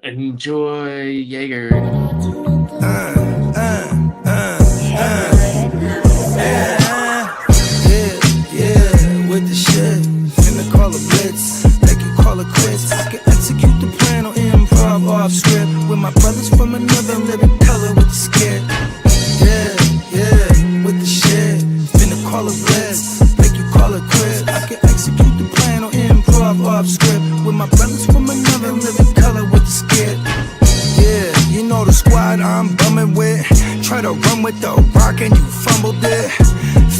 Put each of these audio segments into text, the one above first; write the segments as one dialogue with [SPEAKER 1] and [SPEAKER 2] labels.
[SPEAKER 1] Enjoy Jaeger.
[SPEAKER 2] With the shit, finna call a blitz, make you call it quits. I can execute the plan on improv off script with my brothers from another living color with the skit. With the shit, finna call a blitz, make you call it quits. I can execute the plan on improv off script with my brothers from another living color with the skit. You know the squad I'm bumming with. Try to run with the rock and you fumbled it.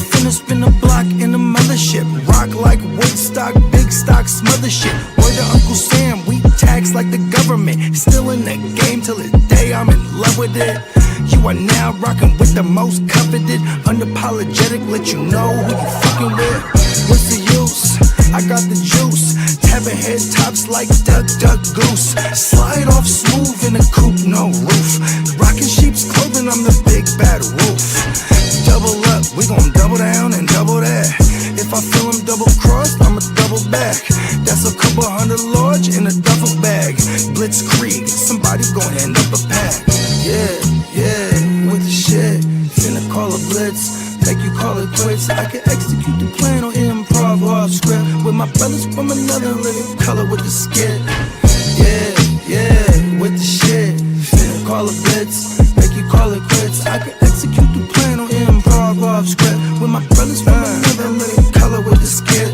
[SPEAKER 2] Finna spin the block in the mothership. Rock like Woodstock, big stock, smother shit. Word to Uncle Sam, we tax like the government. Still in the game till the day I'm in love with it. You are now rocking with the most coveted. Unapologetic, let you know who you fucking with. What's the use? I got the juice. Tapping head tops like Duck, Duck, Goose. Slide off smooth in a coupe, no roof. Rocking sheep's clothing, I'm the big bad wolf. Double up, we gon' double down and double that. If I feel him double crossed, I'ma double back. That's a couple hundred large in a duffel bag. Blitzkrieg, somebody gon' end up a pack. With the shit, finna call a blitz, make you call it quits. I can execute the plan on improv off script with my brothers from another living color with the skit. With the shit, finna call a blitz, make you call it quits. I can execute the plan on improv off script with my brothers from another living color with the skit.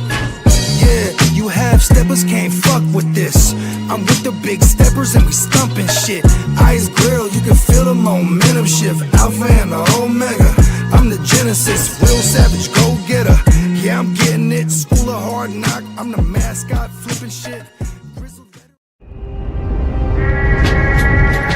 [SPEAKER 2] You half steppers can't fuck with this. I'm with the big steppers and we stumping shit. Ice grill, you can feel the momentum shift. Alpha and the Omega, I'm the Genesis, real savage go-getter. Yeah, I'm getting it, school of hard knock. I'm the mascot, flipping shit.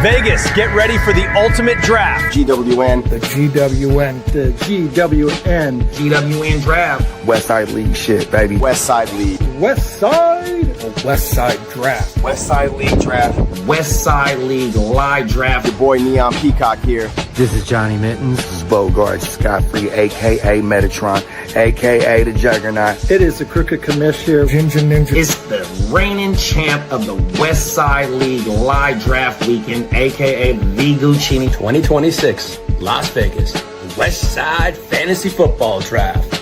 [SPEAKER 3] Vegas, get ready for the ultimate draft.
[SPEAKER 4] GWN.
[SPEAKER 5] The GWN. The GWN.
[SPEAKER 6] GWN draft.
[SPEAKER 4] Westside League shit, baby. Westside League.
[SPEAKER 5] Westside or Westside Draft?
[SPEAKER 4] Westside League draft.
[SPEAKER 6] Westside League live draft.
[SPEAKER 4] Your boy Neon Peacock here.
[SPEAKER 7] This is Johnny Mittens.
[SPEAKER 4] This is Bogard Scott-Free, a.k.a. Metatron, a.k.a. the Juggernaut.
[SPEAKER 5] It is the Crooked Commish here. Ginger Ninja.
[SPEAKER 6] It's the reigning champ of the Westside League live draft weekend, a.k.a. the Guchinni
[SPEAKER 3] 2026, Las Vegas, Westside Fantasy Football Draft.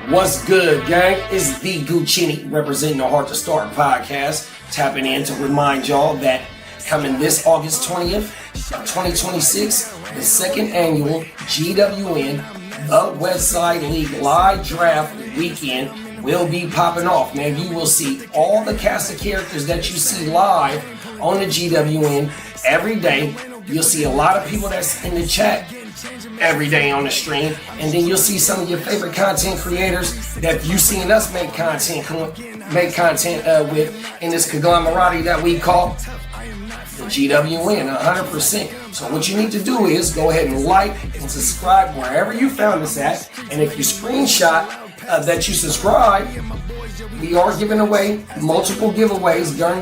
[SPEAKER 8] What's good, gang? It's the Guchinni representing the Hard to Start podcast, tapping in to remind y'all that coming this August 20th, 2026, the second annual GWN, the Westside League live draft weekend will be popping off. Man, you will see all the cast of characters that you see live on the GWN every day. You'll see a lot of people that's in the chat every day on the stream, and then you'll see some of your favorite content creators that you've seen us make content with in this conglomerate that we call the GWN 100%. So what you need to do is go ahead and like and subscribe wherever you found us at, and if you screenshot that you subscribe, we are giving away multiple giveaways during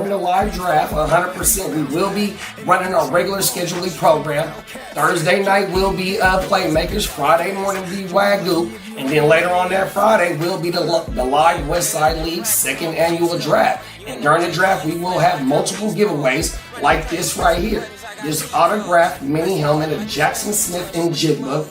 [SPEAKER 8] the live draft. 100%. We will be running our regular scheduling program. Thursday night will be Playmakers. Friday morning will be WYGU. And then later on that Friday will be the live Westside League second annual draft. And during the draft, we will have multiple giveaways like this right here. This autographed mini helmet of Jackson Smith and Jigba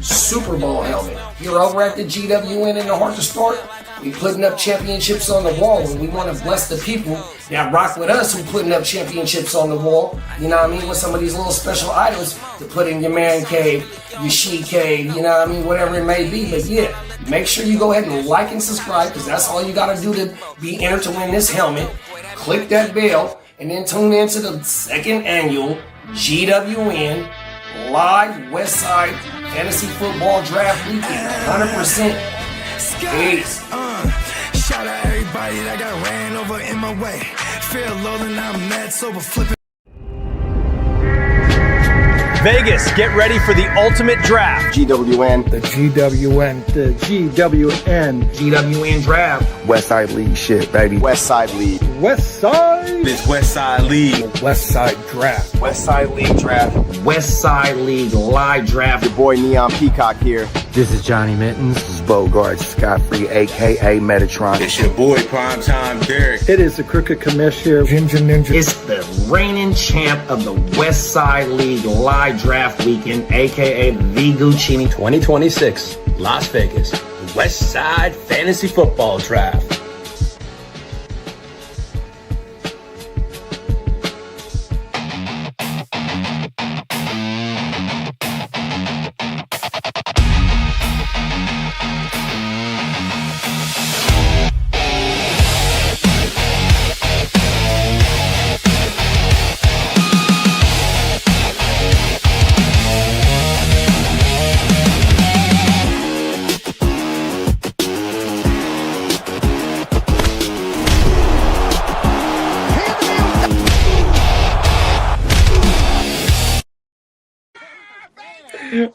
[SPEAKER 8] Super Bowl helmet. You're over at the GWN in the Hard to Start. We putting up championships on the wall, and we want to bless the people that rock with us who putting up championships on the wall. You know what I mean? With some of these little special items to put in your man cave, your she cave, you know what I mean? Whatever it may be. But yeah, make sure you go ahead and like and subscribe, because that's all you got to do to be entered to win this helmet. Click that bell, and then tune in to the second annual GWN live West Side Fantasy Football Draft Weekend. 100%. Peace.
[SPEAKER 2] Shout out everybody that got ran over in my way. Feel low and I'm mad sober flipping.
[SPEAKER 3] Vegas, get ready for the ultimate draft.
[SPEAKER 4] GWN,
[SPEAKER 5] The GWN, the GWN,
[SPEAKER 6] GWN Draft.
[SPEAKER 4] West Side League shit, baby.
[SPEAKER 1] West Side League.
[SPEAKER 5] West Side,
[SPEAKER 1] It's West Side League.
[SPEAKER 5] West Side Draft.
[SPEAKER 1] West Side League draft.
[SPEAKER 6] West Side League live draft.
[SPEAKER 1] Your boy Neon Peacock here.
[SPEAKER 7] This is Johnny Mittens.
[SPEAKER 4] This is Bogard Scott-Free, a.k.a. Metatron.
[SPEAKER 1] It's your boy Primetime Derek.
[SPEAKER 5] It is the Crooked Commissioner, Ginger Ninja.
[SPEAKER 6] It's the reigning champ of the West Side League live draft weekend, aka the Guchinni
[SPEAKER 3] 2026, Las Vegas, the West Side Fantasy Football Draft.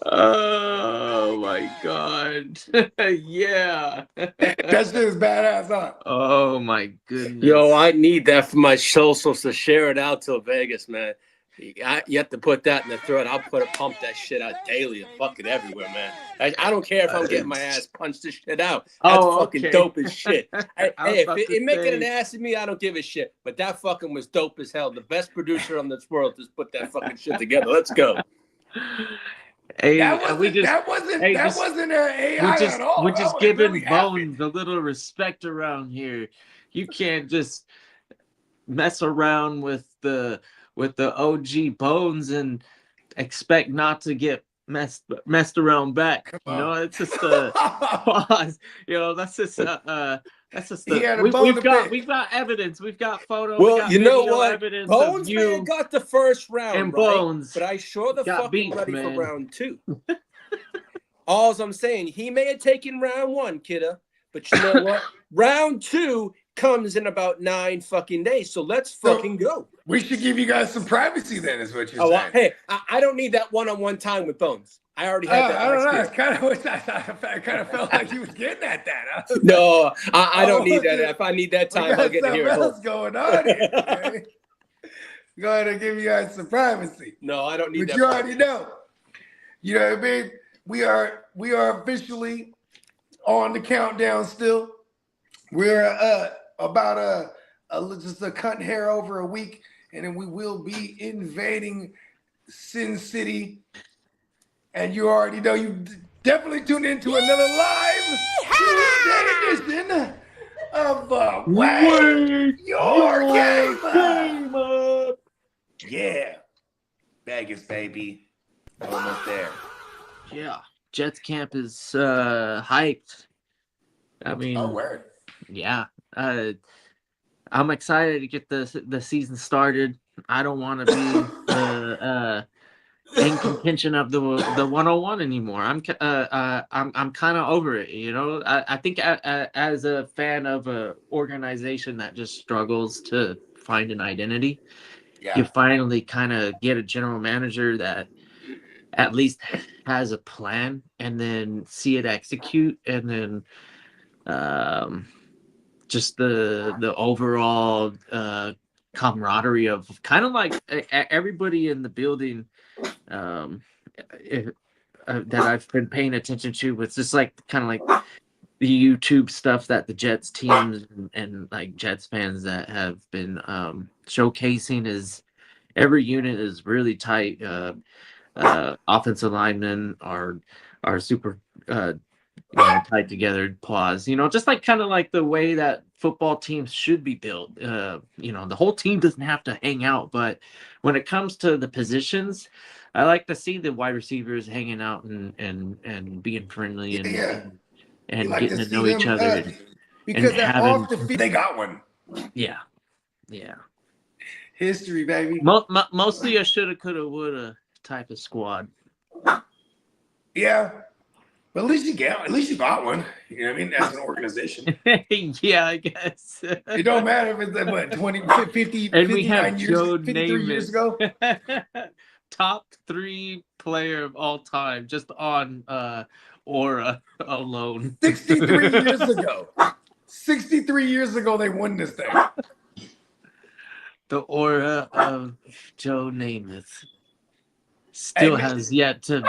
[SPEAKER 9] Oh my god. Yeah.
[SPEAKER 8] That shit is badass, huh?
[SPEAKER 9] Oh my goodness.
[SPEAKER 10] Yo, I need that for my socials to share it out to Vegas, man. You have to put that in the thread. I'll pump that shit out daily and fuck it everywhere, man. I don't care if I'm getting my ass punched this shit out. That's fucking dope as shit. Hey, if it making an ass of me, I don't give a shit. But that fucking was dope as hell. The best producer on this world just put that fucking shit together. Let's go.
[SPEAKER 9] Hey,
[SPEAKER 8] That wasn't an AI at all.
[SPEAKER 9] We're
[SPEAKER 8] That
[SPEAKER 9] just
[SPEAKER 8] was
[SPEAKER 9] giving
[SPEAKER 8] really
[SPEAKER 9] Bones a little respect around here. You can't just mess around with the OG Bones and expect not to get messed around back. You know, it's just a pause. You know, that's just we've got evidence. We've got photos.
[SPEAKER 10] Well, you know what?
[SPEAKER 9] Evidence
[SPEAKER 10] Bones
[SPEAKER 9] of
[SPEAKER 10] may
[SPEAKER 9] you
[SPEAKER 10] have got the first round,
[SPEAKER 9] and
[SPEAKER 10] right?
[SPEAKER 9] Bones.
[SPEAKER 10] But I sure the
[SPEAKER 9] got
[SPEAKER 10] fuck
[SPEAKER 9] beat,
[SPEAKER 10] ready
[SPEAKER 9] man.
[SPEAKER 10] for round two. All I'm saying, he may have taken round one, Kitteh, but you know what? Round two comes in about 9 fucking days. So let's fucking go.
[SPEAKER 8] We should give you guys some privacy then, is what you're saying.
[SPEAKER 10] Hey, I don't need that one-on-one time with Bones. I already had that.
[SPEAKER 8] I don't know.
[SPEAKER 10] last
[SPEAKER 8] I kind of felt like you was getting at that.
[SPEAKER 10] year. No, I don't need that. If I need that time, I'll get it here.
[SPEAKER 8] What's going on here? Okay? Go ahead and give you guys some privacy.
[SPEAKER 10] No, I don't need
[SPEAKER 8] But
[SPEAKER 10] that.
[SPEAKER 8] you already know. You know what I mean? We are officially on the countdown still. We're about just a cut hair over a week, and then we will be invading Sin City. And you already know, you definitely tuned into another live Tuesday edition of Wake Your Game Up. Yeah, Vegas, baby, almost there.
[SPEAKER 9] Yeah, Jets camp is hyped. I mean,
[SPEAKER 8] word.
[SPEAKER 9] Yeah, I'm excited to get the season started. I don't want to be in contention of the 101 anymore. I'm kind of over it. You know, I think as a fan of a organization that just struggles to find an identity, you finally kind of get a general manager that at least has a plan, and then see it execute, and then just the overall camaraderie of kind of like everybody in the building that I've been paying attention to. It's just like kind of like the YouTube stuff that the Jets teams and like Jets fans that have been showcasing is every unit is really tight. Offensive linemen are super tied together. Pause. You know, just like kind of like the way that football teams should be built. You know, the whole team doesn't have to hang out, but when it comes to the positions, I like to see the wide receivers hanging out and being friendly and
[SPEAKER 8] like
[SPEAKER 9] getting to know
[SPEAKER 8] them,
[SPEAKER 9] each other.
[SPEAKER 8] Because
[SPEAKER 9] and
[SPEAKER 8] they're
[SPEAKER 9] having,
[SPEAKER 8] off the field. They got one.
[SPEAKER 9] Yeah.
[SPEAKER 8] History, baby.
[SPEAKER 9] Mostly a shoulda, coulda, woulda type of squad.
[SPEAKER 7] Yeah, but at least you got one. You know what I mean? As an organization.
[SPEAKER 9] Yeah, I guess.
[SPEAKER 7] It don't matter if it's what 20, 50,
[SPEAKER 9] And we
[SPEAKER 7] 59
[SPEAKER 9] have
[SPEAKER 7] years,
[SPEAKER 9] Joe
[SPEAKER 7] 53 years ago.
[SPEAKER 9] Top 3 player of all time, just on Aura alone.
[SPEAKER 7] 63 years ago. 63 years ago, they won this thing.
[SPEAKER 9] The aura of Joe Namath still has yet to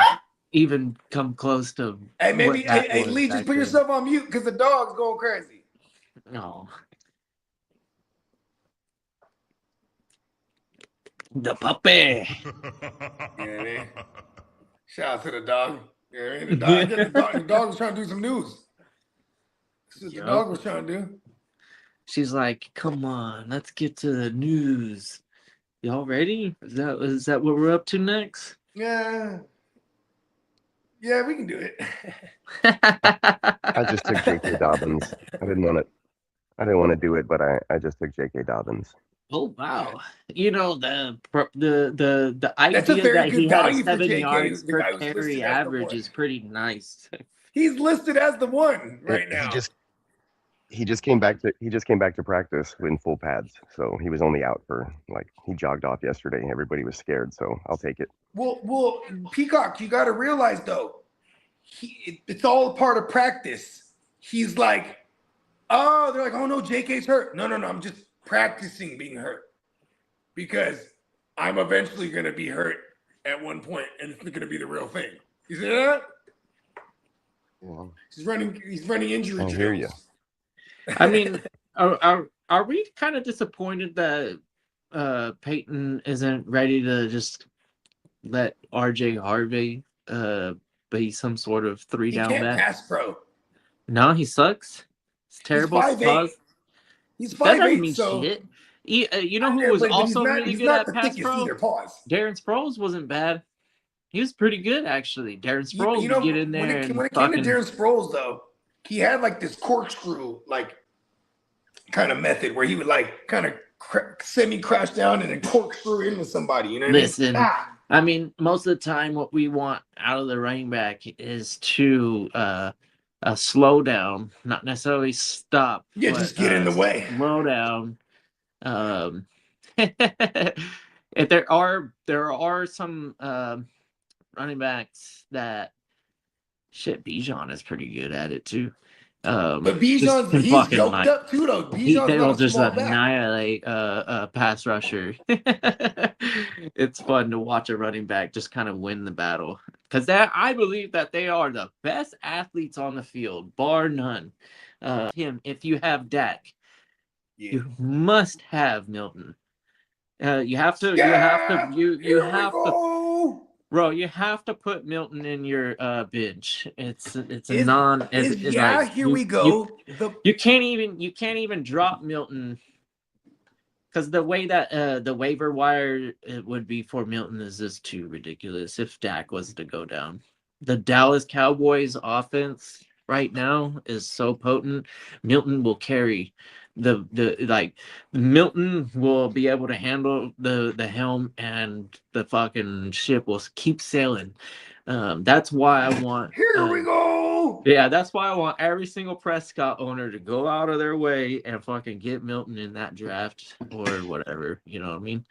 [SPEAKER 9] even come close to.
[SPEAKER 7] Hey, maybe, hey, Lee, just put yourself on mute because the dog's going crazy.
[SPEAKER 9] No. The puppy.
[SPEAKER 7] You know what I mean? Shout out to the dog. You know what I mean? The dog was trying to do some news. That's what the dog was trying to do.
[SPEAKER 9] She's like, come on, let's get to the news. Y'all ready? Is that what we're up to next?
[SPEAKER 7] Yeah. Yeah, we can do it.
[SPEAKER 11] I just took J.K. Dobbins. I didn't want to do it, but I just took J.K. Dobbins.
[SPEAKER 9] Oh wow! You know the idea that he had a 7 yards per carry average is pretty nice.
[SPEAKER 7] He's listed as the one right now.
[SPEAKER 11] He just came back to practice in full pads, so he was only out for he jogged off yesterday. Everybody was scared, so I'll take it.
[SPEAKER 7] Well, Peacock, you got to realize though, it's all a part of practice. He's like, oh, they're like, oh no, JK's hurt. No, I'm just practicing being hurt because I'm eventually going to be hurt at one point, and it's going to be the real thing. You see that?
[SPEAKER 11] Yeah.
[SPEAKER 7] He's running injury drills.
[SPEAKER 11] I hear you.
[SPEAKER 9] I mean, are we kind of disappointed that Peyton isn't ready to just let RJ Harvey be some sort of 3-down back?
[SPEAKER 7] He can't pass pro.
[SPEAKER 9] No, he sucks. It's terrible.
[SPEAKER 7] He's 5'8",
[SPEAKER 9] so shit. You know who was also really good at pass pro? Darren Sproles wasn't bad. He was pretty good actually. Darren Sproles would get in there
[SPEAKER 7] when it came to Darren Sproles though, he had this corkscrew kind of method where he would kind of semi-crash down and then corkscrew into somebody. You know what
[SPEAKER 9] Listen, I mean, most of the time what we want out of the running back is to slow down, not necessarily stop.
[SPEAKER 7] Yeah,
[SPEAKER 9] but,
[SPEAKER 7] just get in the way.
[SPEAKER 9] Slow down. If there are some running backs that Bijan is pretty good at it too.
[SPEAKER 7] But Bijan's he's yoked up too though.
[SPEAKER 9] They'll just annihilate a pass rusher. It's fun to watch a running back just kind of win the battle because I believe that they are the best athletes on the field, bar none. If you have Dak, you must have Milton. You have to. Bro, you have to put Milton in your bench.
[SPEAKER 7] Here we go.
[SPEAKER 9] You can't even drop Milton because the way that the waiver wire it would be for Milton is just too ridiculous if Dak was to go down. The Dallas Cowboys offense right now is so potent. Milton will carry Milton will be able to handle the helm and the fucking ship will keep sailing. That's why I want
[SPEAKER 7] Here we go.
[SPEAKER 9] Yeah, that's why I want every single Prescott owner to go out of their way and fucking get Milton in that draft or whatever. You know what I mean?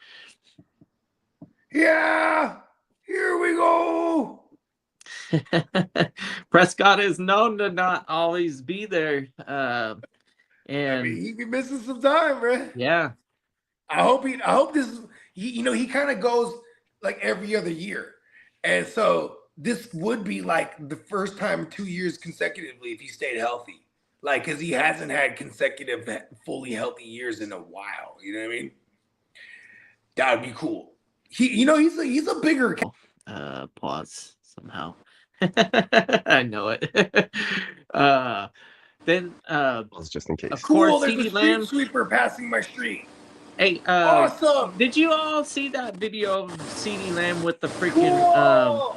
[SPEAKER 7] Yeah. Here we go.
[SPEAKER 9] Prescott is known to not always be there. And
[SPEAKER 7] he be missing some time, bro.
[SPEAKER 9] Yeah.
[SPEAKER 7] I hope this is he kind of goes every other year. And so this would be the first time in 2 years consecutively if he stayed healthy. Because he hasn't had consecutive fully healthy years in a while. You know what I mean? That would be cool. He's a bigger
[SPEAKER 9] pause somehow. I know it. Then
[SPEAKER 11] just in case.
[SPEAKER 7] Of course, there's a street sweeper passing my street.
[SPEAKER 9] Hey,
[SPEAKER 7] awesome!
[SPEAKER 9] Did you all see that video of CeeDee Lamb with the freaking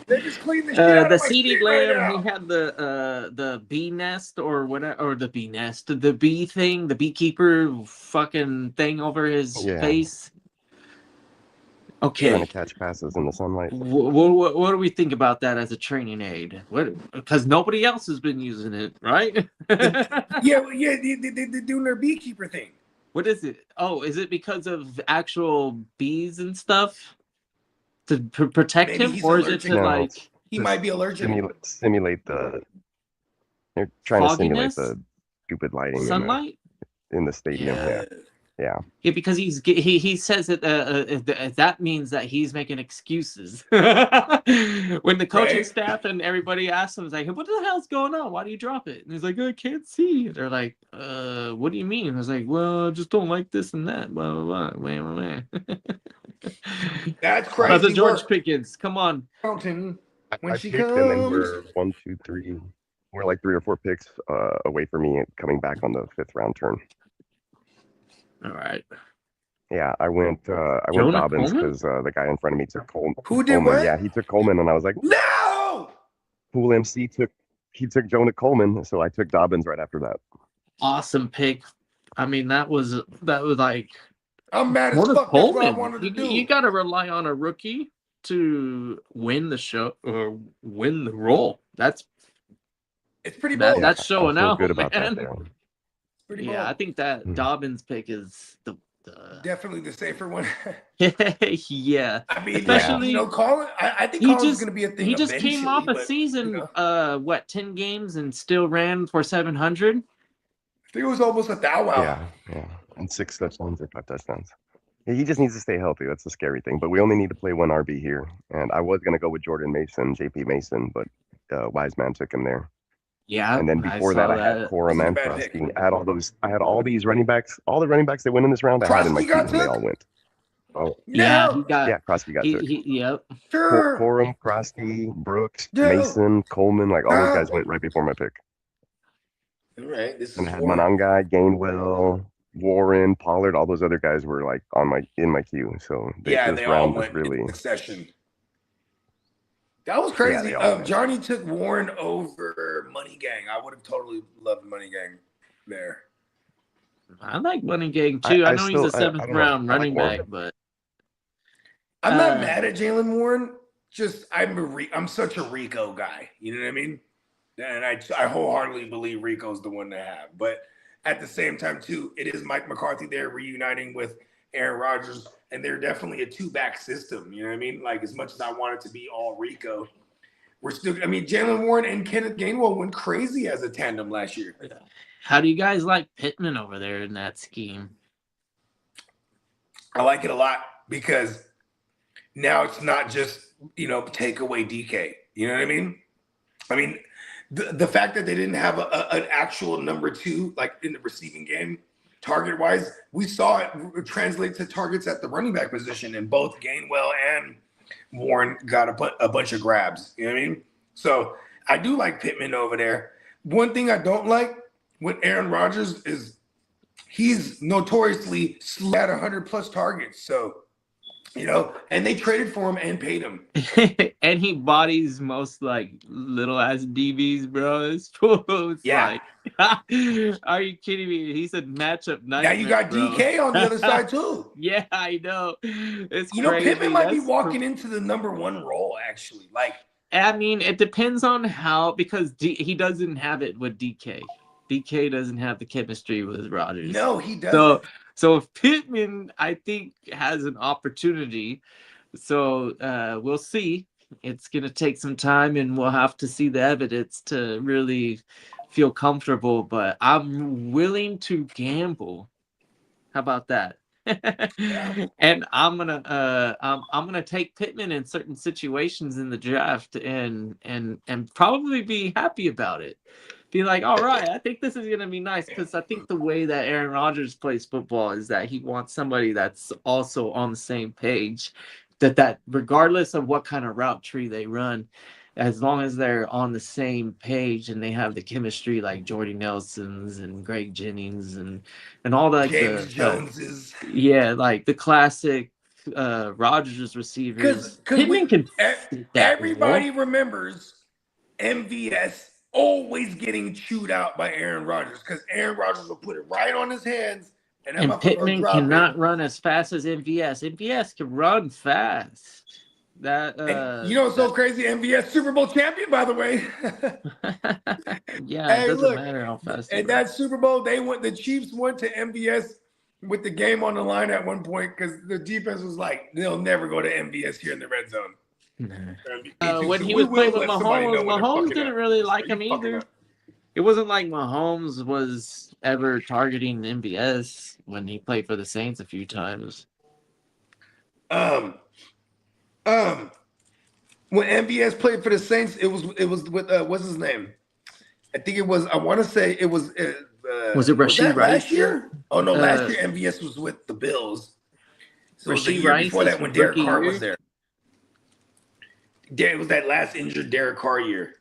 [SPEAKER 7] They just cleaned the shit out of my
[SPEAKER 9] CeeDee
[SPEAKER 7] street
[SPEAKER 9] Lamb?
[SPEAKER 7] right now.
[SPEAKER 9] He had the bee nest or whatever, or the bee nest, the bee thing, the beekeeper fucking thing over his face. Okay.
[SPEAKER 11] Trying to catch passes in the sunlight.
[SPEAKER 9] What do we think about that as a training aid? Because nobody else has been using it, right?
[SPEAKER 7] Yeah, they're doing their beekeeper thing.
[SPEAKER 9] What is it? Oh, is it because of actual bees and stuff to protect
[SPEAKER 7] Maybe
[SPEAKER 9] him,
[SPEAKER 7] he's
[SPEAKER 9] or is it
[SPEAKER 7] allergic.
[SPEAKER 9] to
[SPEAKER 11] No,
[SPEAKER 9] like
[SPEAKER 11] it's
[SPEAKER 7] He
[SPEAKER 11] just
[SPEAKER 7] might be allergic.
[SPEAKER 11] simulate the. They're trying to simulate
[SPEAKER 9] fogginess,
[SPEAKER 11] the stupid lighting
[SPEAKER 9] sunlight?
[SPEAKER 11] in the stadium. Yeah.
[SPEAKER 9] Yeah, because he says that that means that he's making excuses. When the coaching
[SPEAKER 7] Right.
[SPEAKER 9] staff and everybody asks him, it's like, "What the hell's going on? Why do you drop it?" And he's like, "I can't see." They're like, "What do you mean?" I was like, "Well, I just don't like this and that." Blah blah blah. Wah, wah, wah.
[SPEAKER 7] That's crazy.
[SPEAKER 9] Brother George
[SPEAKER 7] work.
[SPEAKER 9] Pickens, come on.
[SPEAKER 7] Mountain when
[SPEAKER 11] I
[SPEAKER 7] she
[SPEAKER 11] picked,
[SPEAKER 7] comes.
[SPEAKER 11] and then we're 1, 2, 3. We're like 3 or 4 picks away from me coming back on the 5th round turn.
[SPEAKER 9] All right.
[SPEAKER 11] Yeah, I went
[SPEAKER 9] Jonah
[SPEAKER 11] Dobbins
[SPEAKER 9] Coleman?
[SPEAKER 11] because the guy in front of me took Coleman.
[SPEAKER 7] Who did what?
[SPEAKER 11] Yeah, he took Coleman, and I was like,
[SPEAKER 7] No.
[SPEAKER 11] Pool MC took Jonah Coleman, so I took Dobbins right after that.
[SPEAKER 9] Awesome pick. I mean, that was like
[SPEAKER 7] I'm mad as
[SPEAKER 9] Jonah
[SPEAKER 7] fuck. That's what I
[SPEAKER 9] Coleman.
[SPEAKER 7] wanted to do.
[SPEAKER 9] You got to rely on a rookie to win the show or win the role. That's
[SPEAKER 7] It's pretty bold.
[SPEAKER 9] that's
[SPEAKER 11] I
[SPEAKER 9] showing
[SPEAKER 11] feel
[SPEAKER 9] out,
[SPEAKER 11] good about
[SPEAKER 9] man.
[SPEAKER 11] that there.
[SPEAKER 7] Pretty
[SPEAKER 9] Yeah,
[SPEAKER 7] bold.
[SPEAKER 9] I think that Dobbins pick is the
[SPEAKER 7] Definitely the safer one.
[SPEAKER 9] yeah.
[SPEAKER 7] I mean,
[SPEAKER 9] Especially
[SPEAKER 7] Colin. I think
[SPEAKER 9] he
[SPEAKER 7] Colin's
[SPEAKER 9] just
[SPEAKER 7] going to be a thing.
[SPEAKER 9] he just came off a
[SPEAKER 7] eventually,
[SPEAKER 9] season,
[SPEAKER 7] but,
[SPEAKER 9] 10 games and still ran for 700.
[SPEAKER 7] I think it was almost a thou out.
[SPEAKER 11] Yeah, and 6 touchdowns or 5 touchdowns. Yeah, he just needs to stay healthy. That's the scary thing. But we only need to play one RB here, and I was gonna go with Jordan Mason, JP Mason, but Wiseman took him there.
[SPEAKER 9] Yeah,
[SPEAKER 11] And then before that, I had Corum and Krosky. I had all these running backs, all the running backs that went in this round. I had in my team, and they all went. Oh,
[SPEAKER 9] yeah,
[SPEAKER 11] Krosky got took.
[SPEAKER 9] Yep.
[SPEAKER 7] Sure.
[SPEAKER 11] Corum, Krosky, Brooks, Mason, Coleman, like all those guys went right before my pick.
[SPEAKER 7] All right,
[SPEAKER 11] And I had Monangai, Gainwell, Warren, Pollard, all those other guys were like in my queue. So
[SPEAKER 7] they
[SPEAKER 11] this
[SPEAKER 7] all
[SPEAKER 11] round was
[SPEAKER 7] went
[SPEAKER 11] really
[SPEAKER 7] in succession. That was crazy.
[SPEAKER 11] they all went.
[SPEAKER 7] Johnny took Warren over Money Gang. I would have totally loved Money Gang there.
[SPEAKER 9] I like Money Gang too. I know he's a 7th round running back, but
[SPEAKER 7] I'm not mad at Jalen Warren. Just I'm such a Rico guy. You know what I mean? And I wholeheartedly believe Rico's the one to have. But at the same time, too, it is Mike McCarthy there reuniting with Aaron Rodgers, and they're definitely a 2-back system. You know what I mean? Like, as much as I want it to be all Rico, we're still – I mean, Jalen Warren and Kenneth Gainwell went crazy as a tandem last year.
[SPEAKER 9] How do you guys like Pittman over there in that scheme?
[SPEAKER 7] I like it a lot because now it's not just, take away DK. You know what I mean? I mean, the fact that they didn't have an actual number 2, like in the receiving game, target-wise, we saw it translate to targets at the running back position, and both Gainwell and Warren got a bunch of grabs. You know what I mean? So I do like Pittman over there. One thing I don't like with Aaron Rodgers is he's notoriously at 100-plus targets. So, and they traded for him and paid him.
[SPEAKER 9] And he bodies most like little ass DBs, bro. It's like, are you kidding me? He's a matchup nightmare.
[SPEAKER 7] Now you got
[SPEAKER 9] bro.
[SPEAKER 7] DK on the other side too.
[SPEAKER 9] Yeah, I know. It's
[SPEAKER 7] crazy. Pittman might be walking into the number 1 role actually. Like,
[SPEAKER 9] I mean, it depends on how, because he doesn't have it with DK. DK doesn't have the chemistry with Rodgers.
[SPEAKER 7] No, he doesn't.
[SPEAKER 9] So if Pittman, I think, has an opportunity. So we'll see. It's going to take some time, and we'll have to see the evidence to really feel comfortable. But I'm willing to gamble. How about that? And I'm gonna take Pittman in certain situations in the draft, and probably be happy about it. Be like, all right, I think this is going to be nice, because I think the way that Aaron Rodgers plays football is that he wants somebody that's also on the same page, that regardless of what kind of route tree they run, as long as they're on the same page and they have the chemistry like Jordy Nelson's and Greg Jennings and all that.
[SPEAKER 7] James Jones's.
[SPEAKER 9] Yeah, like the classic Rodgers receivers.
[SPEAKER 7] Because everybody remembers MVS always getting chewed out by Aaron Rodgers, because Aaron Rodgers will put it right on his hands that
[SPEAKER 9] And
[SPEAKER 7] motherfucker
[SPEAKER 9] Pittman
[SPEAKER 7] dropping.
[SPEAKER 9] cannot run as fast as MVS. MVS can run fast. That
[SPEAKER 7] And you know what's so crazy? MVS Super Bowl champion, by the way.
[SPEAKER 9] yeah, it
[SPEAKER 7] Hey,
[SPEAKER 9] doesn't
[SPEAKER 7] look,
[SPEAKER 9] matter how fast.
[SPEAKER 7] and that Super Bowl, the Chiefs went to MVS with the game on the line at one point because the defense was like, they'll never go to MVS here in the red zone.
[SPEAKER 9] When he was playing with Mahomes, Mahomes didn't really like him either. It wasn't like Mahomes was ever targeting MVS when he played for the Saints a few times.
[SPEAKER 7] When MVS played for the Saints, it was with what's his name? I think it was. I want to say it was.
[SPEAKER 9] Was it Rashid Rice
[SPEAKER 7] last year? Oh no, last year MVS was with the Bills. So
[SPEAKER 9] Rashid
[SPEAKER 7] it was the year
[SPEAKER 9] Rice
[SPEAKER 7] before that when Derek
[SPEAKER 9] rookie
[SPEAKER 7] Carr
[SPEAKER 9] year?
[SPEAKER 7] was there. Yeah, it was that last injured Derek Carr year.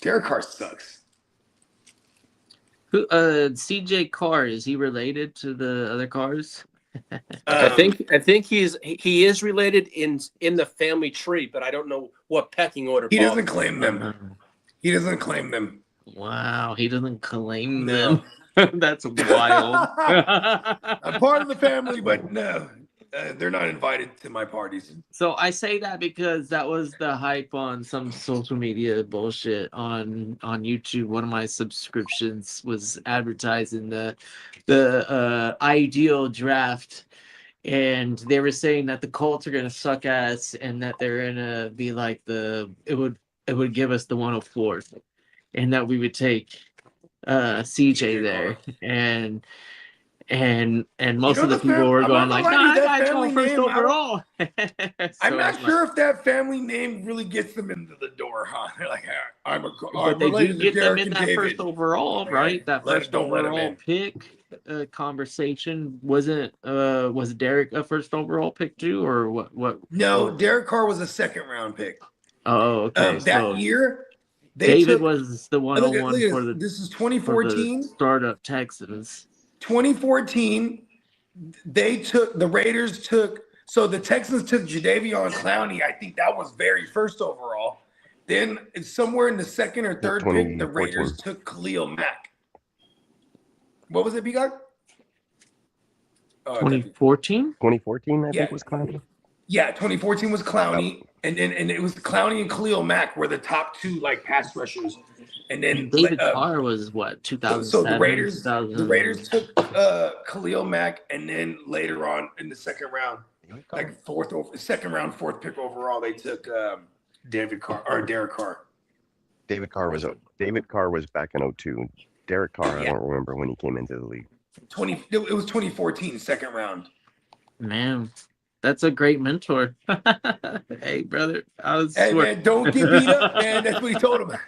[SPEAKER 7] Derek Carr sucks.
[SPEAKER 9] Who? CJ Carr, is he related to the other Cars?
[SPEAKER 10] I think he is related in the family tree, but I don't know what pecking order.
[SPEAKER 7] He doesn't claim them. He doesn't claim them.
[SPEAKER 9] Wow, he doesn't claim them. That's wild.
[SPEAKER 7] I'm part of the family, but no, they're not invited to my parties.
[SPEAKER 9] So I say that because that was the hype on some social media bullshit on YouTube. One of my subscriptions was advertising the ideal draft, and they were saying that the Colts are gonna suck ass and that they're gonna be like it would give us the 104th, and that we would take CJ there, and most of the people were going like, "No, that guy's going first overall."
[SPEAKER 7] I'm not sure if that family name really gets them into the door, huh? They're like, I'm
[SPEAKER 9] But they do
[SPEAKER 7] related to
[SPEAKER 9] get them
[SPEAKER 7] Derek
[SPEAKER 9] in
[SPEAKER 7] and
[SPEAKER 9] that
[SPEAKER 7] David.
[SPEAKER 9] first overall, right? That first
[SPEAKER 7] Don't let 'em
[SPEAKER 9] overall
[SPEAKER 7] in.
[SPEAKER 9] pick conversation wasn't. Was Derek a first overall pick too, or what?
[SPEAKER 7] No, Derek Carr was a second round pick.
[SPEAKER 9] Oh, okay.
[SPEAKER 7] That year,
[SPEAKER 9] David was the 101
[SPEAKER 7] look at
[SPEAKER 9] for the.
[SPEAKER 7] This is
[SPEAKER 9] for
[SPEAKER 7] 2014.
[SPEAKER 9] the startup Texans.
[SPEAKER 7] 2014, the Raiders took, so the Texans took Jadeveon Clowney. I think that was very first overall. Then it's somewhere in the second or third pick, the Raiders took Khalil Mack. What was it, Peacock?
[SPEAKER 9] 2014?
[SPEAKER 11] 2014, I think was Clowney.
[SPEAKER 7] Yeah, 2014 was Clowney, and it was Clowney and Khalil Mack were the top two like pass rushers. And then
[SPEAKER 9] David Carr was what, 2007?
[SPEAKER 7] So the Raiders took Khalil Mack, and then later on in the second round, like second round, fourth pick overall, they took Derek Carr.
[SPEAKER 11] David Carr was back in 02. Derek Carr, I don't remember when he came into the league.
[SPEAKER 7] It was 2014, second round.
[SPEAKER 9] Man, that's a great mentor. Hey, brother,
[SPEAKER 7] man, don't get beat up, man. That's what he told him.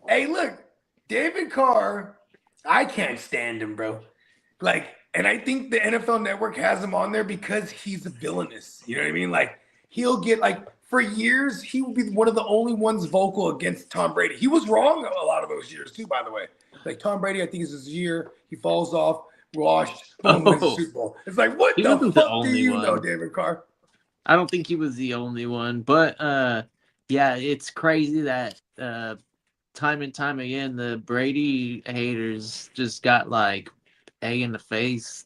[SPEAKER 7] Hey, look, David Carr, I can't stand him, bro. Like, and I think the NFL Network has him on there because he's a villainous. You know what I mean? Like, he'll get like for years, he will be one of the only ones vocal against Tom Brady. He was wrong a lot of those years too, by the way. Like Tom Brady, I think is his year. He falls off, washed, boom, wins the Super Bowl. It's like, what the fuck do you know, David Carr?
[SPEAKER 9] I don't think he was the only one, but yeah, it's crazy that time and time again the Brady haters just got like A in the face,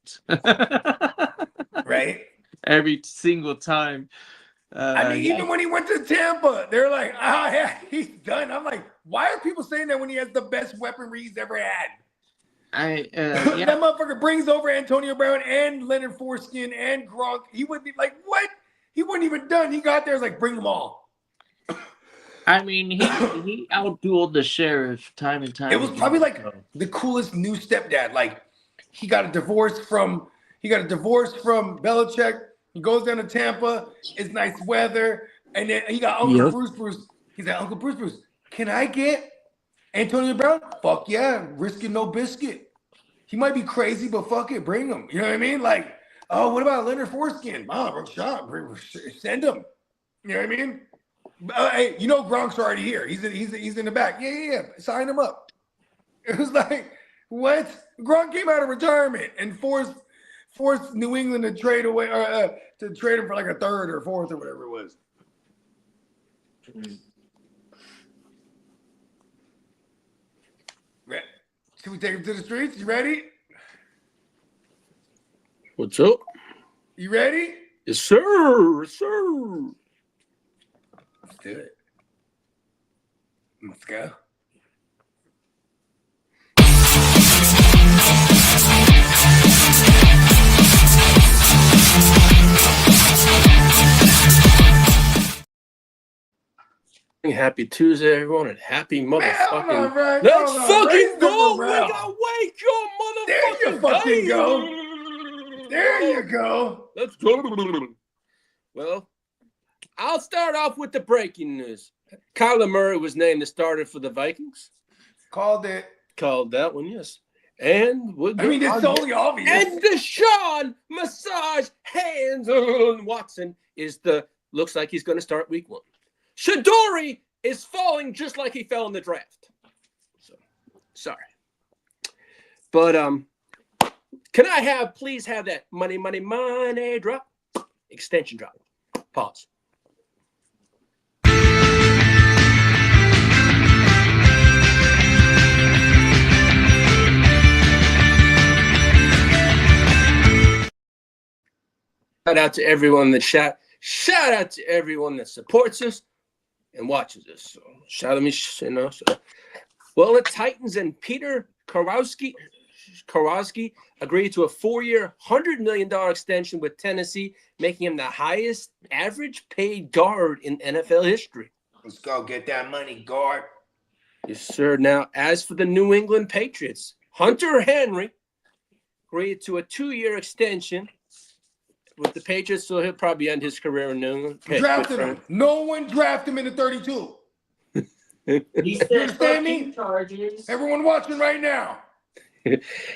[SPEAKER 7] right?
[SPEAKER 9] Every single time.
[SPEAKER 7] I mean, even when he went to Tampa, they're like, yeah, he's done. I'm like, why are people saying that when he has the best weaponry he's ever had? That motherfucker brings over Antonio Brown and Leonard Foreskin and Gronk. He would be like, what? He wasn't even done. He got there, like, bring them all.
[SPEAKER 9] I mean, he outdueled the sheriff time and time.
[SPEAKER 7] It was probably like the coolest new stepdad. Like, he got a divorce from Belichick. He goes down to Tampa. It's nice weather. And then he got Uncle Bruce. He's like, Uncle Bruce, can I get Antonio Brown? Fuck yeah. Risk it, no biscuit. He might be crazy, but fuck it. Bring him. You know what I mean? Like, oh, what about Leonard Foreskin? Send him. You know what I mean? Hey, you know Gronk's already here. He's in the back. Yeah. Sign him up. It was like, what? Gronk came out of retirement and forced New England to trade away to trade him for like a third or fourth or whatever it was. Should we take him to the streets? You ready?
[SPEAKER 10] What's up?
[SPEAKER 7] You ready?
[SPEAKER 10] Yes, sir. Yes, sir.
[SPEAKER 7] Let's do it. Let's go.
[SPEAKER 10] Happy Tuesday, everyone, and happy motherfucking.
[SPEAKER 7] Right,
[SPEAKER 10] Let's fucking
[SPEAKER 7] Raise the
[SPEAKER 10] go! We
[SPEAKER 7] morale.
[SPEAKER 10] gotta wake your motherfucking
[SPEAKER 7] There you fucking
[SPEAKER 10] day.
[SPEAKER 7] go. There you go.
[SPEAKER 10] Let's go. Well, I'll start off with the breaking news. Kyler Murray was named the starter for the Vikings.
[SPEAKER 7] Called it.
[SPEAKER 10] Called that one, yes. And we're good.
[SPEAKER 7] I mean, it's only obvious.
[SPEAKER 10] And Deshaun Massage Hands on Watson looks like he's going to start week 1. Shadori is falling just like he fell in the draft. So, sorry. But can I please have that money drop? Extension drop. Pause. Shout out to everyone that shout out to everyone that supports us and watches us. So shout out me, well, the Titans and Peter Karowski agreed to a 4-year, $100 million extension with Tennessee, making him the highest average paid guard in NFL history.
[SPEAKER 7] Let's go get that money, guard.
[SPEAKER 10] Yes, sir. Now, as for the New England Patriots, Hunter Henry agreed to a 2-year extension with the Patriots, so he'll probably end his career in New England.
[SPEAKER 7] Drafted him. No one drafted him in the 32.
[SPEAKER 9] He
[SPEAKER 7] You understand me?
[SPEAKER 9] Chargers.
[SPEAKER 7] Everyone watching right now.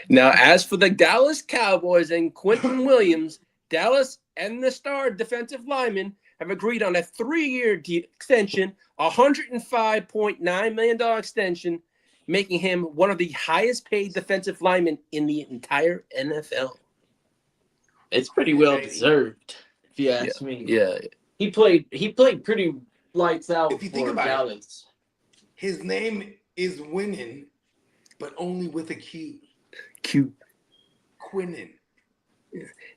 [SPEAKER 10] Now, as for the Dallas Cowboys and Quentin Williams, Dallas and the star defensive lineman have agreed on a 3-year extension, a $105.9 million extension, making him one of the highest paid defensive linemen in the entire NFL.
[SPEAKER 9] It's pretty well deserved, if you ask me.
[SPEAKER 10] Yeah.
[SPEAKER 9] He played pretty lights out
[SPEAKER 7] If you
[SPEAKER 9] for
[SPEAKER 7] think about
[SPEAKER 9] Dallas.
[SPEAKER 7] His name is Winning, but only with a Q.
[SPEAKER 10] Q.
[SPEAKER 7] Quinnen.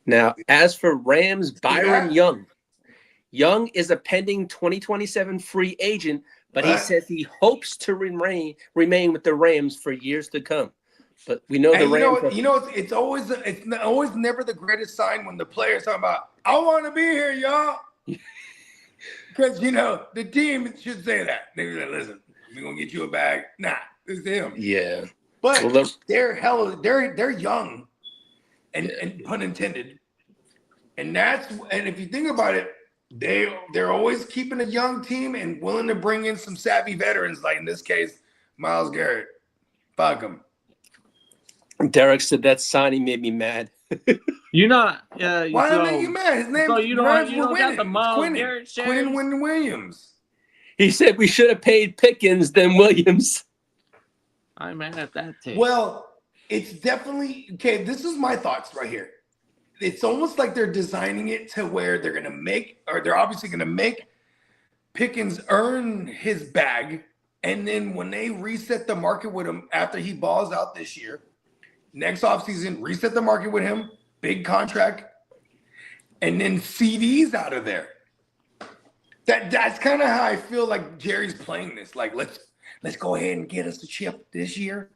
[SPEAKER 10] Now, as for Rams, Byron
[SPEAKER 7] Yeah.
[SPEAKER 10] Young is a pending 2027 free agent, but he says he hopes to remain with the Rams for years to come. But we know the Rams.
[SPEAKER 7] It's always never the greatest sign when the players talking about, I want to be here, y'all. Because the team should say that. They're like, listen, we're gonna get you a bag. Nah, it's them.
[SPEAKER 10] Yeah.
[SPEAKER 7] But
[SPEAKER 10] Well,
[SPEAKER 7] they're young, and pun intended. And if you think about it, they're always keeping a young team and willing to bring in some savvy veterans, like in this case, Myles Garrett. Fuck him.
[SPEAKER 10] Derek said that signing made me mad.
[SPEAKER 9] You're not.
[SPEAKER 7] Why did it make you mad? His name.
[SPEAKER 9] So you don't got the Myles Garrett shares?
[SPEAKER 7] Quinnen Williams.
[SPEAKER 10] He said we should have paid Pickens than Williams.
[SPEAKER 9] I'm mad at that take.
[SPEAKER 7] Well, it's definitely okay. This is my thoughts right here. It's almost like they're designing it to where they're obviously gonna make Pickens earn his bag, and then when they reset the market with him after he balls out this year, next offseason, reset the market with him, big contract, and then CDs out of there. That's kind of how I feel like Jerry's playing this. Like, let's go ahead and get us the chip this year.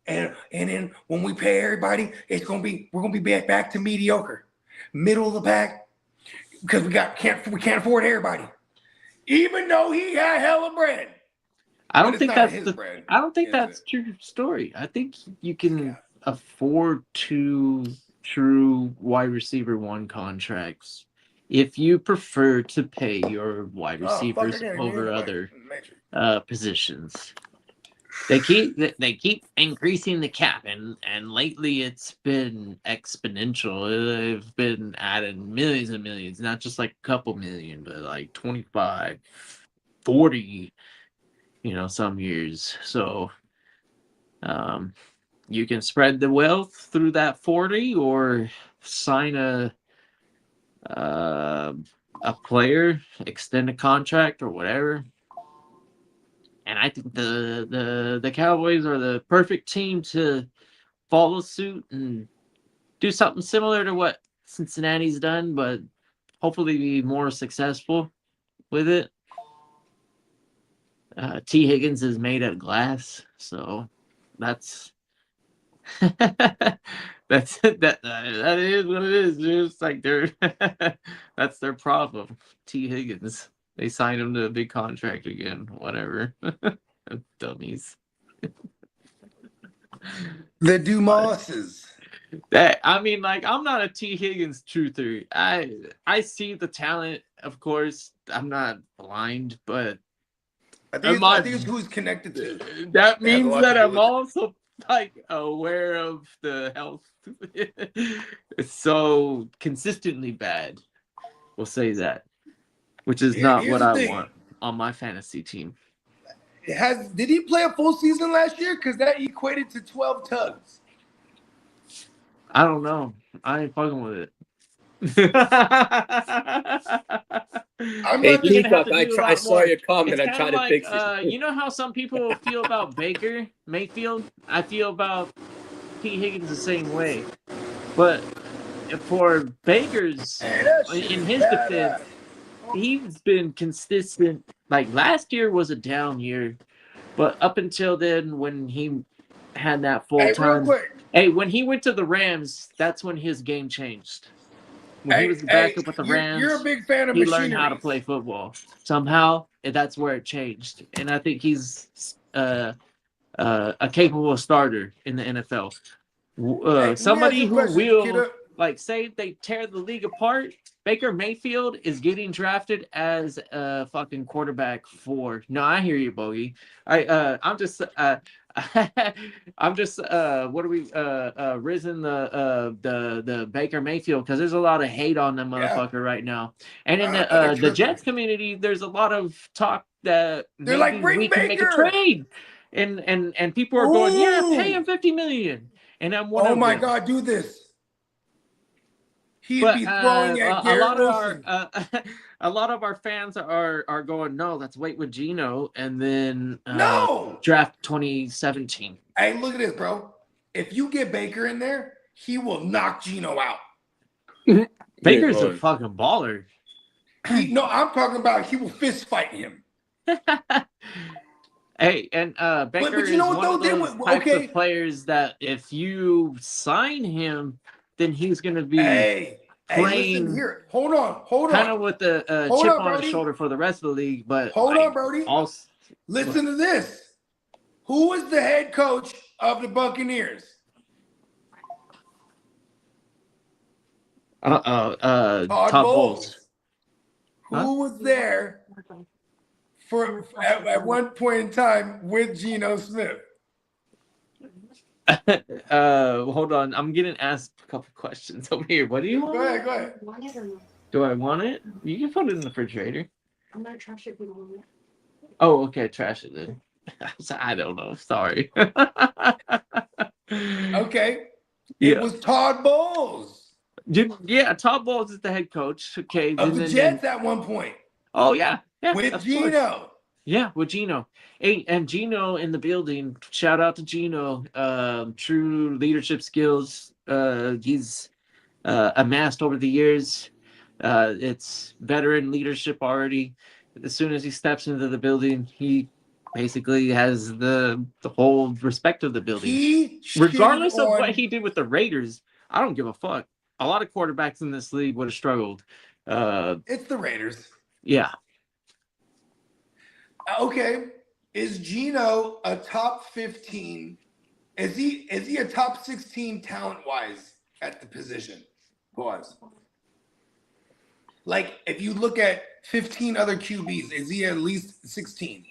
[SPEAKER 7] And then when we pay everybody, we're gonna be back to mediocre, middle of the pack, because we can't afford everybody, even though he got hella bread.
[SPEAKER 9] I don't think that's true story. I think you can afford 2 true wide receiver 1 contracts if you prefer to pay your wide receivers over other positions. They keep increasing the cap, and lately it's been exponential. They've been adding millions and millions, not just like a couple million, but like 25, 40, some years. So you can spread the wealth through that 40 or sign a player, extend a contract or whatever. And I think the Cowboys are the perfect team to follow suit and do something similar to what Cincinnati's done, but hopefully be more successful with it. T. Higgins is made of glass, so that's that is what it is. It's like that's their problem. T. Higgins. They signed him to a big contract again. Whatever. Dummies.
[SPEAKER 7] The Dumases.
[SPEAKER 9] I mean, like, I'm not a T. Higgins truther. I see the talent, of course. I'm not blind, but
[SPEAKER 7] I think it's who he's connected to.
[SPEAKER 9] that means that I'm also like aware of the health. It's so consistently bad. We'll say that, which is not what I want on my fantasy team.
[SPEAKER 7] Did he play a full season last year? Because that equated to 12 tugs.
[SPEAKER 9] I don't know. I ain't fucking with it.
[SPEAKER 10] Hey, Peacock, I saw your comment. I tried to fix it.
[SPEAKER 9] You know how some people feel about Baker Mayfield? I feel about T. Higgins the same way. But for Baker's, in his defense, he's been consistent. Like, last year was a down year, but up until then, when he had that full time. When he went to the Rams, that's when his game changed. When he was the backup with the Rams,
[SPEAKER 7] you're a big fan of
[SPEAKER 9] he learned how to play football. Somehow, that's where it changed. And I think he's a capable starter in the NFL. Somebody who will, like, say they tear the league apart, Baker Mayfield is getting drafted as a fucking quarterback 4. No, I hear you, Bogey. I'm just what are we risen the Baker Mayfield, because there's a lot of hate on them motherfucker right now. And in the Jets community, there's a lot of talk that
[SPEAKER 7] they're like,
[SPEAKER 9] we can make a trade. And people are going, yeah, pay him $50 million. And I'm one of them.
[SPEAKER 7] Oh my God, do this. He'd be throwing at Garrett Wilson.
[SPEAKER 9] A lot of our fans are going, no, let's wait with Geno and then draft 2017.
[SPEAKER 7] Hey, look at this, bro. If you get Baker in there, he will knock Geno out.
[SPEAKER 9] Baker's a fucking baller.
[SPEAKER 7] No, I'm talking about he will fist fight him.
[SPEAKER 9] Hey, and Baker is one of those types of players that if you sign him, then he's going to be playing.
[SPEAKER 7] Listen here. Hold on.
[SPEAKER 9] Kind of with the chip on his shoulder for the rest of the league. But
[SPEAKER 7] hold on, Brody. Listen to this. Who is the head coach of the Buccaneers?
[SPEAKER 9] Todd Bowles.
[SPEAKER 7] Who was there at one point in time with Geno Smith?
[SPEAKER 9] Hold on. I'm getting asked a couple questions over here. What do you want?
[SPEAKER 7] Go ahead.
[SPEAKER 9] Do I want it? You can put it in the refrigerator.
[SPEAKER 12] I'm gonna trash it if you don't want it.
[SPEAKER 9] Oh, okay. Trash it then. I don't know. Sorry.
[SPEAKER 7] Okay. It was Todd Bowles.
[SPEAKER 9] Yeah, Todd Bowles is the head coach. Okay.
[SPEAKER 7] Of the Jets at one point.
[SPEAKER 9] Oh, yeah.
[SPEAKER 7] With Geno.
[SPEAKER 9] Yeah, with Geno. Hey, and Geno in the building. Shout out to Geno. True leadership skills. He's amassed over the years. It's veteran leadership already. As soon as he steps into the building, he basically has the whole respect of the building. Regardless of what he did with the Raiders, I don't give a fuck. A lot of quarterbacks in this league would have struggled.
[SPEAKER 7] It's the Raiders.
[SPEAKER 9] Yeah.
[SPEAKER 7] Okay. Is Geno a top 15? Is he a top 16 talent-wise at the position? Pause. Like, if you look at 15 other QBs, is he at least 16?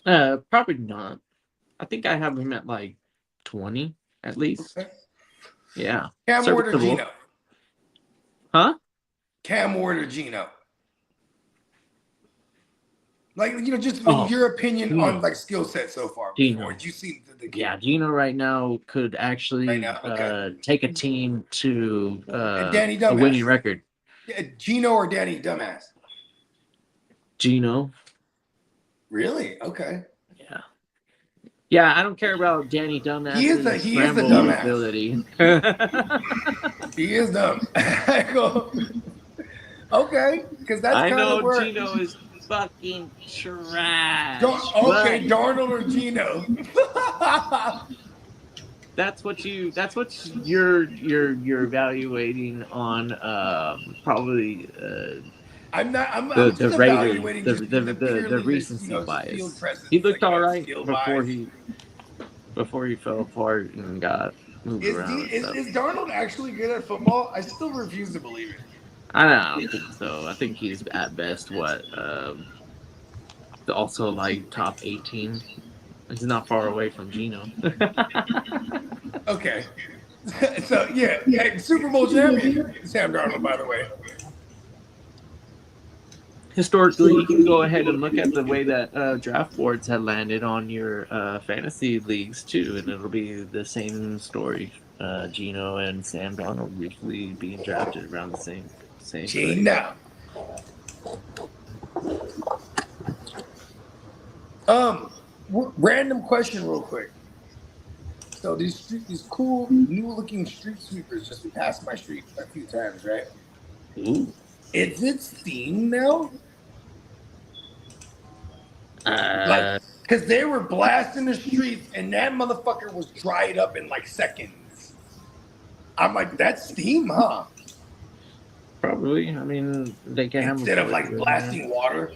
[SPEAKER 9] Probably not. I think I have him at like 20 at least. Okay. Yeah.
[SPEAKER 7] Cam Ward or Geno?
[SPEAKER 9] Huh?
[SPEAKER 7] Cam Ward or Geno? Like, just your opinion on like skill set so far.
[SPEAKER 9] Geno.
[SPEAKER 7] You see the
[SPEAKER 9] yeah, Geno right now could actually take a team to a winning record.
[SPEAKER 7] Yeah, Geno or Danny Dumbass?
[SPEAKER 9] Geno.
[SPEAKER 7] Really? Okay.
[SPEAKER 9] Yeah. Yeah, I don't care about Danny Dumbass.
[SPEAKER 7] He is the dumbass.
[SPEAKER 9] Ability.
[SPEAKER 7] He is dumb. I go, okay, because that's
[SPEAKER 9] I
[SPEAKER 7] kind
[SPEAKER 9] know
[SPEAKER 7] of where
[SPEAKER 9] Gino is fucking trash.
[SPEAKER 7] Okay,
[SPEAKER 9] but
[SPEAKER 7] Darnold or Gino.
[SPEAKER 9] That's what you're evaluating on probably
[SPEAKER 7] I'm
[SPEAKER 9] the
[SPEAKER 7] just
[SPEAKER 9] Raiders,
[SPEAKER 7] evaluating
[SPEAKER 9] the recency bias. He looked all right before he fell apart and got moved around.
[SPEAKER 7] Is Darnold actually good at football? I still refuse to believe it.
[SPEAKER 9] I don't think so. I think he's at best also like top 18. He's not far away from Gino.
[SPEAKER 7] Okay. So yeah, Super Bowl champion Sam Darnold, by the way.
[SPEAKER 9] Historically, you can go ahead and look at the way that draft boards had landed on your fantasy leagues too, and it'll be the same story. Gino and Sam Darnold usually being drafted around the same.
[SPEAKER 7] Gino. Random question, real quick. So these cool new-looking street sweepers just passed my street a few times, right?
[SPEAKER 9] Ooh.
[SPEAKER 7] Is it Steam now? Because they were blasting the streets, and that motherfucker was dried up in like seconds. I'm like, that's Steam, huh?
[SPEAKER 9] Probably. I mean, they can have
[SPEAKER 7] instead of like blasting water.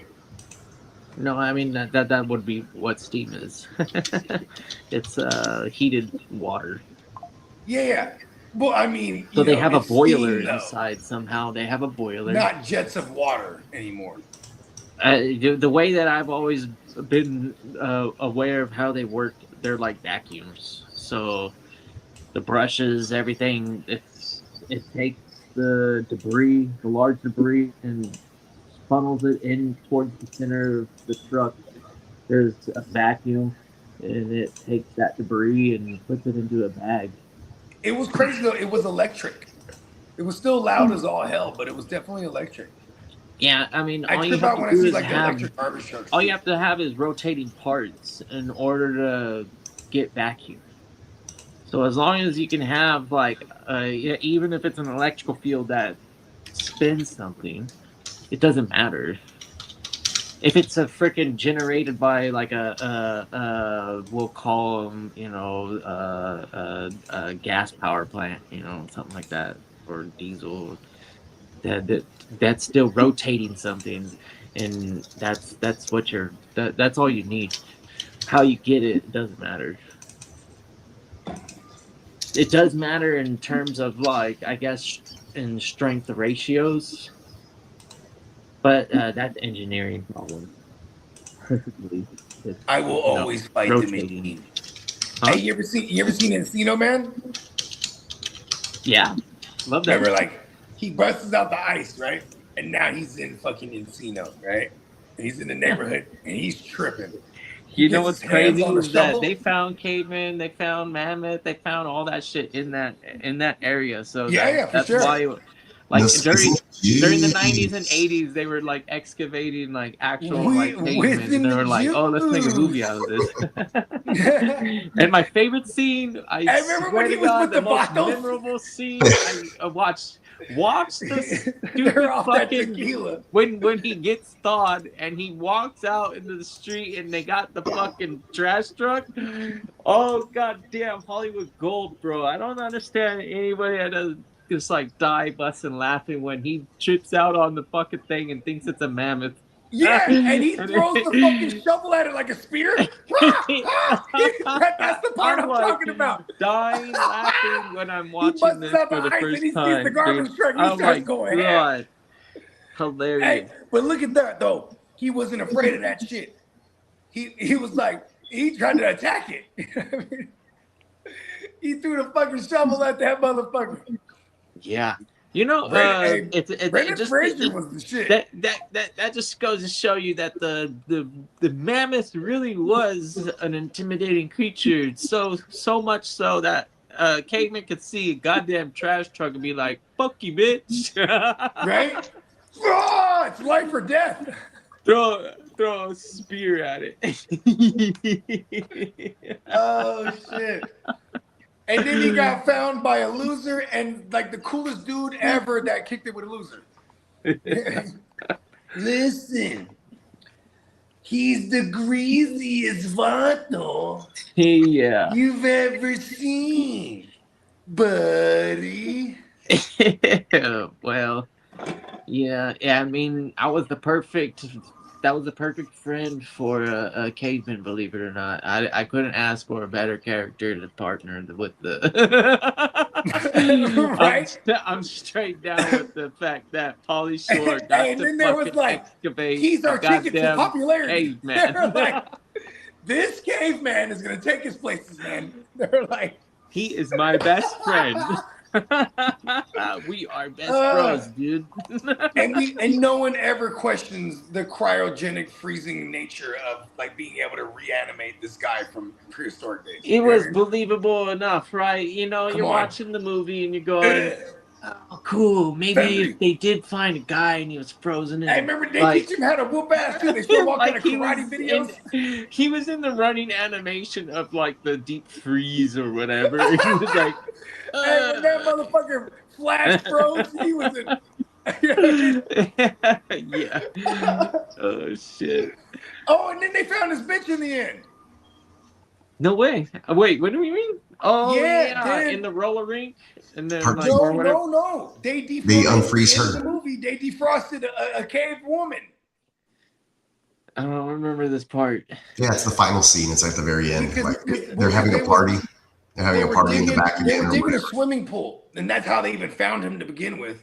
[SPEAKER 9] No, I mean that would be what Steam is. It's heated water.
[SPEAKER 7] Yeah. Well, I mean,
[SPEAKER 9] so they have a boiler
[SPEAKER 7] Steam,
[SPEAKER 9] inside somehow. They have a boiler.
[SPEAKER 7] Not jets of water anymore.
[SPEAKER 9] The way that I've always been aware of how they work, they're like vacuums. So the brushes, everything, it takes the debris, the large debris, and funnels it in towards the center of the truck. There's a vacuum, and it takes that debris and puts it into a bag.
[SPEAKER 7] It was crazy though. It was electric. It was still loud as all hell, but it was definitely electric.
[SPEAKER 9] Yeah, I mean,
[SPEAKER 7] all you have to do is have
[SPEAKER 9] all you have to have is rotating parts in order to get vacuum. So as long as you can have like, even if it's an electrical field that spins something, it doesn't matter. If it's a freaking generated by like we'll call them, a gas power plant, something like that, or diesel, that's still rotating something, and that's what that's all you need. How you get it doesn't matter. It does matter in terms of like, I guess, in strength ratios. But that's engineering problem.
[SPEAKER 7] I will always fight the machine. Huh? Hey, you ever seen Encino Man?
[SPEAKER 9] Yeah, love that.
[SPEAKER 7] Remember, like he busts out the ice, right? And now he's in fucking Encino, right? And he's in the neighborhood and he's tripping.
[SPEAKER 9] You know what's crazy is that they found cavemen, they found mammoth, they found all that shit in that area. So that's
[SPEAKER 7] sure.
[SPEAKER 9] Why. Like during the 90s and 80s, they were like excavating like actual cavemen, and they were like, "Oh, let's make a movie out of this." And my favorite scene, I remember when he was with the most memorable scene I watched the stupid fucking when he gets thawed and he walks out into the street and they got the fucking trash truck. Oh goddamn, Hollywood gold, bro! I don't understand anybody that does. Just like die busting laughing when he trips out on the fucking thing and thinks it's a mammoth.
[SPEAKER 7] Yeah, and he throws the fucking shovel at it like a spear. That's the part I'm talking about.
[SPEAKER 9] Dying laughing when I'm watching this for the first time.
[SPEAKER 7] The garbage truck. He starts going
[SPEAKER 9] God. Hilarious.
[SPEAKER 7] Hey, but look at that though. He wasn't afraid of that shit. He was like, he tried to attack it. He threw the fucking shovel at that motherfucker.
[SPEAKER 9] Yeah,
[SPEAKER 7] Brendan
[SPEAKER 9] just
[SPEAKER 7] Fraser was the shit.
[SPEAKER 9] That just goes to show you that the mammoth really was an intimidating creature. So much so that caveman could see a goddamn trash truck and be like, "Fuck you, bitch!"
[SPEAKER 7] Right? Oh, it's life or death.
[SPEAKER 9] Throw throw a spear at it.
[SPEAKER 7] Oh shit. And then he got found by a loser and like the coolest dude ever that kicked it with a loser. Listen, he's the greasiest vato
[SPEAKER 9] Yeah.
[SPEAKER 7] you've ever seen, buddy.
[SPEAKER 9] Well, yeah. I mean, that was the perfect friend for a caveman. Believe it or not, I couldn't ask for a better character to partner with the.
[SPEAKER 7] Right?
[SPEAKER 9] I'm straight down with the fact that Pauly Shore got
[SPEAKER 7] And
[SPEAKER 9] to
[SPEAKER 7] then there was
[SPEAKER 9] fucking
[SPEAKER 7] like,
[SPEAKER 9] excavate
[SPEAKER 7] he's our
[SPEAKER 9] a
[SPEAKER 7] ticket to
[SPEAKER 9] goddamn
[SPEAKER 7] popularity.
[SPEAKER 9] caveman.
[SPEAKER 7] They're like, this caveman is gonna take his places, man. They're like,
[SPEAKER 9] He is my best friend. We are best bros, dude.
[SPEAKER 7] and no one ever questions the cryogenic freezing nature of like being able to reanimate this guy from prehistoric days.
[SPEAKER 9] It was believable enough, right? You know,
[SPEAKER 7] Come
[SPEAKER 9] you're
[SPEAKER 7] on.
[SPEAKER 9] watching the movie and you're going, oh, cool. Maybe if they did find a guy and he was frozen in.
[SPEAKER 7] I remember they
[SPEAKER 9] like,
[SPEAKER 7] teach him how to whoop ass too. They still walk
[SPEAKER 9] like
[SPEAKER 7] in the karate videos.
[SPEAKER 9] He was in the running animation of like the deep freeze or whatever. He was like,
[SPEAKER 7] And when that motherfucker flash froze, he was in.
[SPEAKER 9] yeah. Oh shit.
[SPEAKER 7] Oh, and then they found his bitch in the end.
[SPEAKER 9] No way. Wait, what do we mean? Oh
[SPEAKER 7] Yeah,
[SPEAKER 9] yeah,
[SPEAKER 7] then-
[SPEAKER 9] in the roller rink, and then
[SPEAKER 13] Part
[SPEAKER 9] like
[SPEAKER 13] two.
[SPEAKER 9] or whatever.
[SPEAKER 7] No. They defrosted
[SPEAKER 13] They unfreeze
[SPEAKER 7] in
[SPEAKER 13] her.
[SPEAKER 7] the movie. They defrosted a cave woman.
[SPEAKER 9] I don't remember this part.
[SPEAKER 13] Yeah, it's the final scene. It's at the very end.
[SPEAKER 7] Because-
[SPEAKER 13] Like
[SPEAKER 7] because-
[SPEAKER 13] they're having a party. They're having a
[SPEAKER 7] were
[SPEAKER 13] party in the
[SPEAKER 7] digging-
[SPEAKER 13] back
[SPEAKER 7] They
[SPEAKER 13] again.
[SPEAKER 7] were
[SPEAKER 13] Or
[SPEAKER 7] digging a
[SPEAKER 13] whatever.
[SPEAKER 7] swimming pool, and that's how they even found him to begin with.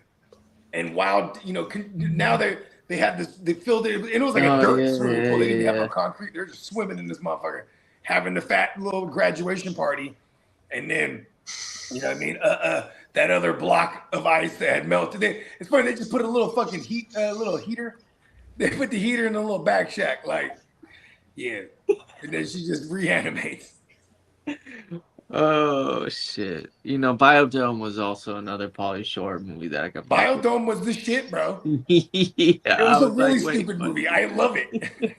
[SPEAKER 7] And while now they had this, they filled it, and it was like a dirt swimming pool. They didn't have no concrete. They're just swimming in this motherfucker, having the fat little graduation party, and then you know what I mean. That other block of ice that had melted. It's funny. They just put a little fucking little heater. They put the heater in a little back shack, like yeah, and then she just reanimates.
[SPEAKER 9] Oh shit! You know, Biodome was also another Pauly Shore movie that I got.
[SPEAKER 7] Biodome was the shit, bro.
[SPEAKER 9] Yeah,
[SPEAKER 7] It was a really
[SPEAKER 9] like, wait,
[SPEAKER 7] stupid movie. I love it.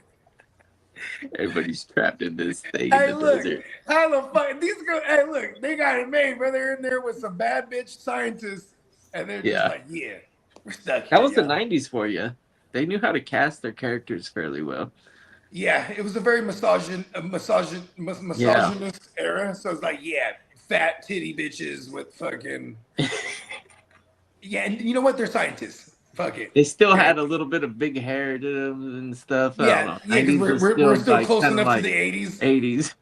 [SPEAKER 9] Everybody's trapped in this thing
[SPEAKER 7] Hey,
[SPEAKER 9] in the
[SPEAKER 7] look,
[SPEAKER 9] desert.
[SPEAKER 7] how the fuck these girls? Hey, look, they got it made, bro. They're in there with some bad bitch scientists, and they're just like, yeah, we're stuck.
[SPEAKER 9] That
[SPEAKER 7] here,
[SPEAKER 9] was the
[SPEAKER 7] y'all.
[SPEAKER 9] '90s for you. They knew how to cast their characters fairly well.
[SPEAKER 7] Yeah, it was a very misogynist era. So it's like, yeah, fat titty bitches with fucking. Yeah, and you know what? They're scientists. Fuck it.
[SPEAKER 9] They still had a little bit of big hair to them and stuff. I
[SPEAKER 7] Yeah,
[SPEAKER 9] don't know.
[SPEAKER 7] yeah,
[SPEAKER 9] 90s
[SPEAKER 7] because
[SPEAKER 9] was
[SPEAKER 7] we're still
[SPEAKER 9] like,
[SPEAKER 7] close
[SPEAKER 9] kinda
[SPEAKER 7] enough
[SPEAKER 9] like
[SPEAKER 7] to the 80s.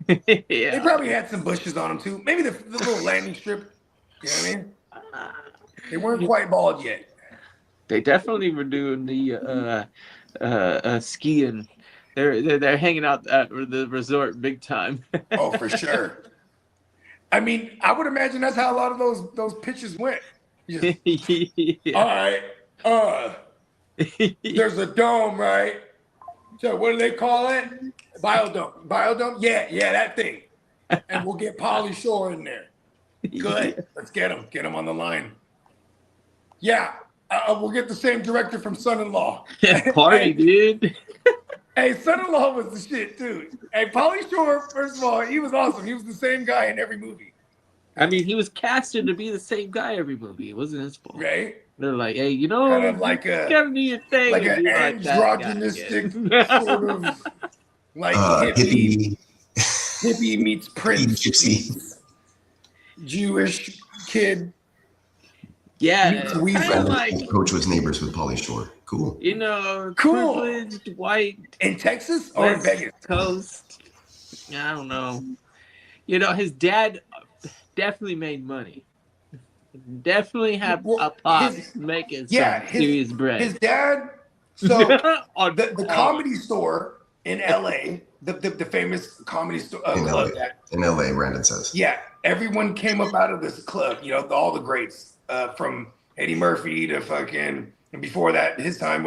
[SPEAKER 9] 80s. Yeah.
[SPEAKER 7] They probably had some bushes on them too. Maybe the little landing strip. You know what I mean? They weren't quite bald yet.
[SPEAKER 9] They definitely were doing the skiing. They're hanging out at the resort big time.
[SPEAKER 7] Oh, for sure. I mean, I would imagine that's how a lot of those pitches went. Just, all right, there's a dome, right? So what do they call it? Biodome. Biodome? Yeah, that thing. And we'll get Pauly Shore in there. Good. Let's get him. Get him on the line. Yeah, we'll get the same director from Son-in-Law.
[SPEAKER 9] Party, dude.
[SPEAKER 7] Hey, Son-in-Law was the shit too. Hey, Pauly Shore, first of all, he was awesome. He was the same guy in every movie.
[SPEAKER 9] I mean, he was casted to be the same guy every movie. It wasn't his fault.
[SPEAKER 7] Right?
[SPEAKER 9] They're like, hey, you know,
[SPEAKER 7] Kind of like a
[SPEAKER 9] gotta do your thing.
[SPEAKER 7] like
[SPEAKER 9] and
[SPEAKER 7] an
[SPEAKER 9] be like that guy
[SPEAKER 7] androgynistic
[SPEAKER 9] again.
[SPEAKER 7] sort of like hippie meets Prince,
[SPEAKER 13] Gypsy.
[SPEAKER 7] Jewish kid.
[SPEAKER 9] Yeah,
[SPEAKER 7] meets
[SPEAKER 9] kinda
[SPEAKER 7] Weasel.
[SPEAKER 9] like,
[SPEAKER 13] Coach was neighbors with Pauly Shore. Cool.
[SPEAKER 9] you know,
[SPEAKER 7] Cool.
[SPEAKER 9] privileged white
[SPEAKER 7] In Texas or in
[SPEAKER 9] West
[SPEAKER 7] Vegas?
[SPEAKER 9] Coast. I don't know. You know, his dad definitely made money. Definitely had a pop making some serious bread.
[SPEAKER 7] His dad. So
[SPEAKER 9] On
[SPEAKER 7] the comedy store in LA, the famous comedy store
[SPEAKER 13] In
[SPEAKER 7] club.
[SPEAKER 13] LA. In LA, Brandon says.
[SPEAKER 7] Yeah, everyone came up out of this club. You know, all the greats from Eddie Murphy to fucking, and before that, his time,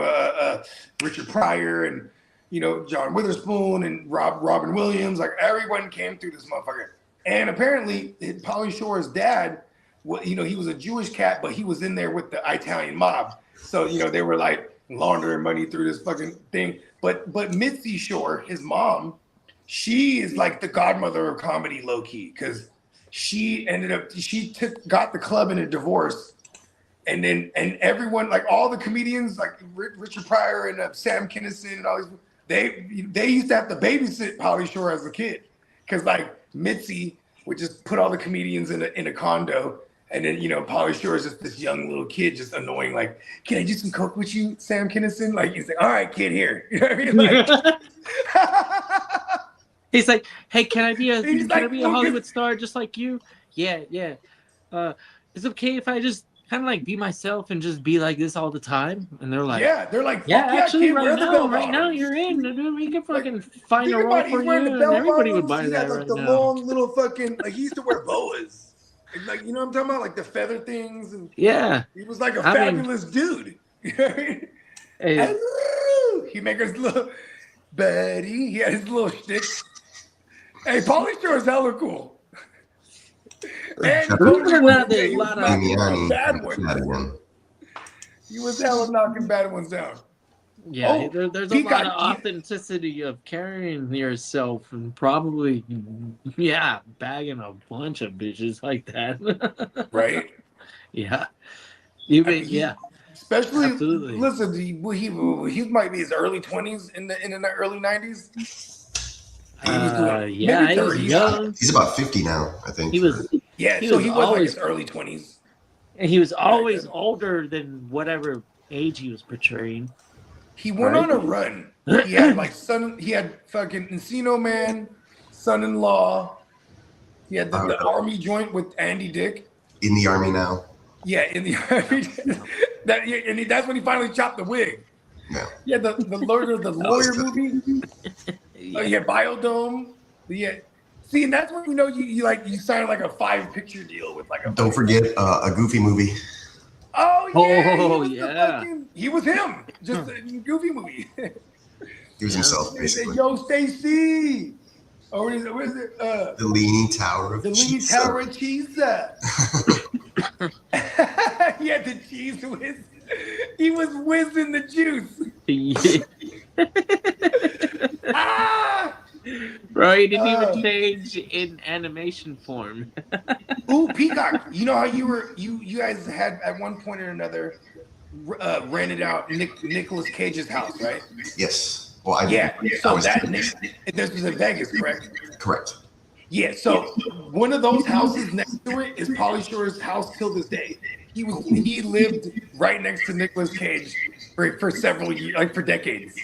[SPEAKER 7] Richard Pryor and, you know, John Witherspoon and Robin Williams. Like, everyone came through this motherfucker. And apparently, Pauly Shore's dad, you know, he was a Jewish cat, but he was in there with the Italian mob. So, you know, they were like, laundering money through this fucking thing. But Mitzi Shore, his mom, she is like the godmother of comedy, low key, because she got the club in a divorce, and everyone, like all the comedians, like Richard Pryor and Sam Kinison and all these, they used to have to babysit Pauly Shore as a kid, because like Mitzi would just put all the comedians in a condo, and then Pauly Shore is just this young little kid, just annoying, like, can I do some coke with you, Sam Kinison? Like, he's like, all right, kid, here. You know what I mean? Like,
[SPEAKER 9] he's like, hey, can I be a Hollywood star just like you? Yeah. It's okay if I just kind of like be myself and just be like this all the time. And they're like, actually,
[SPEAKER 7] kid,
[SPEAKER 9] right now you're in, dude. We can fucking find a role for you, and everybody would buy that right
[SPEAKER 7] the
[SPEAKER 9] now.
[SPEAKER 7] long little fucking, like, he used to wear boas, like, you know what I'm talking about, like the feather things, and
[SPEAKER 9] yeah,
[SPEAKER 7] he was like a fabulous dude. You know what I mean?
[SPEAKER 9] Hey.
[SPEAKER 7] He make his little buddy. He had his little shtick. Hey, Pauly Shore is hella cool. And he was hella knocking bad ones down.
[SPEAKER 9] Yeah, there's a lot of authenticity of carrying yourself and probably, bagging a bunch of bitches like that.
[SPEAKER 7] Right?
[SPEAKER 9] Yeah.
[SPEAKER 7] Especially,
[SPEAKER 9] absolutely.
[SPEAKER 7] Listen, he might be his early 20s in the early 90s.
[SPEAKER 9] He was young.
[SPEAKER 13] He's about 50 now, I think.
[SPEAKER 9] He was
[SPEAKER 7] always like his early 20s.
[SPEAKER 9] And he was always older than whatever age he was portraying.
[SPEAKER 7] He went on a run. He had he had fucking Encino Man, Son-in-Law. He had the Army joint with Andy Dick.
[SPEAKER 13] In the Army now.
[SPEAKER 7] Yeah, in the Army. That's when he finally chopped the wig.
[SPEAKER 13] Yeah.
[SPEAKER 7] Yeah, the lawyer movie. Yeah, Biodome. Yeah. See, and that's when you sign like a 5-picture deal with like a.
[SPEAKER 13] Don't forget a Goofy movie.
[SPEAKER 7] Oh yeah. He was him. Just a Goofy movie.
[SPEAKER 13] He was himself, basically.
[SPEAKER 7] Yo, Stacy. Or what is it?
[SPEAKER 13] The Leaning Tower of Cheese.
[SPEAKER 7] The Leaning Tower of Cheese. He had the cheese whiz. He was whizzing the juice.
[SPEAKER 9] Bro, he didn't even change in animation form.
[SPEAKER 7] Ooh, Peacock. You know how you guys had at one point or another rented out Nicolas Cage's house, right?
[SPEAKER 13] Yes. Well,
[SPEAKER 7] So this was in Vegas, correct?
[SPEAKER 13] Correct.
[SPEAKER 7] Yeah. So one of those houses next to it is Pauly Shore's house till this day. He lived right next to Nicolas Cage for several years, like for decades.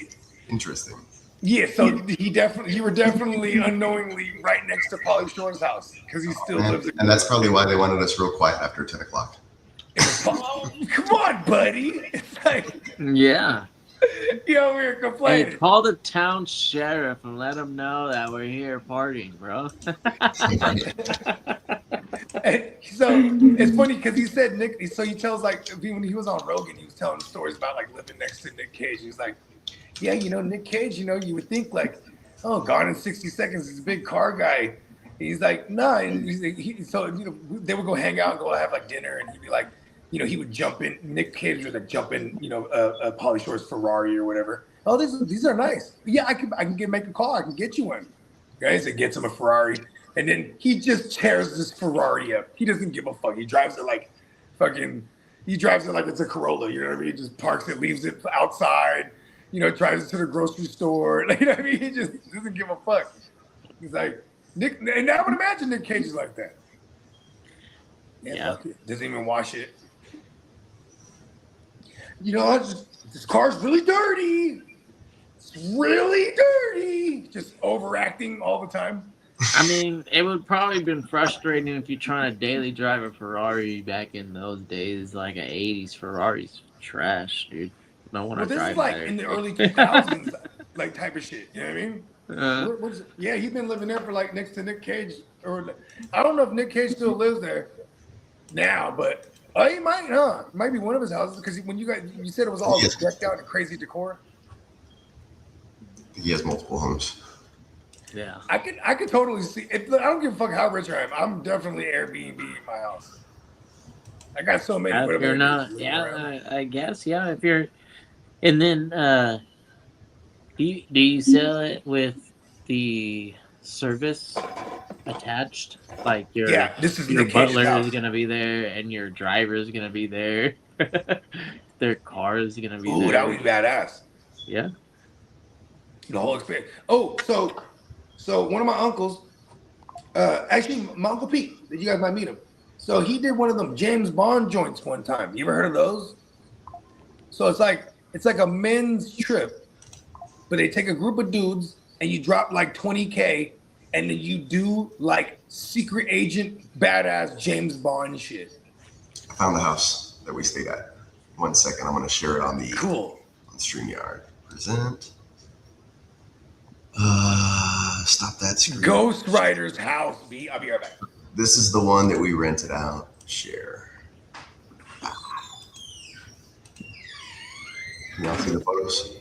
[SPEAKER 13] Interesting.
[SPEAKER 7] Yeah, so you were definitely unknowingly right next to Pauly Shore's house because he still lives.
[SPEAKER 13] And that's probably why they wanted us real quiet after 10 o'clock.
[SPEAKER 7] Come on, buddy. It's like,
[SPEAKER 9] yeah.
[SPEAKER 7] You over here complaining.
[SPEAKER 9] Hey, call the town sheriff and let him know that we're here partying, bro.
[SPEAKER 7] So it's funny because he said so he tells like when he was on Rogan, he was telling stories about like living next to Nick Cage. He was like, yeah, Nick Cage, you would think like, oh, Gone in 60 Seconds is a big car guy. He's like, nah. And he's like, they would go hang out and go have like dinner, and he'd be like, he would jump in. Nick Cage would like jump in, Pauly Shore's Ferrari or whatever. Oh, these are nice. Yeah, I can make a call. I can get you one. Guys, it gets him a Ferrari, and then he just tears this Ferrari up. He doesn't give a fuck. He drives it like fucking. He drives it like it's a Corolla. You know what I mean? He just parks it, leaves it outside. Drives it to the grocery store. Like, you know what I mean? He just doesn't give a fuck. He's like Nick, and I would imagine Nick Cage is like that. Yeah. Fuck it. Doesn't even wash it. This car's really dirty. It's really dirty. Just overacting all the time.
[SPEAKER 9] I mean, it would probably have been frustrating if you're trying to daily drive a Ferrari back in those days, like an 80s Ferrari's trash, dude. Don't want to drive.
[SPEAKER 7] This is like in the early 2000s, like type of shit. You know what I mean? Yeah, he's been living there for like next to Nick Cage, or I don't know if Nick Cage still lives there now, but he might, huh? It might be one of his houses because when you said it was all decked out in crazy decor.
[SPEAKER 13] He has multiple homes.
[SPEAKER 9] Yeah,
[SPEAKER 7] I could totally see. I don't give a fuck how rich I am. I'm definitely Airbnb in my house. I got so many.
[SPEAKER 9] If you're not, I guess, yeah. And then, do you sell it with the service attached? Like your
[SPEAKER 7] this is
[SPEAKER 9] your
[SPEAKER 7] Nick Cage's
[SPEAKER 9] butler
[SPEAKER 7] house.
[SPEAKER 9] is gonna be there, and your driver is gonna be there. Their car is gonna be there.
[SPEAKER 7] Ooh, that would be badass.
[SPEAKER 9] Yeah.
[SPEAKER 7] The whole experience. Oh, so one of my uncles, actually my Uncle Pete, you guys might meet him. So he did one of them James Bond joints one time. You ever heard of those? So it's like a men's trip, but they take a group of dudes and you drop like 20K and then you do like secret agent badass James Bond shit.
[SPEAKER 13] I found the house that we stayed at. 1 second, I'm gonna share it on the
[SPEAKER 7] on
[SPEAKER 13] StreamYard. Present. Stop that screen.
[SPEAKER 7] Ghost Rider's house. I'll be right back.
[SPEAKER 13] This is the one that we rented out. Share. Can y'all see the photos?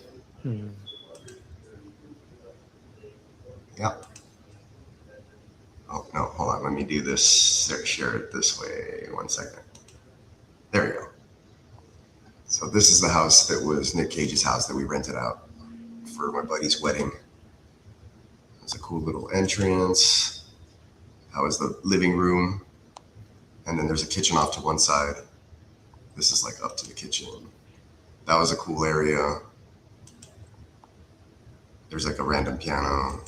[SPEAKER 13] Yep. Oh, no, hold on. Let me do this. Share it this way. 1 second. There we go. So this is the house that was Nick Cage's house that we rented out for my buddy's wedding. It's a cool little entrance. That was the living room. And then there's a kitchen off to one side. This is like up to the kitchen. That was a cool area. There's like a random piano.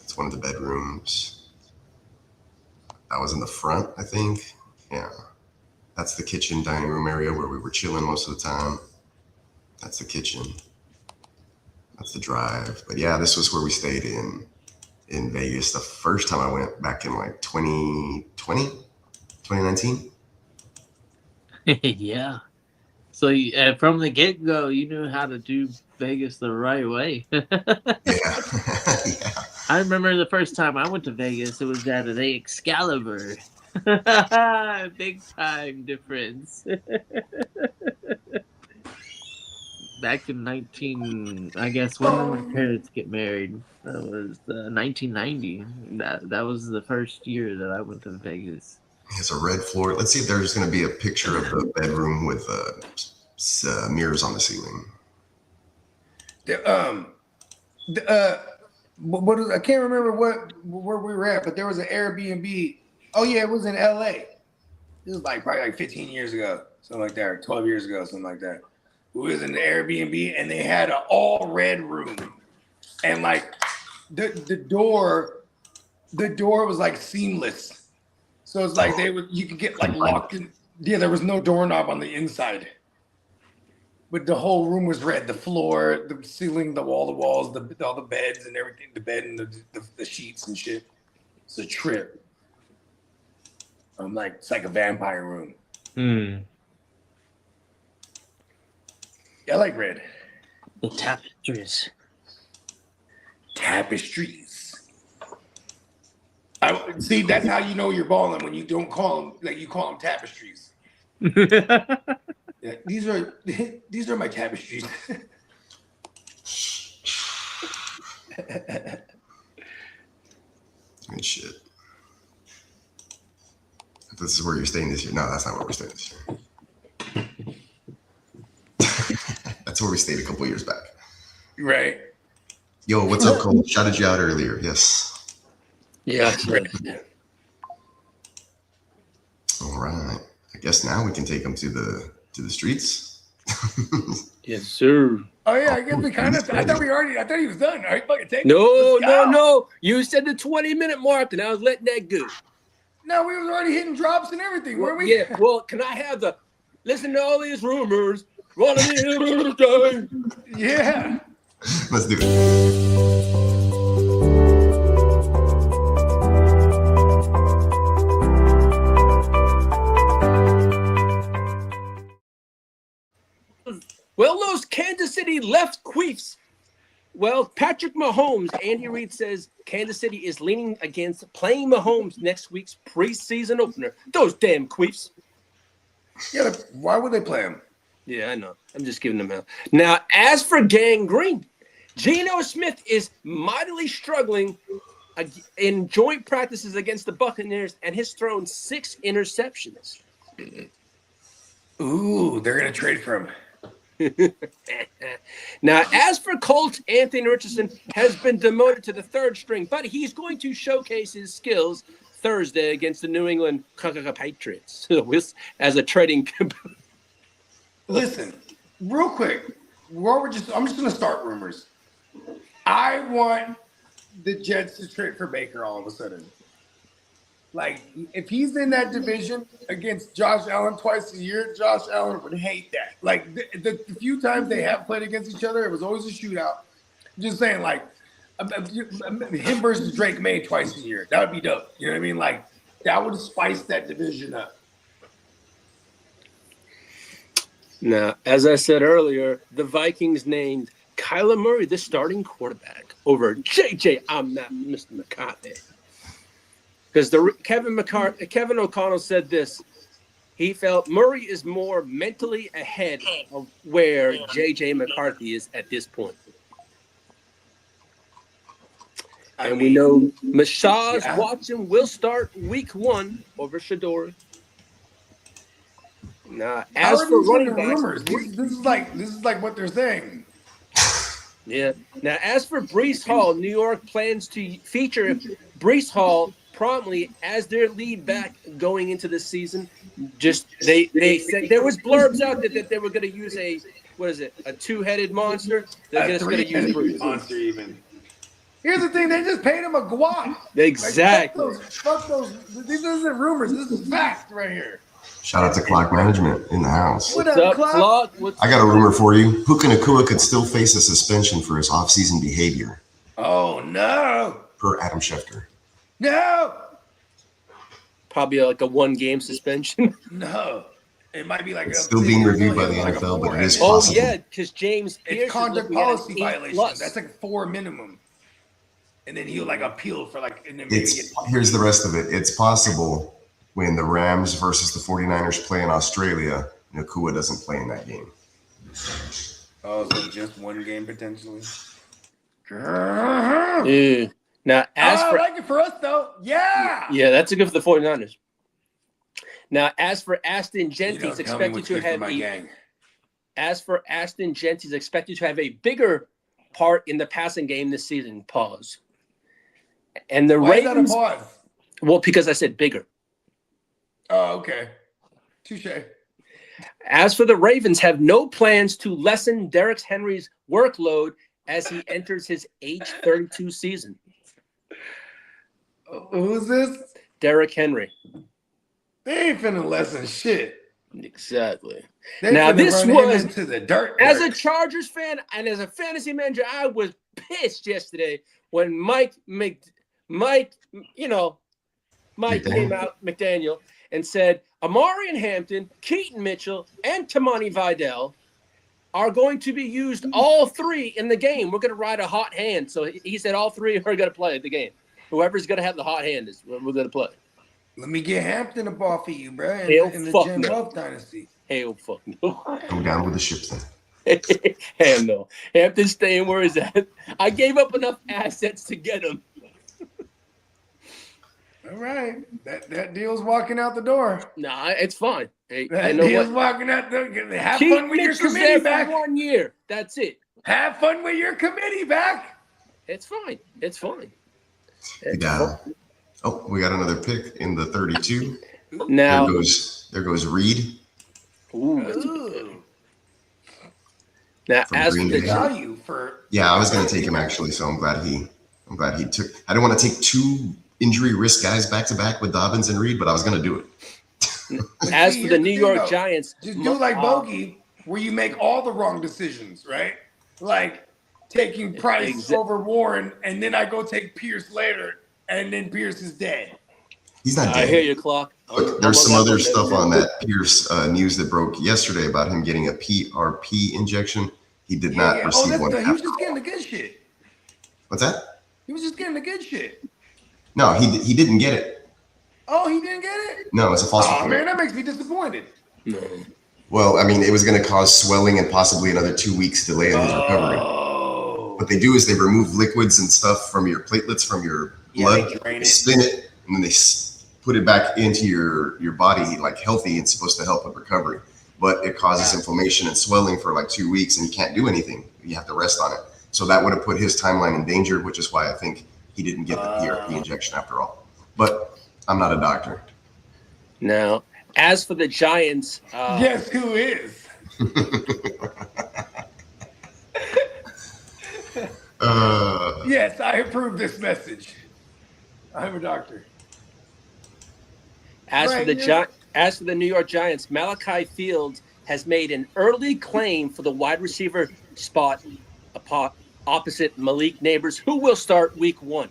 [SPEAKER 13] It's one of the bedrooms. That was in the front, I think. Yeah. That's the kitchen dining room area where we were chilling most of the time. That's the kitchen. That's the drive. But yeah, this was where we stayed in Vegas the first time I went back in like 2020, 2019.
[SPEAKER 9] Yeah. So from the get-go, you knew how to do Vegas the right way.
[SPEAKER 13] Yeah.
[SPEAKER 9] I remember the first time I went to Vegas, it was at the Excalibur. Big time difference. Back in when did my parents get married? That was 1990. That was the first year that I went to Vegas.
[SPEAKER 13] It's a red floor. Let's see if there's going to be a picture of the bedroom with mirrors on the ceiling.
[SPEAKER 7] I can't remember where we were at, but there was an Airbnb. Oh yeah, it was in LA. This was probably 15 years ago, something like that, or 12 years ago, something like that. We was in the Airbnb and they had an all red room, and the door was like seamless, so it's like you could get locked in. Yeah, there was no doorknob on the inside, but the whole room was red. The floor, the ceiling, the walls, all the beds and everything, the bed and the sheets and shit. It's a trip. It's like a vampire room. Yeah, I like red.
[SPEAKER 9] The tapestries.
[SPEAKER 7] See, that's how you know you're balling when you don't call them you call them tapestries. Yeah, these are my tapestries.
[SPEAKER 13] Good shit. This is where you're staying this year. No, that's not where we're staying this year. That's where we stayed a couple years back.
[SPEAKER 7] Right.
[SPEAKER 13] Yo, what's up, Cole? Shouted you out earlier. Yes.
[SPEAKER 10] Yeah. Right.
[SPEAKER 13] All right. I guess now we can take them to the streets.
[SPEAKER 10] Yes, sir.
[SPEAKER 7] Oh yeah, I guess we kind of. I thought he was done. All right, fucking take
[SPEAKER 10] No. You said the 20-minute mark, and I was letting that go.
[SPEAKER 7] No, we was already hitting drops and everything, weren't we?
[SPEAKER 10] Yeah. Well, can I have listen to all these rumors? Running in.
[SPEAKER 7] Yeah.
[SPEAKER 13] Let's do it.
[SPEAKER 10] Well, those Kansas City left queefs. Well, Patrick Mahomes, Andy Reid says Kansas City is leaning against playing Mahomes next week's preseason opener. Those damn queefs.
[SPEAKER 7] Yeah, why would they play him?
[SPEAKER 10] Yeah, I know. I'm just giving them out. Now, as for Gang Green, Geno Smith is mightily struggling in joint practices against the Buccaneers and has thrown 6 interceptions.
[SPEAKER 7] Ooh, they're going to trade for him.
[SPEAKER 10] Now, as for Colts, Anthony Richardson has been demoted to the third string, but he's going to showcase his skills Thursday against the New England Patriots as a trading.
[SPEAKER 7] Listen, real quick, I'm just going to start rumors. I want the Jets to trade for Baker all of a sudden. Like, if he's in that division against Josh Allen twice a year, Josh Allen would hate that. Like, the few times they have played against each other, it was always a shootout. I'm just saying, like, him versus Drake May twice a year. That would be dope. You know what I mean? Like, that would spice that division up.
[SPEAKER 10] Now, as I said earlier, the Vikings named Kyler Murray the starting quarterback over JJ. I'm not Mr. McCarthy. Because Kevin O'Connell said this. He felt Murray is more mentally ahead of where J.J. McCarthy is at this point. And we know Mashaz Watson will start week 1 over Shador. Now, as for running backs,
[SPEAKER 7] this is like what they're saying.
[SPEAKER 10] Yeah. Now, as for Breece Hall, New York plans to feature Breece Hall promptly as their lead back going into the season. Just they said there was blurbs out there that they were going to use a two-headed monster. They're just going to use Breece.
[SPEAKER 7] Monster even. Here's the thing: they just paid him a guap.
[SPEAKER 10] Exactly.
[SPEAKER 7] Like, fuck those. These isn't rumors. This is fact right here.
[SPEAKER 13] Shout out to Clock Management in the house.
[SPEAKER 7] What's up, Clock?
[SPEAKER 13] I got a rumor for you. Puka Nacua could still face a suspension for his off-season behavior.
[SPEAKER 7] Oh no!
[SPEAKER 13] Per Adam Schefter.
[SPEAKER 7] No.
[SPEAKER 10] Probably like a 1-game suspension.
[SPEAKER 7] No. It might be like
[SPEAKER 13] it's still being reviewed by the NFL, but it is possible.
[SPEAKER 10] Oh yeah, because James Pierce
[SPEAKER 7] it's conduct policy violation.
[SPEAKER 10] Plus.
[SPEAKER 7] That's like 4 minimum. And then he'll like appeal for like. And then
[SPEAKER 13] here's the rest of it. It's possible when the Rams versus the 49ers play in Australia, Nacua doesn't play in that game.
[SPEAKER 7] Oh, so just 1 game potentially.
[SPEAKER 10] Yeah. Now,
[SPEAKER 7] I like it for us though. Yeah.
[SPEAKER 10] Yeah, that's a good for the 49ers. Now, as for Ashton Genty, he's expected to have a bigger part in the passing game this season. Pause. And the
[SPEAKER 7] Why
[SPEAKER 10] Ravens.
[SPEAKER 7] Is that a pause?
[SPEAKER 10] Well, because I said bigger.
[SPEAKER 7] Oh, okay. Touche.
[SPEAKER 10] As for the Ravens, have no plans to lessen Derrick Henry's workload as he enters his age 32 season.
[SPEAKER 7] Who's this?
[SPEAKER 10] Derrick Henry.
[SPEAKER 7] They ain't finna lessen shit.
[SPEAKER 10] Exactly.
[SPEAKER 7] They
[SPEAKER 10] now this was
[SPEAKER 7] into the dirt.
[SPEAKER 10] As a Chargers fan and as a fantasy manager, I was pissed yesterday when Mike came out, McDaniel, and said Amari and Hampton, Keaton Mitchell, and Tamani Vidal are going to be used all 3 in the game. We're going to ride a hot hand. So he said all 3 are going to play the game. Whoever's going to have the hot hand is we're going to play.
[SPEAKER 7] Let me get Hampton a ball for you, bro. In the Jim Love dynasty.
[SPEAKER 10] Hell fuck no.
[SPEAKER 13] Go down with the ships then.
[SPEAKER 10] Hell no. Hampton's staying where he's at. I gave up enough assets to get him.
[SPEAKER 7] All right. That deal's walking out the door.
[SPEAKER 10] Nah, it's fine. Hey,
[SPEAKER 7] that deal's walking out the door. Have fun with your committee back.
[SPEAKER 10] 1 year. That's it.
[SPEAKER 7] Have fun with your committee back.
[SPEAKER 10] It's fine. It's fine.
[SPEAKER 13] Yeah. Oh, we got another pick in the 32.
[SPEAKER 10] Now
[SPEAKER 13] there goes Reed.
[SPEAKER 10] Ooh. Now, as for
[SPEAKER 7] the value for
[SPEAKER 13] I was going to take him actually, so I'm glad he took. I don't want to take 2 injury risk guys back to back with Dobbins and Reed, but I was going to do it.
[SPEAKER 10] As for the New York Giants,
[SPEAKER 7] just do like Bogey, where you make all the wrong decisions, right? Like taking Price over Warren, and then I go take Pierce later, and then Pierce is dead.
[SPEAKER 13] He's not dead.
[SPEAKER 10] I hear your clock.
[SPEAKER 13] Look, there's some other stuff on that Pierce news that broke yesterday about him getting a PRP injection. He did not receive one.
[SPEAKER 7] He was just getting the good shit.
[SPEAKER 13] What's that?
[SPEAKER 7] He was just getting the good shit.
[SPEAKER 13] No, he didn't get it.
[SPEAKER 7] Oh, he didn't get it?
[SPEAKER 13] No, it's a false report.
[SPEAKER 7] Oh, man, that makes me disappointed.
[SPEAKER 10] No.
[SPEAKER 13] Well, I mean, it was going to cause swelling and possibly another 2 weeks delay in his recovery. What they do is they remove liquids and stuff from your platelets, from your blood, they spin it, and then they put it back into your body like healthy. It's supposed to help with recovery. but it causes inflammation and swelling for like 2 weeks, and you can't do anything. You have to rest on it. So that would have put his timeline in danger, which is why I think he didn't get the PRP injection after all. But I'm not a doctor.
[SPEAKER 10] Now, as for the Giants,
[SPEAKER 7] guess who is? Yes, I approve this message. I'm a doctor.
[SPEAKER 10] As for the New York Giants, Malachi Fields has made an early claim for the wide receiver spot opposite Malik Neighbors, who will start week 1.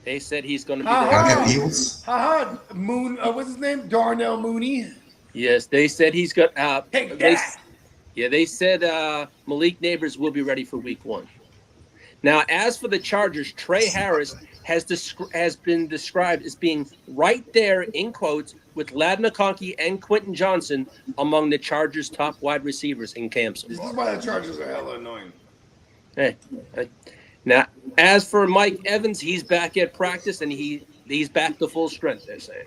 [SPEAKER 10] They said he's going to be
[SPEAKER 13] there.
[SPEAKER 7] Moon. What's his name? Darnell Mooney.
[SPEAKER 10] Yes, they said he's got.
[SPEAKER 7] Take that.
[SPEAKER 10] They said Malik Neighbors will be ready for week 1. Now, as for the Chargers, Trey Harris has been described as being right there, in quotes, with Ladd McConkey and Quentin Johnson among the Chargers' top wide receivers in camp so far.
[SPEAKER 7] This is why the Chargers are hella annoying.
[SPEAKER 10] Hey. Now, as for Mike Evans, he's back at practice, and he's back to full strength, they're saying.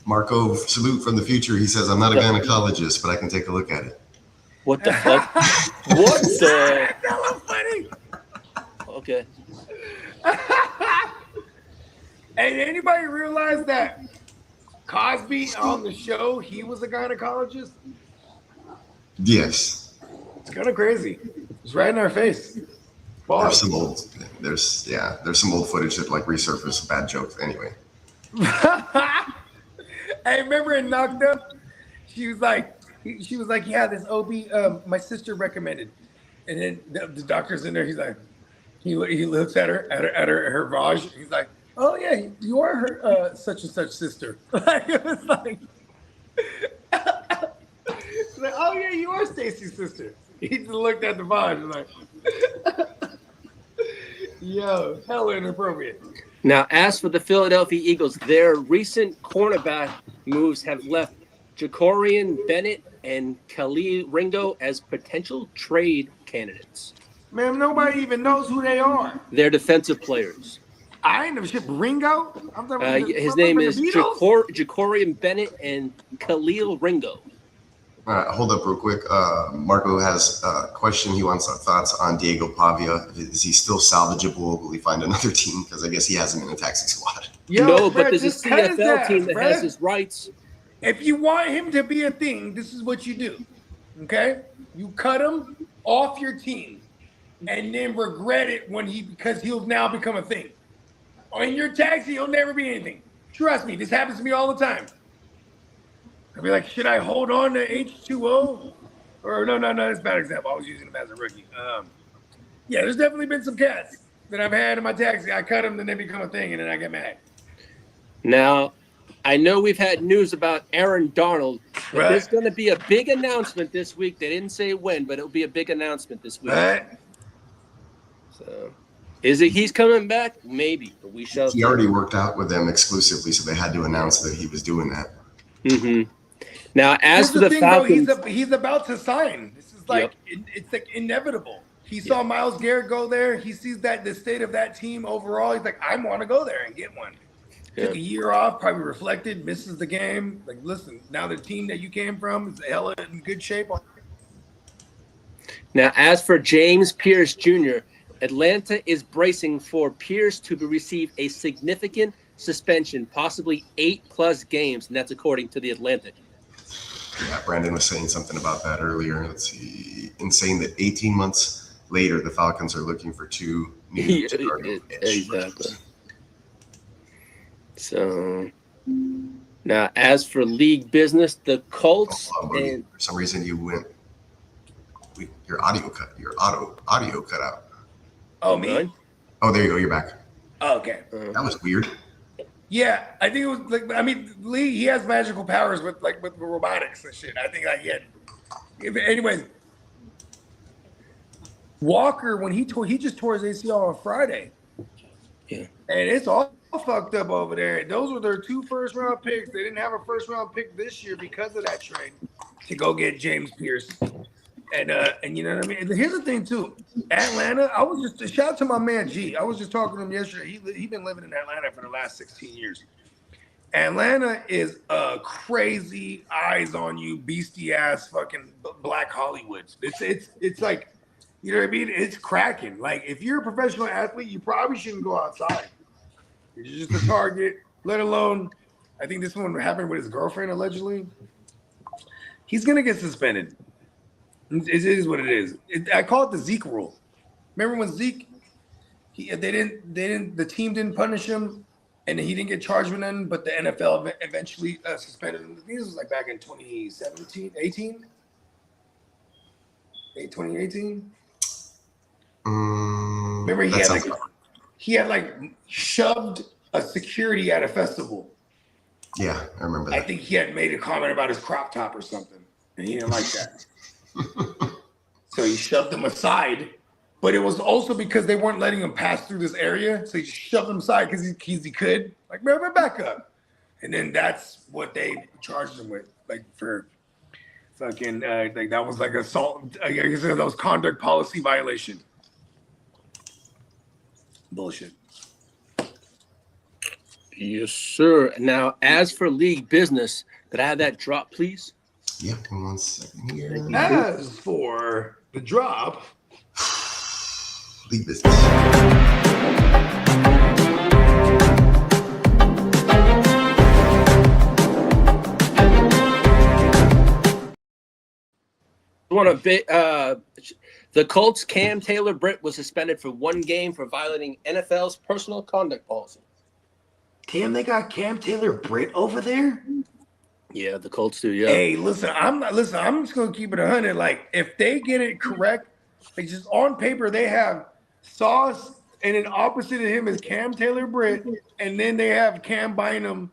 [SPEAKER 13] Marco, salute from the future. He says, I'm not a gynecologist, but I can take a look at it.
[SPEAKER 10] What the fuck? What the?
[SPEAKER 7] That's hella funny.
[SPEAKER 10] Okay.
[SPEAKER 7] Hey, did anybody realize that Cosby on the show, he was a gynecologist?
[SPEAKER 13] Yes.
[SPEAKER 7] It's kind of crazy. It's right in our face.
[SPEAKER 13] There's some old footage that like resurfaced bad jokes anyway.
[SPEAKER 7] Hey, remember in Knocked Up? She was like, yeah, this OB, my sister recommended. And then the doctor's in there. He's like, he looks at her Vaj. He's like, oh yeah, you are her such and such sister. Like, it was like, oh yeah, you are Stacy's sister. He just looked at the Vaj like, yo, hella inappropriate.
[SPEAKER 10] Now, as for the Philadelphia Eagles, their recent cornerback moves have left Jacorian Bennett and Khalil Ringo as potential trade candidates.
[SPEAKER 7] Man, nobody even knows who they are.
[SPEAKER 10] They're defensive players.
[SPEAKER 7] I ain't never shipped Ringo.
[SPEAKER 10] His name is Jacorian Bennett and Khalil Ringo.
[SPEAKER 13] All right, hold up real quick. Marco has a question. He wants our thoughts on Diego Pavia. Is he still salvageable? Will he find another team? Because I guess he hasn't been in the taxi squad.
[SPEAKER 10] No, but there's a CFL team that has his rights.
[SPEAKER 7] If you want him to be a thing, this is what you do. Okay? You cut him off your team and then regret it because he'll now become a thing. On your taxi, he'll never be anything. Trust me, this happens to me all the time. I'll be like, should I hold on to H2O? Or no, that's a bad example. I was using him as a rookie. Yeah, there's definitely been some cats that I've had in my taxi. I cut them, then they become a thing, and then I get mad.
[SPEAKER 10] Now, I know we've had news about Aaron Donald, but there's going to be a big announcement this week. They didn't say when, but it'll be a big announcement this week.
[SPEAKER 7] Right.
[SPEAKER 10] So, is it he's coming back? Maybe, but we shall see.
[SPEAKER 13] He already worked out with them exclusively, so they had to announce that he was doing that.
[SPEAKER 10] Mm-hmm. Now, as for the
[SPEAKER 7] thing,
[SPEAKER 10] Falcons,
[SPEAKER 7] though, he's about to sign. This is like it's like inevitable. He saw Myles Garrett go there. He sees the state of that team overall. He's like, I want to go there and get one. Took a year off, probably reflected, misses the game. Like, listen, now the team that you came from is hella in good shape.
[SPEAKER 10] Now, as for James Pierce Jr., Atlanta is bracing for Pierce to receive a significant suspension, possibly 8+ games, and that's according to the Atlantic.
[SPEAKER 13] Yeah, Brandon was saying something about that earlier. Let's see. And saying that 18 months later, the Falcons are looking for 2 new starting edge rushers.
[SPEAKER 10] So now, as for league business, the Colts
[SPEAKER 13] for some reason you went. Your audio cut out.
[SPEAKER 7] Oh, me?
[SPEAKER 13] Oh, there you go. You're back.
[SPEAKER 7] Oh, okay.
[SPEAKER 13] That was weird.
[SPEAKER 7] Yeah, I think it was like, I mean, Lee, he has magical powers with robotics and shit. I think anyways, Walker, when he just tore his ACL on Friday.
[SPEAKER 10] Yeah.
[SPEAKER 7] And it's all fucked up over there. Those were their 2 first-round picks. They didn't have a first-round pick this year because of that trade to go get James Pierce. And you know what I mean? And here's the thing too, Atlanta. I was just shout out to my man G. I was just talking to him yesterday. He's been living in Atlanta for the last 16 years. Atlanta is a crazy eyes on you, beastie ass fucking black Hollywood. It's like, you know what I mean? It's cracking. Like if you're a professional athlete, you probably shouldn't go outside. You're just a target. Let alone, I think this one happened with his girlfriend allegedly. He's gonna get suspended. It is what it is. I call it the Zeke rule. Remember when Zeke, the team didn't punish him. And he didn't get charged with nothing, but the NFL eventually suspended him. This was like back in 2017, 18? 2018? Remember he had shoved a security at a festival.
[SPEAKER 13] Yeah, I remember that.
[SPEAKER 7] I think he had made a comment about his crop top or something, and he didn't like that. So he shoved him aside. But it was also because they weren't letting him pass through this area. So he shoved him aside because he could. Like, man, back up. And then that's what they charged him with. Like, for fucking, like, that was like assault. I guess that was conduct policy violation. Bullshit.
[SPEAKER 10] Yes, sir. Now, as for league business, could I have that drop, please?
[SPEAKER 13] Yeah, 1 second here.
[SPEAKER 7] As for the drop...
[SPEAKER 13] League business.
[SPEAKER 10] The Colts' Cam Taylor-Britt was suspended for 1 game for violating NFL's personal conduct policy.
[SPEAKER 7] Damn, they got Cam Taylor-Britt over there?
[SPEAKER 10] Yeah, the Colts do, yeah.
[SPEAKER 7] Hey, I'm just gonna keep it 100. Like, if they get it correct, like just on paper, they have Sauce, and then opposite of him is Cam Taylor-Britt, and then they have Cam Bynum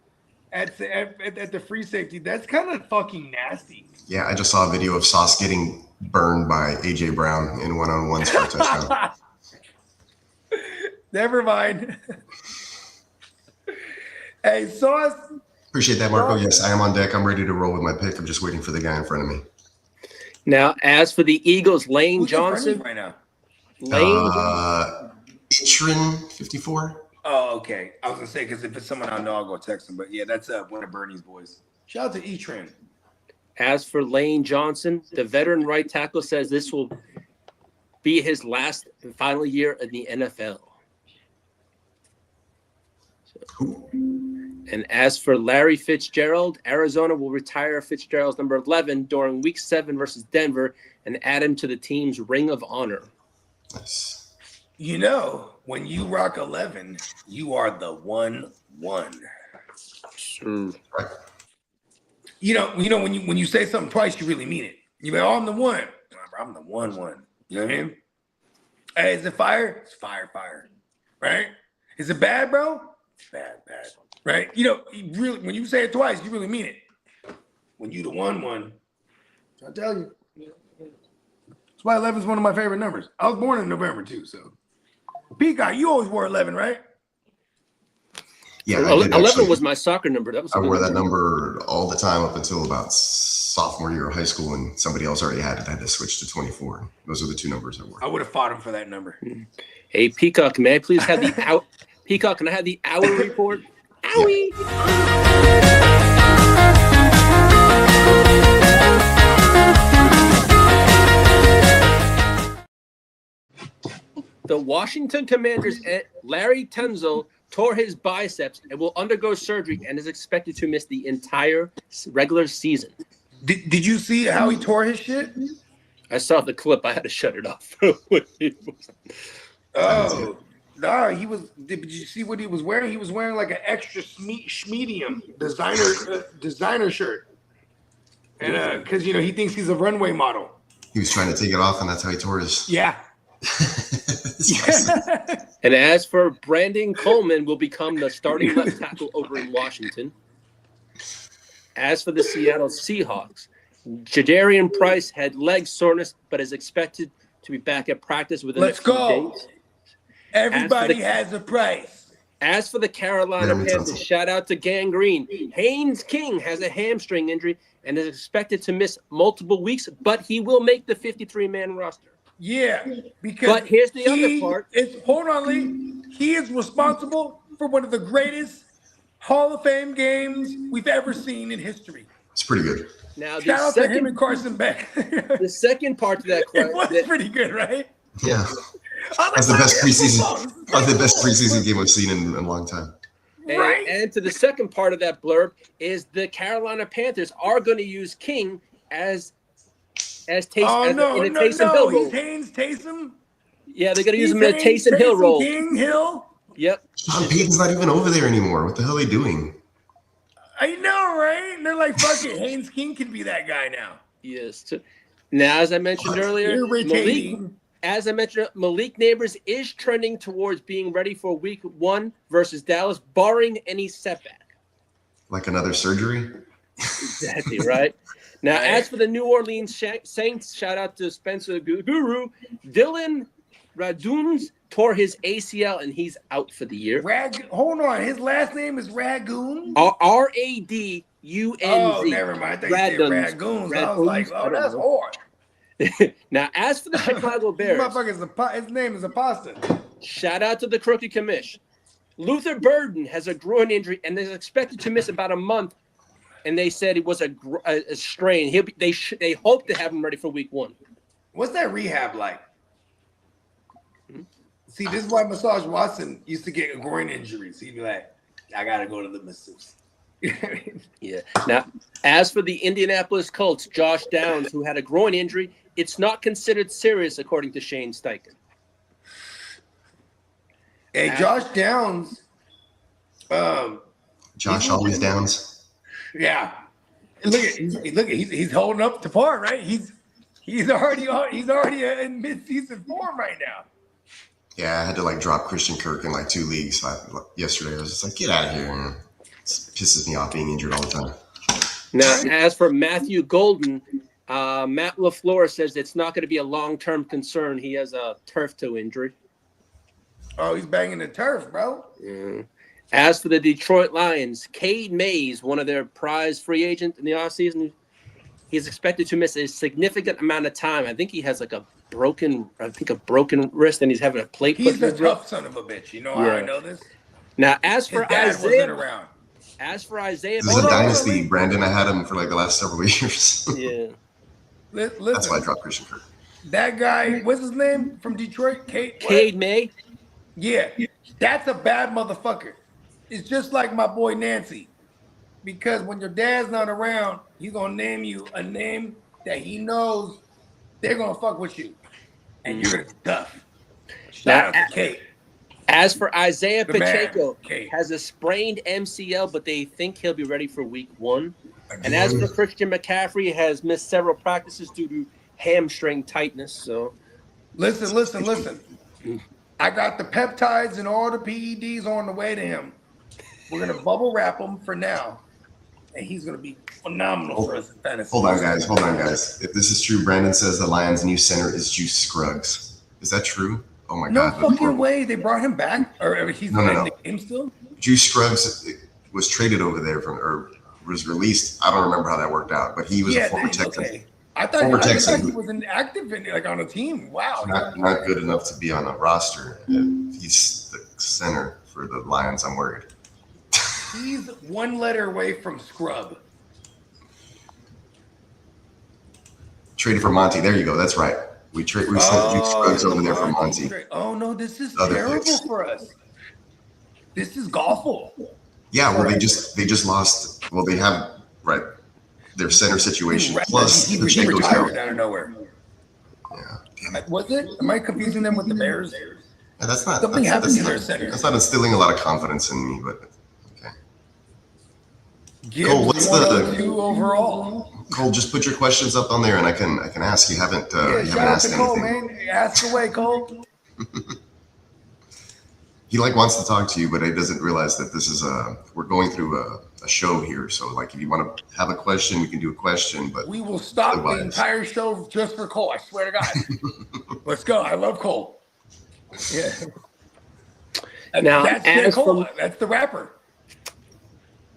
[SPEAKER 7] at the free safety. That's kind of fucking nasty.
[SPEAKER 13] Yeah, I just saw a video of Sauce getting burned by A.J. Brown in one-on-ones for a touchdown.
[SPEAKER 7] Never mind. Hey, Sauce.
[SPEAKER 13] Appreciate that, Marco. Yes, I am on deck. I'm ready to roll with my pick. I'm just waiting for the guy in front of me.
[SPEAKER 10] Now, as for the Eagles, Lane Johnson.
[SPEAKER 7] Right now?
[SPEAKER 13] Itrin 54.
[SPEAKER 7] Oh, okay. I was gonna say because if it's someone I know, I'll go text him. But yeah, that's one of Bernie's boys. Shout out to E-Trend.
[SPEAKER 10] As for Lane Johnson, the veteran right tackle says this will be his last and final year in the NFL. And as for Larry Fitzgerald, Arizona will retire Fitzgerald's number 11 during Week 7 versus Denver and add him to the team's Ring of Honor.
[SPEAKER 13] Nice.
[SPEAKER 7] You know, when you rock 11, you are the 1-1.
[SPEAKER 10] Sure.
[SPEAKER 7] You know when you say something twice, you really mean it. You mean, oh, I'm the one. I'm the 1-1. You know what I mean? Hey, is it fire? It's fire. Right? Is it bad, bro? It's bad. Right? You know, really, when you say it twice, you really mean it. When you the 1-1, I'll tell you. That's why 11 is one of my favorite numbers. I was born in November too, so. Peacock, you always wore 11, right?
[SPEAKER 13] Yeah,
[SPEAKER 10] 11 was my soccer number.
[SPEAKER 13] I wore that number all the time up until about sophomore year of high school, and somebody else already had it. I had to switch to 24. Those are the 2 numbers I wore.
[SPEAKER 7] I would have fought him for that number.
[SPEAKER 10] Hey, Peacock, may I please have the Peacock? Can I have the hour report? Owie. The Washington Commanders' Larry Tunsil tore his biceps and will undergo surgery and is expected to miss the entire regular season.
[SPEAKER 7] Did you see how he tore his shit?
[SPEAKER 10] I saw the clip. I had to shut it off.
[SPEAKER 7] Oh, no, he was. Did you see what he was wearing? He was wearing like an extra medium designer shirt, and because he thinks he's a runway model.
[SPEAKER 13] He was trying to take it off, and that's how he tore his.
[SPEAKER 7] Yeah.
[SPEAKER 10] And as for Brandon Coleman, will become the starting left tackle over in Washington. As for the Seattle Seahawks, Jadarian Price had leg soreness, but is expected to be back at practice within a few days.
[SPEAKER 7] Everybody has a price.
[SPEAKER 10] As for the Carolina Panthers, shout out to Gangrene. Haynes King has a hamstring injury and is expected to miss multiple weeks, but he will make the 53-man roster.
[SPEAKER 7] Yeah, because
[SPEAKER 10] but here's the other part.
[SPEAKER 7] Hold on, Lee. He is responsible for one of the greatest Hall of Fame games we've ever seen in history.
[SPEAKER 13] It's pretty good.
[SPEAKER 10] Now,
[SPEAKER 7] Shout out to him and Carson Beck.
[SPEAKER 10] the second part to that
[SPEAKER 7] It
[SPEAKER 10] question,
[SPEAKER 7] was pretty good, right?
[SPEAKER 13] Yeah.
[SPEAKER 7] I
[SPEAKER 13] That's
[SPEAKER 7] was
[SPEAKER 13] the
[SPEAKER 7] like,
[SPEAKER 13] best
[SPEAKER 7] "Wow,
[SPEAKER 13] preseason.
[SPEAKER 7] football."
[SPEAKER 13] Probably the best preseason game I've seen in a long time.
[SPEAKER 7] Right.
[SPEAKER 10] And to the second part of that blurb is the Carolina Panthers are going to use King as Taysom
[SPEAKER 7] Oh, no.
[SPEAKER 10] in a Taysom Hill role.
[SPEAKER 7] He's Haynes Taysom.
[SPEAKER 10] Yeah, they're going to use him in a
[SPEAKER 7] Haynes,
[SPEAKER 10] Taysom Hill role.
[SPEAKER 7] King, Hill.
[SPEAKER 10] Yep.
[SPEAKER 13] Sean Payton's not even over there anymore. What the hell are they doing?
[SPEAKER 7] I know, right? And they're like, fuck it. Haynes King can be that guy now.
[SPEAKER 10] Yes. Now, as I mentioned earlier,
[SPEAKER 7] Irritating.
[SPEAKER 10] Malik Neighbors is trending towards being ready for Week 1 versus Dallas, barring any setback.
[SPEAKER 13] Like another surgery?
[SPEAKER 10] Exactly, right? Now, as for the New Orleans Saints, shout out to Spencer Guru. Dylan Raduns tore his ACL, and he's out for the year.
[SPEAKER 7] Hold on. His last name is Ragoon?
[SPEAKER 10] Raduns.
[SPEAKER 7] Oh, never mind. I thought you said Ragoons. I was like, oh, that's hard.
[SPEAKER 10] Now, as for the Chicago Bears,
[SPEAKER 7] his name is Apostle.
[SPEAKER 10] Shout out to the Crookie Commish. Luther Burden has a groin injury and is expected to miss about a month. And they said it was a strain. They hope to have him ready for Week 1.
[SPEAKER 7] What's that rehab like? See, this is why Massage Watson used to get groin injuries. He'd be like, I got to go to the masseuse.
[SPEAKER 10] Yeah. Now, as for the Indianapolis Colts, Josh Downs, who had a groin injury, it's not considered serious, according to Shane Steichen.
[SPEAKER 7] Hey, Josh Downs.
[SPEAKER 13] Josh always Downs.
[SPEAKER 7] Yeah. Look at he's holding up to par, right? He's already in mid-season form right now.
[SPEAKER 13] Yeah, I had to drop Christian Kirk in 2 leagues yesterday. I was just like, get out of here. Man. It pisses me off being injured all the time.
[SPEAKER 10] Now, as for Matthew Golden, Matt LaFleur says it's not going to be a long-term concern. He has a turf toe injury.
[SPEAKER 7] Oh, he's banging the turf, bro.
[SPEAKER 10] Yeah. As for the Detroit Lions, Cade Mays, one of their prize free agents in the offseason, he's expected to miss a significant amount of time. I think he has a broken wrist, and he's having a plate put in
[SPEAKER 7] He's a
[SPEAKER 10] his wrist.
[SPEAKER 7] tough son of a bitch. You know how I know this?
[SPEAKER 10] Now, as for Isaiah,
[SPEAKER 13] This is a dynasty, Brandon. I had him for the last several years.
[SPEAKER 10] Yeah.
[SPEAKER 7] Listen,
[SPEAKER 13] that's why I dropped Christian Kirk.
[SPEAKER 7] That guy, what's his name from Detroit?
[SPEAKER 10] Cade May.
[SPEAKER 7] Yeah, that's a bad motherfucker. It's just like my boy Nancy, because when your dad's not around, he's gonna name you a name that he knows they're gonna fuck with you, and you're gonna be tough. Shout out to Kate.
[SPEAKER 10] As for Isaiah
[SPEAKER 7] The man,
[SPEAKER 10] Pacheco,
[SPEAKER 7] Kate.
[SPEAKER 10] has a sprained MCL, but they think he'll be ready for Week 1. And as for Christian McCaffrey, has missed several practices due to hamstring tightness. So,
[SPEAKER 7] Listen. I got the peptides and all the PEDs on the way to him. We're gonna bubble wrap him for now, and he's gonna be phenomenal for us in fantasy.
[SPEAKER 13] Hold on, guys. If this is true, Brandon says the Lions' new center is Juice Scruggs. Is that true? Oh my
[SPEAKER 7] No
[SPEAKER 13] God!
[SPEAKER 7] fucking way. They brought him back, or he's in the game still.
[SPEAKER 13] Juice Scruggs was traded over there or was released. I don't remember how that worked out, but he was a former Texan.
[SPEAKER 7] Okay. I thought he was an active on a team. Wow.
[SPEAKER 13] Not good enough to be on a roster. He's the center for the Lions. I'm worried.
[SPEAKER 7] He's one letter away from scrub.
[SPEAKER 13] Traded for Monty. There you go. That's right. We sent Juice Scruggs over there for Monty.
[SPEAKER 7] Oh no, this is
[SPEAKER 13] Other
[SPEAKER 7] terrible
[SPEAKER 13] picks.
[SPEAKER 7] for us. This is awful.
[SPEAKER 13] Yeah, well, they just lost. Well, they have their center situation. Plus,
[SPEAKER 7] he
[SPEAKER 13] Pacheco's
[SPEAKER 7] retired
[SPEAKER 13] out.
[SPEAKER 7] out of nowhere.
[SPEAKER 13] Yeah.
[SPEAKER 7] Was it? Am I confusing them with the Bears?
[SPEAKER 13] Yeah, that's not
[SPEAKER 7] Something happened to their
[SPEAKER 13] not,
[SPEAKER 7] center.
[SPEAKER 13] That's not instilling a lot of confidence in me, but okay.
[SPEAKER 7] Gibbs
[SPEAKER 13] Cole, what's
[SPEAKER 7] 102 overall?
[SPEAKER 13] Cole, just put your questions up on there, and I can ask. You haven't
[SPEAKER 7] Shout out
[SPEAKER 13] asked
[SPEAKER 7] to Cole,
[SPEAKER 13] anything.
[SPEAKER 7] man. Ask away, Cole.
[SPEAKER 13] He wants to talk to you, but he doesn't realize that this is we're going through a show here. So if you want to have a question, we can do a question. But
[SPEAKER 7] We will stop the entire show just for Cole. I swear to God. Let's go. I love Cole. Yeah.
[SPEAKER 10] Now,
[SPEAKER 7] that's
[SPEAKER 10] as
[SPEAKER 7] Cole.
[SPEAKER 10] for-
[SPEAKER 7] That's the rapper.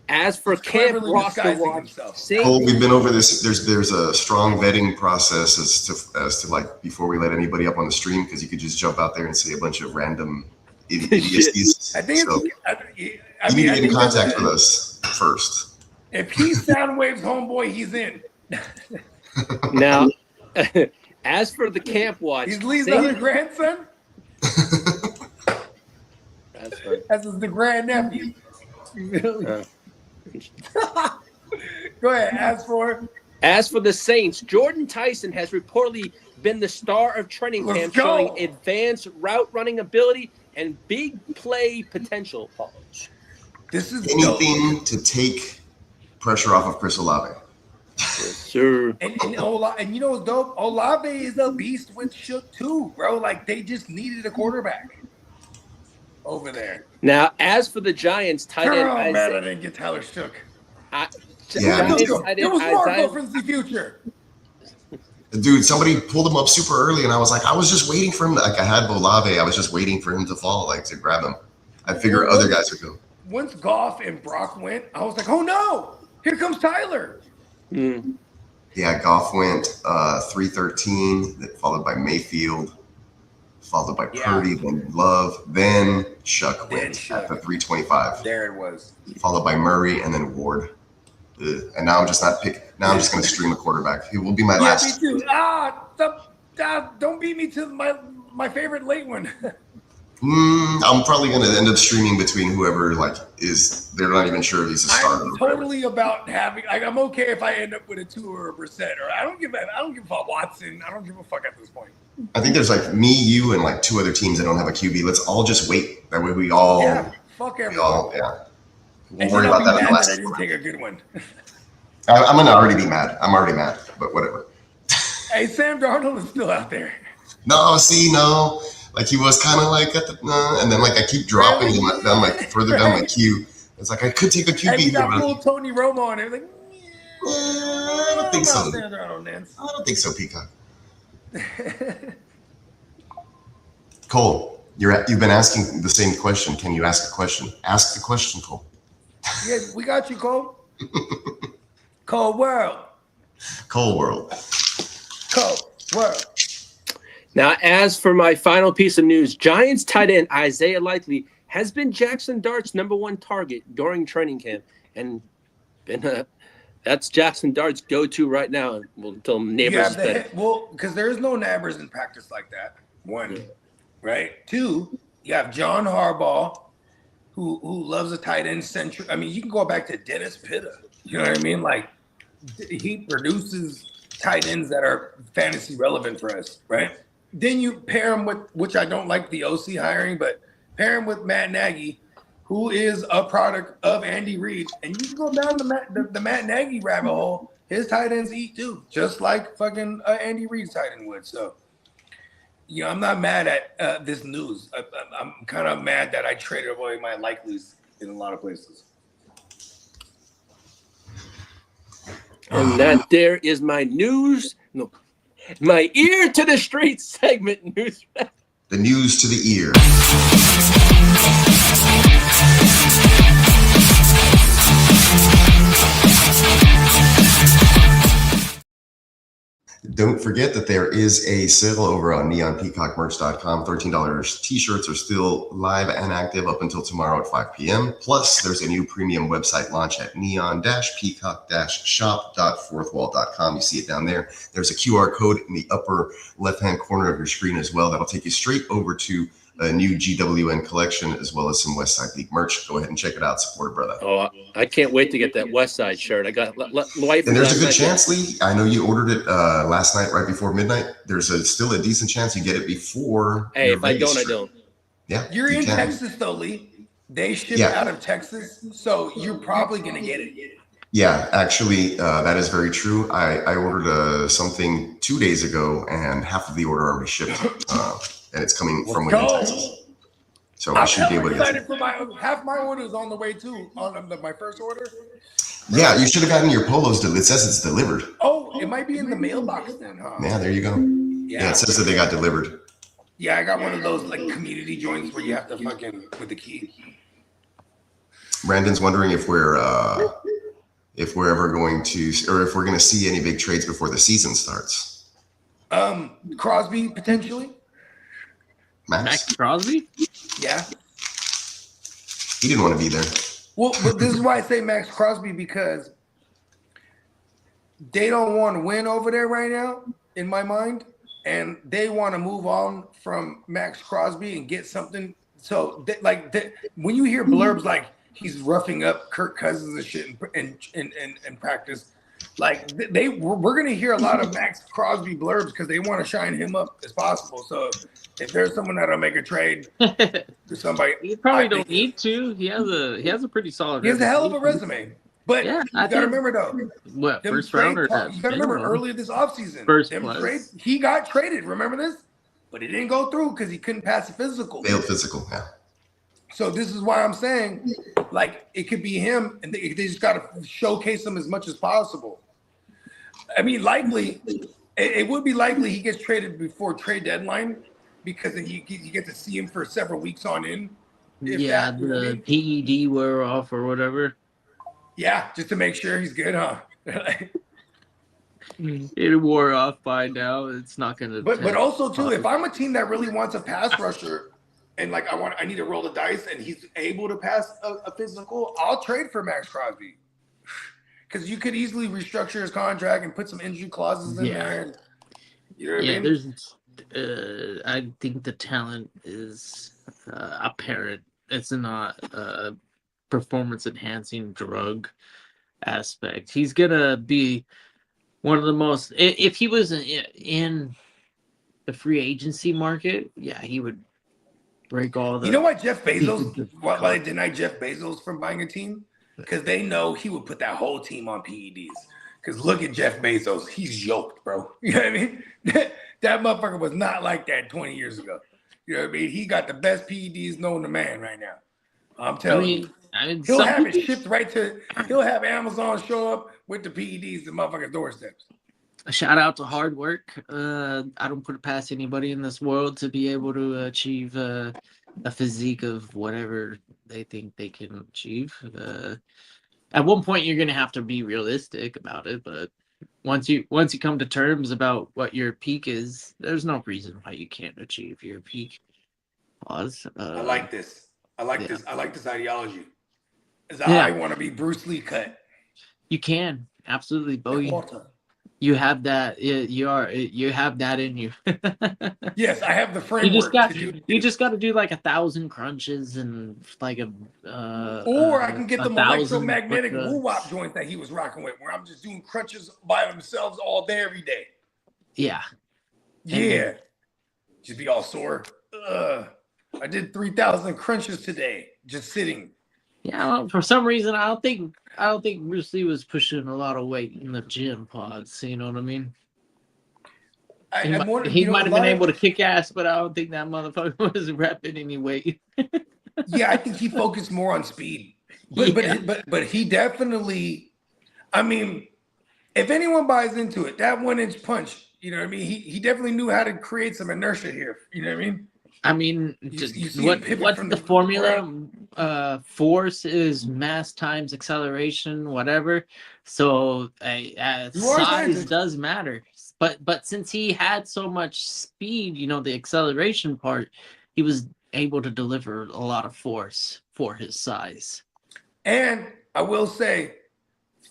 [SPEAKER 10] as for Camp
[SPEAKER 7] cleverly
[SPEAKER 10] roster
[SPEAKER 7] disguising
[SPEAKER 10] watch,
[SPEAKER 7] himself.
[SPEAKER 13] Cole, we've been over this. There's a strong vetting process as to before we let anybody up on the stream, because you could just jump out there and say a bunch of random idiocies.
[SPEAKER 7] I think
[SPEAKER 13] So
[SPEAKER 7] you
[SPEAKER 13] you need to get in contact with us first.
[SPEAKER 7] If he's Soundwave's homeboy, he's in.
[SPEAKER 10] Now, as for the camp watch,
[SPEAKER 7] He's Lee's other grandson.
[SPEAKER 10] That's funny.
[SPEAKER 7] That's the grandnephew. Go ahead. As for
[SPEAKER 10] the Saints, Jordan Tyson has reportedly been the star of training camp, showing advanced route running ability and big play potential.
[SPEAKER 7] This is
[SPEAKER 13] anything to take pressure off of Chris Olave.
[SPEAKER 10] Sure.
[SPEAKER 7] And you know what's dope? Olave is a beast with Shook too, bro. Like they just needed a quarterback over there.
[SPEAKER 10] Now, as for the Giants, tight end
[SPEAKER 7] man, I didn't get Tyler Shook.
[SPEAKER 13] It
[SPEAKER 7] was Marco from the future.
[SPEAKER 13] Dude, somebody pulled him up super early, and I was just waiting for him. I had Olave. I was just waiting for him to fall, to grab him. I figure other guys would go.
[SPEAKER 7] Once Goff and Brock went, I was like, oh no, here comes Tyler.
[SPEAKER 13] Yeah, Goff went 313, followed by Mayfield, followed by Purdy, then Love, then Shuck went at the 325.
[SPEAKER 7] There it was.
[SPEAKER 13] Followed by Murray, and then Ward. And now I'm just not picking. Now I'm just going to stream a quarterback. He will be my last.
[SPEAKER 7] Me too. Don't beat me to my favorite late one.
[SPEAKER 13] I'm probably going to end up streaming between whoever they're not even sure if he's a starter.
[SPEAKER 7] I'm totally about having. I'm okay if I end up with a 2 or a percent, or I don't give a fuck Watson. I don't give a fuck at this point.
[SPEAKER 13] I think there's me, you, and 2 other teams that don't have a QB. Let's all just wait. That way we all.
[SPEAKER 7] Yeah. Fuck everyone.
[SPEAKER 13] We'll worry about that in the last.
[SPEAKER 7] I didn't take a good one.
[SPEAKER 13] I'm gonna already be mad. I'm already mad, but whatever.
[SPEAKER 7] Hey, Sam Darnold is still out there.
[SPEAKER 13] No. He was kind of at the, and then I keep dropping him down further down my queue. It's I could take a QB.
[SPEAKER 7] Hey, you got full Tony Romo on it.
[SPEAKER 13] I don't think so. I don't think so, Peacock. Cole, you've been asking the same question. Can you ask a question? Ask the question, Cole.
[SPEAKER 7] Yeah, we got you, Cole. Cole World.
[SPEAKER 10] Now, as for my final piece of news, Giants tight end Isaiah Likely has been Jackson Dart's #1 target during training camp, and that's Jackson Dart's go-to right now until Neighbors.
[SPEAKER 7] Because there's no Nabbers in practice like that. 1, right? 2, you have John Harbaugh, who loves a tight end centric. I mean, you can go back to Dennis Pitta. You know what I mean? He produces tight ends that are fantasy relevant for us, right? Then you pair him with, which I don't like the OC hiring, but pair him with Matt Nagy, who is a product of Andy Reid, and you can go down the Matt Nagy rabbit hole. His tight ends eat too, just like fucking Andy Reid's tight end would. So, I'm not mad at this news. I'm kind of mad that I traded away my likelies in a lot of places.
[SPEAKER 10] And that there is my news. No, my ear to the street segment news.
[SPEAKER 13] The news to the ear. Don't forget that there is a sale over on neonpeacockmerch.com. $13 t-shirts are still live and active up until tomorrow at 5 p.m. Plus, there's a new premium website launch at neon-peacock-shop.fourthwall.com. You see it down there. There's a QR code in the upper left-hand corner of your screen as well. That'll take you straight over to a new GWN collection as well as some Westside League merch. Go ahead and check it out. Support a brother.
[SPEAKER 10] Oh, I can't wait to get that Westside shirt. I got Waiver.
[SPEAKER 13] And there's a good chance, Lee. I know you ordered it last night, right before midnight. There's still a decent chance you get it before.
[SPEAKER 10] Hey, if I don't, I don't.
[SPEAKER 13] Yeah,
[SPEAKER 7] you're in Texas though, Lee. They ship out of Texas, so you're probably gonna get it.
[SPEAKER 13] Yeah, actually, that is very true. I ordered something 2 days ago, and half of the order already shipped. And it's coming from within Texas. So I should be able to get it.
[SPEAKER 7] Half my order is on the way too, on my first order.
[SPEAKER 13] Yeah, you should have gotten your polos. It says it's delivered.
[SPEAKER 7] Oh, it might be in the mailbox then, huh?
[SPEAKER 13] Yeah, there you go. Yeah, it says that they got delivered.
[SPEAKER 7] Yeah, I got one of those community joints where you have to fucking with the key.
[SPEAKER 13] Brandon's wondering if we're ever going to, or if we're going to see any big trades before the season starts.
[SPEAKER 7] Crosby potentially.
[SPEAKER 9] Max Crosby?
[SPEAKER 7] Yeah.
[SPEAKER 13] He didn't want to be there.
[SPEAKER 7] Well, but this is why I say Max Crosby, because they don't want to win over there right now, in my mind, and they want to move on from Max Crosby and get something. So, when you hear blurbs like he's roughing up Kirk Cousins and shit in practice, like we're gonna hear a lot of Max Crosby blurbs because they want to shine him up as possible. So, if there's someone that'll make a trade to somebody,
[SPEAKER 9] You probably don't need to. He has a pretty solid.
[SPEAKER 7] He has a hell of a resume. But
[SPEAKER 9] yeah,
[SPEAKER 7] you gotta remember though,
[SPEAKER 9] what first rounder?
[SPEAKER 7] You gotta remember earlier this offseason, he got traded. Remember this, but it didn't go through because he couldn't pass the physical.
[SPEAKER 13] Failed physical, yeah.
[SPEAKER 7] So this is why I'm saying, like, it could be him, and they just gotta showcase him as much as possible. I mean, likely, it would be likely he gets traded before trade deadline because then you get to see him for several weeks on end.
[SPEAKER 9] Yeah, the PED wear off or whatever.
[SPEAKER 7] Yeah, just to make sure he's good, huh?
[SPEAKER 9] It wore off by now. It's not gonna.
[SPEAKER 7] But also too, if I'm a team that really wants a pass rusher, and like I need to roll the dice, and he's able to pass a physical, I'll trade for Max Crosby because you could easily restructure his contract and put some injury clauses in there. And, you know what I mean?
[SPEAKER 9] There's. I think the talent is apparent. It's not performance enhancing drug aspect. He's gonna be one of the most. If he was in the free agency market, yeah, he would break all the.
[SPEAKER 7] You know why Jeff Bezos? Why they denied Jeff Bezos from buying a team? Because they know he would put that whole team on PEDs. Because look at Jeff Bezos, he's yoked, bro. You know what I mean? That motherfucker was not like that 20 years ago. You know what I mean? He got the best PEDs known to man right now. I'm telling you. He'll have it shipped right to. He'll have Amazon show up with the PEDs to motherfuckers' doorsteps.
[SPEAKER 9] A shout out to hard work. I don't put it past anybody in this world to be able to achieve a physique of whatever they think they can achieve. At one point, you're gonna have to be realistic about it, but once you come to terms about what your peak is, there's no reason why you can't achieve your peak. Pause.
[SPEAKER 7] I like this. I like this. I like this ideology. I want to be Bruce Lee cut.
[SPEAKER 9] You can absolutely, Bo. You have that. You have that in you.
[SPEAKER 7] Yes, I have the framework.
[SPEAKER 9] You just got to do like 1,000 crunches and like
[SPEAKER 7] or I can get the electromagnetic woo-wop joint that he was rocking with, where I'm just doing crunches by themselves all day, every day.
[SPEAKER 9] Yeah.
[SPEAKER 7] Yeah. Just be all sore. I did 3,000 crunches today, just sitting.
[SPEAKER 9] Yeah, well, for some reason, I don't think Bruce Lee was pushing a lot of weight in the gym pods. You know what I mean? He might have been able to kick ass, but I don't think that motherfucker was repping any weight.
[SPEAKER 7] Yeah, I think he focused more on speed. But he definitely, I mean, if anyone buys into it, that 1-inch punch, you know what I mean? He definitely knew how to create some inertia here. You know what I mean?
[SPEAKER 9] I mean, what's the formula? Force is mass times acceleration, whatever. So size does matter. But since he had so much speed, you know, the acceleration part, he was able to deliver a lot of force for his size.
[SPEAKER 7] And I will say,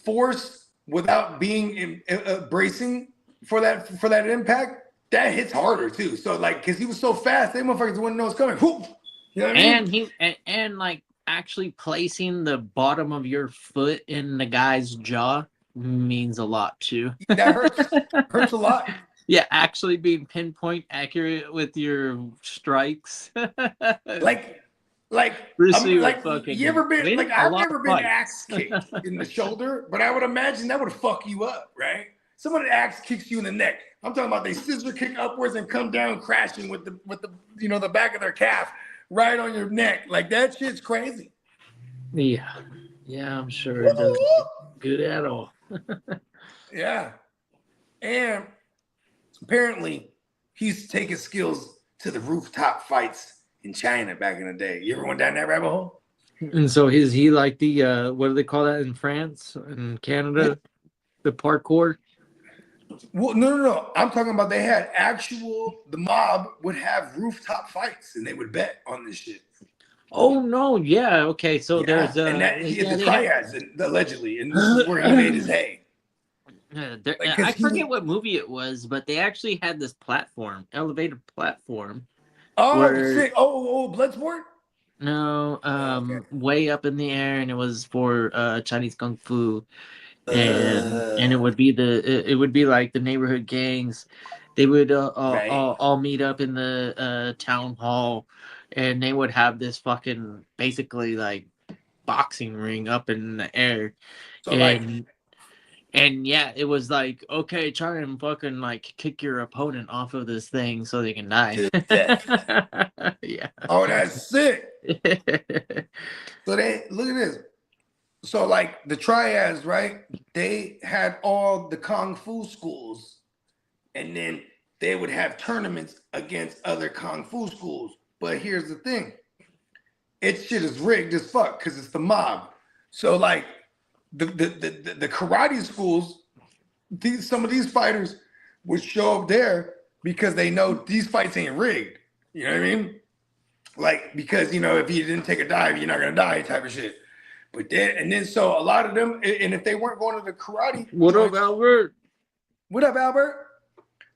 [SPEAKER 7] force without being bracing for that impact, that hits harder too. So like, because he was so fast, they motherfuckers wouldn't know it's coming. Whoop! You know what I mean?
[SPEAKER 9] And like actually placing the bottom of your foot in the guy's jaw means a lot too.
[SPEAKER 7] That hurts a lot.
[SPEAKER 9] Yeah, actually being pinpoint accurate with your strikes.
[SPEAKER 7] like
[SPEAKER 9] Bruce Lee
[SPEAKER 7] you ever been like I've never been axe kicked in the shoulder, but I would imagine that would fuck you up, right? Someone axe kicks you in the neck. I'm talking about they scissor kick upwards and come down crashing with the the back of their calf right on your neck. Like that shit's crazy.
[SPEAKER 9] Yeah, I'm sure it doesn't good at all.
[SPEAKER 7] Yeah, and apparently he's taking skills to the rooftop fights in China back in the day. You ever went down that rabbit hole?
[SPEAKER 9] And so is he like the what do they call that in France and Canada? The parkour?
[SPEAKER 7] Well, no. I'm talking about they had the mob would have rooftop fights and they would bet on this shit.
[SPEAKER 9] Oh no, yeah, okay. So
[SPEAKER 7] Yeah,
[SPEAKER 9] there's
[SPEAKER 7] and that he had the
[SPEAKER 9] they had-
[SPEAKER 7] triads allegedly, and this is where he made his hay. Like, 'cause
[SPEAKER 9] I
[SPEAKER 7] he
[SPEAKER 9] forget
[SPEAKER 7] was-
[SPEAKER 9] what movie it was, but they actually had this platform, elevated platform.
[SPEAKER 7] Oh
[SPEAKER 9] where-
[SPEAKER 7] shit! Oh, Bloodsport.
[SPEAKER 9] No, way up in the air, and it was for Chinese kung fu, and it would be it would be like the neighborhood gangs. They would all meet up in the town hall, and they would have this fucking basically like boxing ring up in the air,
[SPEAKER 7] So
[SPEAKER 9] and yeah, it was like, okay, try and fucking like kick your opponent off of this thing so they can die. Yeah.
[SPEAKER 7] Oh, that's sick. So they look at this. So like the triads, right? They had all the kung fu schools, and then they would have tournaments against other kung fu schools. But here's the thing: it shit is rigged as fuck because it's the mob. So like the karate schools, some of these fighters would show up there because they know these fights ain't rigged. You know what I mean? Like, because, you know, if you didn't take a dive, you're not going to die type of shit. But then, so a lot of them, and if they weren't going to the karate.
[SPEAKER 9] What up, Albert?
[SPEAKER 7] What up, Albert?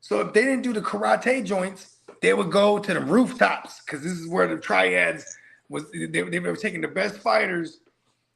[SPEAKER 7] So if they didn't do the karate joints, they would go to the rooftops because this is where the triads was. They were taking the best fighters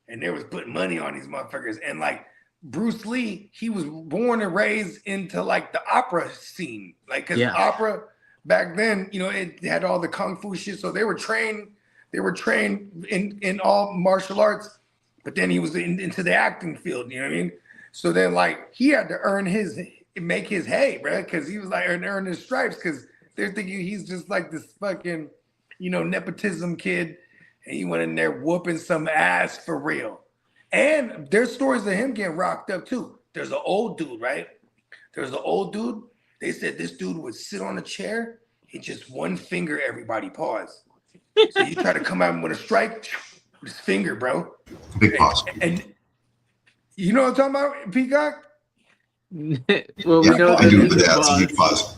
[SPEAKER 7] and they was putting money on these motherfuckers. And like Bruce Lee, he was born and raised into like the opera scene. Like, because opera back then, you know, it had all the kung fu shit. So they were trained in all martial arts, but then he was into the acting field, you know what I mean? So then like he had to make his hay, bro, because he was like earn his stripes, because they're thinking he's just like this fucking, you know, nepotism kid, and he went in there whooping some ass for real. And there's stories of him getting rocked up too. There's an old dude, right? There's an old dude. They said this dude would sit on a chair and just one finger everybody pause. So you try to come at him with a strike, with his finger, bro.
[SPEAKER 13] Big pause.
[SPEAKER 7] And you know what I'm talking about, Peacock?
[SPEAKER 9] Well, we know
[SPEAKER 13] I do, but that's a big pause.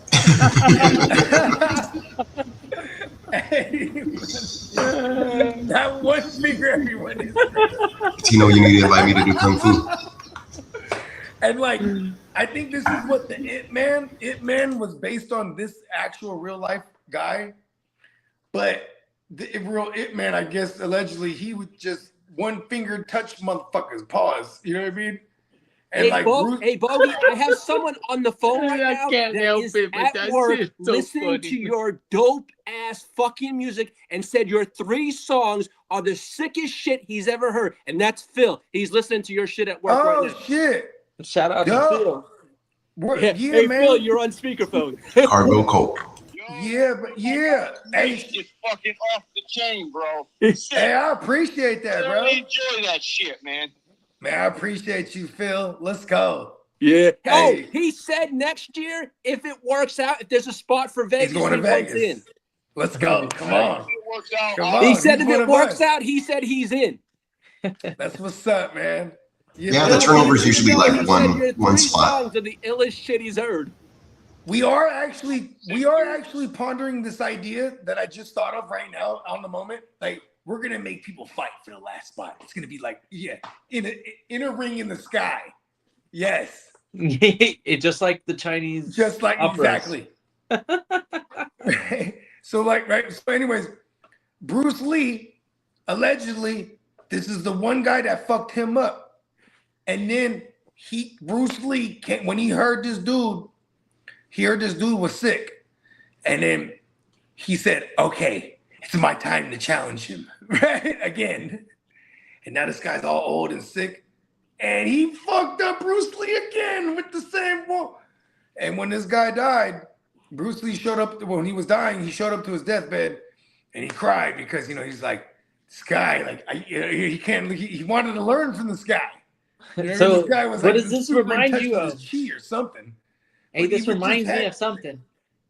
[SPEAKER 7] That one finger, everyone is.
[SPEAKER 13] Tino, you need to invite me to do kung fu.
[SPEAKER 7] And like, I think this is what the It Man was based on, this actual real life guy. But the real It Man, I guess, allegedly, he would just one finger touch motherfuckers, pause. You know what I mean? And
[SPEAKER 10] Hey,
[SPEAKER 7] like,
[SPEAKER 10] hey, Bogey, I have someone on the phone right
[SPEAKER 9] I
[SPEAKER 10] now
[SPEAKER 9] can't
[SPEAKER 10] that
[SPEAKER 9] help
[SPEAKER 10] is
[SPEAKER 9] it, but
[SPEAKER 10] at
[SPEAKER 9] that
[SPEAKER 10] work
[SPEAKER 9] shit's so
[SPEAKER 10] listening
[SPEAKER 9] funny.
[SPEAKER 10] to your dope-ass fucking music and said your 3 songs are the sickest shit he's ever heard. And that's Phil. He's listening to your shit at work right now.
[SPEAKER 7] Oh, shit.
[SPEAKER 10] Shout out to Phil.
[SPEAKER 7] Yeah,
[SPEAKER 10] hey,
[SPEAKER 7] man.
[SPEAKER 10] Phil, you're on speakerphone.
[SPEAKER 13] Cargo Coke.
[SPEAKER 7] Yeah, but yeah. Hey,
[SPEAKER 14] It's fucking off the chain, bro.
[SPEAKER 7] hey, I appreciate that, bro.
[SPEAKER 14] Really enjoy that shit, man.
[SPEAKER 7] Man, I appreciate you, Phil. Let's go.
[SPEAKER 10] Yeah.
[SPEAKER 7] Hey.
[SPEAKER 10] Oh, he said next year, if it works out, if there's a spot for Vegas,
[SPEAKER 7] He's going to
[SPEAKER 10] he wants
[SPEAKER 7] Vegas.
[SPEAKER 10] in.
[SPEAKER 7] Let's go. Come on.
[SPEAKER 14] If it works out,
[SPEAKER 7] Come on.
[SPEAKER 10] He said
[SPEAKER 7] He's
[SPEAKER 10] if
[SPEAKER 7] one
[SPEAKER 10] it
[SPEAKER 7] of
[SPEAKER 10] works
[SPEAKER 7] us.
[SPEAKER 10] out, he said he's in.
[SPEAKER 7] That's what's up, man.
[SPEAKER 13] Yeah, the turnover is usually like
[SPEAKER 10] He said
[SPEAKER 13] one
[SPEAKER 10] your
[SPEAKER 13] one
[SPEAKER 10] 3
[SPEAKER 13] spot.
[SPEAKER 10] songs are the illest shit he's heard.
[SPEAKER 7] We are actually pondering this idea that I just thought of right now on the moment. Like, we're gonna make people fight for the last spot. It's gonna be like, in a ring in the sky. Yes.
[SPEAKER 9] It just like the Chinese,
[SPEAKER 7] Just like
[SPEAKER 9] operas.
[SPEAKER 7] exactly. So like, right. So anyways, Bruce Lee, allegedly, this is the one guy that fucked him up. And then Bruce Lee came, when he heard this dude was sick. And then he said, okay, it's my time to challenge him, right? Again. And now this guy's all old and sick. And he fucked up Bruce Lee again with the same one. And when this guy died, Bruce Lee showed up, when he was dying, he showed up to his deathbed and he cried because, you know, he's like, this guy, like, he wanted to learn from this guy. You know,
[SPEAKER 9] So,
[SPEAKER 7] this guy was
[SPEAKER 9] what
[SPEAKER 7] like,
[SPEAKER 9] does this
[SPEAKER 7] super
[SPEAKER 9] remind
[SPEAKER 7] in touch
[SPEAKER 9] you
[SPEAKER 7] with
[SPEAKER 9] of?
[SPEAKER 7] his chi or something.
[SPEAKER 9] Hey,
[SPEAKER 7] But
[SPEAKER 9] this
[SPEAKER 7] he
[SPEAKER 9] reminds
[SPEAKER 7] just
[SPEAKER 9] me
[SPEAKER 7] had-
[SPEAKER 9] of something.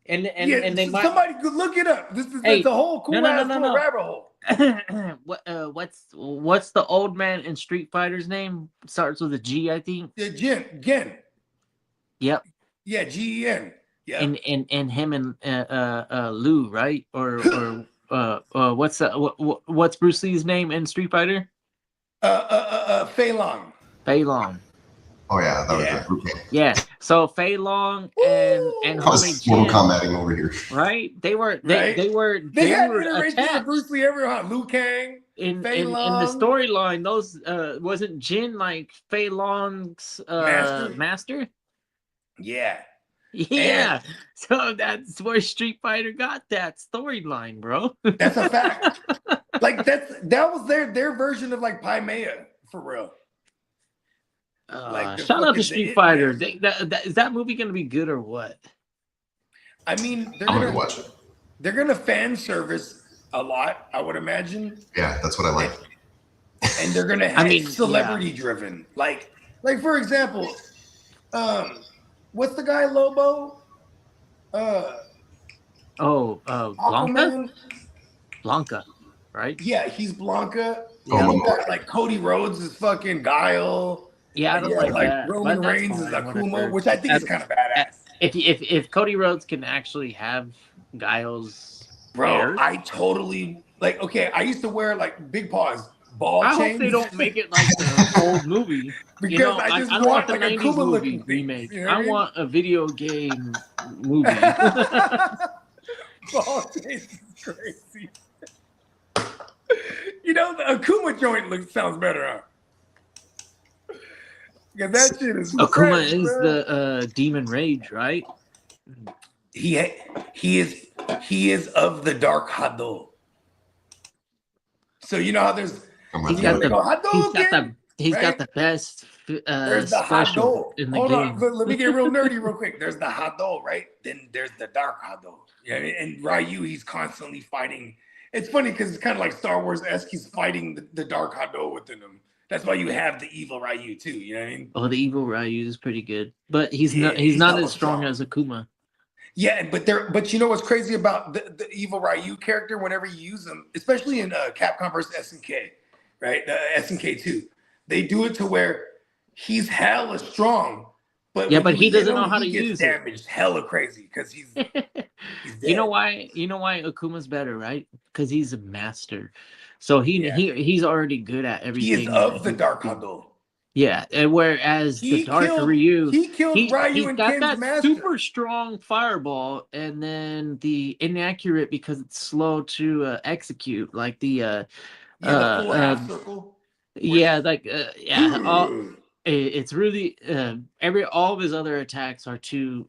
[SPEAKER 9] And
[SPEAKER 7] Yeah,
[SPEAKER 9] they might.
[SPEAKER 7] somebody could look it up. This is
[SPEAKER 9] Hey,
[SPEAKER 7] it's a whole cool ass little rabbit hole.
[SPEAKER 9] What's the old man in Street Fighter's name? Starts with a G, I think.
[SPEAKER 7] Gen.
[SPEAKER 9] Yep.
[SPEAKER 7] Yeah, GEN. Yeah.
[SPEAKER 9] And him and Lou, right? Or what's Bruce Lee's name in Street Fighter?
[SPEAKER 7] Fei Long.
[SPEAKER 9] Fei Long.
[SPEAKER 13] Oh yeah, that was it. Okay.
[SPEAKER 9] Yeah. So Fei Long and
[SPEAKER 13] I was
[SPEAKER 9] homie
[SPEAKER 13] Mortal
[SPEAKER 9] Jin,
[SPEAKER 13] Kombating over here.
[SPEAKER 9] right? They
[SPEAKER 7] Right?
[SPEAKER 9] were
[SPEAKER 7] iterations
[SPEAKER 9] attached.
[SPEAKER 7] of Bruce Lee everywhere. Liu Kang,
[SPEAKER 9] In
[SPEAKER 7] Fei
[SPEAKER 9] the
[SPEAKER 7] Long.
[SPEAKER 9] storyline, those wasn't Jin like Fei Long's master?
[SPEAKER 7] Yeah.
[SPEAKER 9] Yeah. So that's where Street Fighter got that storyline, bro.
[SPEAKER 7] That's a fact. Like that was their version of like Paimea for real. Like
[SPEAKER 9] shout out to Street Fighter. Is that movie gonna be good or what?
[SPEAKER 7] I mean,
[SPEAKER 13] I'm gonna watch it.
[SPEAKER 7] They're gonna fan service a lot, I would imagine.
[SPEAKER 13] Yeah, that's what I like.
[SPEAKER 7] And they're gonna have celebrity driven. Like for example, what's the guy Lobo?
[SPEAKER 9] Blanca? Blanca, right?
[SPEAKER 7] Yeah, he's Blanca.
[SPEAKER 9] Yeah.
[SPEAKER 7] Like Cody Rhodes is fucking Guile.
[SPEAKER 9] Yeah, I don't like that.
[SPEAKER 7] Roman Reigns is Akuma, which I think is kind of badass.
[SPEAKER 9] If Cody Rhodes can actually have Guile's
[SPEAKER 7] Bro, I totally like. Okay, I used to wear like big paws, ball chains.
[SPEAKER 9] I hope they don't make it like the old movie.
[SPEAKER 7] Because I just want
[SPEAKER 9] the
[SPEAKER 7] like a
[SPEAKER 9] 90s
[SPEAKER 7] Kuma
[SPEAKER 9] movie
[SPEAKER 7] looking
[SPEAKER 9] remake.
[SPEAKER 7] You know what I mean?
[SPEAKER 9] want a video game movie.
[SPEAKER 7] Ball chains is crazy. You know, the Akuma joint sounds better, huh? Yeah, that shit is
[SPEAKER 9] Akuma
[SPEAKER 7] fresh,
[SPEAKER 9] is
[SPEAKER 7] bro.
[SPEAKER 9] the Demon Rage, right?
[SPEAKER 7] He is of the Dark Hado. So you know how there's
[SPEAKER 9] He's got the best
[SPEAKER 7] there's the
[SPEAKER 9] special
[SPEAKER 7] Hado.
[SPEAKER 9] in the
[SPEAKER 7] Hold
[SPEAKER 9] game.
[SPEAKER 7] on, let me get real nerdy real quick. There's the Hado, right? Then there's the Dark Hado. Yeah, and Ryu, he's constantly fighting. It's funny because it's kind of like Star Wars-esque. He's fighting the Dark Hado within him. That's why you have the evil Ryu too. You know what I mean?
[SPEAKER 9] Oh, the evil Ryu is pretty good, but he's not
[SPEAKER 7] hella
[SPEAKER 9] as strong as Akuma.
[SPEAKER 7] Yeah, but you know what's crazy about the evil Ryu character? Whenever you use him, especially in Capcom vs SNK, right? SNK 2, they do it to where he's hella strong, but
[SPEAKER 9] he doesn't know how to use
[SPEAKER 7] damaged hella crazy because he's
[SPEAKER 9] You know why Akuma's better, right? Because he's a master. So he's already good at everything.
[SPEAKER 7] He is of the Dark Hado.
[SPEAKER 9] Yeah, and whereas the Dark Ryu,
[SPEAKER 7] he killed Ryu and
[SPEAKER 9] got
[SPEAKER 7] Ken's
[SPEAKER 9] that
[SPEAKER 7] master.
[SPEAKER 9] super strong fireball, and then the inaccurate because it's slow to execute, like the
[SPEAKER 7] full half circle.
[SPEAKER 9] It's really all of his other attacks are too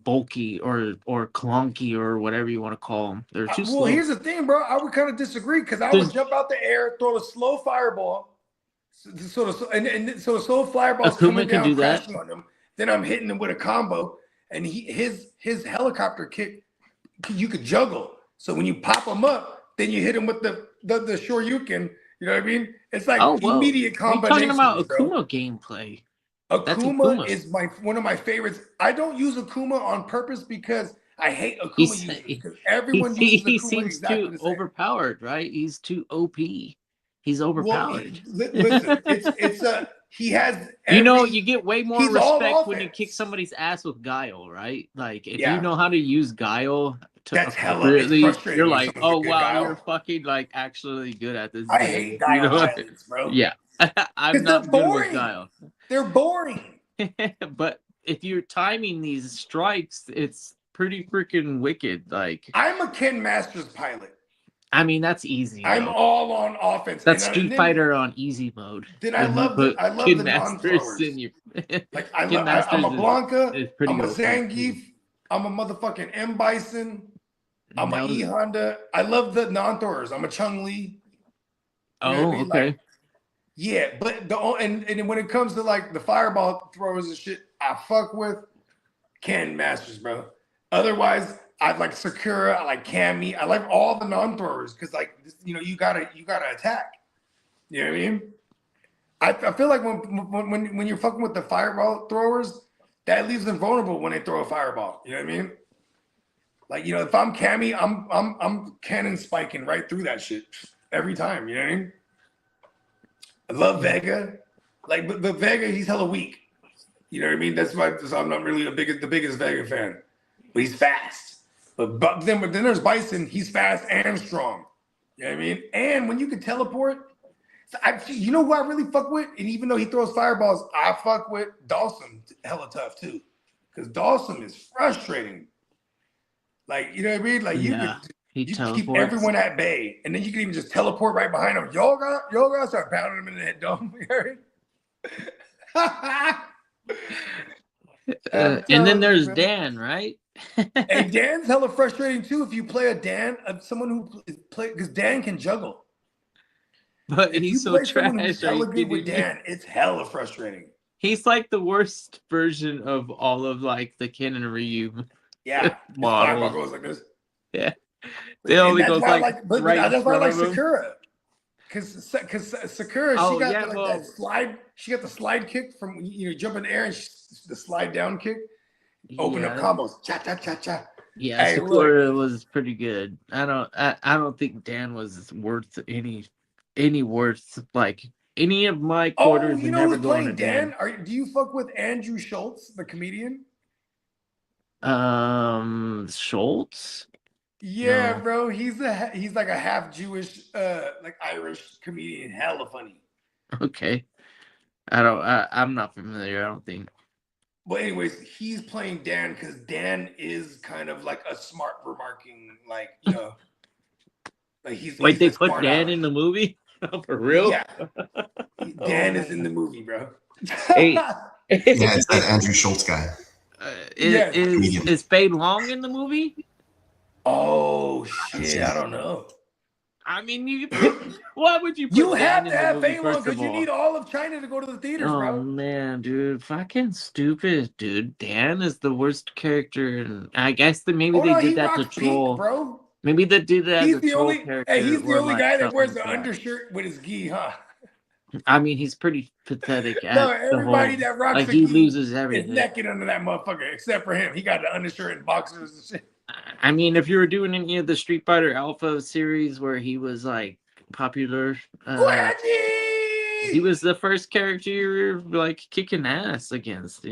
[SPEAKER 9] bulky or clunky or whatever you want to call them. They're too slow.
[SPEAKER 7] Well, here's the thing, bro. I would kind of disagree because I would jump out the air, throw a slow fireball, so the slow fireball's coming
[SPEAKER 9] can
[SPEAKER 7] down,
[SPEAKER 9] do that.
[SPEAKER 7] crashing on him. Then I'm hitting him with a combo, and his helicopter kick, you could juggle. So when you pop him up, then you hit him with the Shoryuken. You know what I mean? It's like immediate combination.
[SPEAKER 9] You're talking about Akuma gameplay.
[SPEAKER 7] Akuma is one of my favorites. I don't use Akuma on purpose because I hate Akuma users because everyone uses Akuma
[SPEAKER 9] he seems
[SPEAKER 7] exactly
[SPEAKER 9] too
[SPEAKER 7] the same.
[SPEAKER 9] overpowered, right? He's too OP. He's overpowered.
[SPEAKER 7] Listen, it's he has.
[SPEAKER 9] You get way more
[SPEAKER 7] he's all
[SPEAKER 9] respect when you
[SPEAKER 7] offense.
[SPEAKER 9] kick somebody's ass with guile, right? Like if
[SPEAKER 7] Yeah.
[SPEAKER 9] you know how to use guile
[SPEAKER 7] That's hella
[SPEAKER 9] appropriately,
[SPEAKER 7] frustrating
[SPEAKER 9] you're
[SPEAKER 7] when
[SPEAKER 9] like,
[SPEAKER 7] someone's
[SPEAKER 9] oh
[SPEAKER 7] good
[SPEAKER 9] wow,
[SPEAKER 7] guile.
[SPEAKER 9] you're fucking like actually good at this.
[SPEAKER 7] I
[SPEAKER 9] game.
[SPEAKER 7] hate guile violence, bro.
[SPEAKER 9] Yeah, I'm
[SPEAKER 7] 'Cause
[SPEAKER 9] not
[SPEAKER 7] they're
[SPEAKER 9] good
[SPEAKER 7] boring.
[SPEAKER 9] with guile.
[SPEAKER 7] They're boring.
[SPEAKER 9] But if you're timing these strikes, it's pretty freaking wicked. Like
[SPEAKER 7] I'm a Ken Masters pilot.
[SPEAKER 9] I mean, that's easy.
[SPEAKER 7] I'm
[SPEAKER 9] though.
[SPEAKER 7] all on offense.
[SPEAKER 9] That's
[SPEAKER 7] And
[SPEAKER 9] Street
[SPEAKER 7] then-
[SPEAKER 9] Fighter on easy mode.
[SPEAKER 7] Then I love
[SPEAKER 9] But
[SPEAKER 7] the
[SPEAKER 9] Kid
[SPEAKER 7] non-throwers.
[SPEAKER 9] Masters in your
[SPEAKER 7] Like
[SPEAKER 9] Kid
[SPEAKER 7] I'm
[SPEAKER 9] Masters
[SPEAKER 7] a Blanca.
[SPEAKER 9] is pretty
[SPEAKER 7] I'm a
[SPEAKER 9] OP.
[SPEAKER 7] Zangief. I'm a motherfucking M Bison. I'm
[SPEAKER 9] Now-
[SPEAKER 7] a E Honda. I love the non-throwers. I'm a Chung Li.
[SPEAKER 9] Oh,
[SPEAKER 7] You know what I mean?
[SPEAKER 9] okay.
[SPEAKER 7] Like, yeah, but and when it comes to like the fireball throwers and shit, I fuck with Ken Masters, bro. Otherwise, I like Sakura, I like Cammy, I like all the non-throwers because like you gotta attack. You know what I mean? I feel like when you're fucking with the fireball throwers, that leaves them vulnerable when they throw a fireball. You know what I mean? Like if I'm Cammy, I'm cannon spiking right through that shit every time. You know what I mean? I love Vega, like but Vega, he's hella weak. You know what I mean? That's why I'm not really the biggest Vega fan, but he's fast. But then there's Bison. He's fast and strong. You know what I mean? And when you can teleport, you know who I really fuck with? And even though he throws fireballs, I fuck with Dawson hella tough too. Because Dawson is frustrating. Like, you know what I mean? Like you can keep everyone at bay. And then you can even just teleport right behind him. Y'all gotta start pounding him in the head, dome. You heard?
[SPEAKER 9] And then there's Dan, right?
[SPEAKER 7] Hey, Dan's hella frustrating too. If you play a Dan, someone who play, because Dan can juggle.
[SPEAKER 9] But
[SPEAKER 7] if
[SPEAKER 9] he's
[SPEAKER 7] you
[SPEAKER 9] so
[SPEAKER 7] play someone
[SPEAKER 9] trash.
[SPEAKER 7] who's hella good with Dan, it's hella frustrating.
[SPEAKER 9] He's like the worst version of all of like the Ken and Ryu.
[SPEAKER 7] Yeah,
[SPEAKER 9] models.
[SPEAKER 7] Goes like this.
[SPEAKER 9] Yeah, they only goes like
[SPEAKER 7] but
[SPEAKER 9] right
[SPEAKER 7] that's why I like
[SPEAKER 9] in front of him.
[SPEAKER 7] Sakura. Because Sakura, she got that slide. She got the slide kick from jump in the air and the slide down kick. Open up combos. Cha cha cha cha.
[SPEAKER 9] Yeah,
[SPEAKER 7] hey,
[SPEAKER 9] Sakura was pretty good. I don't think Dan was worth any worth like any of my quarters.
[SPEAKER 7] Oh, you know who's playing
[SPEAKER 9] Dan?
[SPEAKER 7] Do you fuck with Andrew Schultz, the comedian?
[SPEAKER 9] Schultz?
[SPEAKER 7] Yeah,
[SPEAKER 9] No.
[SPEAKER 7] bro. He's like a half Jewish, like Irish comedian. Hella funny.
[SPEAKER 9] Okay. I'm not familiar, I don't think.
[SPEAKER 7] Well, anyways, he's playing Dan because Dan is kind of like a smart remarking, like, like he's.
[SPEAKER 9] Wait, they put Dan in the movie? For real?
[SPEAKER 7] Yeah. Dan is in the movie, bro.
[SPEAKER 9] Hey.
[SPEAKER 13] Yeah, it's that Andrew Schultz guy.
[SPEAKER 9] Is Fade Long in the movie?
[SPEAKER 7] Oh shit! I don't know.
[SPEAKER 9] I mean, why would you? Put
[SPEAKER 7] You
[SPEAKER 9] Dan
[SPEAKER 7] have
[SPEAKER 9] in
[SPEAKER 7] to
[SPEAKER 9] the
[SPEAKER 7] have
[SPEAKER 9] movie,
[SPEAKER 7] Fade Long
[SPEAKER 9] first of
[SPEAKER 7] because you
[SPEAKER 9] all?
[SPEAKER 7] need all of China to go to the theaters,
[SPEAKER 9] Oh
[SPEAKER 7] bro.
[SPEAKER 9] man, dude, fucking stupid, dude. Dan is the worst character, and I guess that maybe they did that to troll.
[SPEAKER 7] Bro.
[SPEAKER 9] Maybe they did that
[SPEAKER 7] He's
[SPEAKER 9] to
[SPEAKER 7] the
[SPEAKER 9] troll
[SPEAKER 7] only.
[SPEAKER 9] character.
[SPEAKER 7] Hey, he's the
[SPEAKER 9] or,
[SPEAKER 7] only
[SPEAKER 9] like,
[SPEAKER 7] guy that
[SPEAKER 9] stuff
[SPEAKER 7] wears
[SPEAKER 9] like
[SPEAKER 7] the
[SPEAKER 9] that.
[SPEAKER 7] undershirt with his gi, huh?
[SPEAKER 9] I mean, he's pretty pathetic. At
[SPEAKER 7] No, everybody
[SPEAKER 9] the
[SPEAKER 7] that
[SPEAKER 9] whole,
[SPEAKER 7] rocks
[SPEAKER 9] like
[SPEAKER 7] the
[SPEAKER 9] he
[SPEAKER 7] gi
[SPEAKER 9] loses
[SPEAKER 7] is
[SPEAKER 9] everything.
[SPEAKER 7] naked under that motherfucker, except for him. He got the undershirt and boxers and shit.
[SPEAKER 9] I mean, if you were doing any of the Street Fighter Alpha series where he was like popular, he was the first character you were like kicking ass against.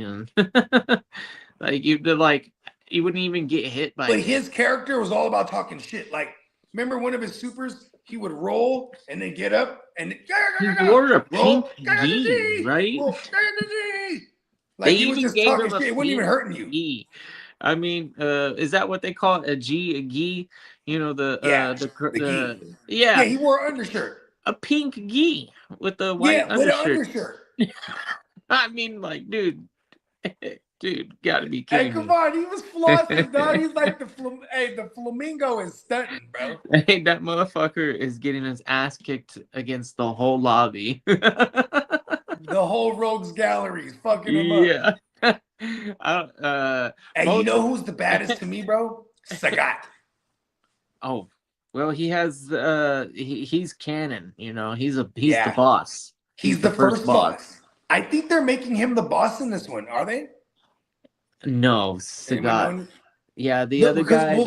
[SPEAKER 9] Like you wouldn't even get hit by.
[SPEAKER 7] But his character was all about talking shit. Like, remember one of his supers? He would roll and then get up and
[SPEAKER 9] he wore a pink
[SPEAKER 7] roll,
[SPEAKER 9] gi, right?
[SPEAKER 7] Like he was just talking shit. It wasn't even hurting you.
[SPEAKER 9] Gi. I mean, is that what they call it? A gi? You know the
[SPEAKER 7] gi.
[SPEAKER 9] Yeah,
[SPEAKER 7] he wore an undershirt.
[SPEAKER 9] A pink gi with the white
[SPEAKER 7] with
[SPEAKER 9] undershirt.
[SPEAKER 7] an undershirt.
[SPEAKER 9] I mean, like, dude, gotta be kidding
[SPEAKER 7] Hey, come
[SPEAKER 9] me.
[SPEAKER 7] on, he was flossing, dog. He's like the flamingo is stunting, bro.
[SPEAKER 9] Hey, that motherfucker is getting his ass kicked against the whole lobby.
[SPEAKER 7] The whole rogues gallery is fucking him up.
[SPEAKER 9] Yeah.
[SPEAKER 7] Hey, you know who's the baddest to me, bro? Sagat.
[SPEAKER 9] Oh, well, he has he's canon, he's the boss.
[SPEAKER 7] He's the first boss. I think they're making him the boss in this one, are they?
[SPEAKER 9] No, Sagat. Yeah, the other guy.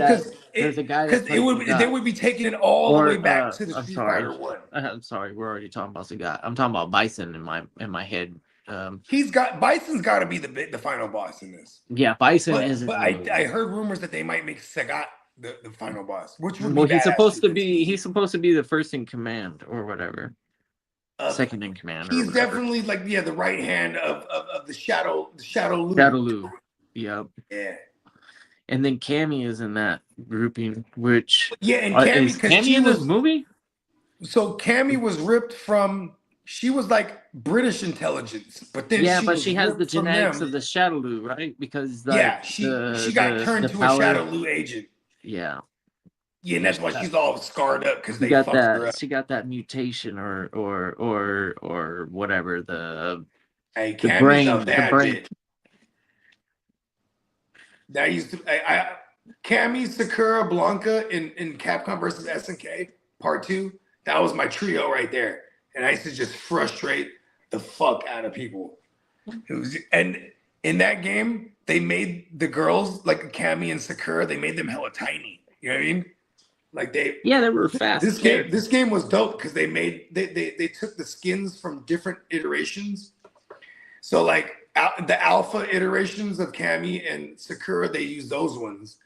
[SPEAKER 9] There's a guy
[SPEAKER 7] because they would be taking it all the way back to the Street Fighter 1.
[SPEAKER 9] I'm sorry, we're already talking about Sagat. I'm talking about Bison in my head.
[SPEAKER 7] Bison's got to be the final boss in this.
[SPEAKER 9] Yeah, Bison is.
[SPEAKER 7] But I heard rumors that they might make Sagat the final boss, which would
[SPEAKER 9] well,
[SPEAKER 7] be
[SPEAKER 9] he's supposed to be the first in command or whatever. Second in command.
[SPEAKER 7] He's definitely like the right hand of the Shadow Lu.
[SPEAKER 9] Shadow Lu. Yep.
[SPEAKER 7] Yeah.
[SPEAKER 9] And then Cammy is in that grouping, which
[SPEAKER 7] and Cammy,
[SPEAKER 9] is Cammy in this movie?
[SPEAKER 7] So Cammy was ripped from. She was like British intelligence, but then
[SPEAKER 9] she has the genetics of the Shadow Lu, right? Because
[SPEAKER 7] she got turned to a Shadow Lu agent.
[SPEAKER 9] Yeah.
[SPEAKER 7] Yeah, and that's why she's all scarred up because they
[SPEAKER 9] got
[SPEAKER 7] fucked
[SPEAKER 9] that.
[SPEAKER 7] her up.
[SPEAKER 9] She got that mutation or whatever the brain.
[SPEAKER 7] That used to Cammy, Sakura, Blanca in Capcom versus SNK Part 2. That was my trio right there, and I used to just frustrate the fuck out of people. And in that game, they made the girls like Cammy and Sakura. They made them hella tiny. You know what I mean? Like they
[SPEAKER 9] were fast.
[SPEAKER 7] This game was dope because they took the skins from different iterations. So like the alpha iterations of Cammy and Sakura, they use those ones,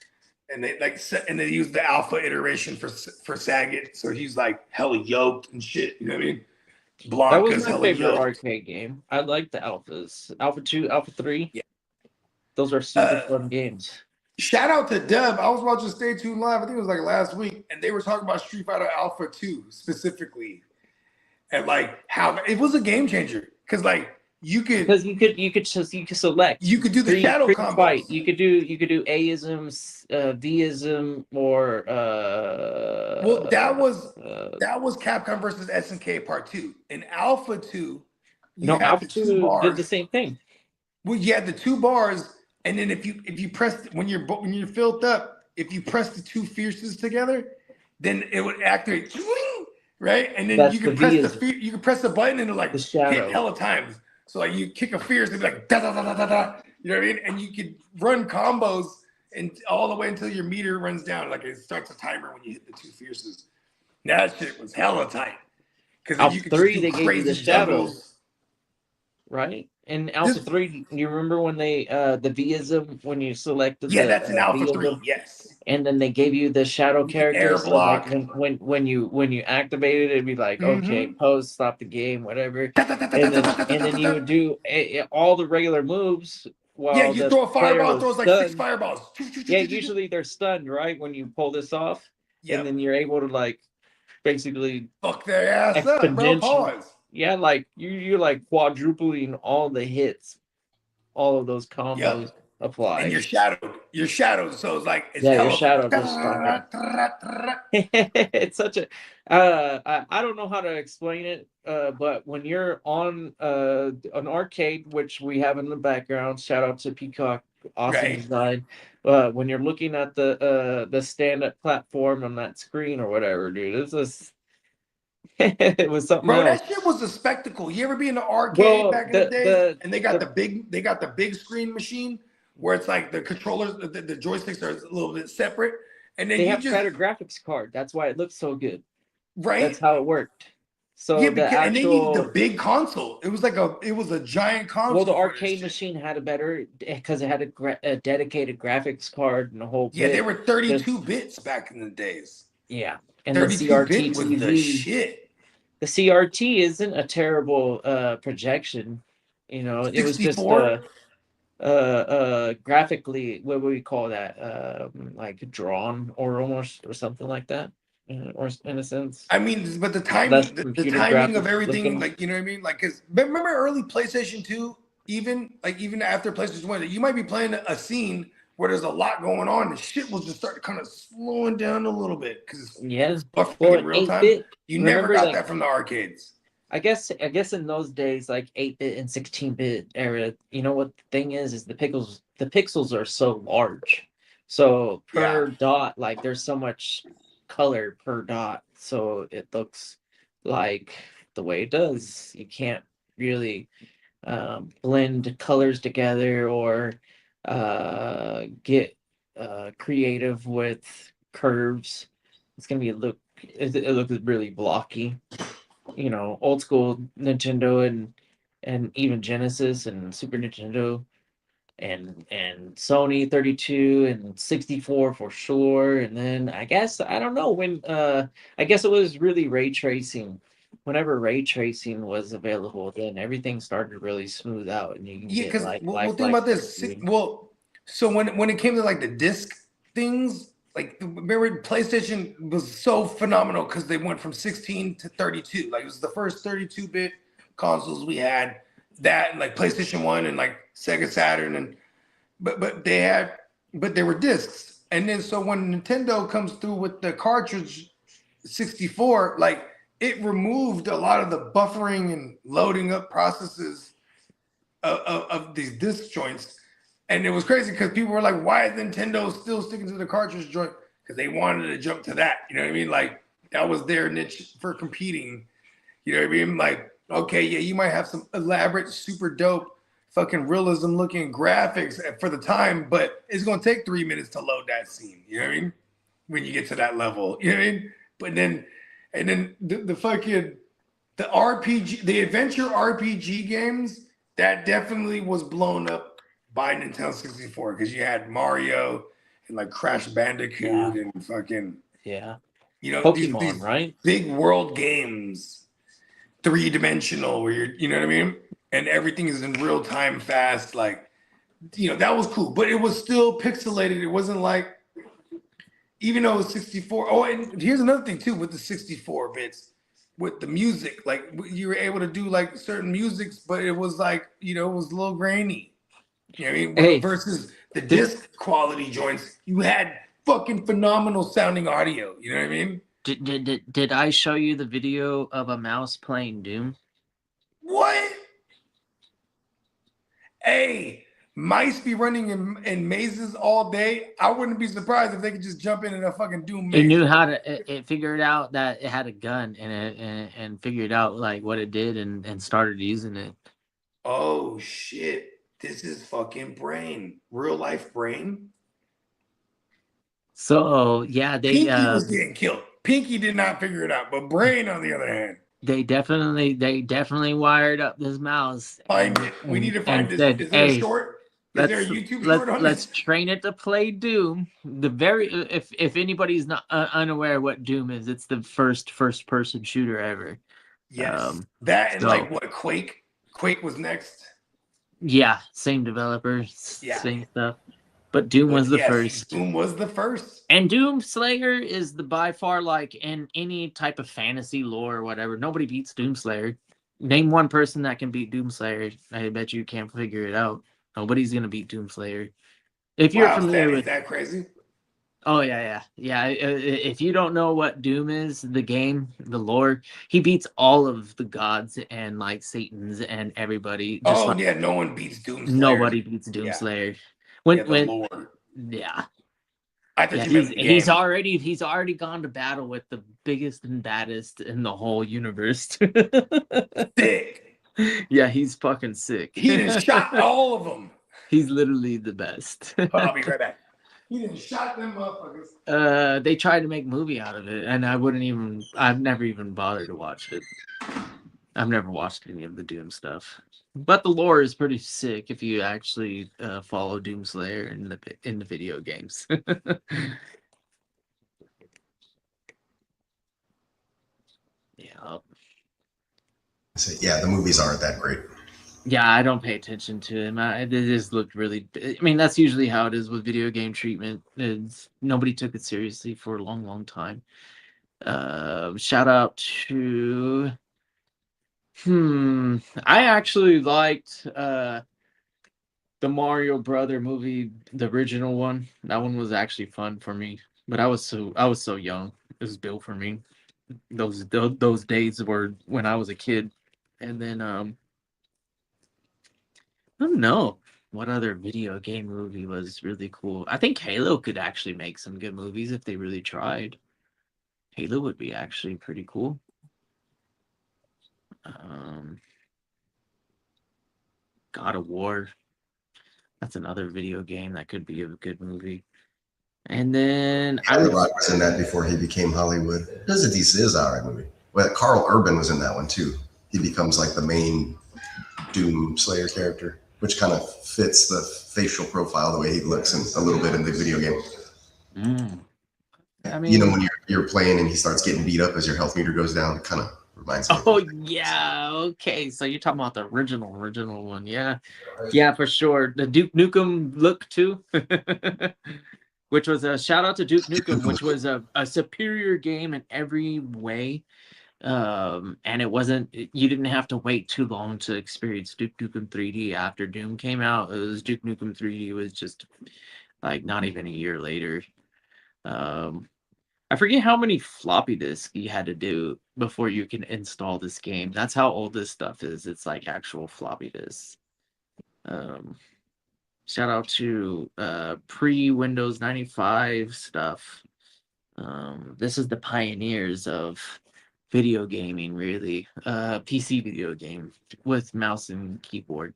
[SPEAKER 7] and they used the alpha iteration for Saget, so he's like hella yoked and shit. You know what I mean?
[SPEAKER 9] That
[SPEAKER 7] Blanca's
[SPEAKER 9] was my
[SPEAKER 7] hella
[SPEAKER 9] favorite
[SPEAKER 7] yoked.
[SPEAKER 9] arcade game. I like the alphas. Alpha 2, Alpha 3.
[SPEAKER 7] Yeah.
[SPEAKER 9] Those are super fun games.
[SPEAKER 7] Shout out to Deb. I was watching Stay Tuned Live, I think it was like last week, and they were talking about Street Fighter Alpha 2 specifically. And like how it was a game changer. Because like you could
[SPEAKER 9] select.
[SPEAKER 7] You could do the shadow combos.
[SPEAKER 9] Fight. You could do A-isms, V-ism, or
[SPEAKER 7] well, that was Capcom versus SNK Part 2. In Alpha 2,
[SPEAKER 9] Alpha 2 did the same thing.
[SPEAKER 7] Well, you had the 2 bars. And then if you press when you're filled up, if you press the 2 fierces together, then it would activate, right? And then you can press the button and it like hit hella times. So like you kick a fierce and be like da da da da da da. You know what I mean? And you could run combos and all the way until your meter runs down. Like it starts a timer when you hit the 2 fierces. That shit was hella tight. Because you could
[SPEAKER 9] 3 they gave you the shadows,
[SPEAKER 7] doubles.
[SPEAKER 9] Right? In Alpha 3, you remember when they the V-ism when you selected
[SPEAKER 7] that's in Alpha
[SPEAKER 9] V-ism?
[SPEAKER 7] 3, yes.
[SPEAKER 9] And then they gave you the shadow character.
[SPEAKER 7] Air block.
[SPEAKER 9] So like when you activated it, it'd be like, okay, pose, stop the game, whatever. And then you would do all the regular moves. While
[SPEAKER 7] you throw a fireball, throws like 6 fireballs.
[SPEAKER 9] Yeah, usually they're stunned, right? When you pull this off.
[SPEAKER 7] Yep.
[SPEAKER 9] And then you're able to like basically
[SPEAKER 7] fuck their ass up, bro. Pause.
[SPEAKER 9] Yeah, like you're like quadrupling all the hits, all of those combos apply.
[SPEAKER 7] And you're shadowed. So it's like
[SPEAKER 9] you're shadowed. It's such a I don't know how to explain it, but when you're on an arcade, which we have in the background, shout out to Peacock, awesome design. When you're looking at the stand-up platform on that screen or whatever, dude, it's just it was something else.
[SPEAKER 7] That shit was a spectacle. You ever be in the arcade back in the day? And they got the big screen machine where it's like the controllers, the joysticks are a little bit separate. And then
[SPEAKER 9] they have better graphics card. That's why it looks so good.
[SPEAKER 7] Right.
[SPEAKER 9] That's how it worked. So
[SPEAKER 7] and they needed the big console. It was a giant console.
[SPEAKER 9] Well, the arcade machine had a better because it had a dedicated graphics card and a whole.
[SPEAKER 7] Yeah, they were 32 bits back in the days.
[SPEAKER 9] Yeah. And the CRT
[SPEAKER 7] was the shit.
[SPEAKER 9] The CRT isn't a terrible projection, you know. 64? It was just graphically, what would we call that? Like drawn or almost or something like that, or in a sense.
[SPEAKER 7] I mean, but the timing, the timing of everything, like you know what I mean, like because remember early PlayStation 2, even after PlayStation 1, you might be playing a scene where there's a lot going on, and shit will just start kind of slowing down a little bit because it's buffering in real time. You never got that from the arcades.
[SPEAKER 9] I guess in those days, like 8-bit and 16-bit era, you know what the thing is the pixels are so large. So per dot, like there's so much color per dot, so it looks like the way it does. You can't really blend colors together or get creative with curves. It's gonna it looks really blocky, you know. Old school Nintendo and even Genesis and Super Nintendo and Sony 32 and 64 for sure. And then I guess I don't know when I guess it was really ray tracing. Whenever ray tracing was available, then everything started to really smooth out, and you can get like.
[SPEAKER 7] Think about this. Well, so when it came to like the disc things, like remember PlayStation was so phenomenal because they went from 16 to 32. Like it was the first 32-bit consoles we had. That and like PlayStation 1 and like Sega Saturn and but they were discs. And then so when Nintendo comes through with the cartridge 64, like it removed a lot of the buffering and loading up processes of these disc joints. And it was crazy because people were like, why is Nintendo still sticking to the cartridge joint? Because they wanted to jump to that. You know what I mean? Like that was their niche for competing. You know what I mean? Like, okay, yeah, you might have some elaborate, super dope, fucking realism looking graphics for the time, but it's going to take 3 minutes to load that scene. You know what I mean? When you get to that level, you know what I mean? But then, and then the fucking, the RPG, the adventure RPG games, that definitely was blown up by Nintendo 64 because you had Mario and like Crash Bandicoot and fucking you know
[SPEAKER 9] Pokemon,
[SPEAKER 7] these
[SPEAKER 9] right?
[SPEAKER 7] big world games, 3-dimensional where you're you know what I mean, and everything is in real time, fast. Like you know that was cool, but it was still pixelated. It wasn't like even though it was 64. Oh, and here's another thing too with the 64 bits. With the music, like you were able to do like certain musics, but it was like, you know, it was a little grainy. You know what I mean?
[SPEAKER 9] Hey,
[SPEAKER 7] versus the disc quality joints, you had fucking phenomenal sounding audio. You know what I mean?
[SPEAKER 9] Did I show you the video of a mouse playing Doom?
[SPEAKER 7] What? Hey, mice be running in mazes all day. I wouldn't be surprised if they could just jump in a fucking Doom maze.
[SPEAKER 9] It knew how to. It figured out that it had a gun in it, and figured out like what it did, and started using it.
[SPEAKER 7] Oh shit! This is fucking Brain, real life Brain.
[SPEAKER 9] So yeah,
[SPEAKER 7] Pinky was getting killed. Pinky did not figure it out, but Brain, on the other hand,
[SPEAKER 9] they definitely wired up this mouse.
[SPEAKER 7] Find it. We need to find this.
[SPEAKER 9] Said,
[SPEAKER 7] is there a short? Is there a YouTube short on
[SPEAKER 9] let's
[SPEAKER 7] this?
[SPEAKER 9] train it to play Doom. If anybody's not unaware what Doom is, it's the first person shooter ever.
[SPEAKER 7] Yes, that and like what Quake. Quake was next.
[SPEAKER 9] Yeah, same developer, same stuff. But Doom was the first.
[SPEAKER 7] Doom was the first.
[SPEAKER 9] And Doom Slayer is the by far, like in any type of fantasy lore or whatever, nobody beats Doom Slayer. Name one person that can beat Doom Slayer. I bet you can't figure it out. Nobody's gonna beat Doom Slayer. If you're familiar with
[SPEAKER 7] that crazy.
[SPEAKER 9] Oh yeah. If you don't know what Doom is, the game, the lore, he beats all of the gods and like Satan's and everybody.
[SPEAKER 7] Just no one beats Doom Slayer.
[SPEAKER 9] Nobody beats Doom Slayer.
[SPEAKER 7] I thought you meant
[SPEAKER 9] he's already gone to battle with the biggest and baddest in the whole universe.
[SPEAKER 7] Sick.
[SPEAKER 9] Yeah, he's fucking sick.
[SPEAKER 7] He just shot all of them.
[SPEAKER 9] He's literally the best.
[SPEAKER 7] I'll be right back. He didn't shot them motherfuckers.
[SPEAKER 9] They tried to make a movie out of it, and I've never even bothered to watch it. I've never watched any of the Doom stuff. But the lore is pretty sick if you actually follow Doom Slayer in the video games. Yeah.
[SPEAKER 13] So, yeah, the movies aren't that great.
[SPEAKER 9] Yeah, I don't pay attention to him. It just looked really. I mean, that's usually how it is with video game treatment. Nobody took it seriously for a long, long time. Shout out to. I actually liked the Mario Brother movie, the original one. That one was actually fun for me, but I was so young. It was built for me. Those days were when I was a kid, and then I don't know what other video game movie was really cool. I think Halo could actually make some good movies if they really tried. Halo would be actually pretty cool. God of War. That's another video game that could be a good movie. And then
[SPEAKER 13] Charlie Rock was in that before he became Hollywood. It is an alright movie. Well, Carl Urban was in that one too. He becomes like the main Doom Slayer character, which kind of fits the facial profile, the way he looks, and a little bit in the video game.
[SPEAKER 9] I mean,
[SPEAKER 13] you know, when you're playing and he starts getting beat up as your health meter goes down, it kind of reminds me.
[SPEAKER 9] Oh yeah, okay. So you're talking about the original one, yeah, for sure. The Duke Nukem look too, which was a shout out to Duke Nukem, which was a superior game in every way. And it wasn't. You didn't have to wait too long to experience Duke Nukem 3D after Doom came out. It was Duke Nukem 3D was just like not even a year later. I forget how many floppy disks you had to do before you can install this game. That's how old this stuff is. It's like actual floppy disks. Shout out to pre-Windows 95 stuff. This is the pioneers of video gaming, really. PC video game with mouse and keyboard.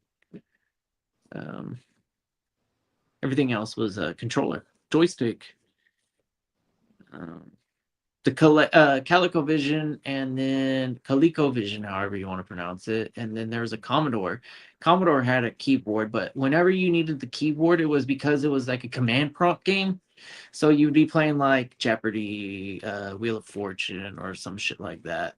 [SPEAKER 9] Everything else was a controller, joystick. The ColecoVision, and then ColecoVision, however you want to pronounce it, and then there was a Commodore. Commodore had a keyboard, but whenever you needed the keyboard, it was because it was like a command prompt game. So you'd be playing like Jeopardy, Wheel of Fortune, or some shit like that.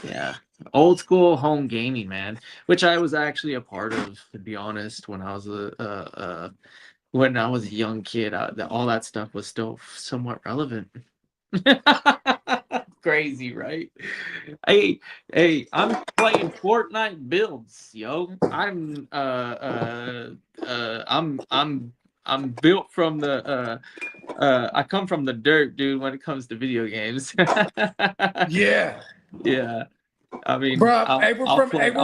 [SPEAKER 9] Yeah, old school home gaming, man, which I was actually a part of, to be honest. When I was a young kid, all that stuff was still somewhat relevant. Crazy, right? Hey, I'm playing Fortnite builds, yo. I'm built from the I come from the dirt, dude, when it comes to video games.
[SPEAKER 7] Yeah.
[SPEAKER 9] Yeah. I mean,
[SPEAKER 7] Bro,
[SPEAKER 9] I'll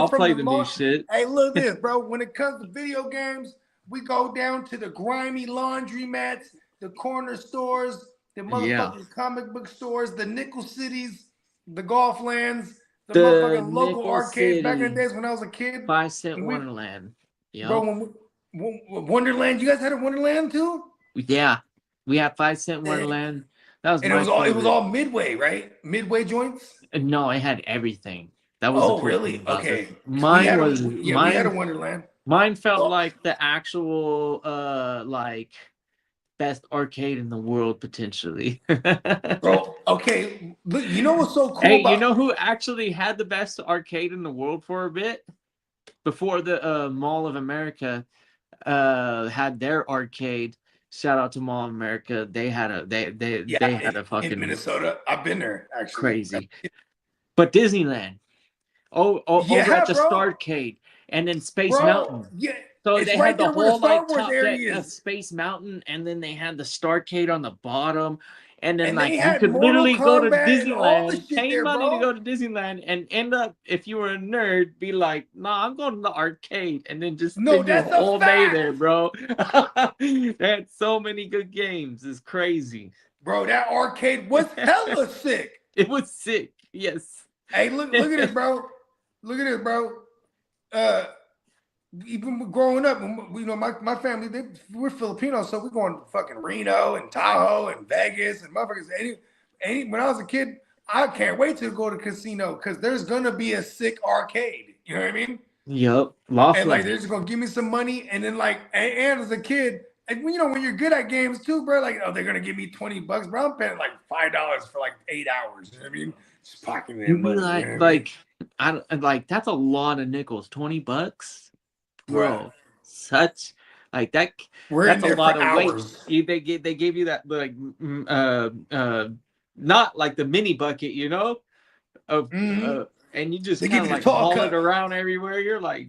[SPEAKER 9] play the new shit.
[SPEAKER 7] Hey, look at this, bro. When it comes to video games, we go down to the grimy laundromats, the corner stores, the motherfucking comic book stores, the nickel cities, the golf lands, the motherfucking local
[SPEAKER 9] Nickel
[SPEAKER 7] arcades. Back in the
[SPEAKER 9] City.
[SPEAKER 7] days when I was a kid.
[SPEAKER 9] 5 Cent Wonderland. Yep.
[SPEAKER 7] Bro, Wonderland, you guys had a Wonderland too?
[SPEAKER 9] Yeah. We had 5 Cent Wonderland. That was
[SPEAKER 7] and it was all Midway, right? Midway joints?
[SPEAKER 9] No, it had everything. That was the cool
[SPEAKER 7] really?
[SPEAKER 9] thing about
[SPEAKER 7] Okay.
[SPEAKER 9] it. Mine was
[SPEAKER 7] we had a Wonderland.
[SPEAKER 9] Mine felt like the actual like best arcade in the world potentially.
[SPEAKER 7] Bro, okay. Look, you know what's so cool
[SPEAKER 9] Hey,
[SPEAKER 7] about
[SPEAKER 9] you know who actually had the best arcade in the world for a bit? Before the Mall of America had their arcade. Shout out to Mall of America. They had a had a fucking
[SPEAKER 7] in Minnesota. I've been there actually.
[SPEAKER 9] Crazy. But Disneyland. Over at the
[SPEAKER 7] bro.
[SPEAKER 9] Starcade, and then Space Mountain.
[SPEAKER 7] Yeah.
[SPEAKER 9] So
[SPEAKER 7] It's
[SPEAKER 9] they
[SPEAKER 7] right
[SPEAKER 9] had the
[SPEAKER 7] there where the
[SPEAKER 9] whole
[SPEAKER 7] Star
[SPEAKER 9] like
[SPEAKER 7] Wars
[SPEAKER 9] top
[SPEAKER 7] area
[SPEAKER 9] deck of
[SPEAKER 7] is.
[SPEAKER 9] Space Mountain, and then they had the Starcade on the bottom, and then
[SPEAKER 7] And
[SPEAKER 9] like
[SPEAKER 7] they
[SPEAKER 9] you
[SPEAKER 7] had
[SPEAKER 9] could
[SPEAKER 7] Mortal
[SPEAKER 9] literally go to
[SPEAKER 7] Kombat and all the
[SPEAKER 9] Disneyland,
[SPEAKER 7] shit
[SPEAKER 9] pay
[SPEAKER 7] there,
[SPEAKER 9] money to
[SPEAKER 7] bro.
[SPEAKER 9] go to Disneyland, and end up, if you were a nerd, be like, nah, I'm going to the arcade, and then just spend your
[SPEAKER 7] that's a
[SPEAKER 9] whole day
[SPEAKER 7] fact.
[SPEAKER 9] there, bro. They had so many good games. It's crazy.
[SPEAKER 7] Bro, that arcade was hella sick.
[SPEAKER 9] It was sick. Yes.
[SPEAKER 7] Hey, look at this, bro. Look at this, bro. Even growing up, my family, we're Filipinos, so we're going to fucking Reno and Tahoe and Vegas and motherfuckers. When I was a kid, I can't wait to go to casino because there's gonna be a sick arcade. You know what I mean?
[SPEAKER 9] Yep.
[SPEAKER 7] And like they're just gonna give me some money, and then like, and as a kid, and when you're good at games too, bro, like, oh, they're gonna give me $20, bro. I'm paying like $5 for like 8 hours. You know what I mean? Just pocketing that money.
[SPEAKER 9] Like that's a lot of nickels. $20, bro.
[SPEAKER 7] Right.
[SPEAKER 9] Such like that.
[SPEAKER 7] We're
[SPEAKER 9] that's
[SPEAKER 7] in there
[SPEAKER 9] a lot
[SPEAKER 7] for
[SPEAKER 9] of
[SPEAKER 7] hours.
[SPEAKER 9] weight. They gave you that like not like the mini bucket, you know, of and you just
[SPEAKER 7] They
[SPEAKER 9] kind
[SPEAKER 7] give
[SPEAKER 9] of
[SPEAKER 7] you
[SPEAKER 9] like
[SPEAKER 7] the tall
[SPEAKER 9] haul
[SPEAKER 7] cup.
[SPEAKER 9] it around everywhere. You're like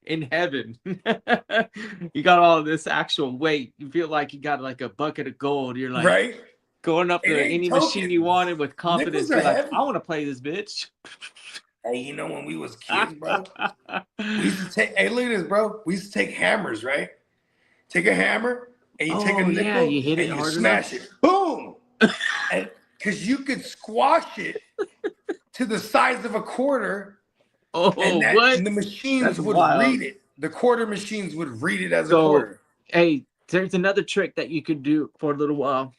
[SPEAKER 9] in heaven. You got all this actual weight. You feel like you got like a bucket of gold. You're like
[SPEAKER 7] Right.
[SPEAKER 9] going up
[SPEAKER 7] It
[SPEAKER 9] to
[SPEAKER 7] ain't
[SPEAKER 9] any
[SPEAKER 7] token.
[SPEAKER 9] machine you wanted with confidence.
[SPEAKER 7] Nickels are
[SPEAKER 9] You're like,
[SPEAKER 7] heavy.
[SPEAKER 9] I want to play this bitch.
[SPEAKER 7] Hey, you know when we was kids, bro, we used to take. Hey, look at this, bro. We used to take hammers, right? Take a hammer and you take a nickel
[SPEAKER 9] yeah, you hit it
[SPEAKER 7] and you
[SPEAKER 9] hard
[SPEAKER 7] smash
[SPEAKER 9] enough.
[SPEAKER 7] it. Boom! And because you could squash it to the size of a quarter,
[SPEAKER 9] Oh,
[SPEAKER 7] and the machines
[SPEAKER 9] That's
[SPEAKER 7] would
[SPEAKER 9] wild.
[SPEAKER 7] read it. The quarter machines would read it as a
[SPEAKER 9] So,
[SPEAKER 7] quarter.
[SPEAKER 9] hey, there's another trick that you could do for a little while.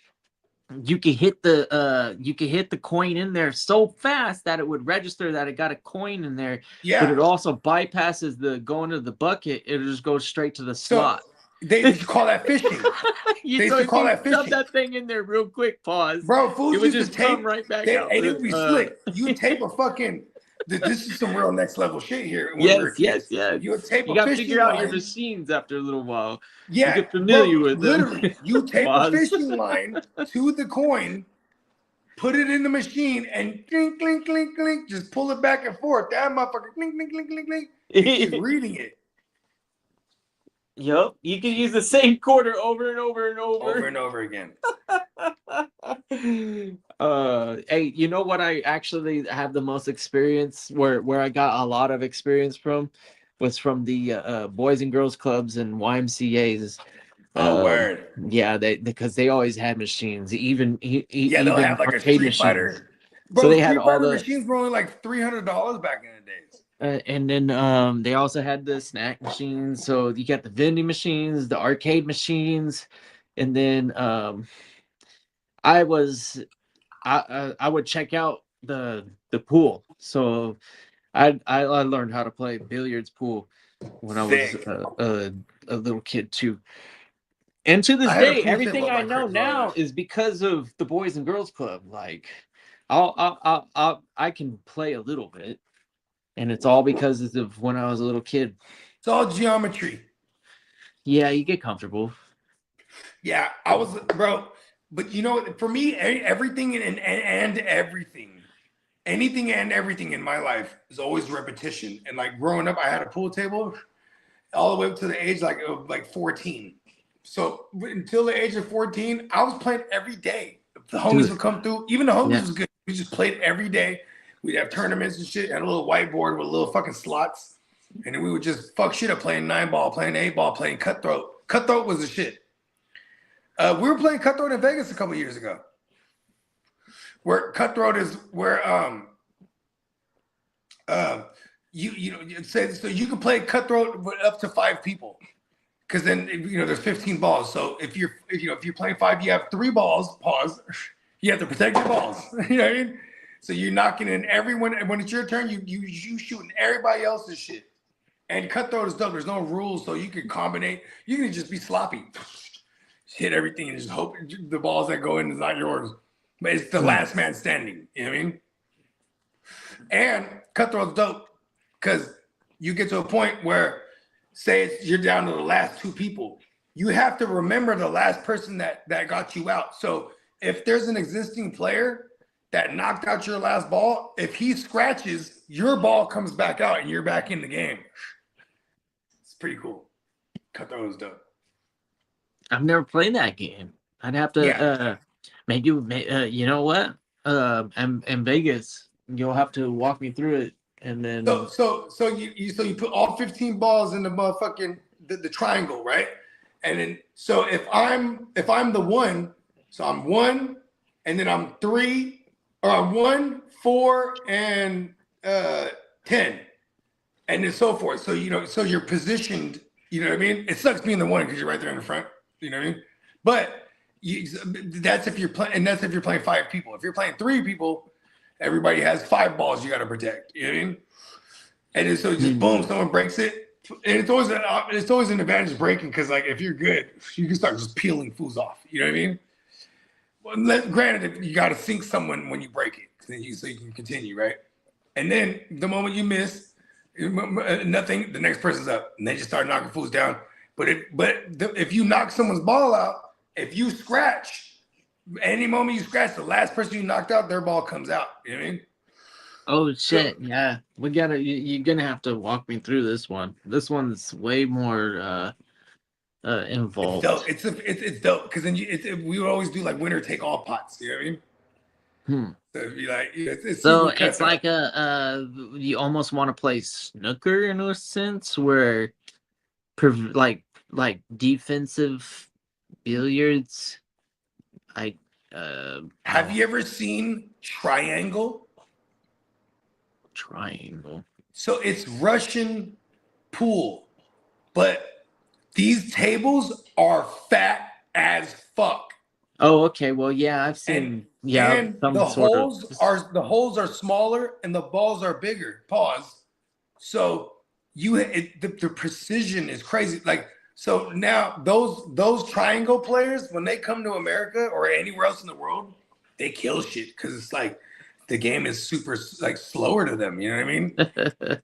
[SPEAKER 9] You could hit the coin in there so fast that it would register that it got a coin in there.
[SPEAKER 7] Yeah.
[SPEAKER 9] But it also bypasses the going to the bucket. It'll just go straight to the slot.
[SPEAKER 7] They used to call that fishing. They used to call that
[SPEAKER 9] Shove
[SPEAKER 7] fishing.
[SPEAKER 9] that thing in there real quick. Pause.
[SPEAKER 7] Bro, fools
[SPEAKER 9] It would
[SPEAKER 7] used
[SPEAKER 9] just
[SPEAKER 7] to tape.
[SPEAKER 9] come right back out.
[SPEAKER 7] And it would be slick. You tape a fucking. This is some real next level shit here. when we were
[SPEAKER 9] Yes.
[SPEAKER 7] kids. You would tape
[SPEAKER 9] You
[SPEAKER 7] a
[SPEAKER 9] got to
[SPEAKER 7] fishing
[SPEAKER 9] figure out
[SPEAKER 7] line.
[SPEAKER 9] your machines after a little while.
[SPEAKER 7] Yeah,
[SPEAKER 9] You get familiar
[SPEAKER 7] bro,
[SPEAKER 9] with them.
[SPEAKER 7] literally, you tape a
[SPEAKER 9] Pause.
[SPEAKER 7] fishing line to the coin, put it in the machine, and clink, clink, clink, clink, just pull it back and forth. That motherfucker, clink, clink, clink, clink, clink. He's reading it.
[SPEAKER 9] Yup, you can use the same quarter over and over and over.
[SPEAKER 7] Over and over again.
[SPEAKER 9] Hey, you know what I actually have the most experience where I got a lot of experience from was from the boys and girls clubs and YMCA's.
[SPEAKER 7] Word.
[SPEAKER 9] Yeah, because they always had machines. Even
[SPEAKER 7] They'll have like a
[SPEAKER 9] arcade
[SPEAKER 7] Street
[SPEAKER 9] machines.
[SPEAKER 7] Fighter. Bro,
[SPEAKER 9] So they
[SPEAKER 7] Street
[SPEAKER 9] had all
[SPEAKER 7] Fighter
[SPEAKER 9] the
[SPEAKER 7] machines were only like $300 back in the days.
[SPEAKER 9] and then they also had the snack machines. So you got the vending machines, the arcade machines, and then I would check out the pool. So I learned how to play billiards pool when I was a little kid too. And to this
[SPEAKER 7] I had a
[SPEAKER 9] day,
[SPEAKER 7] pool
[SPEAKER 9] everything
[SPEAKER 7] table
[SPEAKER 9] I
[SPEAKER 7] at my
[SPEAKER 9] know
[SPEAKER 7] crib growing
[SPEAKER 9] now
[SPEAKER 7] up.
[SPEAKER 9] is because of the Boys and Girls Club. Like, I can play a little bit, and it's all because of when I was a little kid.
[SPEAKER 7] It's all geometry.
[SPEAKER 9] Yeah, you get comfortable.
[SPEAKER 7] Yeah, I was, bro. But you know what? For me, everything and everything, anything and everything in my life is always repetition. And like growing up, I had a pool table all the way up to the age like 14. So until the age of 14, I was playing every day. The homies would come through. Even the homies was good. We just played every day. We'd have tournaments and shit, and a little whiteboard with little fucking slots. And then we would just fuck shit up playing 9-ball, playing 8-ball, playing cutthroat. Cutthroat was the shit. We were playing cutthroat in Vegas a couple years ago. Where cutthroat is where you know it says so you can play cutthroat with up to 5 people. Because then there's 15 balls. So if you're playing 5, you have 3 balls. Pause. You have to protect your balls. You know what I mean? So you're knocking in everyone, and when it's your turn, you shooting everybody else's shit. And cutthroat is dope. There's no rules, so you can combine. You can just be sloppy, hit everything, and just hope the balls that go in is not yours. But it's the last man standing. You know what I mean? And cutthroat's dope because you get to a point where, say you're down to the last 2 people, you have to remember the last person that got you out. So if there's an existing player that knocked out your last ball, if he scratches, your ball comes back out and you're back in the game. It's pretty cool. Cutthroat is dope.
[SPEAKER 9] I've never played that game. I'd have to maybe you know what? In Vegas, you'll have to walk me through it, and then
[SPEAKER 7] so you put all 15 balls in the motherfucking the triangle, right? And then so if I'm the 1, so I'm 1, and then I'm 3, or I'm 1, 4, and 10, and then so forth. So so you're positioned. You know what I mean? It sucks being the 1 because you're right there in the front. You know what I mean? But that's if you're playing, and that's if you're playing 5 people. If you're playing 3 people, everybody has 5 balls you got to protect. You know what I mean? And then, so just boom, someone breaks it, and it's always an advantage breaking because like if you're good, you can start just peeling fools off. You know what I mean? Well, granted, you got to sink someone when you break it, so you can continue, right? And then the moment you miss, nothing, the next person's up, and they just start knocking fools down. But if you knock someone's ball out, if you scratch, any moment you scratch, the last person you knocked out, their ball comes out. You know what I mean?
[SPEAKER 9] oh shit, yeah, we gotta. You're gonna have to walk me through this one. This one's way more involved.
[SPEAKER 7] It's dope. It's dope because then we would always do like winner take all pots. You know what I mean? So it'd be like
[SPEAKER 9] it's like you almost want to play snooker in a sense where like defensive billiards.
[SPEAKER 7] Have you ever seen triangle?
[SPEAKER 9] Triangle.
[SPEAKER 7] So it's Russian pool, but these tables are fat as fuck.
[SPEAKER 9] Oh, okay. Well, yeah, I've seen.
[SPEAKER 7] And the holes are smaller and the balls are bigger. Pause. So the precision is crazy. Like so now those triangle players, when they come to America or anywhere else in the world, they kill shit because it's like the game is super like slower to them. You know what I mean? The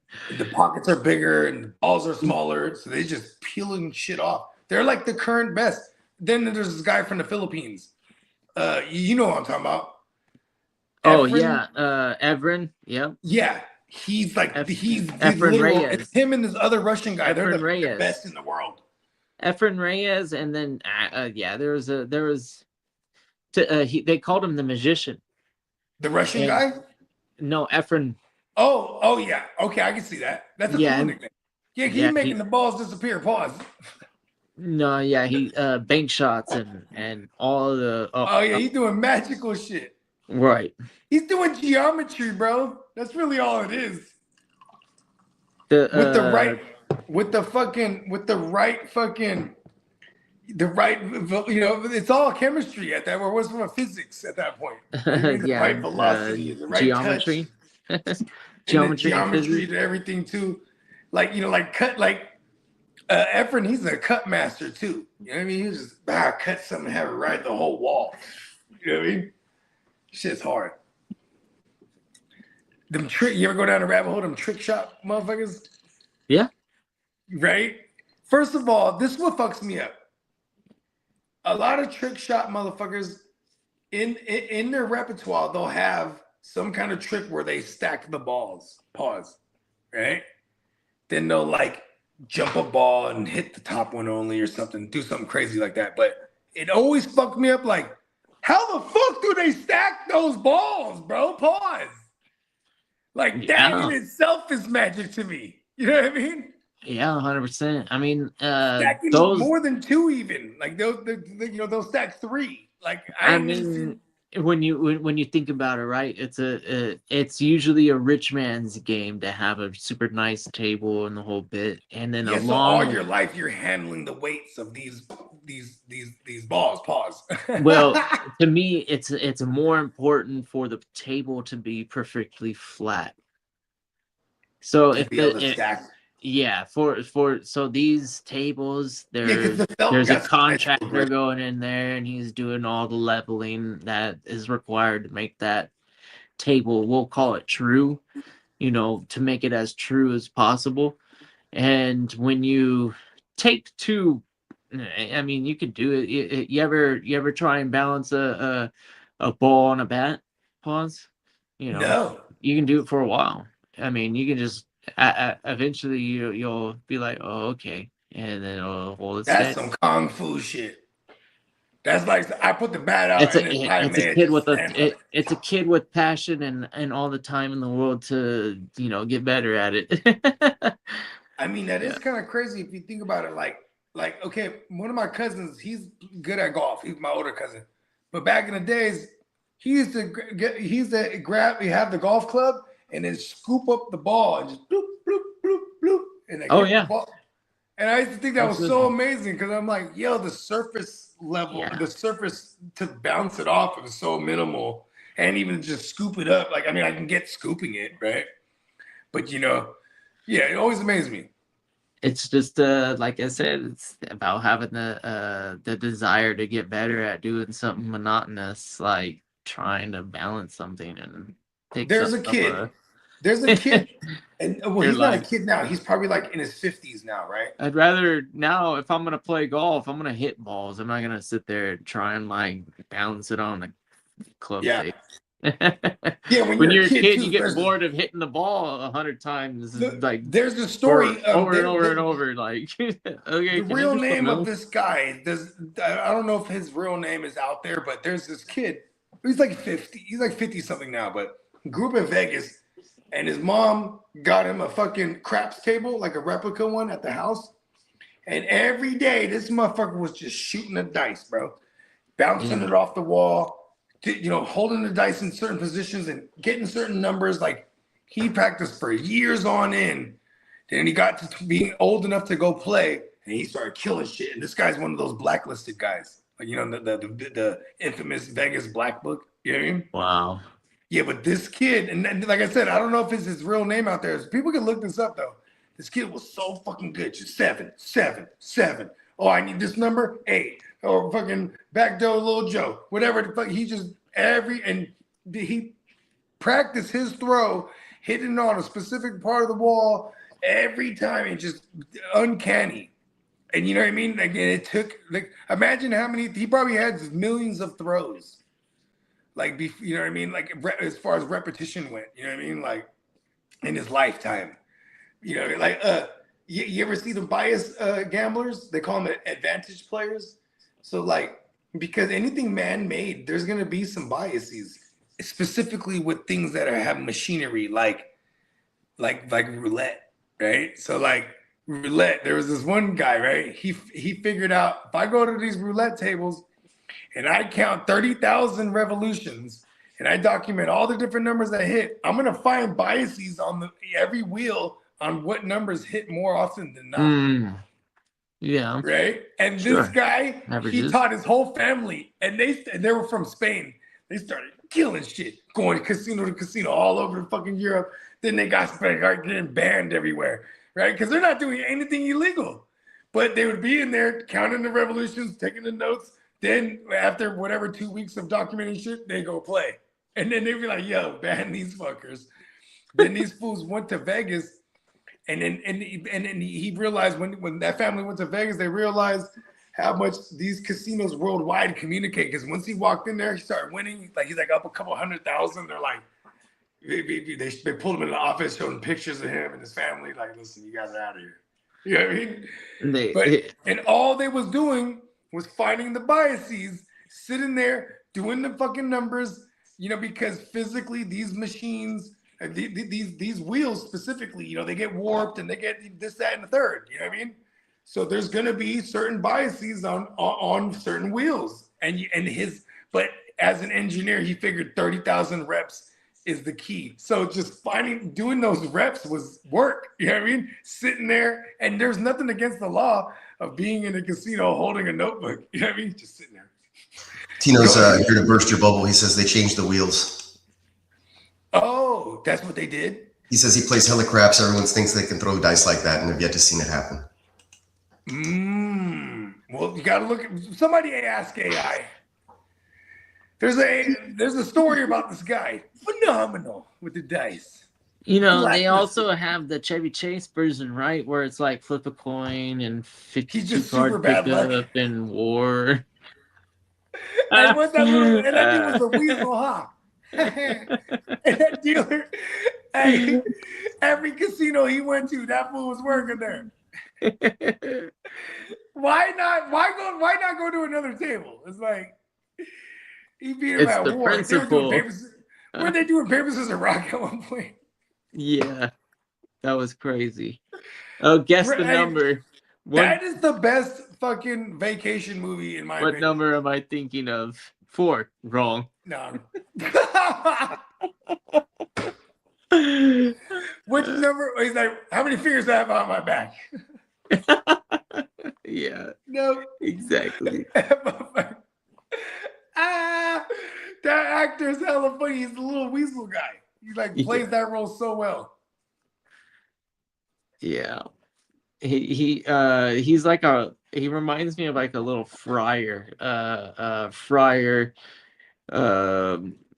[SPEAKER 7] pockets are bigger and the balls are smaller, so they just peeling shit off. They're like the current best. Then there's this guy from the Philippines. You know what I'm talking about?
[SPEAKER 9] Oh
[SPEAKER 7] Efren?
[SPEAKER 9] yeah, Evren. Yeah.
[SPEAKER 7] Yeah, he's like he's
[SPEAKER 9] Efren Reyes.
[SPEAKER 7] It's him and this other Russian guy. They're the
[SPEAKER 9] Reyes.
[SPEAKER 7] best in the world.
[SPEAKER 9] Efren Reyes, and then they called him the magician.
[SPEAKER 7] The Russian guy?
[SPEAKER 9] No, Efren.
[SPEAKER 7] Oh yeah. Okay, I can see that. That's a cool nickname. Yeah, he's making the balls disappear. Pause.
[SPEAKER 9] No, yeah, he bank shots and all of the.
[SPEAKER 7] Oh yeah, he's doing magical shit.
[SPEAKER 9] Right.
[SPEAKER 7] He's doing geometry, bro. That's really all it is.
[SPEAKER 9] The
[SPEAKER 7] right, it's all chemistry at that, or was from physics at that point. The right velocity, the right
[SPEAKER 9] geometry,
[SPEAKER 7] touch. Geometry to everything too. Like cut like Efren, he's a cut master too. You know what I mean? He's just cut something, have it ride the whole wall. You know what I mean? Shit's hard. Them trick. You ever go down a rabbit hole? Them trick shot motherfuckers.
[SPEAKER 9] Yeah.
[SPEAKER 7] Right. First of all, this is what fucks me up. A lot of trick shot motherfuckers in their repertoire, they'll have some kind of trick where they stack the balls. Pause. Right. Then they'll like jump a ball and hit the top one only or something, do something crazy like that. But it always fucked me up like, how the fuck do they stack those balls, bro? Pause. Like that in itself is magic to me. You know what I mean?
[SPEAKER 9] Yeah, 100%. I mean,
[SPEAKER 7] stacking
[SPEAKER 9] those
[SPEAKER 7] more than two even. Like they'll stack three. Like
[SPEAKER 9] I mean, when you think about it, right? It's usually a rich man's game to have a super nice table and the whole bit, and then
[SPEAKER 7] so all your life you're handling the weights of these balls. Pause.
[SPEAKER 9] Well, to me, it's more important for the table to be perfectly flat. So if so these tables, there's a contractor going in there and he's doing all the leveling that is required to make that table, we'll call it true, to make it as true as possible. And when you take two, I mean, you could do it. You ever try and balance a ball on a bat? Pause.
[SPEAKER 7] No.
[SPEAKER 9] You can do it for a while. I mean, you can just eventually you'll be like, oh, okay, and then it'll hold it.
[SPEAKER 7] That's some kung fu shit. That's like I put the bat out.
[SPEAKER 9] It's a kid with passion and all the time in the world to get better at it.
[SPEAKER 7] I mean, that is kind of crazy if you think about it. Like okay, one of my cousins, he's good at golf. He's my older cousin, but back in the days, he used to grab. He have the golf club. And then scoop up the ball and just bloop, bloop, bloop, bloop. And the ball. And I used to think that was so amazing because I'm like, yo, the surface level, the surface to bounce it off is so minimal. And even just scoop it up. Like, I mean, I can get scooping it, right? But, it always amazed me.
[SPEAKER 9] It's just, like I said, it's about having the desire to get better at doing something monotonous, like trying to balance something and
[SPEAKER 7] There's a kid, and he's not a kid now. He's probably like in his 50s now, right?
[SPEAKER 9] I'd rather now, if I'm gonna play golf, I'm gonna hit balls. I'm not gonna sit there and try and like balance it on a club face. When you're a kid, you get bored of hitting the ball 100 times.
[SPEAKER 7] There's a story
[SPEAKER 9] over and over. Like, okay,
[SPEAKER 7] the real name of this guy. I don't know if his real name is out there, but there's this kid. He's like 50. He's like 50 something now, but grew up in Vegas, and his mom got him a fucking craps table, like a replica one at the house. And every day, this motherfucker was just shooting the dice, bro, bouncing it off the wall, holding the dice in certain positions and getting certain numbers. Like he practiced for years on end. Then he got to being old enough to go play, and he started killing shit. And this guy's one of those blacklisted guys, like the infamous Vegas Black Book. You know what I mean?
[SPEAKER 9] Wow.
[SPEAKER 7] Yeah, but this kid, and like I said, I don't know if it's his real name out there. People can look this up though. This kid was so fucking good. Just 7, 7, 7. Oh, I need this number 8. Or fucking backdoor little Joe. Whatever the fuck. He just he practiced his throw, hitting on a specific part of the wall every time. It's just uncanny. And you know what I mean? Like it took imagine how many he probably had millions of throws. Like, you know what I mean? Like, as far as repetition went, you know what I mean? Like, in his lifetime. You know, like, you ever see the bias gamblers? They call them advantage players. So, like, because anything man-made, there's going to be some biases, specifically with things that have machinery, like roulette, right? So, like, roulette, there was this one guy, right? He figured out, if I go to these roulette tables, and I count 30,000 revolutions, and I document all the different numbers I hit, I'm going to find biases on every wheel on what numbers hit more often than not.
[SPEAKER 9] Yeah.
[SPEAKER 7] Right? And this guy, he taught his whole family, and they were from Spain. They started killing shit, going casino to casino all over the fucking Europe. Then they got getting banned everywhere, right? Because they're not doing anything illegal. But they would be in there counting the revolutions, taking the notes. Then after whatever 2 weeks of documenting shit, they go play. And then they'd be like, yo, ban these fuckers. Then these fools went to Vegas. And then he realized when that family went to Vegas, they realized how much these casinos worldwide communicate. Because once he walked in there, he started winning. Like he's like up a couple 100,000. They're like, they pulled him in the office, showed him pictures of him and his family. Like, listen, you guys are out of here. You know what I mean? And all they was doing was finding the biases, sitting there doing the fucking numbers. You know, because physically these machines. These wheels specifically, you know, they get warped and they get this, that, and the third. You know what I mean? So there's gonna be certain biases on certain wheels, but as an engineer, he figured 30,000 reps is the key. So just doing those reps was work. You know what I mean? Sitting there, and there's nothing against the law of being in a casino holding a notebook. You know what I mean? Just sitting there.
[SPEAKER 13] Tino's here to burst your bubble. He says they changed the wheels.
[SPEAKER 7] Oh, that's what they did?
[SPEAKER 13] He says he plays hella craps. Everyone thinks they can throw dice like that and have yet to seen it happen.
[SPEAKER 7] Well, you got to look at somebody ask AI. There's a story about this guy. Phenomenal with the dice.
[SPEAKER 9] You know, they also have the Chevy Chase version, right? Where it's like flip a coin and 52 card pickup and war.
[SPEAKER 7] And that thing was a weasel, huh? And that dealer, hey, every casino he went to, that fool was working there. Why not go to another table? It's like he beat him at
[SPEAKER 9] the
[SPEAKER 7] war.
[SPEAKER 9] Principle.
[SPEAKER 7] Weren't they doing paper, scissors, and rock at one point?
[SPEAKER 9] Yeah, that was crazy. Oh, guess the number.
[SPEAKER 7] That is the best fucking vacation movie in my opinion.
[SPEAKER 9] What number am I thinking of? 4. Wrong.
[SPEAKER 7] No. Which number? He's like, how many fingers do I have on my back?
[SPEAKER 9] Yeah.
[SPEAKER 7] No.
[SPEAKER 9] Exactly.
[SPEAKER 7] That actor's hella funny. He's the little weasel guy. He plays that role so well.
[SPEAKER 9] Yeah. He's like he reminds me of like a little friar.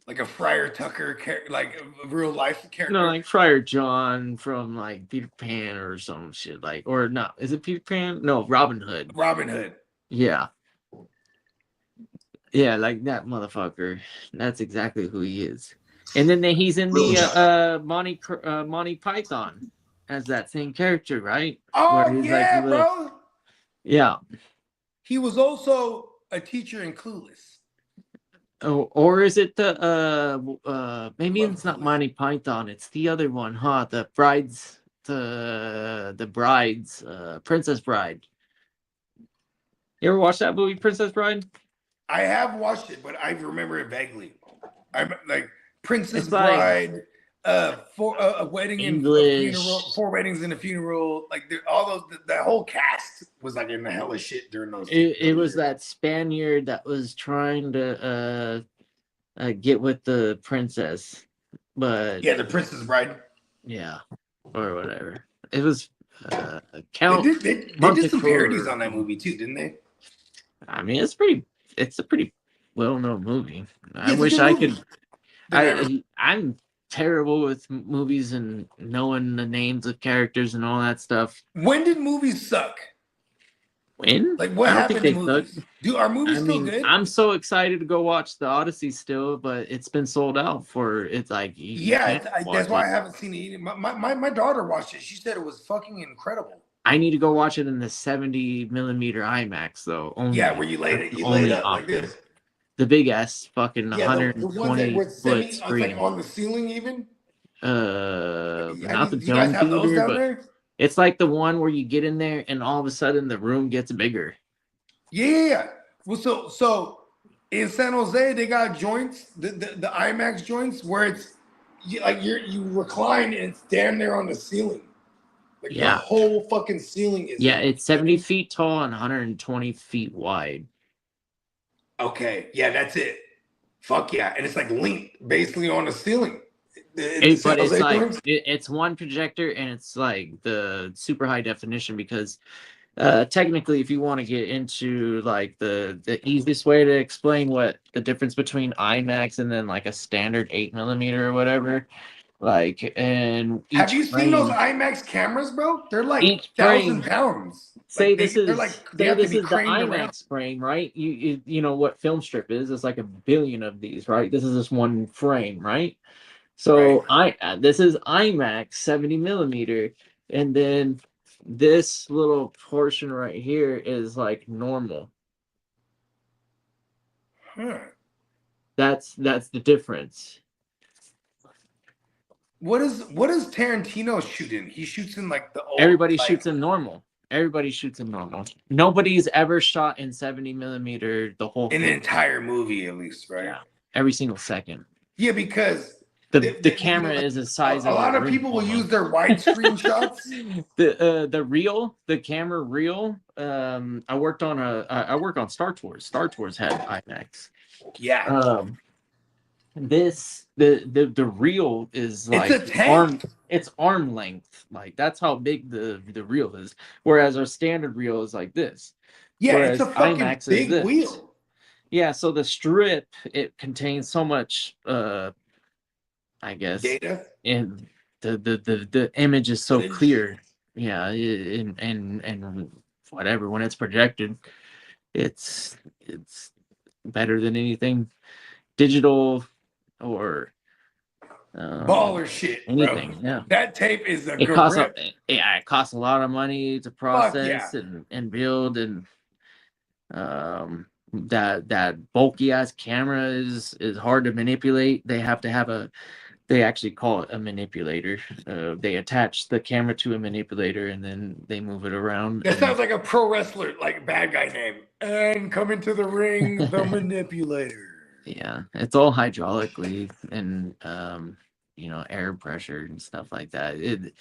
[SPEAKER 7] Like a Friar Tucker, like a real life character.
[SPEAKER 9] No, like Friar John from like Peter Pan or some shit. Or not? Is it Peter Pan? No, Robin Hood.
[SPEAKER 7] Robin Hood.
[SPEAKER 9] Yeah. Yeah, like that motherfucker. That's exactly who he is. And then he's in the Monty Python as that same character, right?
[SPEAKER 7] Oh yeah, bro.
[SPEAKER 9] Yeah.
[SPEAKER 7] He was also a teacher in Clueless.
[SPEAKER 9] Oh, or is it the maybe it's not Monty Python, it's the other one, huh? The Bride's Princess Bride. You ever watch that movie, Princess Bride?
[SPEAKER 7] I have watched it, but I remember it vaguely. I'm like Princess Bride, a wedding
[SPEAKER 9] English.
[SPEAKER 7] and a funeral, 4 weddings and a funeral. Like all those, that whole cast was like in the hell of shit during those.
[SPEAKER 9] It was that Spaniard that was trying to get with the princess, but
[SPEAKER 7] yeah, the Princess Bride.
[SPEAKER 9] Yeah, or whatever. It was Count.
[SPEAKER 7] They did some parodies on that movie too, didn't they?
[SPEAKER 9] I mean, it's a pretty well-known movie. I wish I could. I'm terrible with movies and knowing the names of characters and all that stuff.
[SPEAKER 7] When did movies suck?
[SPEAKER 9] When?
[SPEAKER 7] Like what happened to movies? Are movies still good?
[SPEAKER 9] I'm so excited to go watch The Odyssey still, but it's been sold out for. It's like
[SPEAKER 7] that's why I haven't seen it. My daughter watched it. She said it was fucking incredible.
[SPEAKER 9] I need to go watch it in the 70 millimeter IMAX though. Only,
[SPEAKER 7] yeah, where you laid up like this.
[SPEAKER 9] The big ass fucking
[SPEAKER 7] the
[SPEAKER 9] 120 foot screen.
[SPEAKER 7] Like on the ceiling even?
[SPEAKER 9] Not the dome theater, but there? It's like the one where you get in there and all of a sudden the room gets bigger.
[SPEAKER 7] Yeah. Well, so in San Jose they got joints, the IMAX joints where it's you recline and it's damn there on the ceiling. Like the whole fucking ceiling is.
[SPEAKER 9] Yeah, it's 70 feet tall and 120 feet wide.
[SPEAKER 7] Okay, yeah, that's it. Fuck yeah, and it's like linked basically on the ceiling.
[SPEAKER 9] But it's one projector and it's like the super high definition because Technically, if you want to get into like the easiest way to explain what the difference between IMAX and then like a standard 8mm or whatever, like and
[SPEAKER 7] Have
[SPEAKER 9] each
[SPEAKER 7] you seen those
[SPEAKER 9] frame,
[SPEAKER 7] IMAX cameras, bro? They're like
[SPEAKER 9] each
[SPEAKER 7] 1,000
[SPEAKER 9] frame.
[SPEAKER 7] pounds.
[SPEAKER 9] Say
[SPEAKER 7] Like
[SPEAKER 9] this
[SPEAKER 7] they're
[SPEAKER 9] is
[SPEAKER 7] like they
[SPEAKER 9] say
[SPEAKER 7] have to
[SPEAKER 9] this
[SPEAKER 7] be
[SPEAKER 9] is the
[SPEAKER 7] craned around.
[SPEAKER 9] IMAX frame, right? You know what film strip is? It's like a billion of these, right? This is just one frame, right? So this is IMAX 70mm, and then this little portion right here is like normal. That's the difference.
[SPEAKER 7] What does Tarantino shoot in? He shoots in like the old.
[SPEAKER 9] Everybody
[SPEAKER 7] like,
[SPEAKER 9] shoots in normal. Everybody shoots in normal. Nobody's ever shot in 70mm the whole
[SPEAKER 7] in
[SPEAKER 9] thing.
[SPEAKER 7] the entire movie, at least, right?
[SPEAKER 9] Yeah, every single second.
[SPEAKER 7] Yeah, because
[SPEAKER 9] the camera is the size of
[SPEAKER 7] a lot of
[SPEAKER 9] room
[SPEAKER 7] people will
[SPEAKER 9] almost.
[SPEAKER 7] use their widescreen shots.
[SPEAKER 9] The camera reel. I worked on Star Tours. Star Tours had IMAX.
[SPEAKER 7] Yeah.
[SPEAKER 9] The reel is like
[SPEAKER 7] It's a tank.
[SPEAKER 9] It's arm length. Like that's how big the reel is. Whereas our standard reel is like this.
[SPEAKER 7] Yeah,
[SPEAKER 9] Whereas
[SPEAKER 7] it's a fucking
[SPEAKER 9] IMAX
[SPEAKER 7] big
[SPEAKER 9] is this.
[SPEAKER 7] wheel.
[SPEAKER 9] Yeah, so the strip, it contains so much I guess
[SPEAKER 7] data,
[SPEAKER 9] and the image is so clear. Yeah, and whatever, when it's projected, it's better than anything digital or
[SPEAKER 7] baller shit,
[SPEAKER 9] anything.
[SPEAKER 7] bro.
[SPEAKER 9] Yeah,
[SPEAKER 7] that tape is a
[SPEAKER 9] it costs
[SPEAKER 7] grip.
[SPEAKER 9] it costs a lot of money to process and build, and that bulky ass camera is hard to manipulate. They actually call it a manipulator. They attach the camera to a manipulator and then they move it around.
[SPEAKER 7] That sounds like a pro wrestler, like bad guy name. And coming to the ring, the manipulator.
[SPEAKER 9] Yeah, it's all hydraulically and air pressure and stuff like that. It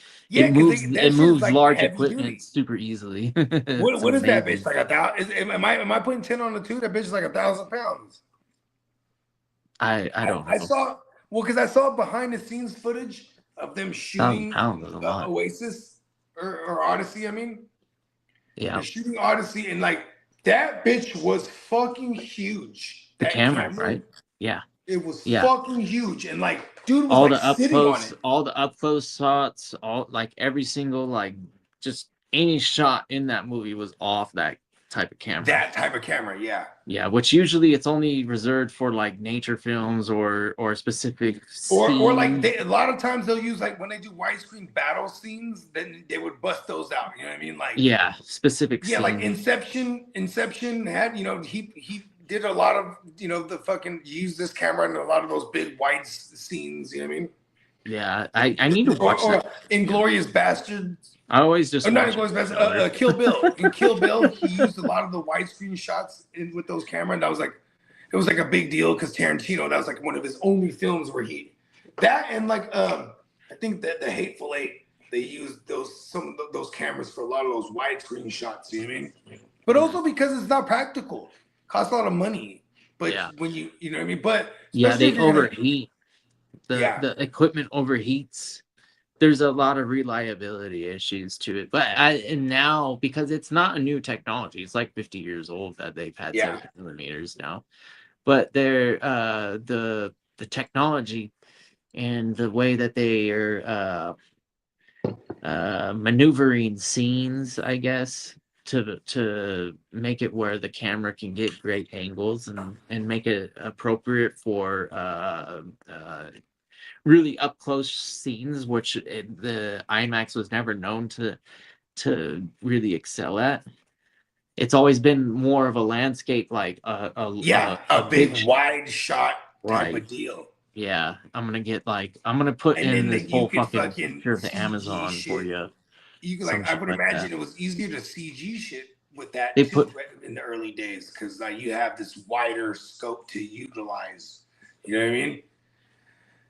[SPEAKER 9] moves
[SPEAKER 7] like
[SPEAKER 9] large
[SPEAKER 7] heavy
[SPEAKER 9] equipment
[SPEAKER 7] duty.
[SPEAKER 9] super easily.
[SPEAKER 7] What is that bitch? Like 1,000? Am I putting 10 on the 2? That bitch is like 1,000 pounds.
[SPEAKER 9] I don't know.
[SPEAKER 7] I saw because I saw behind the scenes footage of them shooting Oasis or Odyssey. I mean,
[SPEAKER 9] yeah,
[SPEAKER 7] they're shooting Odyssey, and like that bitch was fucking huge.
[SPEAKER 9] The camera, right? Yeah,
[SPEAKER 7] it was fucking huge, and like dude was
[SPEAKER 9] all
[SPEAKER 7] like
[SPEAKER 9] the up
[SPEAKER 7] sitting
[SPEAKER 9] close,
[SPEAKER 7] on it.
[SPEAKER 9] all the up close shots, all like every single like just any shot in that movie was off that type of camera.
[SPEAKER 7] That type of camera, yeah.
[SPEAKER 9] Yeah, which usually it's only reserved for like nature films or specific
[SPEAKER 7] or like a lot of times they'll use like when they do widescreen battle scenes, then they would bust those out. You know what I mean? Like
[SPEAKER 9] specific.
[SPEAKER 7] Yeah, like Inception had he did a lot of the fucking use this camera in a lot of those big wide scenes. You know what I mean?
[SPEAKER 9] Yeah, I need to watch that.
[SPEAKER 7] Inglourious Bastards.
[SPEAKER 9] I always just
[SPEAKER 7] not Inglourious Bastards. Kill Bill. In Kill Bill, he used a lot of the widescreen shots with those cameras. And that was like, it was like a big deal because Tarantino, that was like one of his only films where and like I think that the Hateful Eight, they used some of those cameras for a lot of those widescreen shots. You know what I mean? But also because it's not practical, costs a lot of money. But when you know what I mean? But
[SPEAKER 9] they overheat. The equipment overheats. There's a lot of reliability issues to it. But now, because it's not a new technology, it's like 50 years old that they've had 7mm now. But they're the technology and the way that they are maneuvering scenes, I guess, to make it where the camera can get great angles and make it appropriate for really up close scenes, which the IMAX was never known to really excel at. It's always been more of a landscape, like a
[SPEAKER 7] big wide shot type of deal.
[SPEAKER 9] Yeah, I'm gonna put in this whole fucking picture of the Amazon
[SPEAKER 7] shit.
[SPEAKER 9] For you.
[SPEAKER 7] You can I would imagine it was easier to CG shit with that in the early days because you have this wider scope to utilize. You know what I mean?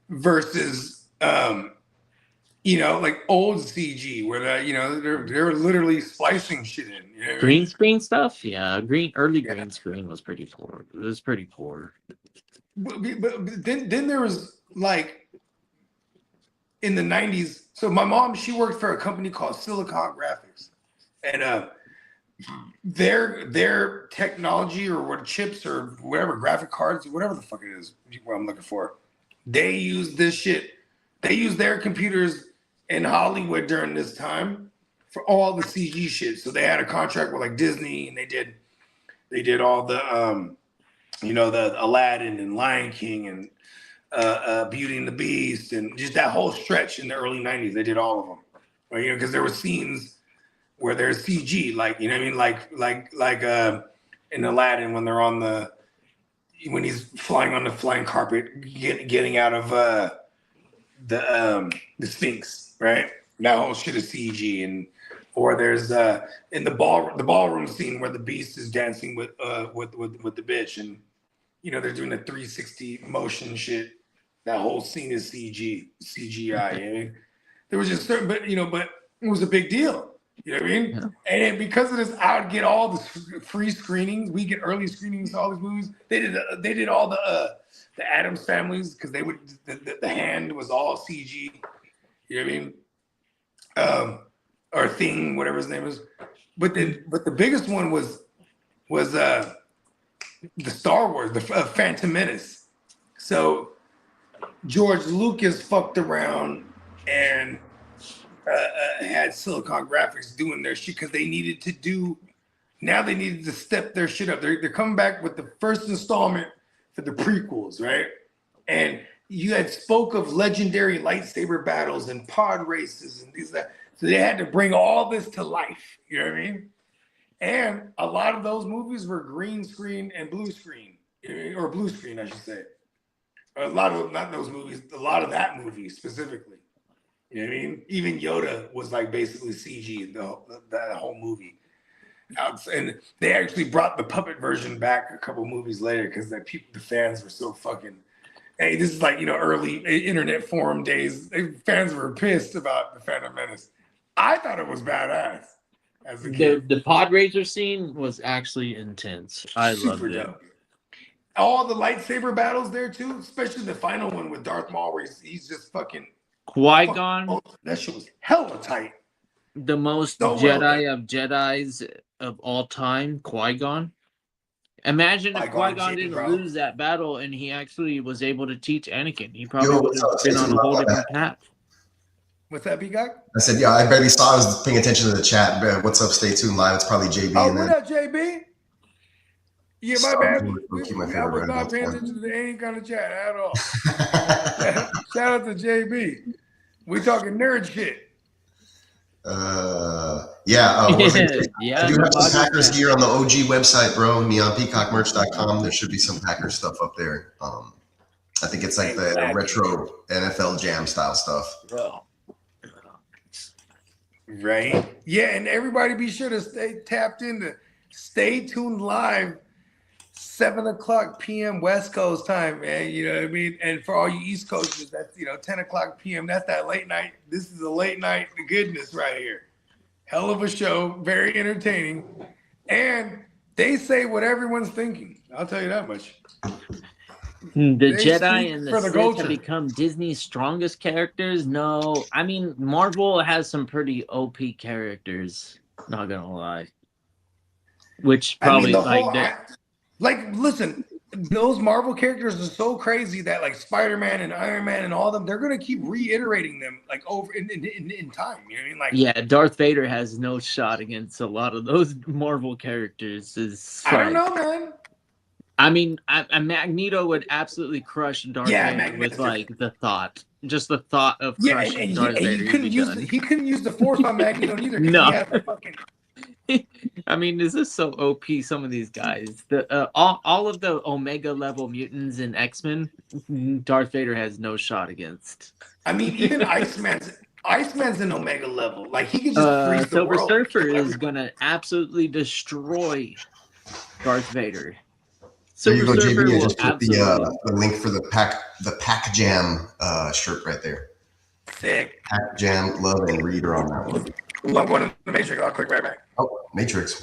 [SPEAKER 7] Versus like old CG where they're literally splicing shit in. You know
[SPEAKER 9] green screen stuff? Yeah, green screen was pretty poor. It was pretty poor.
[SPEAKER 7] But then there was like in the 90s. So my mom, she worked for a company called Silicon Graphics. And their technology or what chips or whatever graphic cards, whatever the fuck it is, what I'm looking for. They use this shit. They use their computers in Hollywood during this time for all the CG shit. So they had a contract with like Disney, and they did all the the Aladdin and Lion King and Beauty and the Beast and just that whole stretch in the early 90s. They did all of them, right? Because there were scenes where there's CG, like what I mean, like in Aladdin when he's flying on the flying carpet, getting out of the Sphinx, right? That whole shit is CG, or there's in the ballroom scene where the Beast is dancing with the bitch, and they're doing the 360 motion shit. That whole scene is CGI. I mean, there was just certain, but it was a big deal. You know what I mean? Yeah. And then because of this, I would get all the free screenings. We get early screenings to all these movies. They did all the Addams Families because they would the hand was all CG. You know what I mean? Or Thing, whatever his name is. But the biggest one was the Star Wars, the Phantom Menace. So George Lucas fucked around and had Silicon Graphics doing their shit because they needed to step their shit up. They're coming back with the first installment for the prequels, right? And you had spoke of legendary lightsaber battles and pod races and these that. So they had to bring all this to life. You know what I mean? And a lot of those movies were green screen and blue screen, or blue screen, I should say. A lot of not those movies, a lot of that movie specifically. You know what I mean? Even Yoda was like basically CG that whole movie. And they actually brought the puppet version back a couple movies later because the fans were so fucking. Hey, this is like early internet forum days. Fans were pissed about the Phantom Menace. I thought it was badass as a kid.
[SPEAKER 9] The pod racer scene was actually intense. I loved it.
[SPEAKER 7] Dope. All the lightsaber battles there too, especially the final one with Darth Maul, where he's just fucking.
[SPEAKER 9] Qui-Gon,
[SPEAKER 7] that shit was hella tight.
[SPEAKER 9] The most Jedi of Jedis of all time, Qui-Gon. Imagine if Qui-Gon didn't lose that battle and he actually was able to teach Anakin. He probably would have been on a whole different path.
[SPEAKER 7] What's that, Peacock?
[SPEAKER 13] I said, yeah, I barely saw. I was paying attention to the chat. What's up? Stay tuned live. It's probably JB.
[SPEAKER 7] Oh, what up, JB? Yeah, my bad. I was not paying attention to any kind of chat at all. Shout out to JB. We talking nerd shit.
[SPEAKER 13] I do have some Packers gear on the OG website, bro. NeonPeacockMerch.com. There should be some Packers stuff up there. I think it's like the retro NFL Jam style stuff.
[SPEAKER 7] Right. Yeah, and everybody be sure to stay tapped into Stay Tuned Live, 7:00 p.m. West Coast time, man. You know what I mean? And for all you East Coasters, that's 10:00 p.m. That's that late night. This is a late night goodness right here. Hell of a show, very entertaining. And they say what everyone's thinking. I'll tell you that much.
[SPEAKER 9] The Jedi and the Sith have become Disney's strongest characters. No, I mean Marvel has some pretty OP characters. Not gonna lie. Which probably
[SPEAKER 7] listen, those Marvel characters are so crazy that like Spider-Man and Iron Man and all of them, they're gonna keep reiterating them like over in time. You know what I mean? Like,
[SPEAKER 9] yeah, Darth Vader has no shot against a lot of those Marvel characters.
[SPEAKER 7] I don't know, man.
[SPEAKER 9] I mean, Magneto would absolutely crush Darth Vader with like the thought, just the thought of crushing Darth Vader.
[SPEAKER 7] He couldn't use the Force on Magneto either.
[SPEAKER 9] No. I mean, is this so OP? Some of these guys, all of the Omega level mutants in X-Men, Darth Vader has no shot against.
[SPEAKER 7] I mean, even Iceman's an Omega level. Like he can just freeze the world.
[SPEAKER 9] Silver Surfer is gonna absolutely destroy Darth Vader.
[SPEAKER 13] There you go, JB. I just put the link for the Pack Jam shirt right there.
[SPEAKER 7] Sick.
[SPEAKER 13] Pack Jam, love and reader on that one.
[SPEAKER 7] Love one of the Matrix. I'll click right back.
[SPEAKER 13] Oh, Matrix.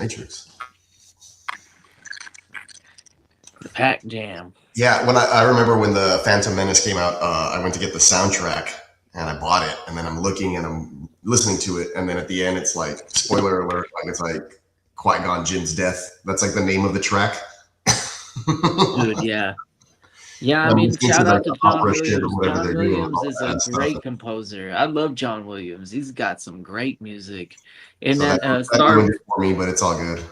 [SPEAKER 9] The Pack Jam.
[SPEAKER 13] Yeah, when I remember when the Phantom Menace came out, I went to get the soundtrack and I bought it, and then I'm looking and I'm listening to it, and then at the end it's like spoiler alert, like it's like Qui-Gon Jinn's death. That's like the name of the track.
[SPEAKER 9] Dude, yeah. Yeah, I mean, shout out to John Williams. John Williams is a great composer. I love John Williams. He's got some great music. And
[SPEAKER 13] so
[SPEAKER 9] that
[SPEAKER 13] Star ruined it for me, but it's all good.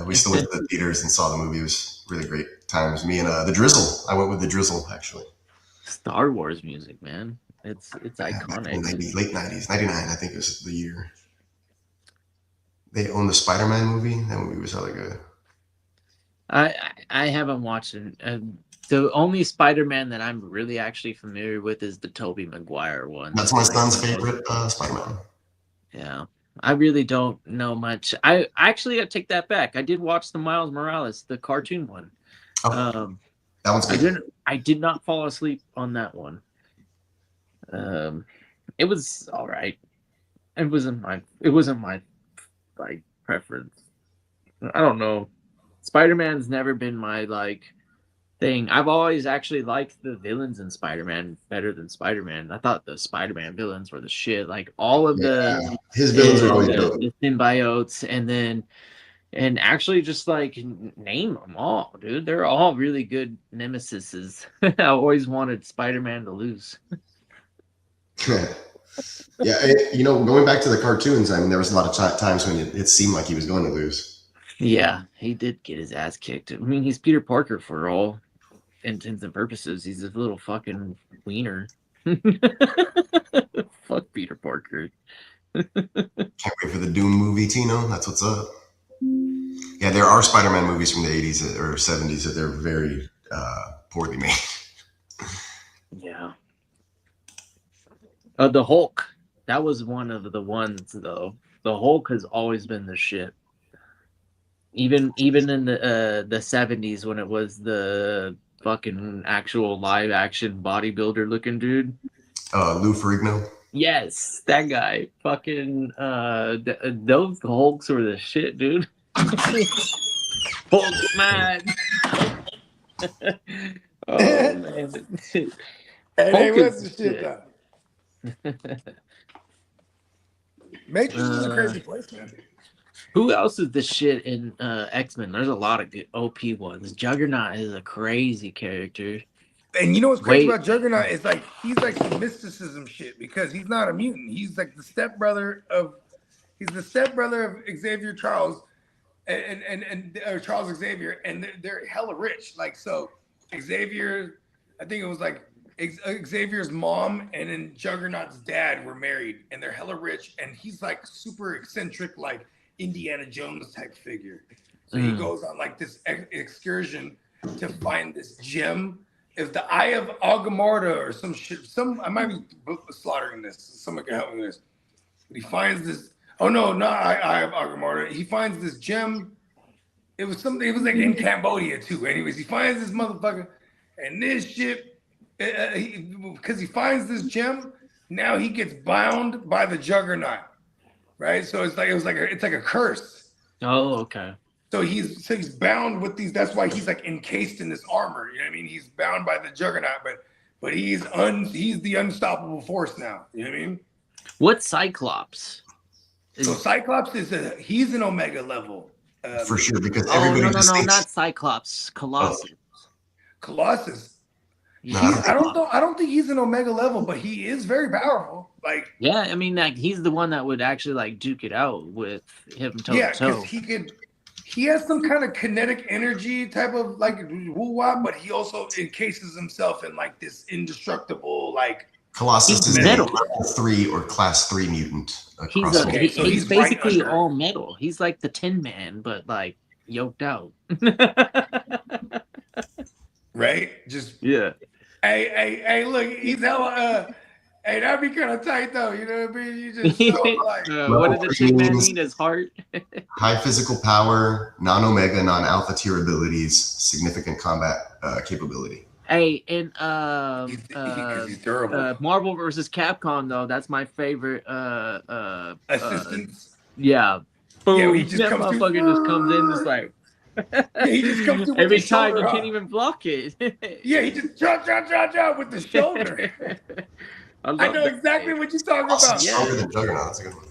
[SPEAKER 13] We still went to the theaters and saw the movie. It was really great times. Me and the Drizzle. I went with the Drizzle actually.
[SPEAKER 9] Star Wars music, man. It's iconic.
[SPEAKER 13] Late 90s, 99, I think was the year. They owned the Spider-Man movie. That movie was really good.
[SPEAKER 9] I haven't watched it. The only Spider-Man that I'm really actually familiar with is the Tobey Maguire one.
[SPEAKER 13] That's my son's favorite Spider-Man.
[SPEAKER 9] Yeah. I really don't know much. I take that back. I did watch the Miles Morales, the cartoon one.
[SPEAKER 13] Oh, that one's good.
[SPEAKER 9] I did not fall asleep on that one. It was all right. It wasn't my like preference. I don't know. Spider-Man's never been my like thing. I've always actually liked the villains in Spider-Man better than Spider-Man. I thought the Spider-Man villains were the shit. Like all of
[SPEAKER 13] his villains are always dope.
[SPEAKER 9] The symbiotes, and actually just like name them all, dude. They're all really good nemesises. I always wanted Spider-Man to lose.
[SPEAKER 13] Yeah, going back to the cartoons, I mean, there was a lot of times when it seemed like he was going to lose.
[SPEAKER 9] Yeah, he did get his ass kicked. I mean, he's Peter Parker for all intents and purposes. He's a little fucking wiener. Fuck Peter Parker.
[SPEAKER 13] Can't wait for the Doom movie, Tino. That's what's up. Yeah, there are Spider-Man movies from the 80s or 70s that they're very poorly made.
[SPEAKER 9] Yeah. The Hulk. That was one of the ones, though. The Hulk has always been the shit. Even in the 70s when it was the fucking actual live action bodybuilder looking dude.
[SPEAKER 13] Lou Ferrigno.
[SPEAKER 9] Yes, that guy. Fucking those Hulks were the shit, dude. Hulk man. Oh man.
[SPEAKER 7] And they was the shit though. Matrix is a crazy place, man.
[SPEAKER 9] Who else is the shit in X-Men? There's a lot of good OP ones. Juggernaut is a crazy character.
[SPEAKER 7] And you know what's crazy about Juggernaut is like he's like some mysticism shit because he's not a mutant. He's like the stepbrother of Xavier Charles and Charles Xavier, and they're hella rich. Like so, Xavier, I think it was like Xavier's mom and then Juggernaut's dad were married, and they're hella rich, and he's like super eccentric, like Indiana Jones type figure. So he goes on like this excursion to find this gem. If the Eye of Agamotto or some shit, I might be slaughtering this. Someone can help me with this. But he finds this. Oh no, not Eye of Agamotto. He finds this gem. It was something. It was like in Cambodia too. Anyways, he finds this motherfucker, and this shit. Because he finds this gem, now he gets bound by the Juggernaut, right? So it's like it's like a curse.
[SPEAKER 9] Oh, okay.
[SPEAKER 7] So he's bound with these. That's why he's like encased in this armor. You know what I mean? He's bound by the Juggernaut, but he's the unstoppable force now. You know what I mean?
[SPEAKER 9] What's Cyclops?
[SPEAKER 7] So Cyclops he's an Omega level.
[SPEAKER 13] For sure, because everybody
[SPEAKER 9] no, not Cyclops. Colossus.
[SPEAKER 7] Colossus. I don't think he's an Omega level, but he is very powerful. Like
[SPEAKER 9] yeah, I mean, like he's the one that would actually like duke it out with him toe to toe.
[SPEAKER 7] He has some kind of kinetic energy type of like woo-wah, but he also encases himself in like this indestructible like.
[SPEAKER 13] Colossus is a level 3 or class 3 mutant.
[SPEAKER 9] He's basically right all metal. He's like the Tin Man, but like yoked out.
[SPEAKER 7] Right? Just
[SPEAKER 9] yeah.
[SPEAKER 7] Hey, look, he's hella hey, that'd be kind of tight though, you know what I mean? You just like
[SPEAKER 9] what did the Tin Man mean? His heart?
[SPEAKER 13] High physical power, non-omega, non-alpha tier abilities, significant combat capability.
[SPEAKER 9] Hey, and
[SPEAKER 7] he's durable.
[SPEAKER 9] Marvel versus Capcom though, that's my favorite
[SPEAKER 7] assistance.
[SPEAKER 9] Yeah. Boom.
[SPEAKER 7] Yeah, he just
[SPEAKER 9] that motherfucker just comes in just like
[SPEAKER 7] yeah, he just comes through
[SPEAKER 9] every time you can't even block it.
[SPEAKER 7] Yeah, he just jump with the shoulder. I know exactly what you're talking about.
[SPEAKER 13] Stronger than Juggernaut. That's a good one.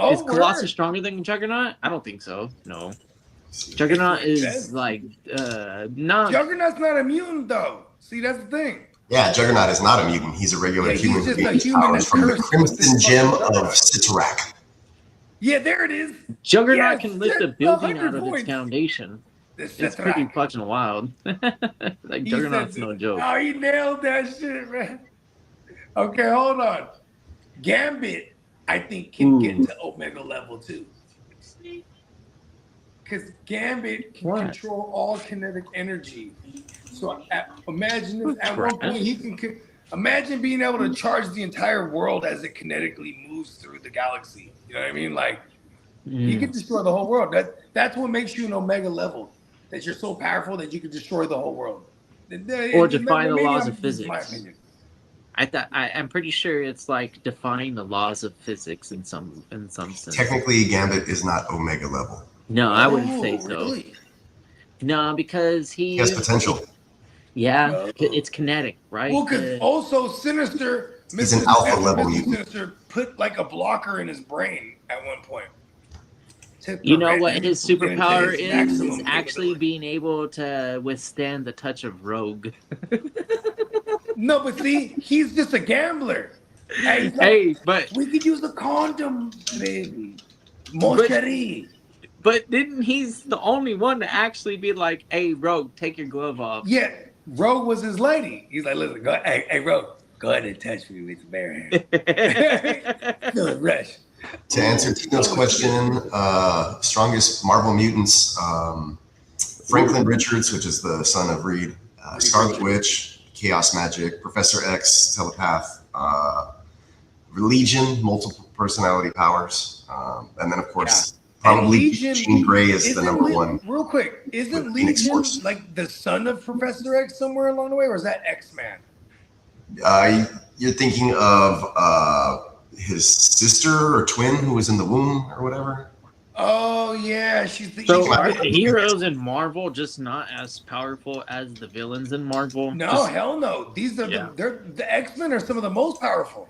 [SPEAKER 7] Oh,
[SPEAKER 9] is Colossus
[SPEAKER 7] word.
[SPEAKER 9] stronger than Juggernaut? I don't think so. No. Juggernaut is like not.
[SPEAKER 7] Juggernaut's not a mutant though. See, that's the thing.
[SPEAKER 13] Yeah, Juggernaut is not a mutant. He's a regular
[SPEAKER 7] Yeah,
[SPEAKER 13] human
[SPEAKER 7] he's just
[SPEAKER 13] who
[SPEAKER 7] a
[SPEAKER 13] gains
[SPEAKER 7] human
[SPEAKER 13] powers
[SPEAKER 7] that's
[SPEAKER 13] from the
[SPEAKER 7] cursed with
[SPEAKER 13] Crimson
[SPEAKER 7] this
[SPEAKER 13] Gem
[SPEAKER 7] fucking
[SPEAKER 13] of
[SPEAKER 7] Juggernaut.
[SPEAKER 13] Sitarak.
[SPEAKER 7] Yeah, there it is.
[SPEAKER 9] Juggernaut
[SPEAKER 7] Yes,
[SPEAKER 9] can lift a
[SPEAKER 7] that's
[SPEAKER 9] building
[SPEAKER 7] 100
[SPEAKER 9] out of its
[SPEAKER 7] points.
[SPEAKER 9] foundation.
[SPEAKER 7] That's
[SPEAKER 9] It's pretty
[SPEAKER 7] right.
[SPEAKER 9] fucking wild. Like
[SPEAKER 7] He
[SPEAKER 9] Juggernaut's
[SPEAKER 7] said-
[SPEAKER 9] no joke.
[SPEAKER 7] Oh, he nailed that shit, man. Okay, hold on. Gambit, I think, can get to Omega level too. Because Gambit can control all kinetic energy. So imagine this. At one point, he can imagine being able to charge the entire world as it kinetically moves through the galaxy. You know what I mean? Like he can destroy the whole world. That's what makes you an Omega level. That you're so powerful that you can destroy the whole world.
[SPEAKER 9] Or defy the
[SPEAKER 7] Maybe
[SPEAKER 9] laws
[SPEAKER 7] I'm-
[SPEAKER 9] of
[SPEAKER 7] this is my
[SPEAKER 9] physics.
[SPEAKER 7] opinion.
[SPEAKER 9] I'm pretty sure it's like defying the laws of physics in some sense.
[SPEAKER 13] Technically, Gambit is not Omega level.
[SPEAKER 9] No, I wouldn't say so.
[SPEAKER 7] Really?
[SPEAKER 9] No, because
[SPEAKER 13] He has potential.
[SPEAKER 9] Yeah, it's kinetic, right?
[SPEAKER 7] Well, because also Sinister,
[SPEAKER 13] He's an alpha level
[SPEAKER 7] Mr.
[SPEAKER 13] mutant.
[SPEAKER 7] Sinister put like a blocker in his brain at one point. to
[SPEAKER 9] You know
[SPEAKER 7] prevent
[SPEAKER 9] what
[SPEAKER 7] him
[SPEAKER 9] his
[SPEAKER 7] from getting to
[SPEAKER 9] superpower
[SPEAKER 7] his
[SPEAKER 9] is?
[SPEAKER 7] maximum
[SPEAKER 9] Is actually being able to withstand the touch of Rogue.
[SPEAKER 7] No, but see, he's just a gambler. Hey,
[SPEAKER 9] Hey, but
[SPEAKER 7] we could use a condom, baby. Moshari.
[SPEAKER 9] But didn't he's the only one to actually be like, "Hey, Rogue, take your glove off."
[SPEAKER 7] Yeah, Rogue was his lady. He's like, listen, go, hey, Rogue, go ahead and touch me with the bare hand. Feel it rush.
[SPEAKER 13] To answer Tino's question, strongest Marvel mutants, Franklin Richards, which is the son of Reed, Scarlet Witch, Chaos Magic, Professor X, Telepath, Legion, multiple personality powers, and then of course probably Jean Grey is the number one.
[SPEAKER 7] Real quick, isn't
[SPEAKER 13] Phoenix
[SPEAKER 7] Legion
[SPEAKER 13] Force.
[SPEAKER 7] like the son of Professor X somewhere along the way, or is that X-Man?
[SPEAKER 13] You're thinking of his sister or twin who was in the womb or whatever.
[SPEAKER 7] Oh yeah, she's the
[SPEAKER 9] So
[SPEAKER 7] evil
[SPEAKER 9] are
[SPEAKER 7] girl.
[SPEAKER 9] the heroes in Marvel just not as powerful as the villains in Marvel?
[SPEAKER 7] No,
[SPEAKER 9] Just-
[SPEAKER 7] hell no. These are the X-Men are some of the most powerful.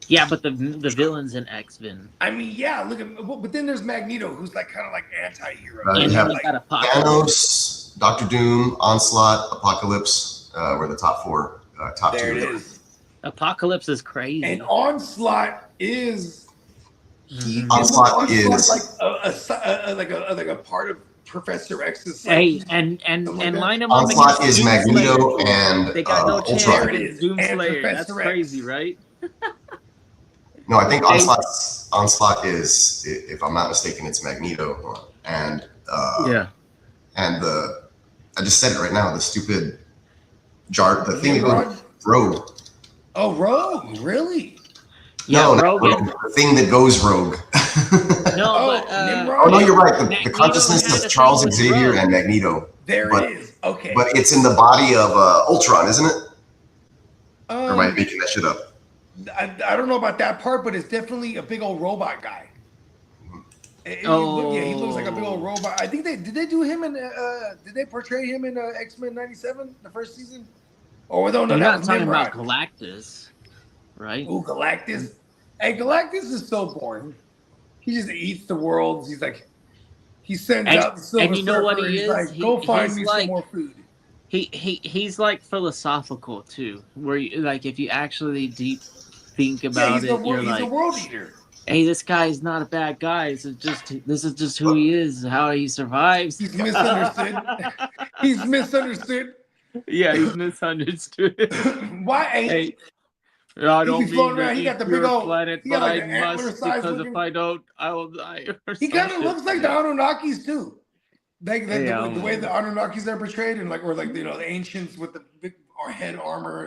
[SPEAKER 9] yeah, but the villains in X-Men.
[SPEAKER 7] I mean, yeah, look at, but then there's Magneto, who's like kind of like anti-hero.
[SPEAKER 13] You have
[SPEAKER 9] got Apocalypse.
[SPEAKER 13] Thanos, Doctor Doom, Onslaught, Apocalypse were the top four. Top
[SPEAKER 7] There
[SPEAKER 13] two.
[SPEAKER 7] it is.
[SPEAKER 9] Apocalypse is crazy.
[SPEAKER 7] And Onslaught is
[SPEAKER 13] Onslaught is
[SPEAKER 7] like a part of Professor X's.
[SPEAKER 9] Hey, and line them up
[SPEAKER 13] Onslaught
[SPEAKER 9] against
[SPEAKER 13] is
[SPEAKER 9] Doomslayer.
[SPEAKER 13] Magneto and
[SPEAKER 9] They got no chance
[SPEAKER 13] Ultron.
[SPEAKER 9] against
[SPEAKER 7] And
[SPEAKER 9] Doomslayer. That's
[SPEAKER 7] Professor X.
[SPEAKER 9] crazy, right?
[SPEAKER 13] No, I think Onslaught is, if I'm not mistaken, it's Magneto and
[SPEAKER 9] Yeah.
[SPEAKER 13] and I just said it right now. The stupid the thing that goes rogue.
[SPEAKER 7] Oh, Rogue, really?
[SPEAKER 9] Yeah,
[SPEAKER 13] No,
[SPEAKER 9] Rogue.
[SPEAKER 13] the thing that goes rogue.
[SPEAKER 9] No,
[SPEAKER 7] Oh,
[SPEAKER 9] but
[SPEAKER 7] Nimrod?
[SPEAKER 13] Oh no, you're right. The
[SPEAKER 9] Magneto
[SPEAKER 13] consciousness
[SPEAKER 9] had a
[SPEAKER 13] of Charles
[SPEAKER 9] thing with
[SPEAKER 13] Xavier
[SPEAKER 9] Rogue.
[SPEAKER 13] and Magneto.
[SPEAKER 7] There
[SPEAKER 13] But-
[SPEAKER 7] it is. Okay.
[SPEAKER 13] But it's in the body of Ultron, isn't it? Or am I
[SPEAKER 7] Um,
[SPEAKER 13] making that shit up?
[SPEAKER 7] I don't know about that part, but it's definitely a big old robot guy. He looks like a big old robot. I think did they do him in did they portray him in X-Men 97, the first season? Oh no,
[SPEAKER 9] You're
[SPEAKER 7] that
[SPEAKER 9] not
[SPEAKER 7] was
[SPEAKER 9] talking
[SPEAKER 7] Nimrod.
[SPEAKER 9] about Galactus, right?
[SPEAKER 7] Ooh, Galactus. Hey, Galactus is so boring. He just eats the worlds. He's like, he sends
[SPEAKER 9] And-
[SPEAKER 7] out the Silver
[SPEAKER 9] and you know what
[SPEAKER 7] Surfer.
[SPEAKER 9] he
[SPEAKER 7] He's
[SPEAKER 9] is?
[SPEAKER 7] like, go find
[SPEAKER 9] he's
[SPEAKER 7] me
[SPEAKER 9] like-
[SPEAKER 7] some more food.
[SPEAKER 9] He's like philosophical too, where you, like if you actually deep think about
[SPEAKER 7] Yeah,
[SPEAKER 9] it, you're
[SPEAKER 7] he's a
[SPEAKER 9] like,
[SPEAKER 7] world eater.
[SPEAKER 9] hey, this guy is not a bad guy. This is just who he is, how he survives.
[SPEAKER 7] He's misunderstood. He's misunderstood.
[SPEAKER 9] Yeah, he's misunderstood.
[SPEAKER 7] Why?
[SPEAKER 9] Hey, I don't
[SPEAKER 7] be floating
[SPEAKER 9] mean
[SPEAKER 7] around.
[SPEAKER 9] to
[SPEAKER 7] He got the
[SPEAKER 9] eat
[SPEAKER 7] big
[SPEAKER 9] your
[SPEAKER 7] old-
[SPEAKER 9] planet,
[SPEAKER 7] he got
[SPEAKER 9] but
[SPEAKER 7] like
[SPEAKER 9] I
[SPEAKER 7] an
[SPEAKER 9] must
[SPEAKER 7] antler-sized
[SPEAKER 9] because
[SPEAKER 7] looking-
[SPEAKER 9] if I don't, I will die. Or
[SPEAKER 7] He kind of
[SPEAKER 9] some
[SPEAKER 7] looks
[SPEAKER 9] shit.
[SPEAKER 7] like the Anunnakis too. Like the
[SPEAKER 9] Yeah,
[SPEAKER 7] way the Anunnakis are portrayed, and the ancients with the big head armor.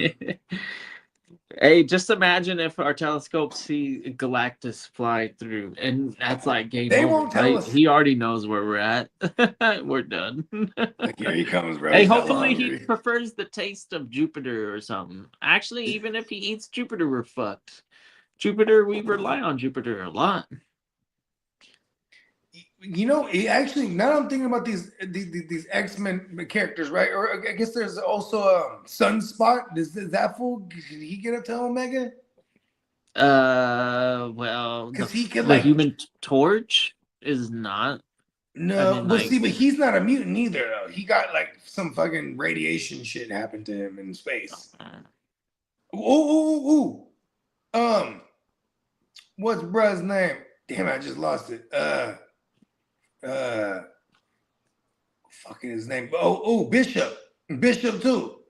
[SPEAKER 9] Hey, just imagine if our telescopes see Galactus fly through, and that's like game
[SPEAKER 7] They
[SPEAKER 9] over.
[SPEAKER 7] won't tell
[SPEAKER 9] right?
[SPEAKER 7] us.
[SPEAKER 9] He already knows where we're at. We're done.
[SPEAKER 7] Like, here he comes, bro.
[SPEAKER 9] Hey,
[SPEAKER 7] He's hella
[SPEAKER 9] hopefully he
[SPEAKER 7] hungry.
[SPEAKER 9] prefers the taste of Jupiter or something. Actually, even if he eats Jupiter, we're fucked. Jupiter, we rely on Jupiter a lot.
[SPEAKER 7] You know, actually, now I'm thinking about these X-Men characters, right? Or I guess there's also Sunspot. Is that fool? Did he get up to Omega?
[SPEAKER 9] Well,
[SPEAKER 7] Because he could
[SPEAKER 9] the
[SPEAKER 7] like
[SPEAKER 9] Human Torch is not.
[SPEAKER 7] no,
[SPEAKER 9] I mean,
[SPEAKER 7] well,
[SPEAKER 9] like,
[SPEAKER 7] see, but he's not a mutant either, though. He got like some fucking radiation shit happened to him in space. Ooh. What's bruh's name? Damn, I just lost it. Fucking his name. Bishop. Bishop too.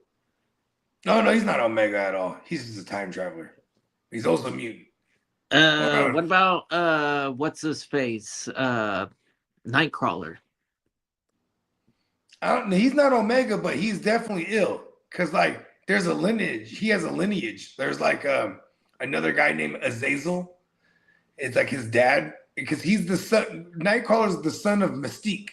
[SPEAKER 7] No, he's not Omega at all. He's just a time traveler. He's also a mutant.
[SPEAKER 9] What about what's his face? Nightcrawler.
[SPEAKER 7] I don't know. He's not Omega, but he's definitely ill. Cause like there's a lineage. He has a lineage. There's like another guy named Azazel. It's like his dad. Because he's the son. Nightcrawler's the son of Mystique.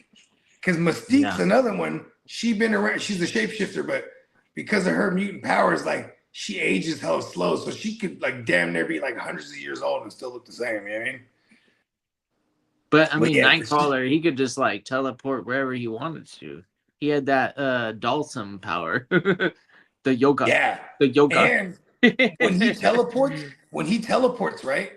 [SPEAKER 7] Because Mystique's another one. She's been around. She's a shapeshifter, but because of her mutant powers, like she ages hella slow, so she could like damn near be like hundreds of years old and still look the same. You know what I mean?
[SPEAKER 9] But I mean, Nightcrawler, he could just like teleport wherever he wanted to. He had that Dalsum power, the yoga.
[SPEAKER 7] Yeah,
[SPEAKER 9] the yoga.
[SPEAKER 7] And when he teleports, right?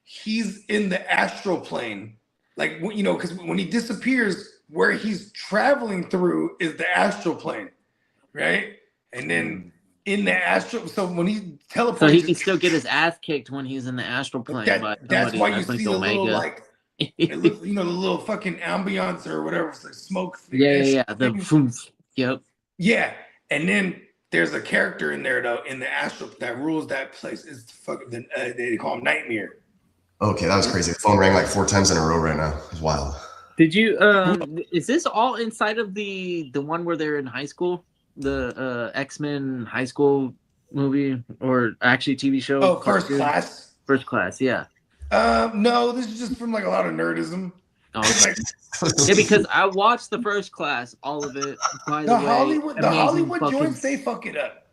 [SPEAKER 7] He's in the astral plane, like because when he disappears, where he's traveling through is the astral plane, right? And then in the astral, so when he teleports,
[SPEAKER 9] so he can still get his ass kicked when he's in the astral plane.
[SPEAKER 7] That's why you see the little like, the little fucking ambiance or whatever, it's like smoke.
[SPEAKER 9] Yeah. Yep.
[SPEAKER 7] Yeah, and then there's a character in there though in the astral that rules that place. It's fucking they call him Nightmare.
[SPEAKER 13] Okay, that was crazy. The phone rang like 4 times in a row right now. It's wild.
[SPEAKER 9] Did you? Is this all inside of the one where they're in high school? The X-Men high school movie or actually TV show?
[SPEAKER 7] Oh, First Class.
[SPEAKER 9] First Class, yeah.
[SPEAKER 7] No, this is just from like a lot of nerdism.
[SPEAKER 9] Oh. Yeah, because I watched the First Class, all of it. By the way,
[SPEAKER 7] Hollywood joints, they fuck it up.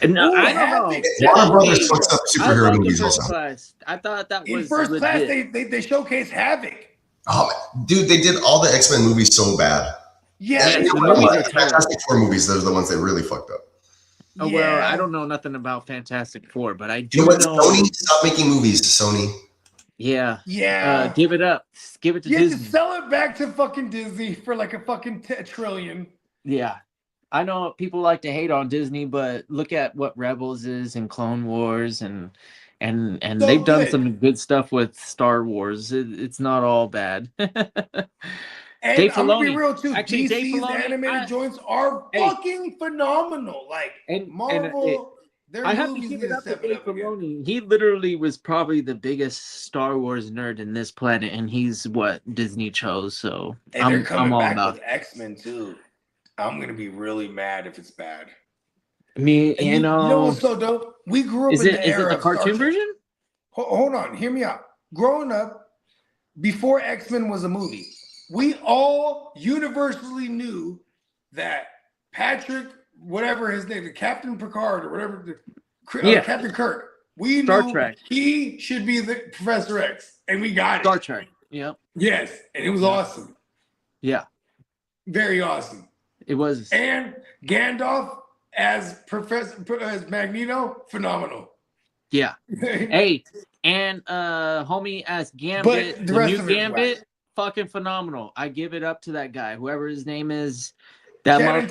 [SPEAKER 9] No, I don't know.
[SPEAKER 13] Warner Brothers fucks up superhero movies
[SPEAKER 9] First
[SPEAKER 13] also.
[SPEAKER 9] Class. I thought that was
[SPEAKER 7] in First
[SPEAKER 9] legit.
[SPEAKER 7] Class. They showcase Havoc.
[SPEAKER 13] Oh, dude, they did all the X-Men movies so bad.
[SPEAKER 7] Yeah,
[SPEAKER 13] the Fantastic Four movies. Those are the ones that really fucked up.
[SPEAKER 9] Oh well, I don't know nothing about Fantastic Four, but I do
[SPEAKER 13] know.
[SPEAKER 9] Sony,
[SPEAKER 13] stop making movies, Sony.
[SPEAKER 9] Yeah.
[SPEAKER 7] Yeah.
[SPEAKER 9] Give it up. Give it to Disney.
[SPEAKER 7] Just sell it back to fucking Disney for like a fucking trillion.
[SPEAKER 9] Yeah. I know people like to hate on Disney, but look at what Rebels is and Clone Wars and they've done some good stuff with Star Wars. It's not all bad.
[SPEAKER 7] And
[SPEAKER 9] Dave
[SPEAKER 7] I'm gonna be
[SPEAKER 9] Filoni.
[SPEAKER 7] real too.
[SPEAKER 9] Actually, Dave
[SPEAKER 7] DC's
[SPEAKER 9] Filoni,
[SPEAKER 7] animated joints are fucking phenomenal. Like Marvel,
[SPEAKER 9] I have to give it up to Dave Filoni. He literally was probably the biggest Star Wars nerd in this planet, and he's what Disney chose. So
[SPEAKER 7] and they're coming
[SPEAKER 9] I'm all
[SPEAKER 7] back
[SPEAKER 9] about
[SPEAKER 7] with X-Men too. I'm gonna be really mad if it's bad.
[SPEAKER 9] Me,
[SPEAKER 7] and you know what's so dope? We grew up in the era of
[SPEAKER 9] cartoon version?
[SPEAKER 7] Hold on, hear me out. Growing up, before X-Men was a movie, we all universally knew that Patrick, whatever his name, the Captain Picard or whatever, Captain Kirk, we knew
[SPEAKER 9] Trek.
[SPEAKER 7] He should be the Professor X, and we got it.
[SPEAKER 9] Star Trek. Yep.
[SPEAKER 7] Yes, and it was awesome.
[SPEAKER 9] Yeah.
[SPEAKER 7] Very awesome.
[SPEAKER 9] It was.
[SPEAKER 7] And Gandalf as Magneto, phenomenal.
[SPEAKER 9] Yeah. Hey, and homie as Gambit,
[SPEAKER 7] But
[SPEAKER 9] the
[SPEAKER 7] rest
[SPEAKER 9] new
[SPEAKER 7] of it,
[SPEAKER 9] Gambit, fucking phenomenal. I give it up to that guy, whoever his name is. That
[SPEAKER 7] Channing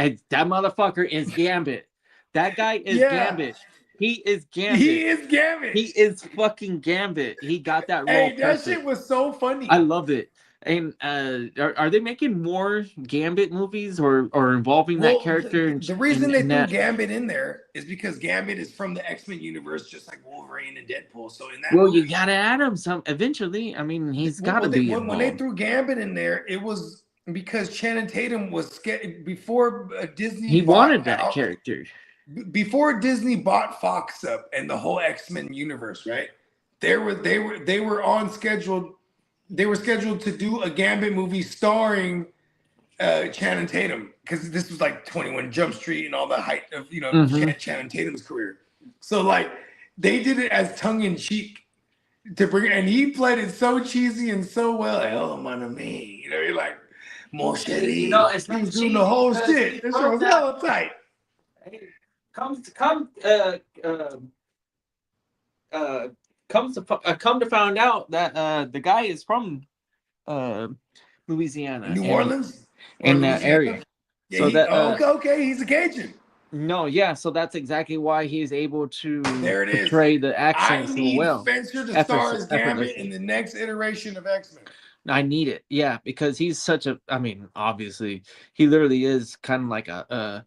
[SPEAKER 9] motherfucker is Gambit. That guy is Gambit. He is Gambit.
[SPEAKER 7] He is Gambit.
[SPEAKER 9] He is fucking Gambit. He got that role.
[SPEAKER 7] Hey, that
[SPEAKER 9] perfect.
[SPEAKER 7] shit was so funny.
[SPEAKER 9] I love it. And are they making more Gambit movies or involving that character?
[SPEAKER 7] The reason they threw Gambit in there is because Gambit is from the X-Men universe, just like Wolverine and Deadpool. So in that,
[SPEAKER 9] you gotta add him some eventually. I mean, he's got to be.
[SPEAKER 7] When they threw Gambit in there, it was because Channing Tatum was before Disney.
[SPEAKER 9] He wanted that character
[SPEAKER 7] before Disney bought Fox up and the whole X-Men universe. Right? They were on schedule. They were scheduled to do a Gambit movie starring Channing Tatum because this was like 21 Jump Street and all the height of Channing Tatum's career. So like they did it as tongue in cheek to bring, and he played it so cheesy and so well. Oh mon ami, you're like mon chéri.
[SPEAKER 9] It's
[SPEAKER 7] he's doing the whole shit. This shit was hella tight.
[SPEAKER 9] Hey, come come to find out that the guy is from Louisiana,
[SPEAKER 7] New Orleans,
[SPEAKER 9] in that area.
[SPEAKER 7] Yeah,
[SPEAKER 9] So that
[SPEAKER 7] okay, he's a Cajun.
[SPEAKER 9] No, yeah, so that's exactly why he's able to
[SPEAKER 7] There it is.
[SPEAKER 9] portray the accent
[SPEAKER 7] I
[SPEAKER 9] so
[SPEAKER 7] need
[SPEAKER 9] well.
[SPEAKER 7] Spencer to star as Gambit
[SPEAKER 9] effortlessly.
[SPEAKER 7] in the next iteration of X-Men.
[SPEAKER 9] I need it, yeah, because he's such a. I mean, obviously, he literally is kind of like a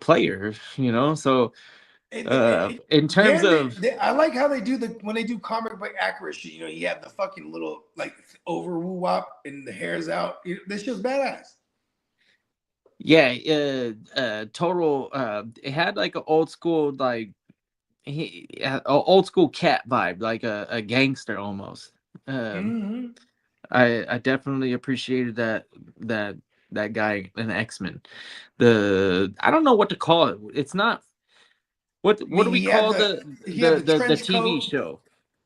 [SPEAKER 9] player, you know. So, in terms of,
[SPEAKER 7] I like how they do when they do comic book accuracy. You know, you have the fucking little like over woo wop and the hair's out. This shit's badass.
[SPEAKER 9] yeah, total. It had like an old school old school cat vibe, like a gangster almost. I definitely appreciated that guy in X-Men. I don't know what to call it. It's not what do we call the TV show?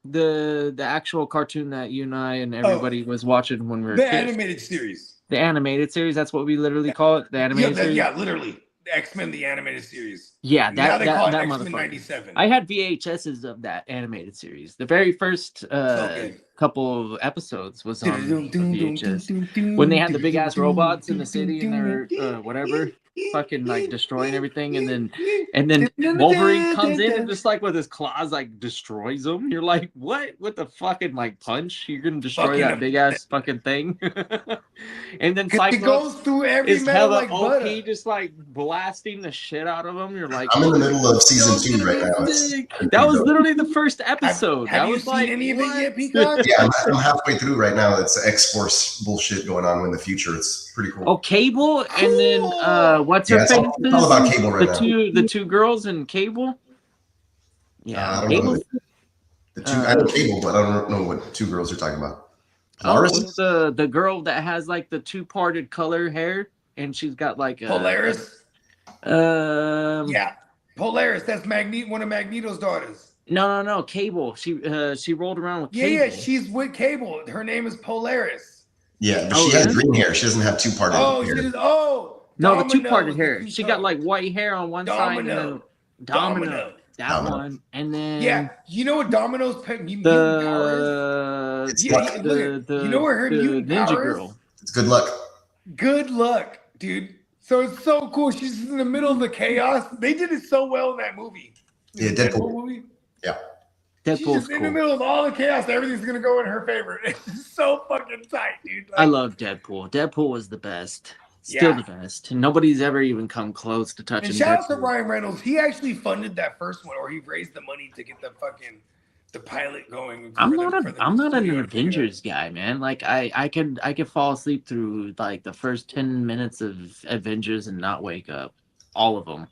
[SPEAKER 9] The actual cartoon that you and I and everybody was watching when we were
[SPEAKER 7] the
[SPEAKER 9] kids.
[SPEAKER 7] animated series.
[SPEAKER 9] The animated series, that's what we literally call it. The animated series.
[SPEAKER 7] Yeah, literally. The X-Men the animated series.
[SPEAKER 9] Yeah,
[SPEAKER 7] now they call it
[SPEAKER 9] that
[SPEAKER 7] X-Men
[SPEAKER 9] motherfucker.
[SPEAKER 7] 97.
[SPEAKER 9] I had VHSs of that animated series. The very first couple of episodes was on VHS. When they had the big ass robots in the city and they're whatever, fucking like destroying everything, and then Wolverine comes in and just like with his claws like destroys them. You're like, what? With the fucking like punch, you're gonna destroy that big ass fucking thing. And then Cyclops
[SPEAKER 7] it goes through every
[SPEAKER 9] is
[SPEAKER 7] metal
[SPEAKER 9] hella
[SPEAKER 7] like
[SPEAKER 9] OP,
[SPEAKER 7] butter.
[SPEAKER 9] just like blasting the shit out of them. You're like,
[SPEAKER 13] I'm in the middle of season 2 right now.
[SPEAKER 9] That was literally the first episode.
[SPEAKER 7] Have you seen any of it yet, Peacock?
[SPEAKER 13] Yeah, I'm halfway through right now. It's X-Force bullshit going on in the future. It's pretty cool.
[SPEAKER 9] Oh, Cable, and then what's her face?
[SPEAKER 13] It's all about Cable right now.
[SPEAKER 9] The two girls in Cable. Yeah,
[SPEAKER 13] I don't
[SPEAKER 9] Cable.
[SPEAKER 13] know I know Cable, but I don't know what two girls you're talking about.
[SPEAKER 9] It's the girl that has like the two-parted color hair, and she's got like a
[SPEAKER 7] Polaris.
[SPEAKER 9] Yeah,
[SPEAKER 7] Polaris. That's one of Magneto's daughters.
[SPEAKER 9] No. Cable. She rolled around with Cable.
[SPEAKER 7] Yeah. She's with Cable. Her name is Polaris.
[SPEAKER 13] Yeah, but she has green hair. She doesn't have two-parted hair.
[SPEAKER 9] No,
[SPEAKER 7] Domino,
[SPEAKER 9] the two-parted hair. She got like white hair on one side, and then Domino. That one, and then
[SPEAKER 7] you know what Domino's mutant power is?
[SPEAKER 13] You
[SPEAKER 7] know what her mutant
[SPEAKER 9] Ninja
[SPEAKER 7] power
[SPEAKER 9] Girl.
[SPEAKER 7] is?
[SPEAKER 13] It's good luck.
[SPEAKER 7] Good luck, dude. So it's so cool. She's in the middle of the chaos. They did it so well in that movie.
[SPEAKER 13] Yeah, Deadpool movie. Yeah.
[SPEAKER 7] She's just in the middle of all the chaos. Everything's gonna go in her favor. It's so fucking tight, dude.
[SPEAKER 9] I love Deadpool. Deadpool was the best. Still the best. And nobody's ever even come close to touching
[SPEAKER 7] And shout out to
[SPEAKER 9] Deadpool.
[SPEAKER 7] Ryan Reynolds. He actually funded that first one, or he raised the money to get the pilot going.
[SPEAKER 9] I'm not an Avengers guy, man. Like I could fall asleep through like the first 10 minutes of Avengers and not wake up. All of them.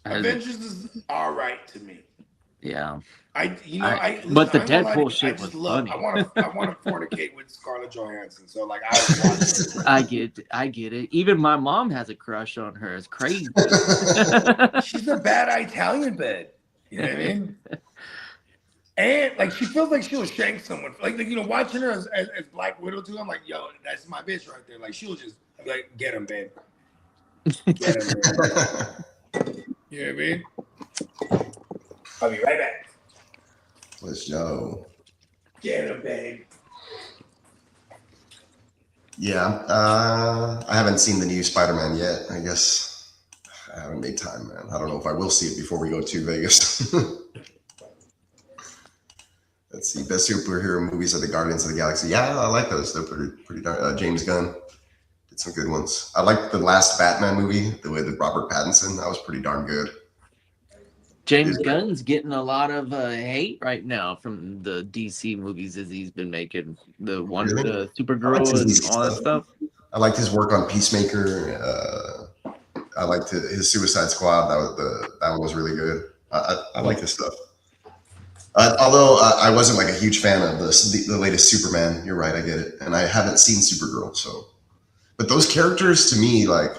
[SPEAKER 7] Avengers is all right to me.
[SPEAKER 9] Yeah.
[SPEAKER 7] But
[SPEAKER 9] the Deadpool shit was funny.
[SPEAKER 7] I want to fornicate with Scarlett Johansson. So like I
[SPEAKER 9] get it. Even my mom has a crush on her. It's crazy.
[SPEAKER 7] She's a bad Italian bed. You know what I mean? And like she feels like she'll shank someone. Like watching her as Black Widow too. I'm like, yo, that's my bitch right there. Like she'll just be like, get him, babe. Get him, babe. You know what I mean? I'll be right back.
[SPEAKER 13] Let's go.
[SPEAKER 7] Get him, babe.
[SPEAKER 13] Yeah, I haven't seen the new Spider-Man yet. I guess I haven't made time, man. I don't know if I will see it before we go to Vegas. Let's see, best superhero movies are the Guardians of the Galaxy. Yeah, I like those. They're pretty darn. James Gunn did some good ones. I like the last Batman movie, the way that Robert Pattinson. That was pretty darn good.
[SPEAKER 9] James Gunn's getting a lot of hate right now from the DC movies as he's been making the Supergirl and all that stuff.
[SPEAKER 13] I liked his work on Peacemaker. I liked his Suicide Squad. That one was really good. I like his stuff. Although I wasn't like a huge fan of the latest Superman. You're right, I get it, and I haven't seen Supergirl. So, but those characters to me, like.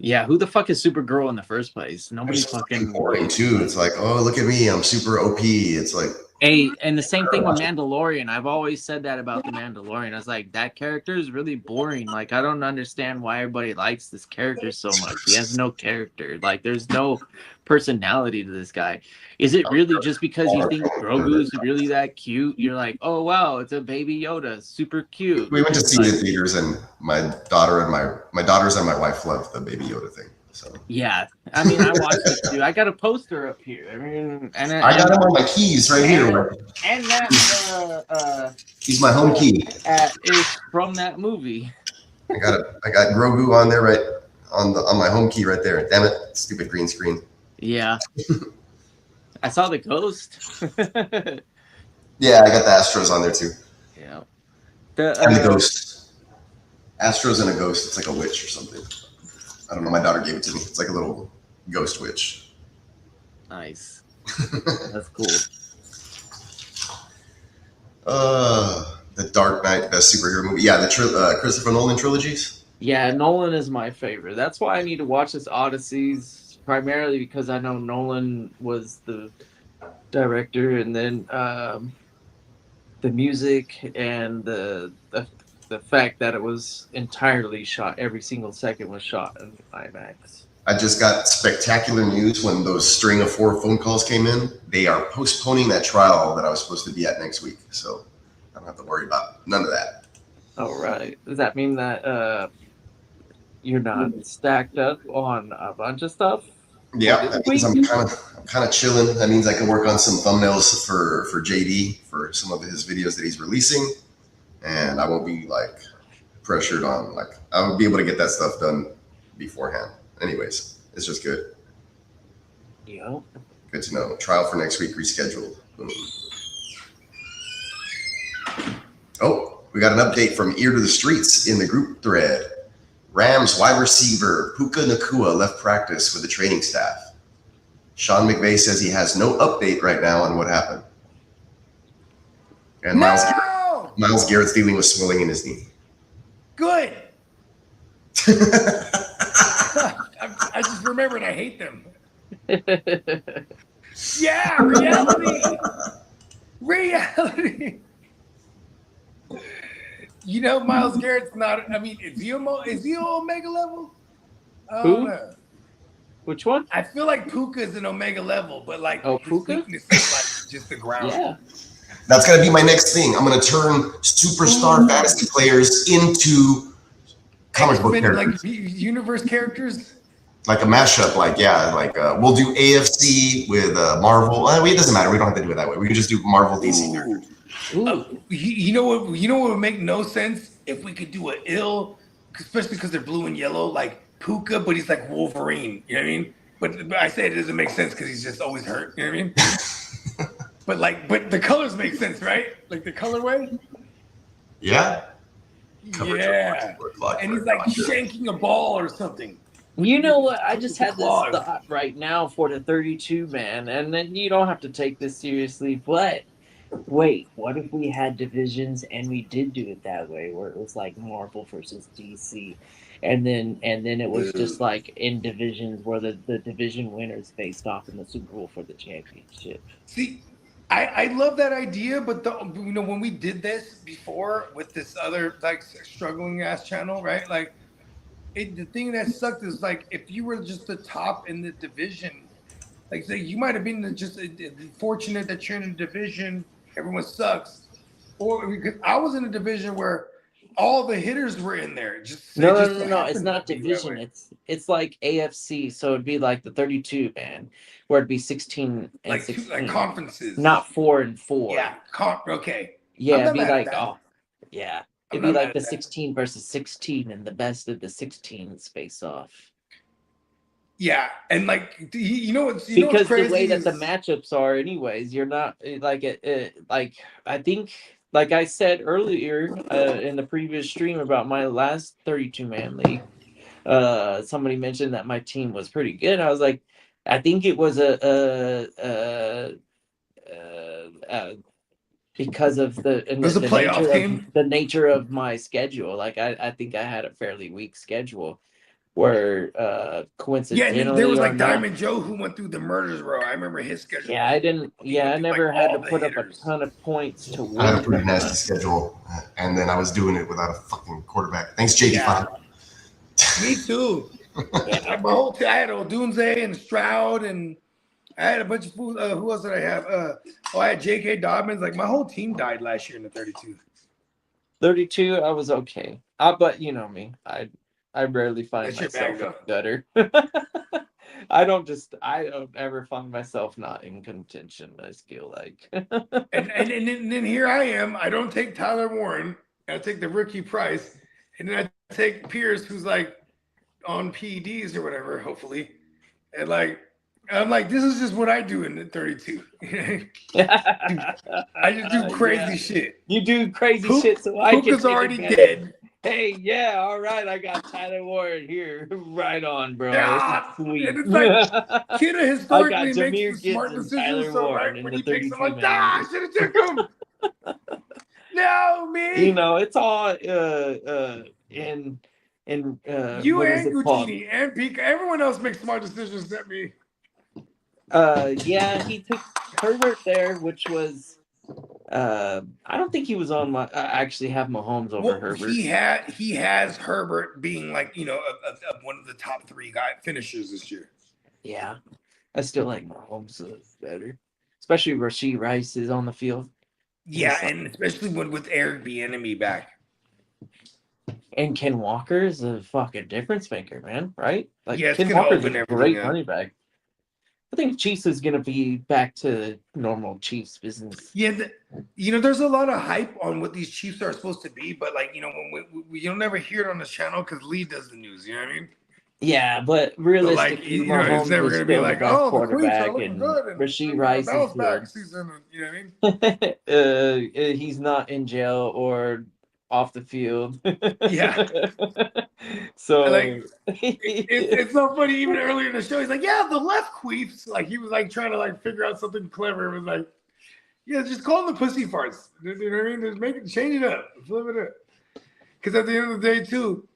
[SPEAKER 9] Yeah, who the fuck is Supergirl in the first place? Nobody fucking
[SPEAKER 13] boring too. It's like, oh, look at me, I'm super OP. It's like,
[SPEAKER 9] hey, and the same thing with Mandalorian. I've always said that about the Mandalorian. I was like, that character is really boring. Like, I don't understand why everybody likes this character so much. He has no character. Like, there's no personality to this guy. Is it really just because you think Grogu's really that cute? You're like, oh wow, it's a baby Yoda, super cute.
[SPEAKER 13] We went to see it in theaters, and my daughters and my wife loved the Baby Yoda thing. So
[SPEAKER 9] yeah, I mean, I watched it too. I got a poster up here. I mean,
[SPEAKER 13] I got him on my keys right here.
[SPEAKER 9] And that
[SPEAKER 13] He's my home key.
[SPEAKER 9] Is from that movie.
[SPEAKER 13] I got Grogu on there right on my home key right there. Damn it, stupid green screen.
[SPEAKER 9] Yeah. I saw the ghost.
[SPEAKER 13] Yeah, I got the Astros on there too.
[SPEAKER 9] Yeah.
[SPEAKER 13] And the ghost. Astros and a ghost. It's like a witch or something. I don't know. My daughter gave it to me. It's like a little ghost witch.
[SPEAKER 9] Nice. That's cool.
[SPEAKER 13] The Dark Knight, best superhero movie. Yeah, the Christopher Nolan trilogies.
[SPEAKER 9] Yeah, Nolan is my favorite. That's why I need to watch this Odysseys, primarily because I know Nolan was the director, and then the music and the fact that it was entirely shot, every single second was shot in IMAX.
[SPEAKER 13] I just got spectacular news when those string of 4 phone calls came in. They are postponing that trial that I was supposed to be at next week, so I don't have to worry about none of that.
[SPEAKER 9] All right. Does that mean that you're not stacked up on a bunch of stuff?
[SPEAKER 13] Yeah, that means I'm kind of chilling. That means I can work on some thumbnails for JD for some of his videos that he's releasing, and I won't be like pressured on I will be able to get that stuff done beforehand. Anyways, it's just good.
[SPEAKER 9] Yeah.
[SPEAKER 13] Good to know. Trial for next week rescheduled. Oh, we got an update from Ear to the Streets in the group thread. Rams wide receiver Puka Nacua left practice with the training staff. Sean McVay says he has no update right now on what happened. And Myles Garrett's dealing with swelling in his knee.
[SPEAKER 7] Good. I just remembered I hate them. Yeah, reality. You know, Myles Garrett's not. I mean, is he Omega level?
[SPEAKER 9] Who? Which one?
[SPEAKER 7] I feel like Puka is an Omega level, but like
[SPEAKER 9] Puka?
[SPEAKER 7] weakness is like just the ground.
[SPEAKER 9] Yeah.
[SPEAKER 13] That's gonna be my next thing. I'm gonna turn superstar fantasy players into comic book characters,
[SPEAKER 7] like universe characters.
[SPEAKER 13] Like a mashup. We'll do AFC with Marvel. It doesn't matter. We don't have to do it that way. We can just do Marvel DC characters.
[SPEAKER 7] You know what would make no sense if we could do especially because they're blue and yellow, like Puka, but he's like Wolverine. You know what I mean? But I say it doesn't make sense because he's just always hurt. You know what I mean? but the colors make sense, right? Like the colorway.
[SPEAKER 13] Yeah.
[SPEAKER 7] Yeah. And he's like shanking a ball or something.
[SPEAKER 9] You know what? I just had this thought right now for the 32 man, and then you don't have to take this seriously, but wait, what if we had divisions and we did do it that way, where it was like Marvel versus DC, and then it was just like in divisions where the division winners faced off in the Super Bowl for the championship.
[SPEAKER 7] See, I love that idea, but when we did this before with this other like struggling ass channel, right? Like the thing that sucked is like if you were just the top in the division, like say you might have been just fortunate that you're in a division. Everyone sucks, or because I was in a division where all the hitters were in there.
[SPEAKER 9] No. It's not division. It's like AFC, so it'd be like the 32 man, where it'd be 16 and 16,
[SPEAKER 7] like conferences,
[SPEAKER 9] not 4 and 4.
[SPEAKER 7] Yeah, okay.
[SPEAKER 9] Yeah, it'd be like it'd be like the 16 versus 16, and the best of the 16s face off.
[SPEAKER 7] Yeah, and like
[SPEAKER 9] because the way that the matchups are, anyways, you're not like like I think, like I said earlier in the previous stream about my last 32 man league, somebody mentioned that my team was pretty good. I was like, I think it was because of the nature of my schedule. Like I think I had a fairly weak schedule. Where coincidentally,
[SPEAKER 7] there was like Diamond Joe who went through the murders row. I remember his schedule.
[SPEAKER 9] Yeah, I didn't. Yeah, I never had to put up a ton of points to win.
[SPEAKER 13] I had a pretty nasty schedule, and then I was doing it without a fucking quarterback. Thanks, JD5.
[SPEAKER 7] Me too. Like my whole team, I had Odunze and Stroud, and I had a bunch of fools. Who else did I have? I had J.K. Dobbins. Like my whole team died last year in the 32.
[SPEAKER 9] 32, I was okay. But you know me, I rarely find
[SPEAKER 7] That's your
[SPEAKER 9] myself
[SPEAKER 7] bag,
[SPEAKER 9] in
[SPEAKER 7] though.
[SPEAKER 9] the gutter. I don't ever find myself not in contention. I feel like.
[SPEAKER 7] and then here I am. I don't take Tyler Warren. I take the rookie Price, and then I take Pierce, who's like on PEDs or whatever, hopefully. And like I'm like, this is just what I do in the 32. I just do crazy shit.
[SPEAKER 9] You do crazy shit, so I can
[SPEAKER 7] Puka's
[SPEAKER 9] take
[SPEAKER 7] already
[SPEAKER 9] advantage.
[SPEAKER 7] dead.
[SPEAKER 9] Hey, yeah, all right. I got Tyler Warren here. Right on, bro.
[SPEAKER 7] Yeah,
[SPEAKER 9] Sweet.
[SPEAKER 7] and it's like Kitteh historically
[SPEAKER 9] I got
[SPEAKER 7] makes
[SPEAKER 9] Jahmyr
[SPEAKER 7] the smart
[SPEAKER 9] Gibbs and
[SPEAKER 7] decisions.
[SPEAKER 9] Tyler
[SPEAKER 7] So
[SPEAKER 9] Warren
[SPEAKER 7] right
[SPEAKER 9] in
[SPEAKER 7] when
[SPEAKER 9] the
[SPEAKER 7] he picks him,
[SPEAKER 9] 32
[SPEAKER 7] like,
[SPEAKER 9] man.
[SPEAKER 7] I should have took him. No, me.
[SPEAKER 9] You know, it's all in
[SPEAKER 7] You
[SPEAKER 9] what is
[SPEAKER 7] and
[SPEAKER 9] it called?
[SPEAKER 7] Guchinni and Peacock. Everyone else makes smart decisions except me.
[SPEAKER 9] Yeah, he took Herbert there, which was I don't think he was on my. I actually have Mahomes over Herbert.
[SPEAKER 7] He has Herbert being like one of the top 3 finishers this year.
[SPEAKER 9] Yeah, I still like Mahomes better, especially Rashee Rice is on the field.
[SPEAKER 7] Yeah, and especially with Eric Bieniemy back.
[SPEAKER 9] And Ken Walker is a fucking difference maker, man. Right? Like
[SPEAKER 7] Yeah, it's
[SPEAKER 9] Ken
[SPEAKER 7] gonna
[SPEAKER 9] Walker's
[SPEAKER 7] open
[SPEAKER 9] a
[SPEAKER 7] everything
[SPEAKER 9] great
[SPEAKER 7] up.
[SPEAKER 9] running back. I think Chiefs is gonna be back to normal Chiefs business.
[SPEAKER 7] Yeah, there's a lot of hype on what these Chiefs are supposed to be, but like when you'll never hear it on this channel because Lee does the news. You know what I mean?
[SPEAKER 9] Yeah, but realistically, Mahomes
[SPEAKER 7] it's never
[SPEAKER 9] is
[SPEAKER 7] going to be
[SPEAKER 9] still
[SPEAKER 7] like,
[SPEAKER 9] the best
[SPEAKER 7] oh, the Queens are
[SPEAKER 9] quarterback,
[SPEAKER 7] looking
[SPEAKER 9] and
[SPEAKER 7] good, and
[SPEAKER 9] Rashee Rice
[SPEAKER 7] bounce
[SPEAKER 9] is
[SPEAKER 7] back
[SPEAKER 9] good.
[SPEAKER 7] season. You know what I mean?
[SPEAKER 9] He's not in jail or off the field.
[SPEAKER 7] Yeah.
[SPEAKER 9] So
[SPEAKER 7] like it's so funny. Even earlier in the show, he's like, "Yeah, the left queefs." Like he was like trying to like figure out something clever. It was like, "Yeah, just call them the pussy farts." You know what I mean? Just change it up, flip it up. Because at the end of the day, too,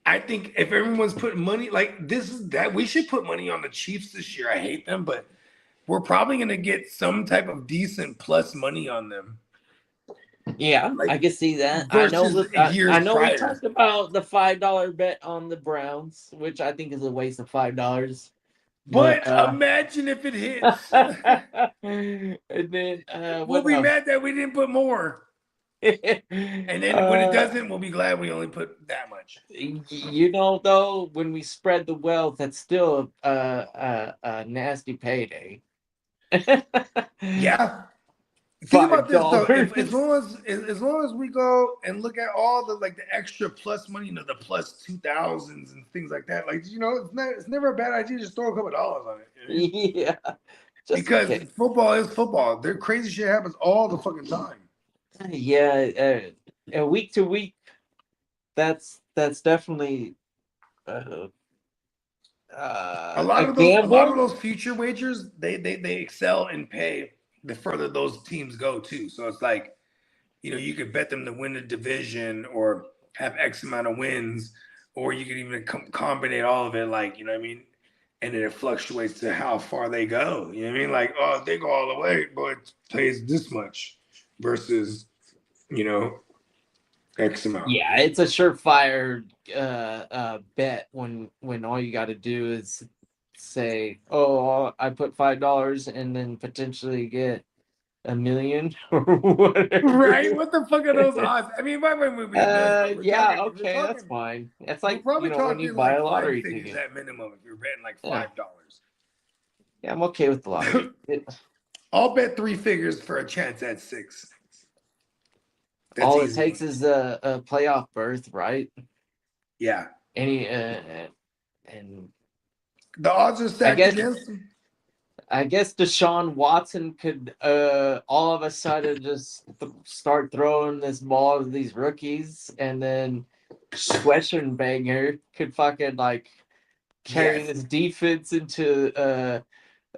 [SPEAKER 7] I think if everyone's putting money like this is that we should put money on the Chiefs this year. I hate them, but we're probably going to get some type of decent plus money on them.
[SPEAKER 9] Yeah,
[SPEAKER 7] Like,
[SPEAKER 9] I can see that. I know.
[SPEAKER 7] years
[SPEAKER 9] I know.
[SPEAKER 7] prior.
[SPEAKER 9] We talked about the $5 bet on the Browns, which I think is a waste of $5.
[SPEAKER 7] But imagine if it hits.
[SPEAKER 9] And then
[SPEAKER 7] we'll be mad that we didn't put more. And then when it doesn't, we'll be glad we only put that much.
[SPEAKER 9] You know, though, when we spread the wealth, that's still a nasty payday.
[SPEAKER 7] Yeah. Think about this though.
[SPEAKER 9] $5.
[SPEAKER 7] As long as we go and look at all the like the extra plus money, the plus 2000s and things like that. Like it's never a bad idea to just throw a couple dollars on it.
[SPEAKER 9] Yeah.
[SPEAKER 7] Because football is football. Their crazy shit happens all the fucking time.
[SPEAKER 9] Yeah, week to week, that's definitely
[SPEAKER 7] a lot of those future wagers they excel and pay the further those teams go too. So it's like, you could bet them to win the division or have X amount of wins, or you could even combine all of it, like, you know what I mean? And then it fluctuates to how far they go. You know what I mean? Like, oh, if they go all the way, but it pays this much versus, X amount.
[SPEAKER 9] Yeah, it's a surefire bet when all you got to do is say, "Oh, I put $5 and then potentially get $1 million or whatever."
[SPEAKER 7] Right? What the fuck are those odds? I mean,
[SPEAKER 9] yeah, okay, that's fine. It's like when you buy a lottery ticket
[SPEAKER 7] at minimum if you're betting like $5.
[SPEAKER 9] Yeah, I'm okay with the lottery.
[SPEAKER 7] I'll bet 3 figures for a chance at 6. That's
[SPEAKER 9] all
[SPEAKER 7] easy.
[SPEAKER 9] It takes is a playoff berth, right?
[SPEAKER 7] Yeah.
[SPEAKER 9] And
[SPEAKER 7] the odds are stacked against him.
[SPEAKER 9] I guess Deshaun Watson could all of a sudden just start throwing this ball to these rookies, and then Schwechenbanger could fucking like carry this defense into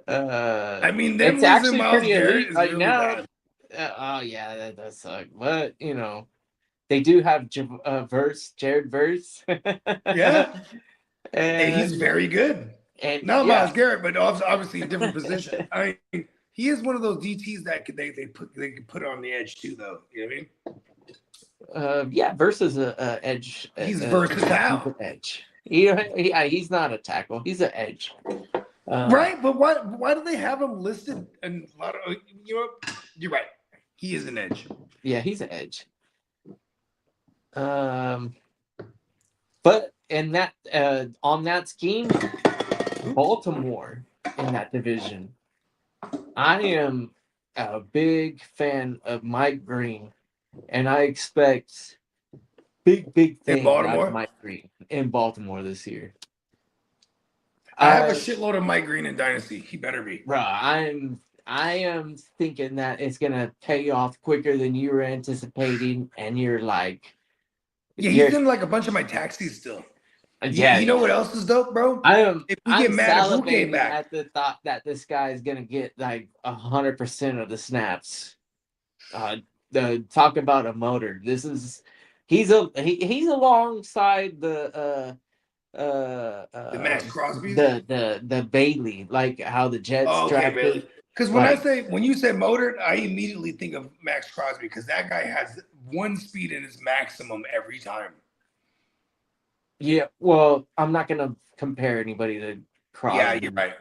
[SPEAKER 7] I mean,
[SPEAKER 9] it's actually pretty elite right
[SPEAKER 7] really
[SPEAKER 9] now.
[SPEAKER 7] bad.
[SPEAKER 9] Oh yeah, that does suck. But they do have Jared Verse.
[SPEAKER 7] Yeah,
[SPEAKER 9] and
[SPEAKER 7] he's very good.
[SPEAKER 9] And
[SPEAKER 7] not Myles Garrett, but obviously a different position. I mean, he is one of those DTs that they could put on the edge too, though. You know what I mean?
[SPEAKER 9] Yeah, Verse is a edge.
[SPEAKER 7] He's versatile.
[SPEAKER 9] Edge. He's not a tackle. He's an edge.
[SPEAKER 7] Right, but why do they have him listed? And a lot of you're right. He is an edge.
[SPEAKER 9] Yeah, he's an edge. But in that on that scheme, Baltimore in that division, I am a big fan of Mike Green, and I expect big things out of Mike Green in Baltimore this year.
[SPEAKER 7] I have a shitload of Mike Green in Dynasty. He better be.
[SPEAKER 9] Bro, I am thinking that it's gonna pay off quicker than you were anticipating, and you're like,
[SPEAKER 7] yeah, he's in like a bunch of my taxis still.
[SPEAKER 9] Yeah,
[SPEAKER 7] you know what else is dope, bro?
[SPEAKER 9] I'm
[SPEAKER 7] Salivating
[SPEAKER 9] back at the thought that this guy is gonna get like 100% of the snaps. Talk about a motor. He's alongside the
[SPEAKER 7] Max Crosby,
[SPEAKER 9] the Bailey, like how the Jets drafted.
[SPEAKER 7] Because when you say motor, I immediately think of Max Crosby because that guy has one speed in his maximum every time.
[SPEAKER 9] Yeah, well, I'm not gonna compare anybody to Crosby.
[SPEAKER 7] Yeah, you're right.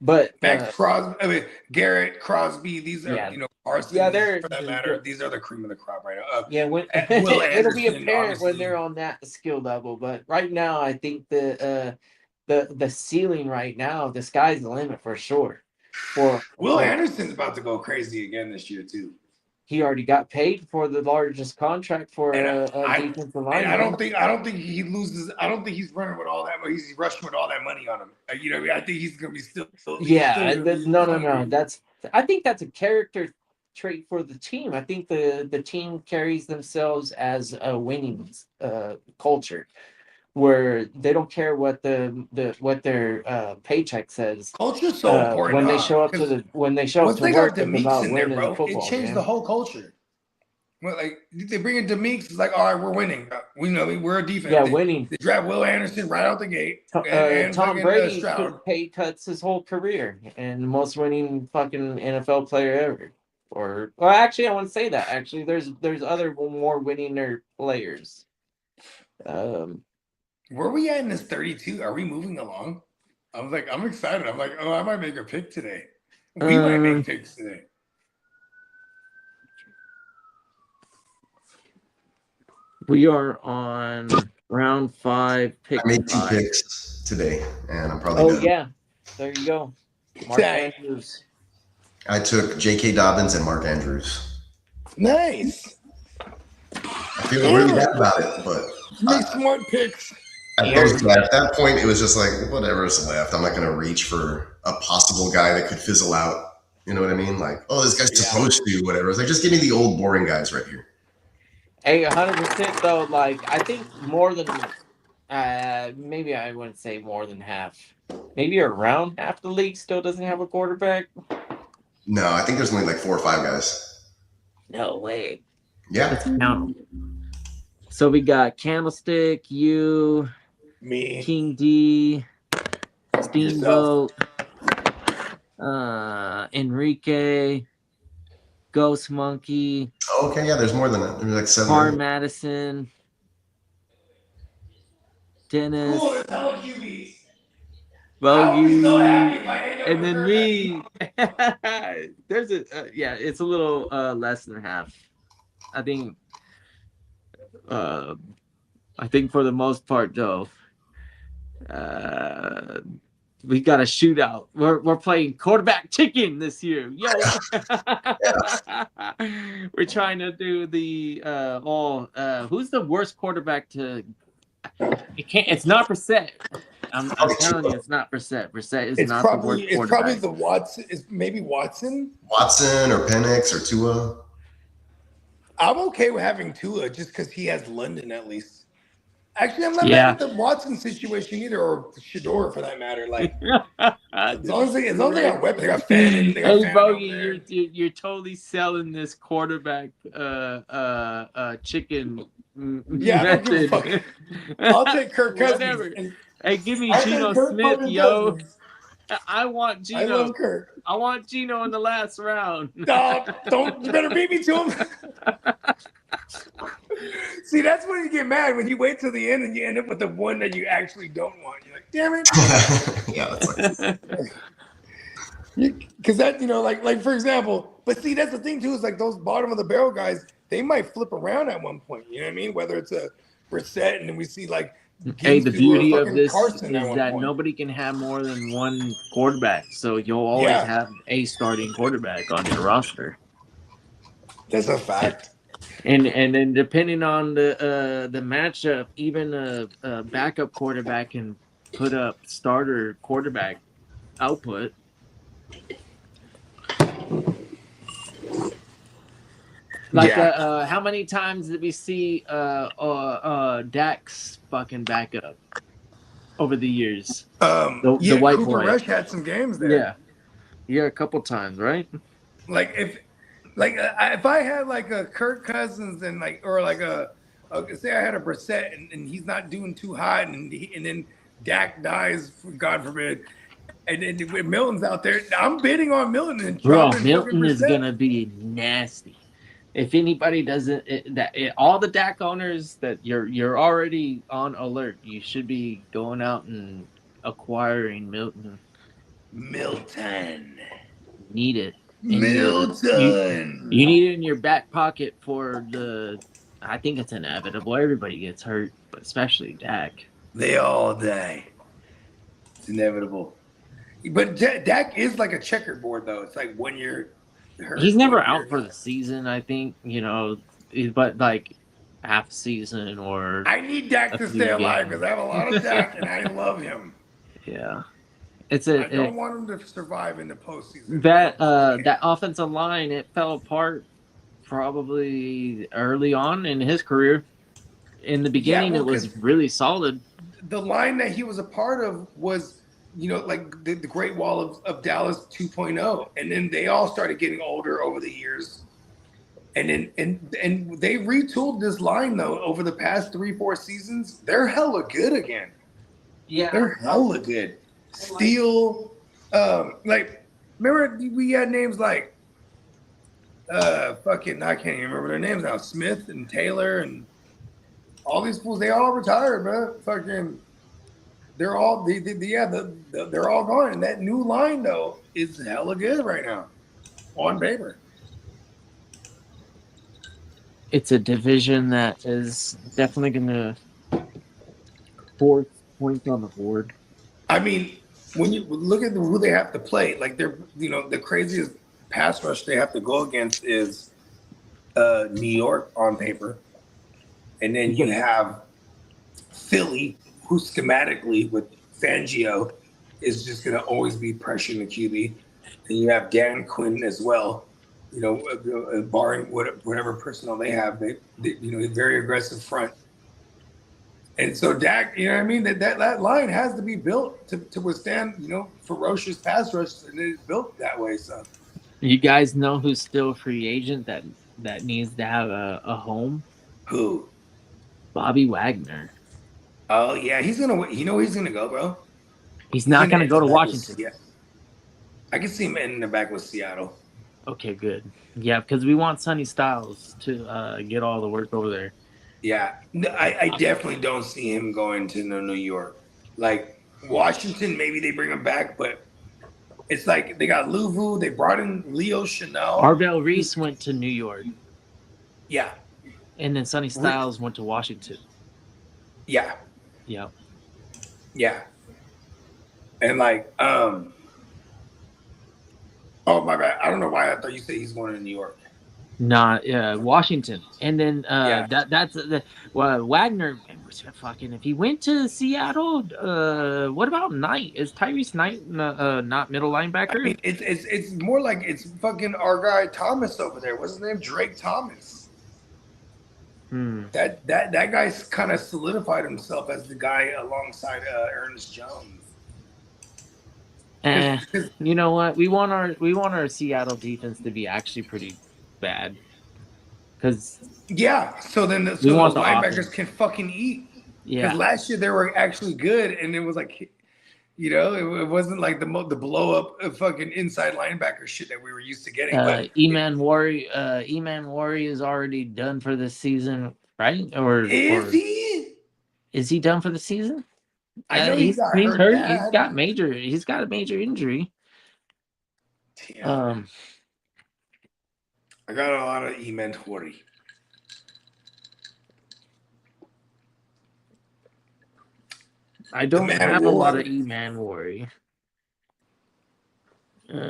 [SPEAKER 9] But
[SPEAKER 7] Max Crosby, Garrett Crosby, these are Parsons.
[SPEAKER 9] Yeah, they're
[SPEAKER 7] for that matter. These are the cream of the crop right now.
[SPEAKER 9] It'll be apparent when they're on that skill level. But right now, I think the ceiling right now, the sky's the limit for sure.
[SPEAKER 7] Will Anderson's about to go crazy again this year too.
[SPEAKER 9] He already got paid for the largest contract for a defensive lineman.
[SPEAKER 7] I don't think he loses. I don't think he's running with all that. He's rushing with all that money on him. I think he's gonna be still.
[SPEAKER 9] No. I think that's a character trait for the team. I think the team carries themselves as a winning culture, where they don't care what their paycheck says.
[SPEAKER 7] Culture's so important
[SPEAKER 9] when they show up to work.
[SPEAKER 7] It's about winning football. It changed the whole culture. Well, like they bring in Demeeks, it's like, all right, we're winning. We know we're a defense.
[SPEAKER 9] Yeah, winning.
[SPEAKER 7] They draft Will Anderson right out the gate.
[SPEAKER 9] Tom Brady took pay cuts his whole career, and the most winning fucking NFL player ever. Actually, I wouldn't say that. Actually, there's other more winning players.
[SPEAKER 7] Where are we at in this 32? Are we moving along? I'm excited. I'm like, I might make a pick today. We might make picks today.
[SPEAKER 9] We are on round 5, pick
[SPEAKER 13] I made 2
[SPEAKER 9] 5.
[SPEAKER 13] picks today, and I'm probably done.
[SPEAKER 9] Yeah. There you go. Mark Andrews.
[SPEAKER 13] I took J.K. Dobbins and Mark Andrews.
[SPEAKER 7] Nice.
[SPEAKER 13] I feel really bad about it, but
[SPEAKER 7] make smart picks.
[SPEAKER 13] At that point, it was just like, whatever's left. I'm not going to reach for a possible guy that could fizzle out. You know what I mean? Like, oh, this guy's supposed to do whatever. It's like, just give me the old boring guys right here.
[SPEAKER 9] Hey, 100% though. Like, I think more than maybe I wouldn't say more than half. Maybe around half the league still doesn't have a quarterback.
[SPEAKER 13] No, I think there's only like 4 or 5 guys.
[SPEAKER 9] No way.
[SPEAKER 13] Yeah.
[SPEAKER 9] Let's count them. So we got Candlestick, you,
[SPEAKER 7] me,
[SPEAKER 9] King D, Steamboat, Enrique, Ghost Monkey.
[SPEAKER 13] Oh, okay, yeah, there's more than that. There's like 7.
[SPEAKER 9] Car Madison, Dennis, Bogard, and then me. There's it's a little less than half. I think for the most part, though, we got a shootout. We're playing quarterback chicken this year. Yo, we're trying to do the who's the worst quarterback to? It's not Brissett. I'm telling you, it's not Brissett. Brissett is not the worst quarterback.
[SPEAKER 7] It's probably the Watson. It's maybe Watson.
[SPEAKER 13] Watson or Penix or Tua.
[SPEAKER 7] I'm okay with having Tua just because he has London at least. Actually, I'm not mad at the Watson situation either, or Shador for that matter. Like, as long as they got weapons, they got Fannin.
[SPEAKER 9] Hey, Bogey, you're totally selling this quarterback chicken.
[SPEAKER 7] Yeah, I don't give a fuck. I'll take Kirk Cousins.
[SPEAKER 9] Whatever. Hey, give me Geno Smith, yo. Cousins. I want Geno.
[SPEAKER 7] I love Kirk.
[SPEAKER 9] I want Geno in the last round.
[SPEAKER 7] No, don't. You better beat me to him. See, that's when you get mad when you wait till the end and you end up with the one that you actually don't want. You're like, damn it.
[SPEAKER 13] Yeah, that's like
[SPEAKER 7] Because that, like for example, but see, that's the thing too, is like those bottom of the barrel guys, they might flip around at one point. You know what I mean? Whether it's a Brissett, and then we see like
[SPEAKER 9] Hey, the beauty of this
[SPEAKER 7] Carson
[SPEAKER 9] is that nobody can have more than one quarterback, so you'll always have a starting quarterback on your roster.
[SPEAKER 7] That's a fact.
[SPEAKER 9] And then depending on the matchup, even a backup quarterback can put up starter quarterback output. Like, how many times did we see Dak's fucking backup over the years? The white
[SPEAKER 7] Cooper
[SPEAKER 9] boy.
[SPEAKER 7] Rush had some games there.
[SPEAKER 9] Yeah, a couple times, right?
[SPEAKER 7] Like if I had like a Kirk Cousins and say I had a Brissett and he's not doing too hot and then Dak dies, God forbid. And then when Milton's out there, I'm bidding on Milton. And
[SPEAKER 9] Bro, Milton is gonna be nasty. If anybody doesn't, all the Dak owners that you're already on alert. You should be going out and acquiring Milton. Need it.
[SPEAKER 7] Milton.
[SPEAKER 9] You need it in your back pocket for the. I think it's inevitable. Everybody gets hurt, but especially Dak.
[SPEAKER 7] They all die. It's inevitable. But Dak is like a checkerboard, though. It's like when you're hurt.
[SPEAKER 9] He's never out for the season, I think, but like half season or.
[SPEAKER 7] I need Dak to stay alive because I have a lot of Dak and I love him.
[SPEAKER 9] Yeah.
[SPEAKER 7] I don't want him to survive in the postseason.
[SPEAKER 9] That offensive line, it fell apart probably early on in his career. In the beginning, it was really solid.
[SPEAKER 7] The line that he was a part of was, like the Great Wall of Dallas 2.0. And then they all started getting older over the years. And they retooled this line, though, over the past 3-4 seasons. They're hella good again.
[SPEAKER 9] Yeah.
[SPEAKER 7] They're hella good. Steele, remember we had names like I can't even remember their names now. Smith and Taylor and all these fools, they all retired, bro. Fucking, they're all they're all gone. And that new line though is hella good right now, on paper.
[SPEAKER 9] It's a division that is definitely going to force points on the board.
[SPEAKER 7] I mean, when you look at who they have to play, like they're, the craziest pass rush they have to go against is New York on paper. And then you have Philly, who schematically with Fangio is just going to always be pressuring the QB. And you have Dan Quinn as well, barring whatever personnel they have, they very aggressive front. And so Dak, you know what I mean? That line has to be built to withstand, ferocious pass rush, and it's built that way. So,
[SPEAKER 9] you guys know who's still a free agent that needs to have a home?
[SPEAKER 7] Who?
[SPEAKER 9] Bobby Wagner.
[SPEAKER 7] Oh yeah, he's gonna. He's gonna go, bro.
[SPEAKER 9] He's not gonna go to Washington.
[SPEAKER 7] Yeah, I can see him ending the back with Seattle.
[SPEAKER 9] Okay, good. Yeah, because we want Sonny Styles to get all the work over there.
[SPEAKER 7] Yeah, no, I definitely don't see him going to New York. Like Washington, maybe they bring him back, but it's like they got Louvu. They brought in Leo Chanel.
[SPEAKER 9] Arvell Reese went to New York.
[SPEAKER 7] Yeah.
[SPEAKER 9] And then Sonny Styles went to Washington.
[SPEAKER 7] Yeah.
[SPEAKER 9] Yeah.
[SPEAKER 7] Yeah. And like, oh my bad. I don't know why I thought you said he's going to New York.
[SPEAKER 9] Washington. And then Wagner. Fucking, if he went to Seattle, what about Knight? Is Tyrese Knight not middle linebacker?
[SPEAKER 7] I mean, it's more like it's fucking our guy Thomas over there. What's his name? Drake Thomas. That guy's kind of solidified himself as the guy alongside Ernest Jones.
[SPEAKER 9] You know what? We want our Seattle defense to be actually pretty bad. Because
[SPEAKER 7] so then those linebackers can fucking eat. Yeah. Because last year they were actually good, and it was like, it wasn't like the blow up of fucking inside linebacker shit that we were used to getting.
[SPEAKER 9] Eman Wari is already done for this season. right? Or is he done for the season?
[SPEAKER 7] I know he got
[SPEAKER 9] he's
[SPEAKER 7] hurt
[SPEAKER 9] hurt.
[SPEAKER 7] bad.
[SPEAKER 9] He's got a major injury.
[SPEAKER 7] Damn. I got a lot of inventory.
[SPEAKER 9] I don't have a lot of E-Man worry.
[SPEAKER 7] Damn,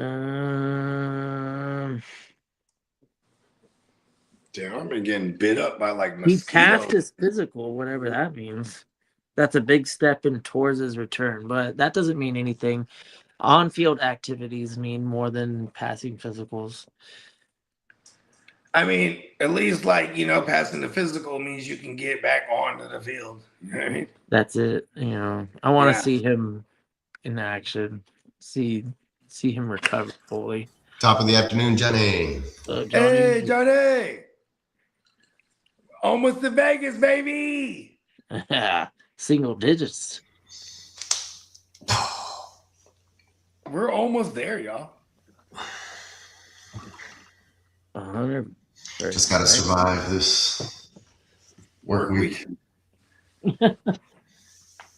[SPEAKER 7] I've been getting bit up by like
[SPEAKER 9] He
[SPEAKER 7] mosquitoes.
[SPEAKER 9] passed his physical, whatever that means. That's a big step in towards his return, but that doesn't mean anything. On-field activities mean more than passing physicals.
[SPEAKER 7] I mean, at least passing the physical means you can get back onto the field. You know what I mean?
[SPEAKER 9] That's it. I want to see him in action. See him recover fully.
[SPEAKER 13] Top of the afternoon, Johnny.
[SPEAKER 7] Hey, Johnny. Almost to Vegas, baby.
[SPEAKER 9] Single digits.
[SPEAKER 7] We're almost there, y'all.
[SPEAKER 9] 100.
[SPEAKER 13] Just got to survive this work week.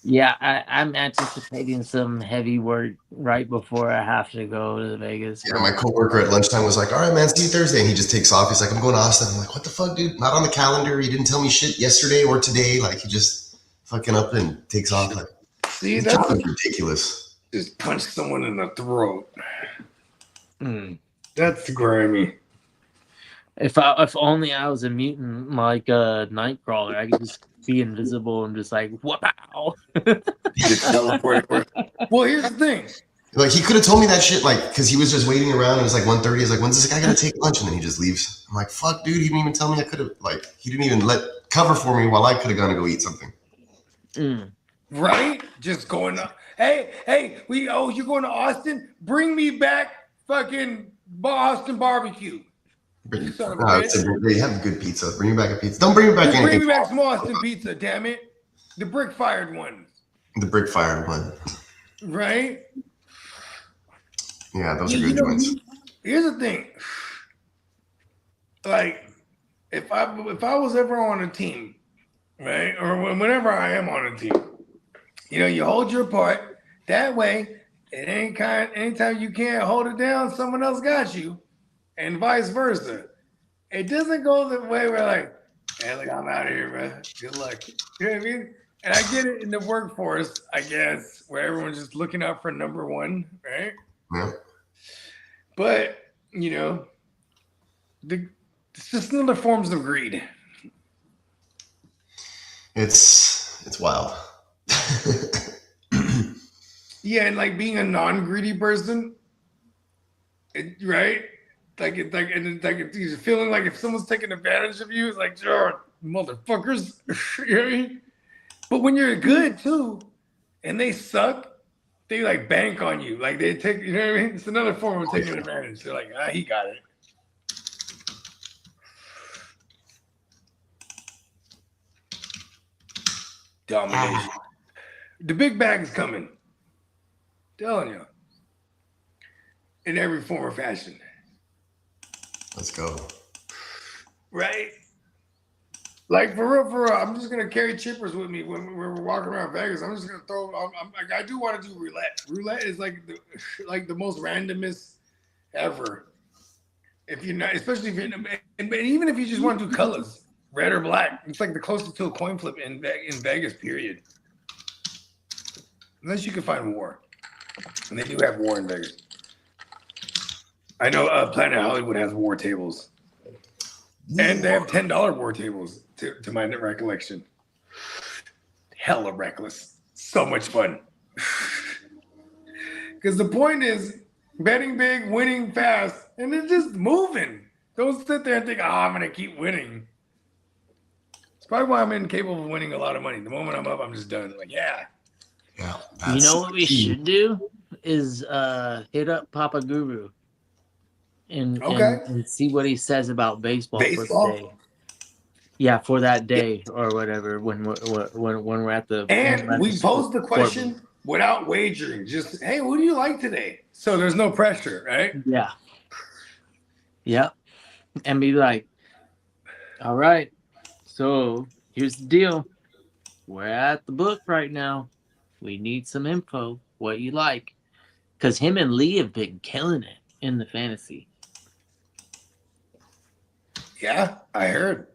[SPEAKER 9] Yeah, I'm anticipating some heavy work right before I have to go to Vegas.
[SPEAKER 13] Yeah, my coworker at lunchtime was like, all right, man, see you Thursday. And he just takes off. He's like, I'm going to Austin. I'm like, what the fuck, dude? Not on the calendar. He didn't tell me shit yesterday or today. Like, he just fucking up and takes off. Like,
[SPEAKER 7] see,
[SPEAKER 13] that's ridiculous.
[SPEAKER 7] Just punch someone in the throat. That's grimy.
[SPEAKER 9] If only I was a mutant like a Nightcrawler, I could just be invisible and just like wow.
[SPEAKER 7] Just teleport. Well, here's the thing.
[SPEAKER 13] Like, he could have told me that shit, like, because he was just waiting around. It was like 1:30. He's like, when's this guy gonna take lunch? And then he just leaves. I'm like, fuck, dude. He didn't even tell me I could have. Like, he didn't even let cover for me while I could have gone to go eat something.
[SPEAKER 7] Right? Just going up. Hey, you're going to Austin? Bring me back fucking Austin barbecue.
[SPEAKER 13] They have good pizza. Bring me back a pizza. Don't bring me back anything.
[SPEAKER 7] Bring me back some Austin pizza, damn it. The brick-fired ones.
[SPEAKER 13] The brick-fired one.
[SPEAKER 7] Right?
[SPEAKER 13] Yeah, those are good joints.
[SPEAKER 7] Here's the thing. Like, if I was ever on a team, right? Or whenever I am on a team, you hold your part. That way, anytime you can't hold it down, someone else got you. And vice versa. It doesn't go the way where like, hey, look, I'm out of here, man. Good luck. You know what I mean? And I get it in the workforce, I guess, where everyone's just looking out for number one, right?
[SPEAKER 13] Yeah.
[SPEAKER 7] But, it's just another forms of greed.
[SPEAKER 13] It's wild.
[SPEAKER 7] Yeah, and like being a non-greedy person, right? You're feeling like if someone's taking advantage of you, it's like, sure, motherfuckers. You know what I mean? But when you're good too, and they suck, they like bank on you. Like they take, you know what I mean? It's another form of taking advantage. They're like, he got it. Domination. The big bag is coming. Telling you. In every form or fashion.
[SPEAKER 13] Let's go.
[SPEAKER 7] Right? Like for real, I'm just gonna carry chippers with me when we're walking around Vegas. I'm just gonna throw. I do want to do roulette. Roulette is like the most randomest ever. If you're not, especially if you're, and even if you just want to do colors, red or black, it's like the closest to a coin flip in Vegas. Period. Unless you can find war, and they do have war in Vegas. I know Planet Hollywood has war tables. And they have $10 war tables, to my recollection. Hella reckless. So much fun. Because the point is betting big, winning fast, and then just moving. Don't sit there and think, I'm going to keep winning. It's probably why I'm incapable of winning a lot of money. The moment I'm up, I'm just done. Like, yeah.
[SPEAKER 9] You know what we should do is hit up Papa Guru. And see what he says about baseball. For the day. Yeah, for that day or whatever when we're at the
[SPEAKER 7] and we pose the question without wagering. Just hey, what do you like today? So there's no pressure, right?
[SPEAKER 9] Yeah, and be like, all right, So here's the deal. We're at the book right now. We need some info. What you like? Because him and Lee have been killing it in the fantasy.
[SPEAKER 7] Yeah, I heard.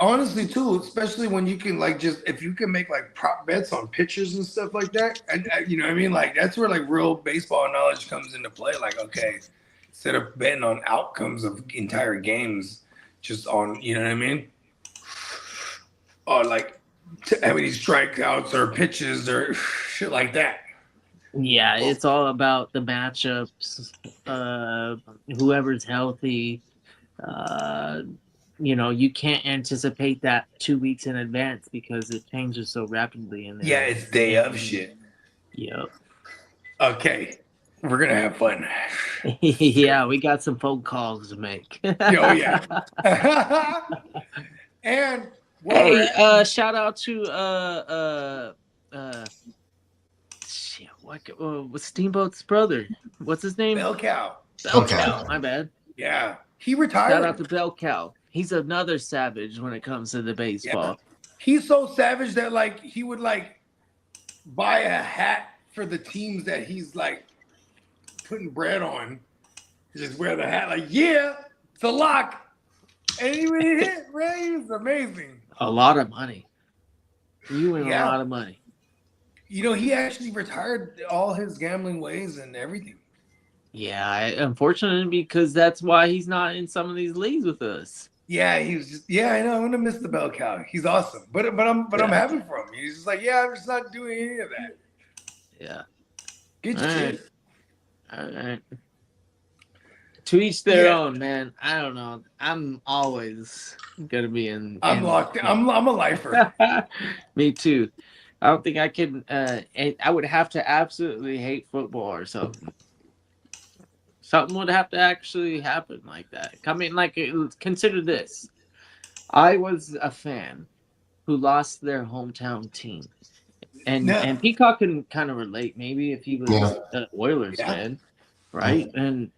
[SPEAKER 7] Honestly, too, especially when you can if you can make like prop bets on pitchers and stuff like that, you know what I mean? Like that's where like real baseball knowledge comes into play. Like, okay, instead of betting on outcomes of entire games, just on, you know what I mean? Or like how many strikeouts or pitches or shit like that.
[SPEAKER 9] Yeah, it's all about the matchups, whoever's healthy. You can't anticipate that 2 weeks in advance because it changes so rapidly.
[SPEAKER 7] Yeah, it's day of shit.
[SPEAKER 9] Yep.
[SPEAKER 7] Okay, we're gonna have fun.
[SPEAKER 9] Yeah, we got some phone calls to make.
[SPEAKER 7] Oh yeah. And
[SPEAKER 9] hey, shout out to Steamboat's brother. What's his name?
[SPEAKER 7] Bell Cow.
[SPEAKER 9] Bell Cow. My bad.
[SPEAKER 7] Yeah, he retired.
[SPEAKER 9] Shout out to Bell Cow. He's another savage when it comes to the baseball.
[SPEAKER 7] Yeah. He's so savage that like he would like buy a hat for the teams that he's like putting bread on. Just wear the hat like, yeah, it's a lock. And he would hit, Ray. It was amazing.
[SPEAKER 9] A lot of money. You win a lot of money.
[SPEAKER 7] You know, he actually retired all his gambling ways and everything.
[SPEAKER 9] Yeah, unfortunately, because that's why he's not in some of these leagues with us.
[SPEAKER 7] Yeah, he was just. Yeah, I know. I'm gonna miss the Bell Cow. He's awesome, but I'm happy for him. He's just like, yeah, I'm just not doing any of that.
[SPEAKER 9] Yeah.
[SPEAKER 7] Get your shit.
[SPEAKER 9] All right. To each their own, man. I don't know. I'm always gonna be in.
[SPEAKER 7] I'm locked in. I'm a lifer.
[SPEAKER 9] Me too. I don't think I can. I would have to absolutely hate football or something. Something would have to actually happen like that. I mean, like, consider this. I was a fan who lost their hometown team. And Peacock can kind of relate, maybe, if he was an Oilers fan, right? And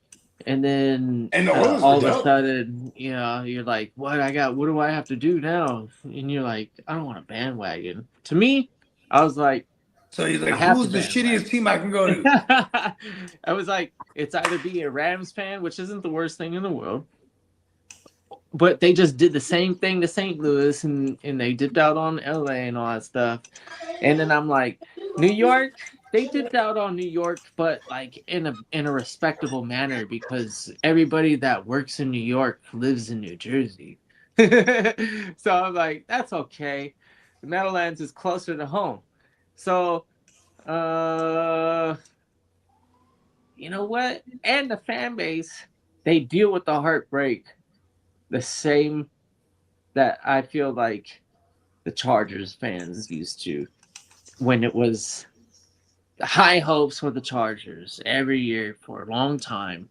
[SPEAKER 9] then all of a sudden, you're like, what do I have to do now? And you're like, I don't want a bandwagon. To me, I was like,
[SPEAKER 7] so he's like, who's the shittiest team I can go to?
[SPEAKER 9] I was like, it's either be a Rams fan, which isn't the worst thing in the world, but they just did the same thing to St. Louis, and they dipped out on LA and all that stuff. And then I'm like, New York, they dipped out on New York, but like in a respectable manner, because everybody that works in New York lives in New Jersey. So I'm like, that's okay. The Meadowlands is closer to home. So, you know what? And the fan base, they deal with the heartbreak the same that I feel like the Chargers fans used to when it was high hopes for the Chargers every year for a long time.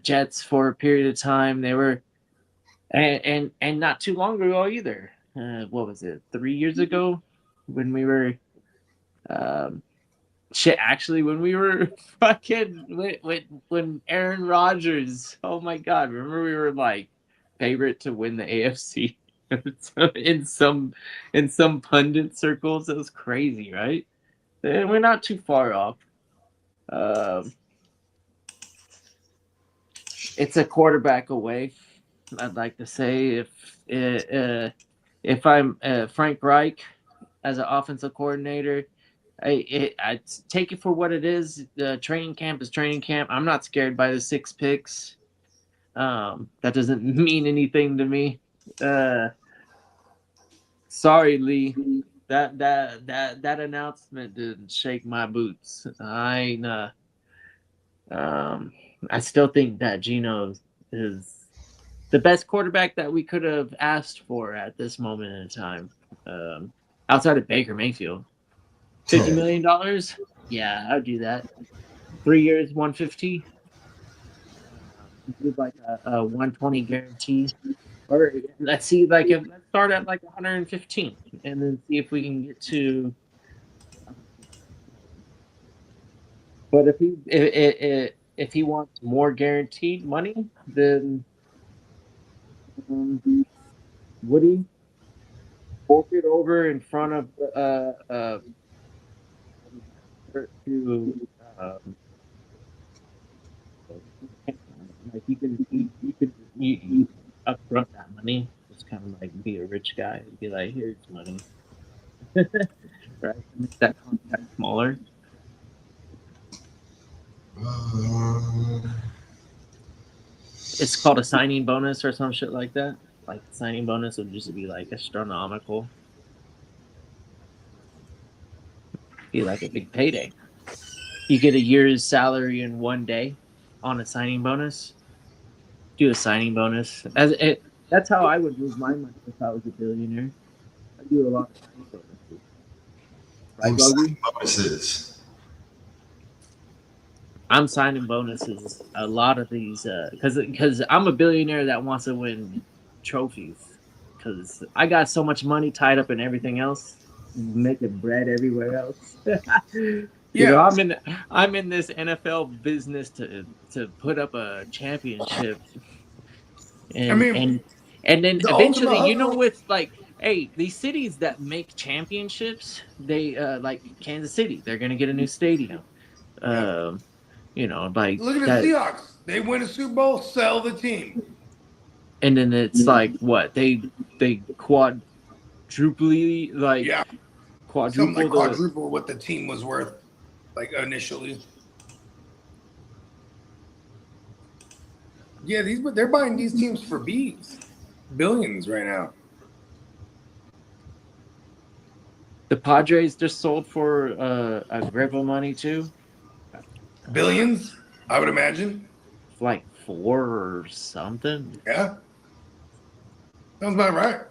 [SPEAKER 9] Jets for a period of time, they were, and not too long ago either. What was it? 3 years ago? When we were, when we were fucking, when Aaron Rodgers, oh my God, remember we were like favorite to win the AFC in some pundit circles. It was crazy, right? And we're not too far off. It's a quarterback away, I'd like to say. If I'm Frank Reich as an offensive coordinator, I take it for what it is. The training camp is training camp. I'm not scared by the 6 picks. That doesn't mean anything to me. Sorry, Lee. That announcement didn't shake my boots. I still think that Geno is the best quarterback that we could have asked for at this moment in time. Outside of Baker Mayfield. $50 million? Yeah, I'd do that. 3 years, 150. Do like a 120 guarantee. Or let's see, let's start at like 115 and then see if we can get to. But if he wants more guaranteed money, then Woody forked over in front of to like you upfront that money. Just kind of like be a rich guy and be like, here's money, right? Make that contract smaller. It's called a signing bonus or some shit like that. Like signing bonus would just be like astronomical. Be like a big payday. You get a year's salary in one day on a signing bonus. Do a signing bonus. That's how I would move my money if I was a billionaire. I do a lot of signing bonuses. Right,
[SPEAKER 13] signing bonuses.
[SPEAKER 9] I'm signing bonuses. A lot of these, because I'm a billionaire that wants to win trophies. Because I got so much money tied up in everything else, making bread everywhere else. You know, I'm in this NFL business to put up a championship, and then eventually, you know, with like, hey, these cities that make championships, they like Kansas City, they're gonna get a new stadium. You know, like
[SPEAKER 7] look at the Seahawks. They win a Super Bowl, sell the team.
[SPEAKER 9] And then it's like what they quadruple
[SPEAKER 7] quadruple what the team was worth, like initially. Yeah, they're buying these teams for billions right now.
[SPEAKER 9] The Padres just sold for a grip of money too.
[SPEAKER 7] Billions, I would imagine.
[SPEAKER 9] Like 4 or something.
[SPEAKER 7] Yeah. Sounds about right.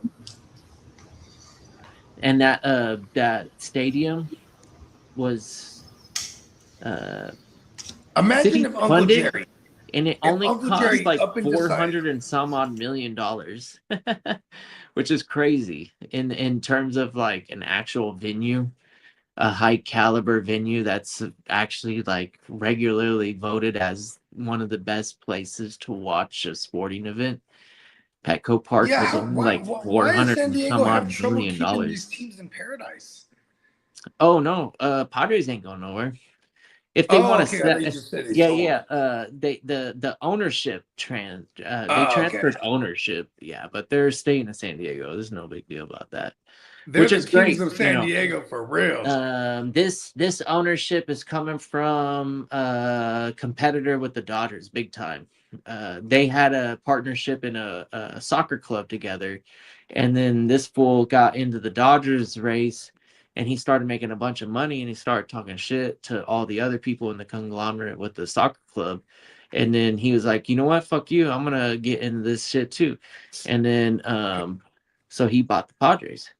[SPEAKER 9] And that stadium was
[SPEAKER 7] imagine if Uncle Jerry,
[SPEAKER 9] and it only cost like $400 and some odd million, which is crazy in terms of like an actual venue, a high caliber venue that's actually like regularly voted as one of the best places to watch a sporting event. Petco Park was only like $400 and some odd million.
[SPEAKER 7] These teams in paradise.
[SPEAKER 9] Oh no, Padres ain't going nowhere. If they want to, the ownership they transferred ownership, yeah, but they're staying in San Diego. There's no big deal about that.
[SPEAKER 7] Which is great. Of San Diego for real.
[SPEAKER 9] This ownership is coming from a competitor with the Dodgers, big time. They had a partnership in a soccer club together, and then this fool got into the Dodgers race, and he started making a bunch of money, and he started talking shit to all the other people in the conglomerate with the soccer club. And then he was like, you know what, fuck you, I'm gonna get into this shit too. And then so he bought the Padres.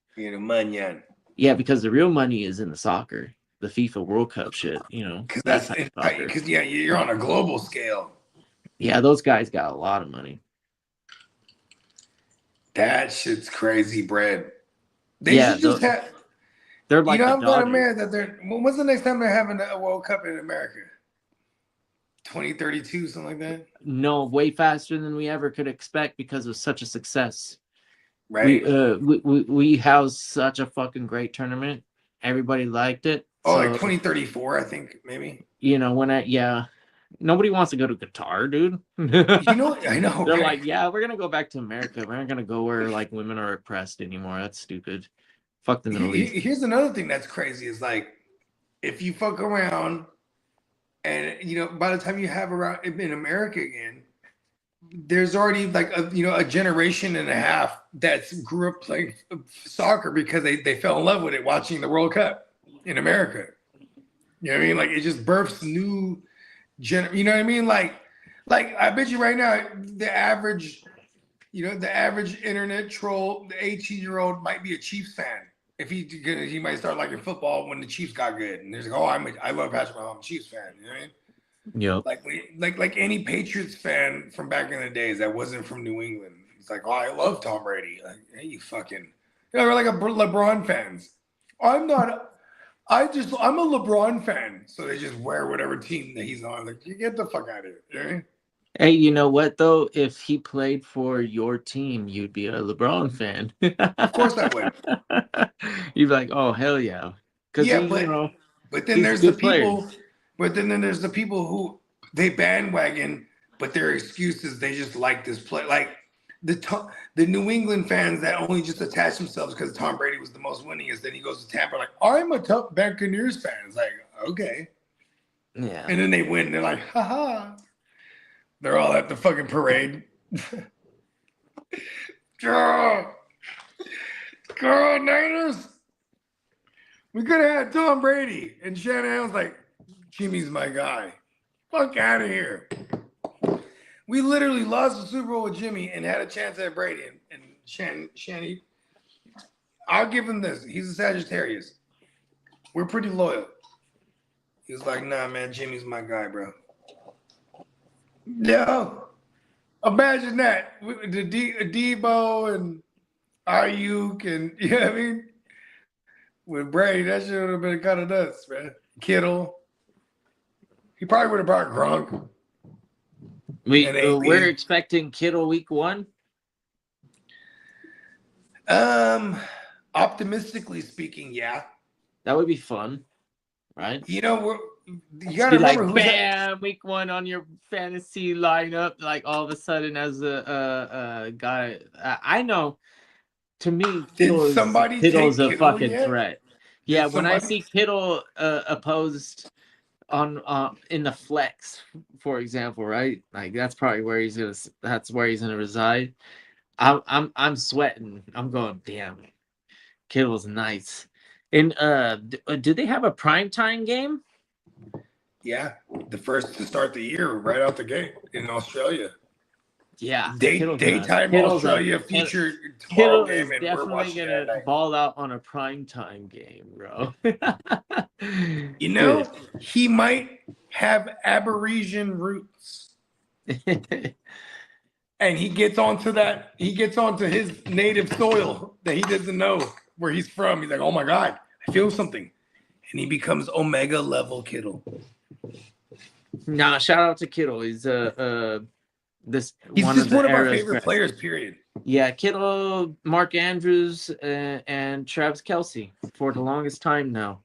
[SPEAKER 9] Yeah, because the real money is in the soccer, the FIFA World Cup shit, you know.
[SPEAKER 7] Because you're on a global scale.
[SPEAKER 9] Yeah, those guys got a lot of money.
[SPEAKER 7] That shit's crazy bread. They should just have.
[SPEAKER 9] They're like,
[SPEAKER 7] I'm not mad that they're. When's the next time they're having a World Cup in America? 2032, something like that.
[SPEAKER 9] No, way faster than we ever could expect because of such a success.
[SPEAKER 7] Right.
[SPEAKER 9] We housed such a fucking great tournament. Everybody liked it.
[SPEAKER 7] Oh, like 2034, I think maybe.
[SPEAKER 9] You know nobody wants to go to Qatar, dude.
[SPEAKER 7] I know.
[SPEAKER 9] They're like, yeah, we're gonna go back to America. We're not gonna go where like women are oppressed anymore. That's stupid. Fuck the Middle East.
[SPEAKER 7] Here's another thing that's crazy is like, if you fuck around, and by the time you have around in America again, there's already like a generation and a half that's grew up playing soccer because they fell in love with it watching the World Cup in America. You know what I mean? Like it just births new you know what I mean? Like I bet you right now the average internet troll, the 18-year-old might be a Chiefs fan. If he might start liking football when the Chiefs got good, and there's like, oh, I love basketball, I'm a Chiefs fan. You know what I mean?
[SPEAKER 9] Yeah.
[SPEAKER 7] Like any Patriots fan from back in the days that wasn't from New England. It's like, oh, I love Tom Brady. Like, hey, you fucking, we're like a LeBron fans. I'm a LeBron fan. So they just wear whatever team that he's on. Like, you get the fuck out of here. You know what I mean?
[SPEAKER 9] Hey, you know what though? If he played for your team, you'd be a LeBron fan.
[SPEAKER 7] Of course I would.
[SPEAKER 9] You'd be like, "Oh hell yeah!" Because
[SPEAKER 7] Yeah, but then
[SPEAKER 9] he's
[SPEAKER 7] there's the
[SPEAKER 9] good players.
[SPEAKER 7] people. But then there's the people who they bandwagon, but their excuses they just like this play. Like the New England fans that only just attach themselves because Tom Brady was the most winningest. Then he goes to Tampa, like I'm a tough Buccaneers fan. It's like okay,
[SPEAKER 9] Yeah.
[SPEAKER 7] and then they win. They're like, haha. They're all at the fucking parade. Girl, Niners. We could have had Tom Brady, and Shanahan's like, Jimmy's my guy. Fuck out of here. We literally lost the Super Bowl with Jimmy and had a chance at Brady. And Shanny, I'll give him this. He's a Sagittarius. We're pretty loyal. He was like, nah, man, Jimmy's my guy, bro. No. Imagine that. The Debo and Ayuk and, you know what I mean? With Brady, that shit would have been kind of nuts, man. Kittle. He probably would have brought Gronk.
[SPEAKER 9] We're expecting Kittle week 1.
[SPEAKER 7] Optimistically speaking, yeah.
[SPEAKER 9] That would be fun, right?
[SPEAKER 7] You know, you
[SPEAKER 9] gotta
[SPEAKER 7] remember
[SPEAKER 9] like, bam, week 1 on your fantasy lineup. Like all of a sudden, as a guy, I know. To me, Kittle's a fucking threat. Yeah, when I see Kittle opposed on in the flex, for example, right? Like that's probably where he's gonna reside. I'm sweating. I'm going, damn. Kittle's nice. And do they have a primetime game?
[SPEAKER 7] Yeah, the first to start the year right out the gate in Australia.
[SPEAKER 9] Yeah,
[SPEAKER 7] daytime Australia featured
[SPEAKER 9] Kittle
[SPEAKER 7] tomorrow game,
[SPEAKER 9] is
[SPEAKER 7] and we're
[SPEAKER 9] definitely
[SPEAKER 7] watching
[SPEAKER 9] gonna ball out on a primetime game, bro.
[SPEAKER 7] You know, he might have Aborigine roots. And he gets onto his native soil that he doesn't know where he's from. He's like, oh my God, I feel something. And he becomes Omega level Kittle.
[SPEAKER 9] Nah, shout out to Kittle. He's
[SPEAKER 7] He's just one of our favorite players, period.
[SPEAKER 9] Yeah, Kittle, Mark Andrews, and Travis Kelce for the longest time now.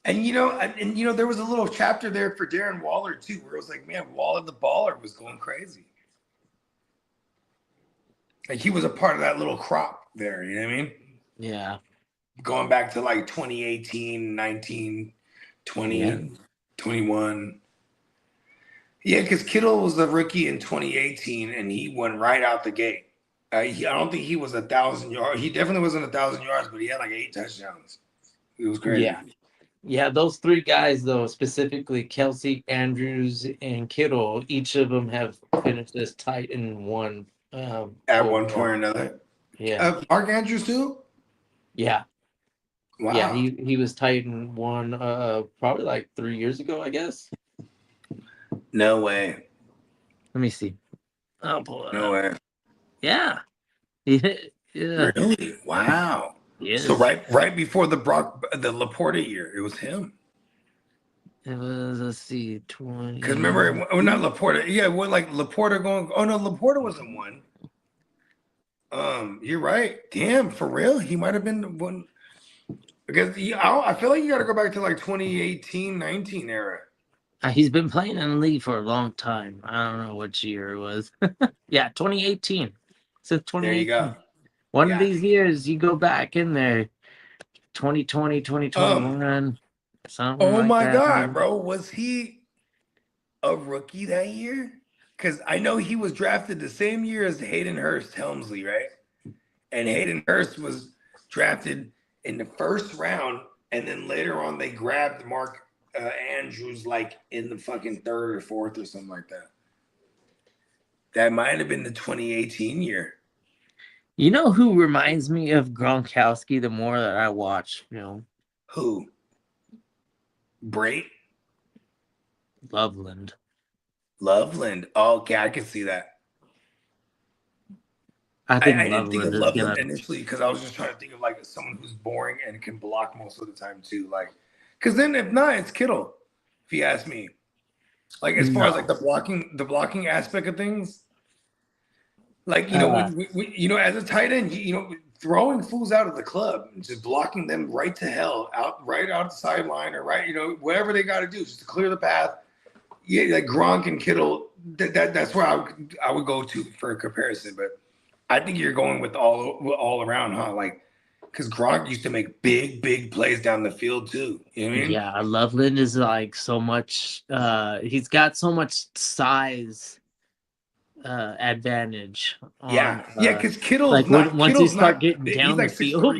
[SPEAKER 7] And you know, there was a little chapter there for Darren Waller too, where it was like, man, Waller the baller was going crazy. Like he was a part of that little crop there, you know what I mean?
[SPEAKER 9] Yeah.
[SPEAKER 7] Going back to like 2018, 19, 20, 21. Yeah, because Kittle was a rookie in 2018, and he went right out the gate. I don't think he was 1,000 yards. He definitely wasn't 1,000 yards, but he had like 8 touchdowns. It was crazy.
[SPEAKER 9] Yeah, those 3 guys, though, specifically Kelce, Andrews, and Kittle, each of them have finished as tight in one.
[SPEAKER 7] At one point or another.
[SPEAKER 9] Yeah.
[SPEAKER 7] Mark Andrews, too?
[SPEAKER 9] Yeah.
[SPEAKER 7] Wow.
[SPEAKER 9] Yeah, he was tight in one probably like 3 years ago, I guess.
[SPEAKER 7] No way.
[SPEAKER 9] Let me see. I'll pull it
[SPEAKER 7] No
[SPEAKER 9] up.
[SPEAKER 7] way.
[SPEAKER 9] Yeah. Yeah.
[SPEAKER 7] Really? Wow.
[SPEAKER 9] Yeah.
[SPEAKER 7] So right before the Laporta year, it was him.
[SPEAKER 9] It was, let's see, 20.
[SPEAKER 7] Because remember, not Laporta. Yeah, it went like Laporta going. Oh no, Laporta wasn't one. You're right. Damn, for real, he might have been one. Because I feel like you got to go back to like 2018, 19 era.
[SPEAKER 9] He's been playing in the league for a long time. I don't know which year it was. Yeah, 2018. Since 2018.
[SPEAKER 7] There you go.
[SPEAKER 9] One of these years, you go back in there. 2020, 2021, something
[SPEAKER 7] Oh
[SPEAKER 9] like
[SPEAKER 7] my
[SPEAKER 9] that.
[SPEAKER 7] God, bro. Was he a rookie that year? Because I know he was drafted the same year as Hayden Hurst Helmsley, right? And Hayden Hurst was drafted in the first round, and then later on they grabbed Mark Andrews like in the fucking 3rd or 4th or something like that. That might have been the 2018 year.
[SPEAKER 9] You know who reminds me of Gronkowski the more that I watch film?
[SPEAKER 7] Who? Brait?
[SPEAKER 9] Loveland.
[SPEAKER 7] Oh, okay, I can see that.
[SPEAKER 9] I
[SPEAKER 7] didn't think of Loveland initially because I was just trying to think of like someone who's boring and can block most of the time too. Like, because then if not, it's Kittle. If you ask me, Like as far as like the blocking aspect of things. Like, you know, as a tight end, you know, throwing fools out of the club, just blocking them right to hell, right out the sideline or right, you know, whatever they got to do just to clear the path. Yeah, like Gronk and Kittle, that's where I would go to for a comparison. But I think you're going with all around, huh? Like, because Gronk used to make big plays down the field too. You know what I mean?
[SPEAKER 9] Yeah, Loveland is like so much. He's got so much size advantage.
[SPEAKER 7] Yeah, because Kittle's
[SPEAKER 9] like
[SPEAKER 7] not.
[SPEAKER 9] Once
[SPEAKER 7] Kittle's
[SPEAKER 9] you start
[SPEAKER 7] not,
[SPEAKER 9] getting down the
[SPEAKER 7] like
[SPEAKER 9] field,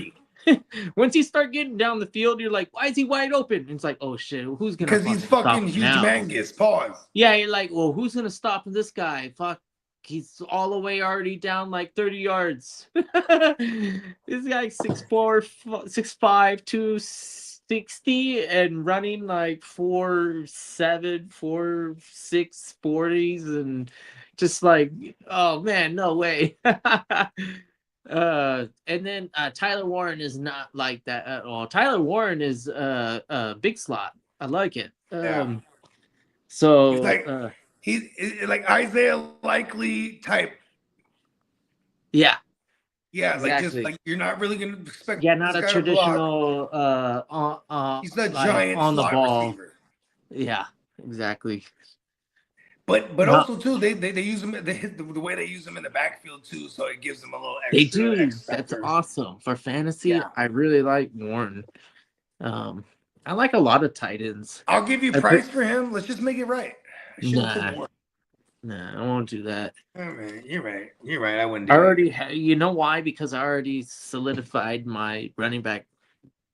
[SPEAKER 9] once you start getting down the field, you're like, why is he wide open? And it's like, oh shit, who's gonna?
[SPEAKER 7] Because he's fucking huge mangus. Pause.
[SPEAKER 9] Yeah, you're like, well, who's gonna stop this guy? Fuck, he's all the way already down like 30 yards. This guy's 6'4", 6'5", 260, and running like 4.7, 4.6 40s, and just like, oh man, no way. And then Tyler Warren is not like that at all. Tyler Warren is big slot. I like it. So
[SPEAKER 7] he's like Isaiah Likely type.
[SPEAKER 9] Yeah.
[SPEAKER 7] Yeah,
[SPEAKER 9] exactly.
[SPEAKER 7] like you're not really gonna expect.
[SPEAKER 9] Yeah, not a traditional
[SPEAKER 7] he's not
[SPEAKER 9] like,
[SPEAKER 7] giant
[SPEAKER 9] on the ball
[SPEAKER 7] receiver.
[SPEAKER 9] Yeah, exactly.
[SPEAKER 7] But also too, they use him the way they use him in the backfield too, so it gives them a little extra.
[SPEAKER 9] They do. That's awesome for fantasy.
[SPEAKER 7] Yeah.
[SPEAKER 9] I really like Warren. I like a lot of tight ends.
[SPEAKER 7] I'll give you price for him. Let's just make it right.
[SPEAKER 9] Nah, I won't do that.
[SPEAKER 7] Oh, man, you're right. You're right. I wouldn't.
[SPEAKER 9] You know why? Because I already solidified my running back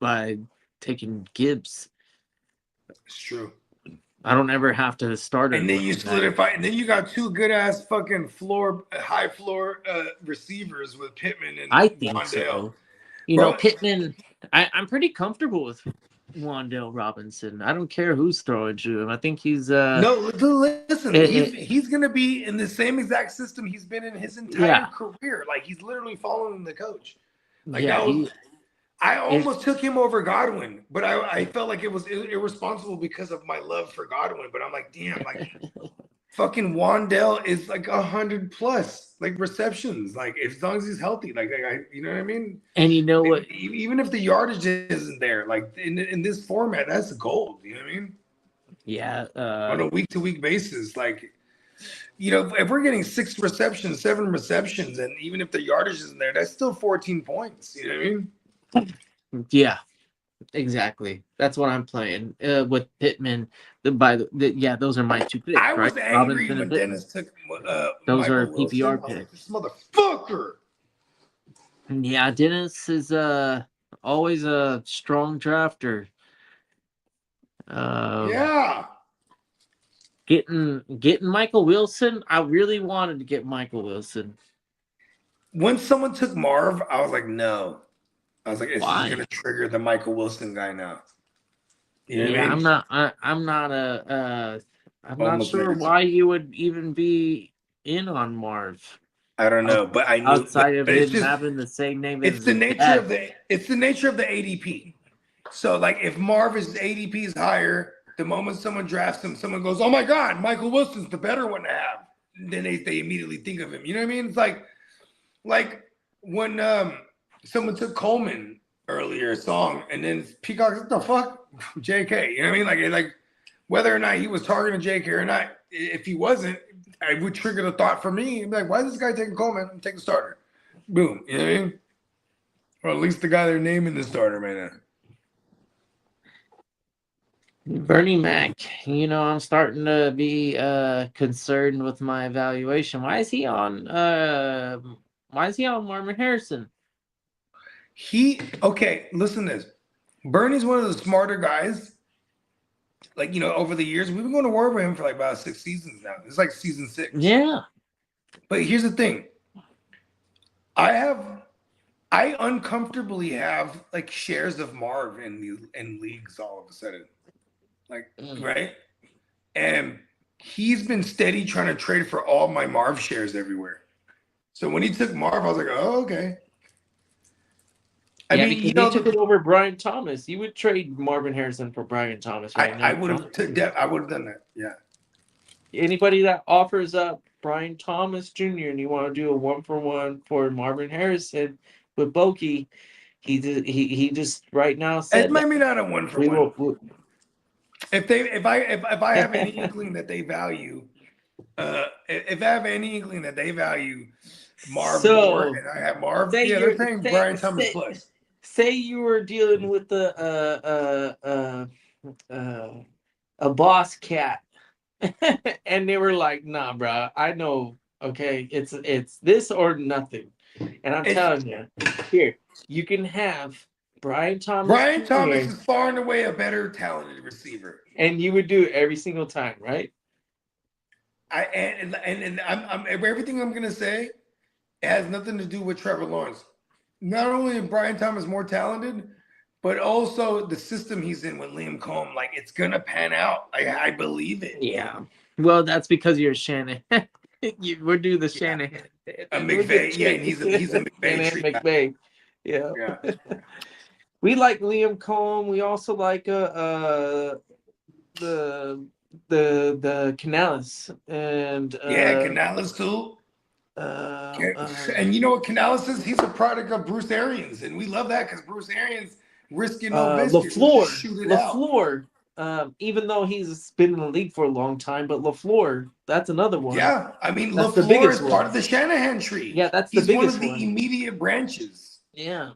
[SPEAKER 9] by taking Gibbs.
[SPEAKER 7] It's true.
[SPEAKER 9] I don't ever have to start it.
[SPEAKER 7] And then you solidify, and then you got two good ass fucking high floor receivers with Pittman and
[SPEAKER 9] I think
[SPEAKER 7] Wandale.
[SPEAKER 9] so. You know, Pittman. I'm pretty comfortable with Wandale Robinson. I don't care who's throwing to him. I think he's
[SPEAKER 7] no. Listen, he's gonna be in the same exact system he's been in his entire career. Like he's literally following the coach. Like I almost took him over Godwin, but I felt like it was irresponsible because of my love for Godwin. But I'm like, damn, like fucking Wandale is like 100+ like receptions, like as long as he's healthy, like you know what I mean.
[SPEAKER 9] And you know what?
[SPEAKER 7] Even if the yardage isn't there, like in this format, that's gold. You know what I mean?
[SPEAKER 9] Yeah.
[SPEAKER 7] On a week-to-week basis, like. You know, if we're getting 6 receptions, 7 receptions, and even if the yardage isn't there, that's still 14 points. You know what I mean?
[SPEAKER 9] Yeah, exactly. That's what I'm playing with Pittman. Those are my 2 picks.
[SPEAKER 7] I was
[SPEAKER 9] right?
[SPEAKER 7] angry
[SPEAKER 9] Robinson
[SPEAKER 7] when Dennis took.
[SPEAKER 9] Those
[SPEAKER 7] Michael
[SPEAKER 9] are
[SPEAKER 7] Wilson.
[SPEAKER 9] PPR
[SPEAKER 7] Like,
[SPEAKER 9] picks.
[SPEAKER 7] this motherfucker.
[SPEAKER 9] Yeah, Dennis is always a strong drafter.
[SPEAKER 7] Yeah.
[SPEAKER 9] Getting Michael Wilson. I really wanted to get Michael Wilson.
[SPEAKER 7] When someone took Marv, I was like, no. I was like, it's
[SPEAKER 9] Why?
[SPEAKER 7] going to trigger the Michael Wilson guy now. You know what I mean?
[SPEAKER 9] I'm not sure why you would even be in on Marv.
[SPEAKER 7] I don't know, but I knew
[SPEAKER 9] outside of
[SPEAKER 7] but
[SPEAKER 9] it having the same name.
[SPEAKER 7] It's the nature of the ADP. So like if Marv's ADP is higher, the moment someone drafts him, someone goes, "Oh my God, Michael Wilson's the better one to have." Then they immediately think of him. You know what I mean? It's like when someone took Coleman earlier song, and then Peacock, what the fuck, JK. You know what I mean? Like whether or not he was targeting JK or not, if he wasn't, I would trigger the thought for me. I'd be like, why is this guy taking Coleman? I'm taking starter. Boom. You know what I mean? Or at least the guy they're naming the starter right now.
[SPEAKER 9] Bernie Mac, I'm starting to be concerned with my evaluation. Why is he on Marvin Harrison?
[SPEAKER 7] Okay, listen to this. Bernie's one of the smarter guys. Like, over the years, we've been going to war with him for like about 6 seasons now. It's like season 6.
[SPEAKER 9] Yeah.
[SPEAKER 7] But here's the thing. I uncomfortably have like shares of Marv in leagues all of a sudden. Like, right? And he's been steady trying to trade for all my Marv shares everywhere. So when he took Marv, I was like, oh, okay. I mean,
[SPEAKER 9] because he took it over Brian Thomas. You would trade Marvin Harrison for Brian Thomas right now.
[SPEAKER 7] I would have done that. Yeah.
[SPEAKER 9] anybody that offers up Brian Thomas Jr. and you want to do a 1-for-1 for Marvin Harrison with Bokey, he just right now said
[SPEAKER 7] It might be not a 1-for-1. If I have any inkling that they value, if I have any inkling that they value Marv more, and I have Marv, they're paying Brian Thomas plus.
[SPEAKER 9] Say you were dealing with a boss cat, and they were like, "Nah, bro, I know. Okay, it's this or nothing." And I'm telling you, here you can have Brian Thomas.
[SPEAKER 7] Brian Thomas is far and away a better talented receiver,
[SPEAKER 9] and you would do it every single time, right?
[SPEAKER 7] I'm everything I'm gonna say has nothing to do with Trevor Lawrence. Not only is Brian Thomas more talented, but also the system he's in with Liam Cohn. Like, it's gonna pan out. I believe it.
[SPEAKER 9] Yeah. Well, that's because you're Shanahan. We'll do the Shanahan.
[SPEAKER 7] A McVay. Yeah, and he's a McVay.
[SPEAKER 9] Yeah. We like Liam Cohn. We also like the Canales and
[SPEAKER 7] Canales too. And you know what Canales is? He's a product of Bruce Arians, and we love that because Bruce Arians risking no biscuits.
[SPEAKER 9] LaFleur, even though he's been in the league for a long time, but LaFleur, that's another one.
[SPEAKER 7] Yeah, I mean, LaFleur is part of the Shanahan tree.
[SPEAKER 9] Yeah,
[SPEAKER 7] he's one of the immediate branches.
[SPEAKER 9] Yeah.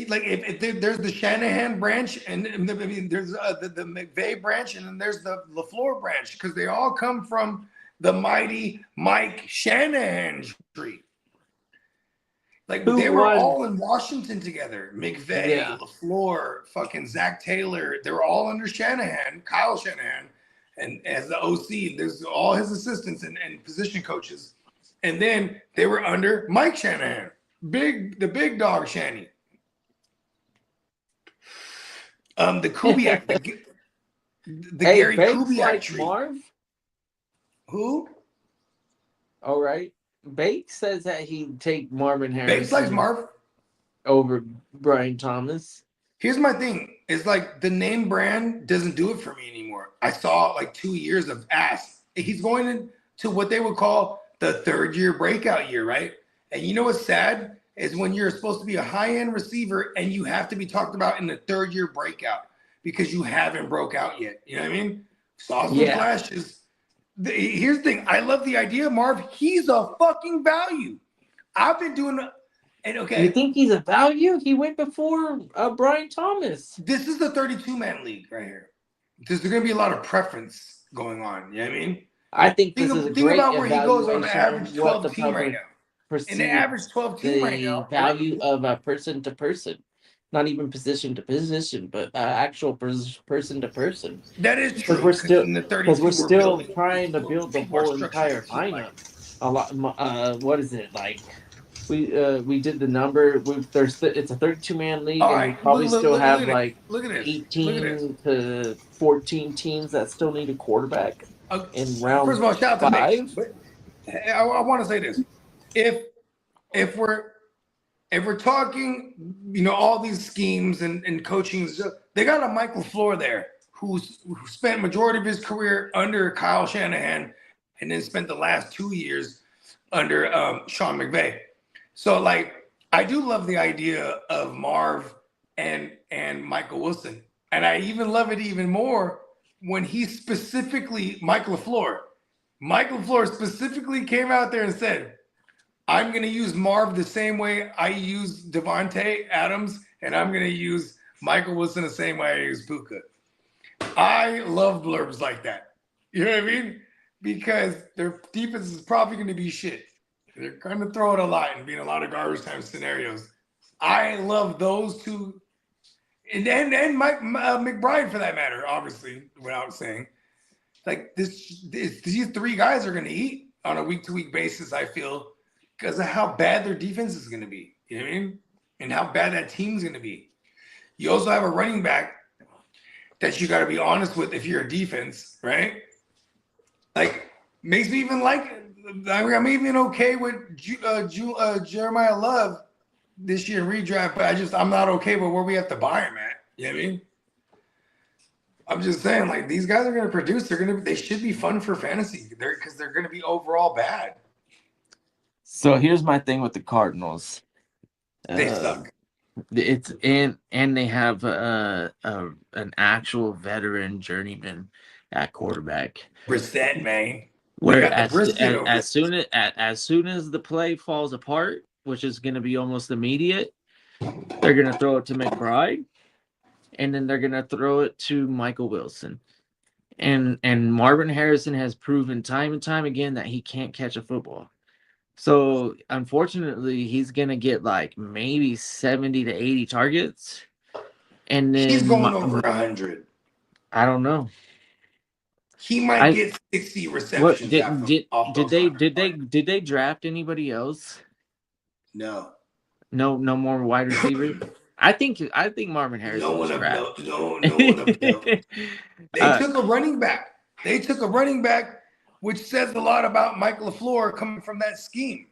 [SPEAKER 7] Like if there's the Shanahan branch, and there's the McVay branch, and then there's the LaFleur branch, because they all come from the mighty Mike Shanahan tree. Like they were all in Washington together. McVay, LaFleur, fucking Zach Taylor. They were all under Shanahan, Kyle Shanahan, and as the OC, there's all his assistants and position coaches. And then they were under Mike Shanahan, the big dog Shanny. The Kubiak, the Gary Kubiak tree.
[SPEAKER 9] Marv?
[SPEAKER 7] Who?
[SPEAKER 9] All right. Bates says that he'd take Marvin Harrison.
[SPEAKER 7] Bates likes Marv
[SPEAKER 9] over Brian Thomas.
[SPEAKER 7] Here's my thing. It's like the name brand doesn't do it for me anymore. I saw like 2 years of ass. He's going into what they would call the third year breakout year, right? And you know what's sad is when you're supposed to be a high-end receiver and you have to be talked about in the third year breakout because you haven't broke out yet. You know what I mean? Saw some flashes. Here's the thing. I love the idea, Marv. He's a fucking value. I've been doing and okay.
[SPEAKER 9] You think he's a value? He went before Brian Thomas.
[SPEAKER 7] This is the 32-man league right here. There's going to be a lot of preference going on. You know what I mean?
[SPEAKER 9] I think this is a
[SPEAKER 7] think
[SPEAKER 9] great
[SPEAKER 7] about where he goes on the
[SPEAKER 9] evaluation
[SPEAKER 7] average
[SPEAKER 9] of what
[SPEAKER 7] 12
[SPEAKER 9] the
[SPEAKER 7] team right now. In the average 12 team right now.
[SPEAKER 9] Value of a person to person. Not even position to position, but actual person to person.
[SPEAKER 7] That is true.
[SPEAKER 9] Because we're still trying to build the whole entire lineup. A lot. What is it like? We did the number. It's a 32-man league, and we probably still have like 18 to 14 teams that still need a quarterback in round.
[SPEAKER 7] First of all, shout out to
[SPEAKER 9] 5.
[SPEAKER 7] But I want to say this: if we're talking, all these schemes and coaching, they got a Mike LaFleur there who spent majority of his career under Kyle Shanahan and then spent the last 2 years under Sean McVay. So, like, I do love the idea of Marv and Michael Wilson. And I even love it even more when he specifically, Mike LaFleur specifically came out there and said, I'm going to use Marv the same way I use Devontae Adams, and I'm going to use Michael Wilson the same way I use Puka. I love blurbs like that. You know what I mean? Because their defense is probably going to be shit. They're going to throw it a lot and be in a lot of garbage time scenarios. I love those two. And Mike McBride, for that matter, obviously, without saying. Like, these three guys are going to eat on a week-to-week basis, I feel, because of how bad their defense is going to be. You know what I mean? And how bad that team's going to be. You also have a running back that you got to be honest with if you're a defense, right? Like, makes me even like – I'm even okay with Jeremiah Love this year in redraft, but I'm not okay with where we have to buy him at. You know what I'm just saying, like, these guys are going to produce. They should be fun for fantasy. Because they're going to be overall bad.
[SPEAKER 9] So here's my thing with the Cardinals.
[SPEAKER 7] They suck.
[SPEAKER 9] It's and they have an actual veteran journeyman at quarterback.
[SPEAKER 7] Brissett, man.
[SPEAKER 9] Where as soon as the play falls apart, which is going to be almost immediate, they're going to throw it to McBride, and then they're going to throw it to Michael Wilson. And Marvin Harrison has proven time and time again that he can't catch a football. So unfortunately, he's going to get like maybe 70 to 80 targets. And then
[SPEAKER 7] he's going over 100.
[SPEAKER 9] I don't know.
[SPEAKER 7] He might get 60 receptions.
[SPEAKER 9] Did they draft anybody else?
[SPEAKER 7] No.
[SPEAKER 9] No more wide receivers. I think Marvin Harrison.
[SPEAKER 7] No one of note. No one of note. They took a running back. Which says a lot about Mike LaFleur coming from that scheme.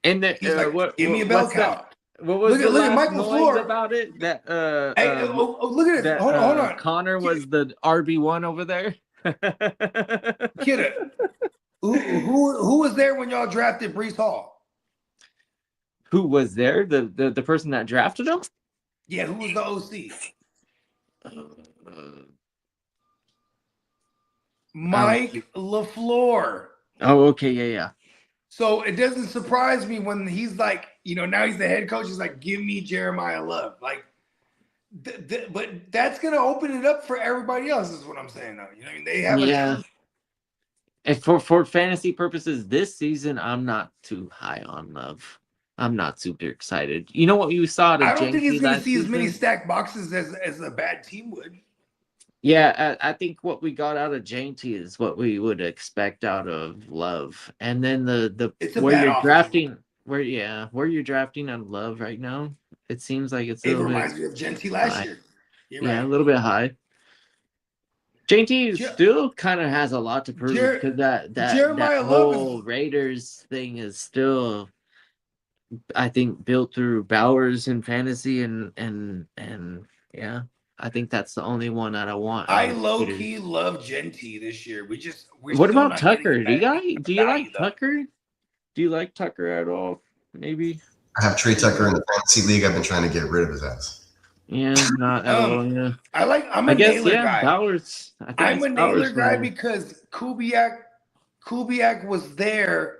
[SPEAKER 9] And
[SPEAKER 7] he's like, give me a bell cow.
[SPEAKER 9] Look
[SPEAKER 7] at Mike LaFleur
[SPEAKER 9] about it. That
[SPEAKER 7] look at this. Hold on.
[SPEAKER 9] Connor was the RB1 over there.
[SPEAKER 7] Kitteh. Who was there when y'all drafted Breece Hall?
[SPEAKER 9] Who was there? The person that drafted him?
[SPEAKER 7] Yeah, who was the OC? Mike LaFleur.
[SPEAKER 9] Oh, okay, yeah.
[SPEAKER 7] So it doesn't surprise me when he's like, now he's the head coach. He's like, give me Jeremiah Love. Like, but that's gonna open it up for everybody else. Is what I'm saying, though. I mean, they have
[SPEAKER 9] And for fantasy purposes this season, I'm not too high on Love. I'm not super excited. You know what you saw?
[SPEAKER 7] I don't think he's gonna see as many stacked boxes as a bad team would.
[SPEAKER 9] Yeah, I think what we got out of JT is what we would expect out of Love. And then the where you're drafting out of Love right now, it seems like it
[SPEAKER 7] reminds me of JT last year.
[SPEAKER 9] A little bit high. JT still kind of has a lot to prove because that whole Raiders thing is still, I think, built through Bowers in fantasy and yeah. I think that's the only one that I want.
[SPEAKER 7] I low-key love Genty this year.
[SPEAKER 9] What about Tucker? Do you like Tucker? Do you like Tucker at all? Maybe.
[SPEAKER 13] I have Trey Tucker in the fantasy league. I've been trying to get rid of his ass.
[SPEAKER 9] Yeah, not at all. Yeah.
[SPEAKER 7] I'm a Naylor guy.
[SPEAKER 9] Bowers.
[SPEAKER 7] I'm a Naylor guy because Kubiak was there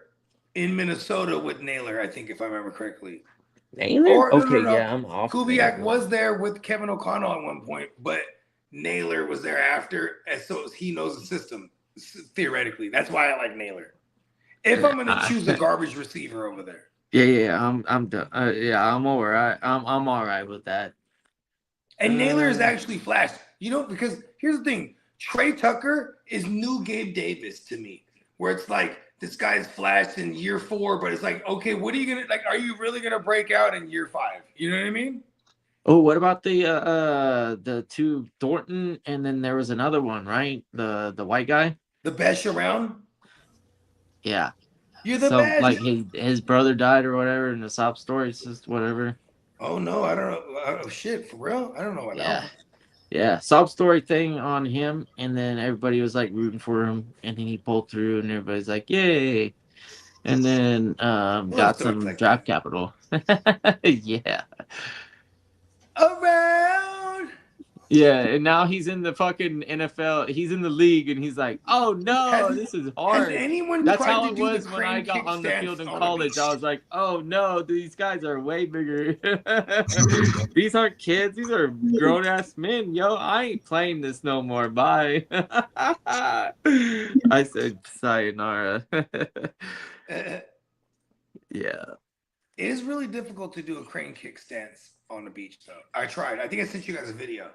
[SPEAKER 7] in Minnesota with Naylor, I think, if I remember correctly.
[SPEAKER 9] Naylor? Yeah, I'm off.
[SPEAKER 7] Kubiak was there with Kevin O'Connell at one point, but Naylor was there after, and so he knows the system, theoretically. That's why I like Naylor. If I'm going to choose a garbage receiver over there.
[SPEAKER 9] Yeah, I'm done. I'm all right. I'm all right with that.
[SPEAKER 7] And Naylor is actually flashed. Because here's the thing. Trey Tucker is new Gabe Davis to me, where it's like, this guy's flashed in year 4, but it's like, okay, what are you gonna are you really gonna break out in year 5? You know what I mean?
[SPEAKER 9] Oh, what about the two Thornton, and then there was another one, right? The white guy,
[SPEAKER 7] the best around.
[SPEAKER 9] Yeah,
[SPEAKER 7] you're the best.
[SPEAKER 9] Like his brother died or whatever, in the sob story, it's just whatever.
[SPEAKER 7] Oh no, I don't know. Oh shit, for real? I don't know what that was.
[SPEAKER 9] Yeah, sob story thing on him, and then everybody was like rooting for him, and then he pulled through, and everybody's like, "Yay!" And then got some draft capital. Yeah.
[SPEAKER 7] Around.
[SPEAKER 9] Yeah, and now he's in the fucking NFL. He's in the league, and he's like, "Oh no, this is hard." That's how it was when I got on the field in college. I was like, "Oh no, these guys are way bigger. These aren't kids. These are grown ass men. Yo, I ain't playing this no more. Bye." I said, "Sayonara." Yeah.
[SPEAKER 7] It is really difficult to do a crane kick stance on the beach, though. I tried. I think I sent you guys a video.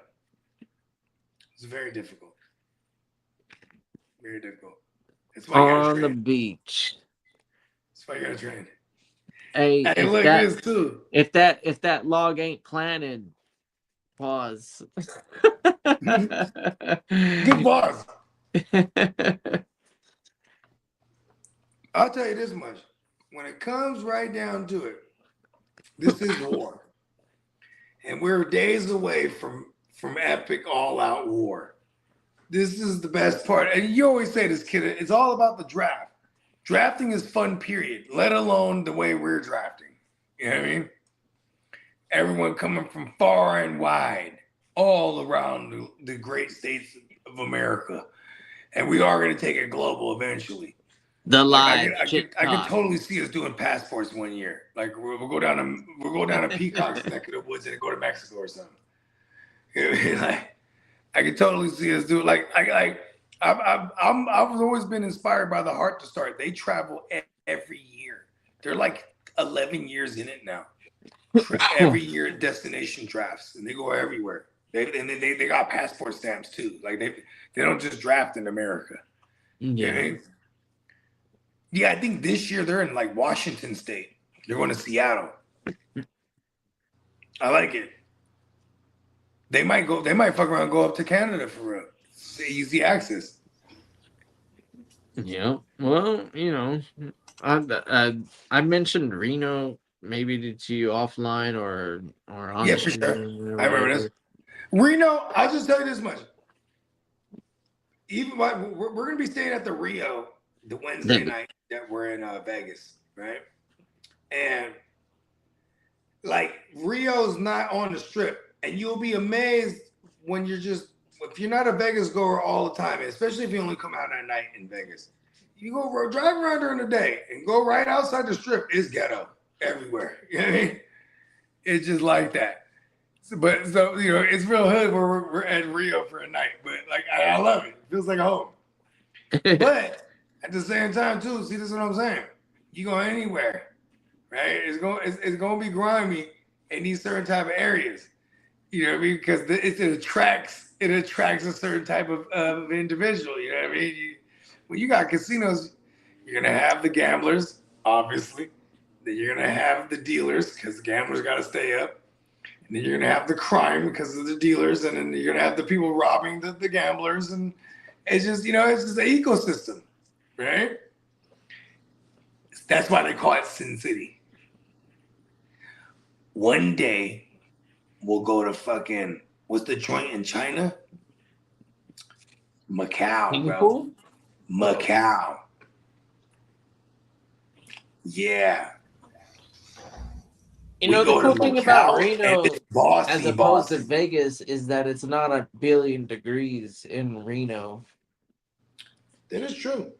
[SPEAKER 7] It's very difficult. Very difficult. It's why
[SPEAKER 9] on the beach.
[SPEAKER 7] That's why you gotta train.
[SPEAKER 9] Hey,
[SPEAKER 7] look at this too.
[SPEAKER 9] If that log ain't planted, pause.
[SPEAKER 7] Good pause. I'll tell you this much. When it comes right down to it, this is war. And we're days away from epic all-out war. This is the best part. And you always say this, kid, it's all about the draft. Drafting is fun, period, let alone the way we're drafting. You know what I mean? Everyone coming from far and wide, all around the great states of America. And we are going to take it global eventually.
[SPEAKER 9] The
[SPEAKER 7] Like,
[SPEAKER 9] live
[SPEAKER 7] I could totally see us doing passports one year. Like we'll go down to Peacock's neck of the woods and go to Mexico or something. You know what I mean? Like, I could totally see us do it. I've always been inspired by the Heart to Start. They travel every year. They're like 11 years in it now. Every year destination drafts, and they go everywhere. They got passport stamps too. Like they don't just draft in America.
[SPEAKER 9] Yeah.
[SPEAKER 7] You know? Yeah, I think this year they're in like Washington State. They're going to Seattle. I like it. They might fuck around and go up to Canada for real. It's easy access.
[SPEAKER 9] Yeah. Well, you know, I mentioned Reno maybe to you offline or on.
[SPEAKER 7] Yeah, for sure. I remember this. Reno, I'll just tell you this much. Even we're going to be staying at the Rio the Wednesday night that we're in Vegas, right? And like Rio's not on the strip, and you'll be amazed when if you're not a Vegas goer all the time, especially if you only come out at night in Vegas. You go drive around during the day and go right outside the strip. It's ghetto everywhere. You know what I mean? It's just like that. So you know, it's real hood where we're at Rio for a night, but like I love it. It feels like a home. But at the same time, too, see, this is what I'm saying. You go anywhere, right? It's going to be grimy in these certain type of areas. You know what I mean? Because it attracts a certain type of individual. You know what I mean? When you got casinos, you're going to have the gamblers, obviously. Then you're going to have the dealers because the gamblers got to stay up. And then you're going to have the crime because of the dealers. And then you're going to have the people robbing the gamblers. And it's just, you know, it's just an ecosystem. Right? That's why they call it Sin City. One day, we'll go to fucking, what's the joint in China? Macau, bro. Macau. Yeah.
[SPEAKER 9] You know, the cool thing about Reno, as opposed to Vegas, is that it's not 1 billion degrees in Reno.
[SPEAKER 7] That is true.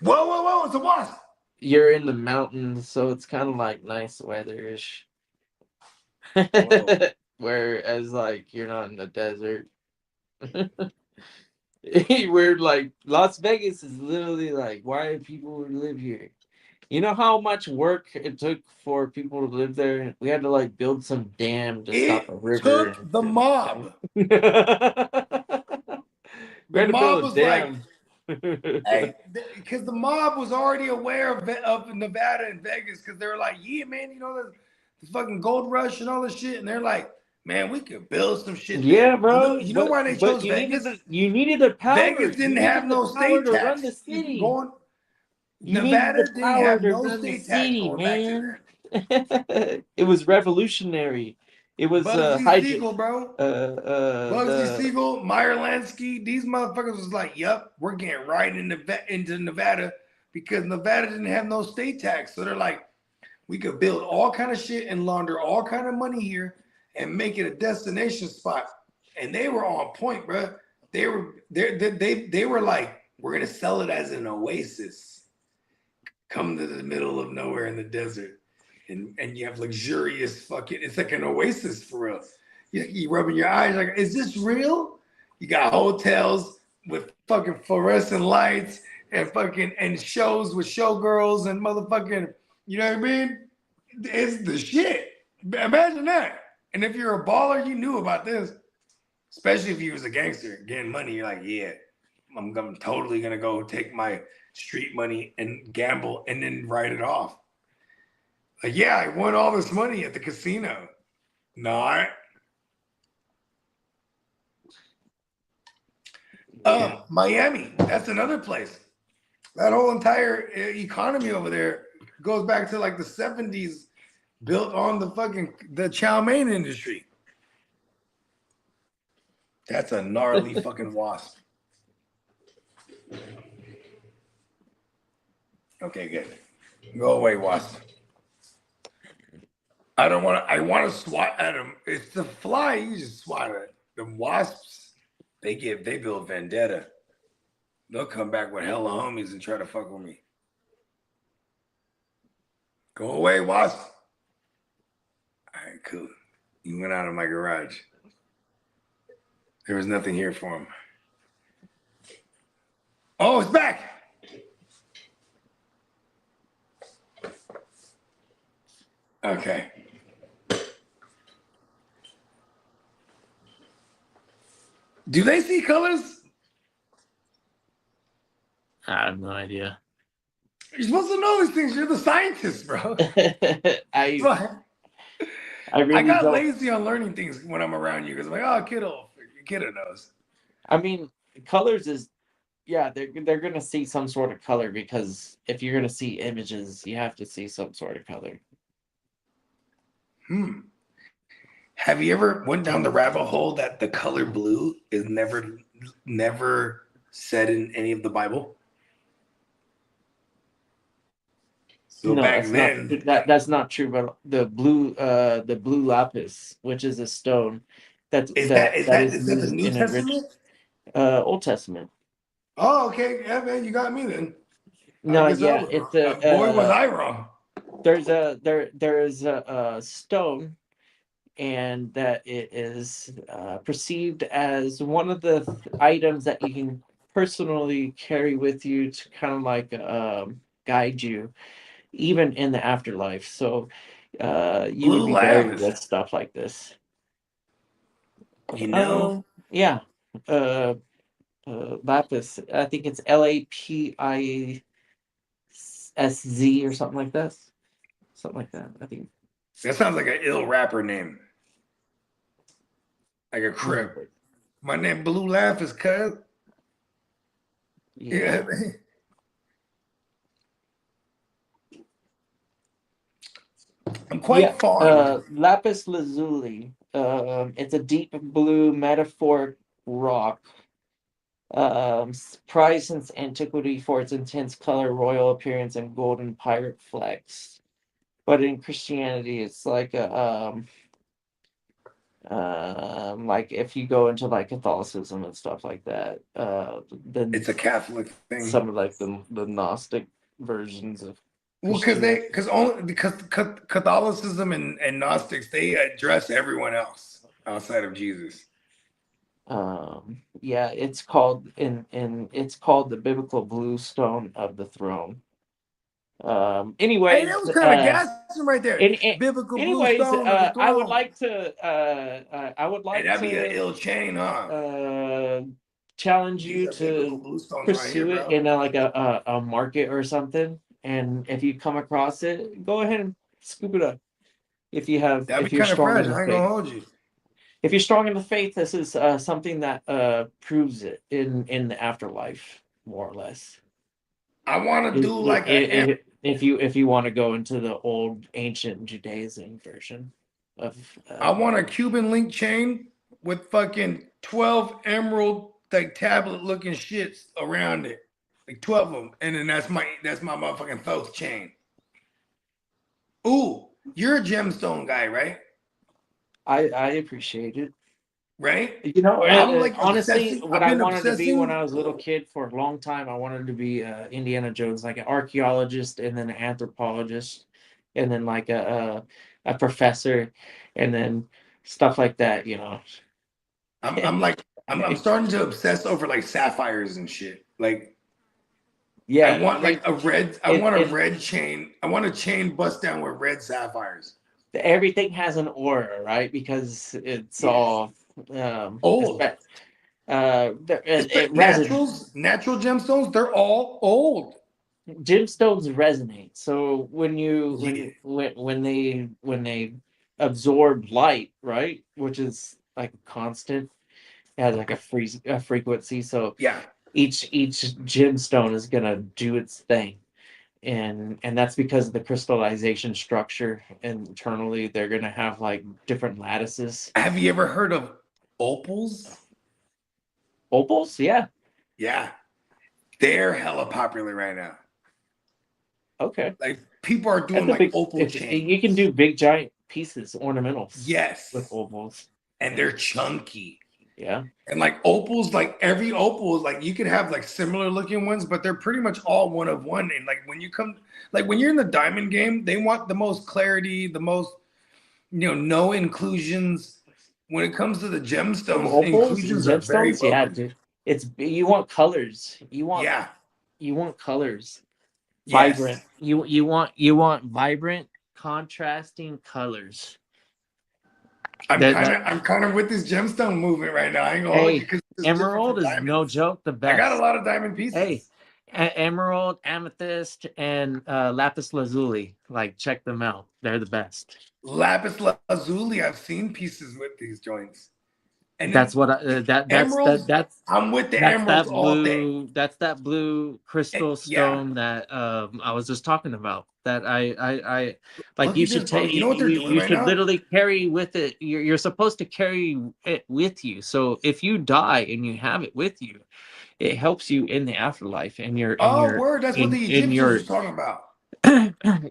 [SPEAKER 7] Whoa, it's a wasp.
[SPEAKER 9] You're in the mountains, so it's kind of like nice weather-ish. Whereas, like, you're not in the desert. We're like, Las Vegas is literally like, why do people live here? You know how much work it took for people to live there? We had to, like, build some dam to stop a river.
[SPEAKER 7] It took the mob.
[SPEAKER 9] The
[SPEAKER 7] mob was like, hey, because the mob was already aware of Nevada and Vegas because they were like, yeah, man, you know, the fucking gold rush and all this shit. And they're like, man, we could build some shit.
[SPEAKER 9] Yeah,
[SPEAKER 7] there.
[SPEAKER 9] bro.
[SPEAKER 7] You know why they chose Vegas?
[SPEAKER 9] You needed the power.
[SPEAKER 7] Vegas didn't have no state
[SPEAKER 9] to
[SPEAKER 7] tax.
[SPEAKER 9] run the city.
[SPEAKER 7] Nevada didn't have no state tax going
[SPEAKER 9] man. It was revolutionary. It was
[SPEAKER 7] Siegel, bro. Bugsy Siegel, Meyer Lansky, these motherfuckers was like, "Yup, we're getting right into Nevada because Nevada didn't have no state tax." So they're like, "We could build all kind of shit and launder all kind of money here and make it a destination spot." And they were on point, bro. They were like, "We're gonna sell it as an oasis. Come to the middle of nowhere in the desert." And you have luxurious fucking, it's like an oasis for real. You rubbing your eyes like, is this real? You got hotels with fucking fluorescent lights and shows with showgirls and motherfucking, you know what I mean? It's the shit. Imagine that. And if you're a baller, you knew about this. Especially if you was a gangster getting money, you're like, yeah, I'm totally gonna go take my street money and gamble and then write it off. Like, yeah, I won all this money at the casino. Not. Miami, that's another place. That whole entire economy over there goes back to like the 70s, built on the chow mein industry. That's a gnarly fucking wasp. Okay, good. Go away, wasp. I don't want to. I want to swat at him. It's the fly. You just swat at it. The wasps, they build vendetta. They'll come back with hella homies and try to fuck with me. Go away, wasp. All right, cool. You went out of my garage. There was nothing here for him. Oh, it's back. Okay. Do they see colors?
[SPEAKER 9] I have no idea.
[SPEAKER 7] You're supposed to know these things. You're the scientist, bro.
[SPEAKER 9] I
[SPEAKER 7] I got
[SPEAKER 9] don't.
[SPEAKER 7] lazy on learning things when I'm around you because I'm like, oh, kiddo knows.
[SPEAKER 9] I mean, colors is, yeah, they're gonna see some sort of color because if you're gonna see images, you have to see some sort of color.
[SPEAKER 7] Have you ever went down the rabbit hole that the color blue is never said in any of the Bible? So
[SPEAKER 9] No,
[SPEAKER 7] back
[SPEAKER 9] that's
[SPEAKER 7] then,
[SPEAKER 9] that's not true. But the blue lapis, which is a stone, that
[SPEAKER 7] is
[SPEAKER 9] that
[SPEAKER 7] that
[SPEAKER 9] is
[SPEAKER 7] the
[SPEAKER 9] used
[SPEAKER 7] New
[SPEAKER 9] in a rich
[SPEAKER 7] Testament?
[SPEAKER 9] Old Testament.
[SPEAKER 7] Oh, okay, yeah, man, you got me then.
[SPEAKER 9] No,
[SPEAKER 7] I guess I
[SPEAKER 9] yeah,
[SPEAKER 7] was
[SPEAKER 9] it's
[SPEAKER 7] wrong. Boy, was I wrong.
[SPEAKER 9] there is a stone, and that it is perceived as one of the items that you can personally carry with you to kind of like guide you, even in the afterlife. So you would
[SPEAKER 7] Blue
[SPEAKER 9] be buried
[SPEAKER 7] lapis.
[SPEAKER 9] with stuff like this.
[SPEAKER 7] You know,
[SPEAKER 9] Yeah. Uh, Lapis. I think it's LAPISZ or something like that. Something like that. I think.
[SPEAKER 7] that sounds like an ill rapper name, like a crib. My name Blue Lapis, cuz. Yeah. I'm quite fond.
[SPEAKER 9] Lapis lazuli. It's a deep blue metaphoric rock. Prized since antiquity for its intense color, royal appearance, and golden pirate flags. But in Christianity, it's like like if you go into like Catholicism and stuff like that, then
[SPEAKER 7] it's a Catholic thing.
[SPEAKER 9] Some of like the Gnostic versions of.
[SPEAKER 7] Well, because Catholicism and Gnostics, they address everyone else outside of Jesus.
[SPEAKER 9] Yeah, it's called it's called the biblical blue stone of the throne. Anyways,
[SPEAKER 7] Hey, that was kind of gassing right there. Biblical
[SPEAKER 9] anyways,
[SPEAKER 7] blue stone of the throne.
[SPEAKER 9] I would like to
[SPEAKER 7] that'd be an ill chain, huh?
[SPEAKER 9] Challenge you to pursue it in like a market or something. And if you come across it, go ahead and scoop it up. If you have,
[SPEAKER 7] That'd
[SPEAKER 9] if
[SPEAKER 7] be
[SPEAKER 9] you're
[SPEAKER 7] kind of
[SPEAKER 9] strong
[SPEAKER 7] fresh.
[SPEAKER 9] in the
[SPEAKER 7] I ain't
[SPEAKER 9] faith.
[SPEAKER 7] gonna hold you.
[SPEAKER 9] If you're strong in the faith, this is something that proves it in the afterlife, more or less.
[SPEAKER 7] I want to do like
[SPEAKER 9] if you want to go into the old ancient Judaism version of.
[SPEAKER 7] I want a Cuban link chain with fucking 12 emerald like tablet looking shits around it, like 12 of them, and then that's my motherfucking Thoth chain. Ooh, you're a gemstone guy, right?
[SPEAKER 9] I appreciate it.
[SPEAKER 7] Right?
[SPEAKER 9] You know,
[SPEAKER 7] I'm like
[SPEAKER 9] honestly, what I wanted to be when I was a little
[SPEAKER 7] Ooh.
[SPEAKER 9] kid for a long time, I wanted to be Indiana Jones, like an archaeologist and then an anthropologist, and then like a professor, and then stuff like that. You know,
[SPEAKER 7] I'm starting to obsess over like sapphires and shit. Like,
[SPEAKER 9] yeah,
[SPEAKER 7] I want like a red. I want a red chain. I want a chain bust down with red sapphires.
[SPEAKER 9] Everything has an aura, right? Because it's all
[SPEAKER 7] old. Natural gemstones, they're all old.
[SPEAKER 9] Gemstones resonate. So when you when they absorb light, right, which is like constant, it has like a frequency. So
[SPEAKER 7] yeah,
[SPEAKER 9] each gemstone is gonna do its thing. And that's because of the crystallization structure internally. They're gonna have like different lattices.
[SPEAKER 7] Have you ever heard of opals?
[SPEAKER 9] Opals, yeah.
[SPEAKER 7] Yeah, they're hella popular right now.
[SPEAKER 9] Okay.
[SPEAKER 7] Like people are doing
[SPEAKER 9] That's a
[SPEAKER 7] like
[SPEAKER 9] big.
[SPEAKER 7] opal chains.
[SPEAKER 9] You can do big giant pieces, ornamentals.
[SPEAKER 7] Yes,
[SPEAKER 9] with opals,
[SPEAKER 7] and they're chunky.
[SPEAKER 9] Yeah.
[SPEAKER 7] And like opals, like every opal is like you could have like similar looking ones, but they're pretty much all one of one. And like when you come, like when you're in the diamond game, they want the most clarity, the most, no inclusions. When it comes to the gemstones,
[SPEAKER 9] opals,
[SPEAKER 7] inclusions are very
[SPEAKER 9] gemstones. Yeah, dude. You want colors. You want colors.
[SPEAKER 7] Yes.
[SPEAKER 9] Vibrant. You want vibrant, contrasting colors.
[SPEAKER 7] I'm kind of with this gemstone movement right now. I ain't gonna hold you 'cause it's
[SPEAKER 9] emerald is
[SPEAKER 7] different from
[SPEAKER 9] no joke. The best.
[SPEAKER 7] I got a lot of diamond pieces.
[SPEAKER 9] Hey, emerald, amethyst, and lapis lazuli. Like, check them out. They're the best.
[SPEAKER 7] Lapis lazuli. I've seen pieces with these joints. And
[SPEAKER 9] that's what that's
[SPEAKER 7] I'm with the
[SPEAKER 9] that's
[SPEAKER 7] emeralds
[SPEAKER 9] that
[SPEAKER 7] all
[SPEAKER 9] blue.
[SPEAKER 7] day.
[SPEAKER 9] That's that blue crystal stone that I was just talking about. That I like.
[SPEAKER 7] Look
[SPEAKER 9] You
[SPEAKER 7] at
[SPEAKER 9] should
[SPEAKER 7] this, bro.
[SPEAKER 9] take.
[SPEAKER 7] You know what they're doing
[SPEAKER 9] You
[SPEAKER 7] right
[SPEAKER 9] should
[SPEAKER 7] now?
[SPEAKER 9] literally carry with it. You're supposed to carry it with you. So if you die and you have it with you, it helps you in the afterlife. And
[SPEAKER 7] Word. That's what the Egyptians were talking about.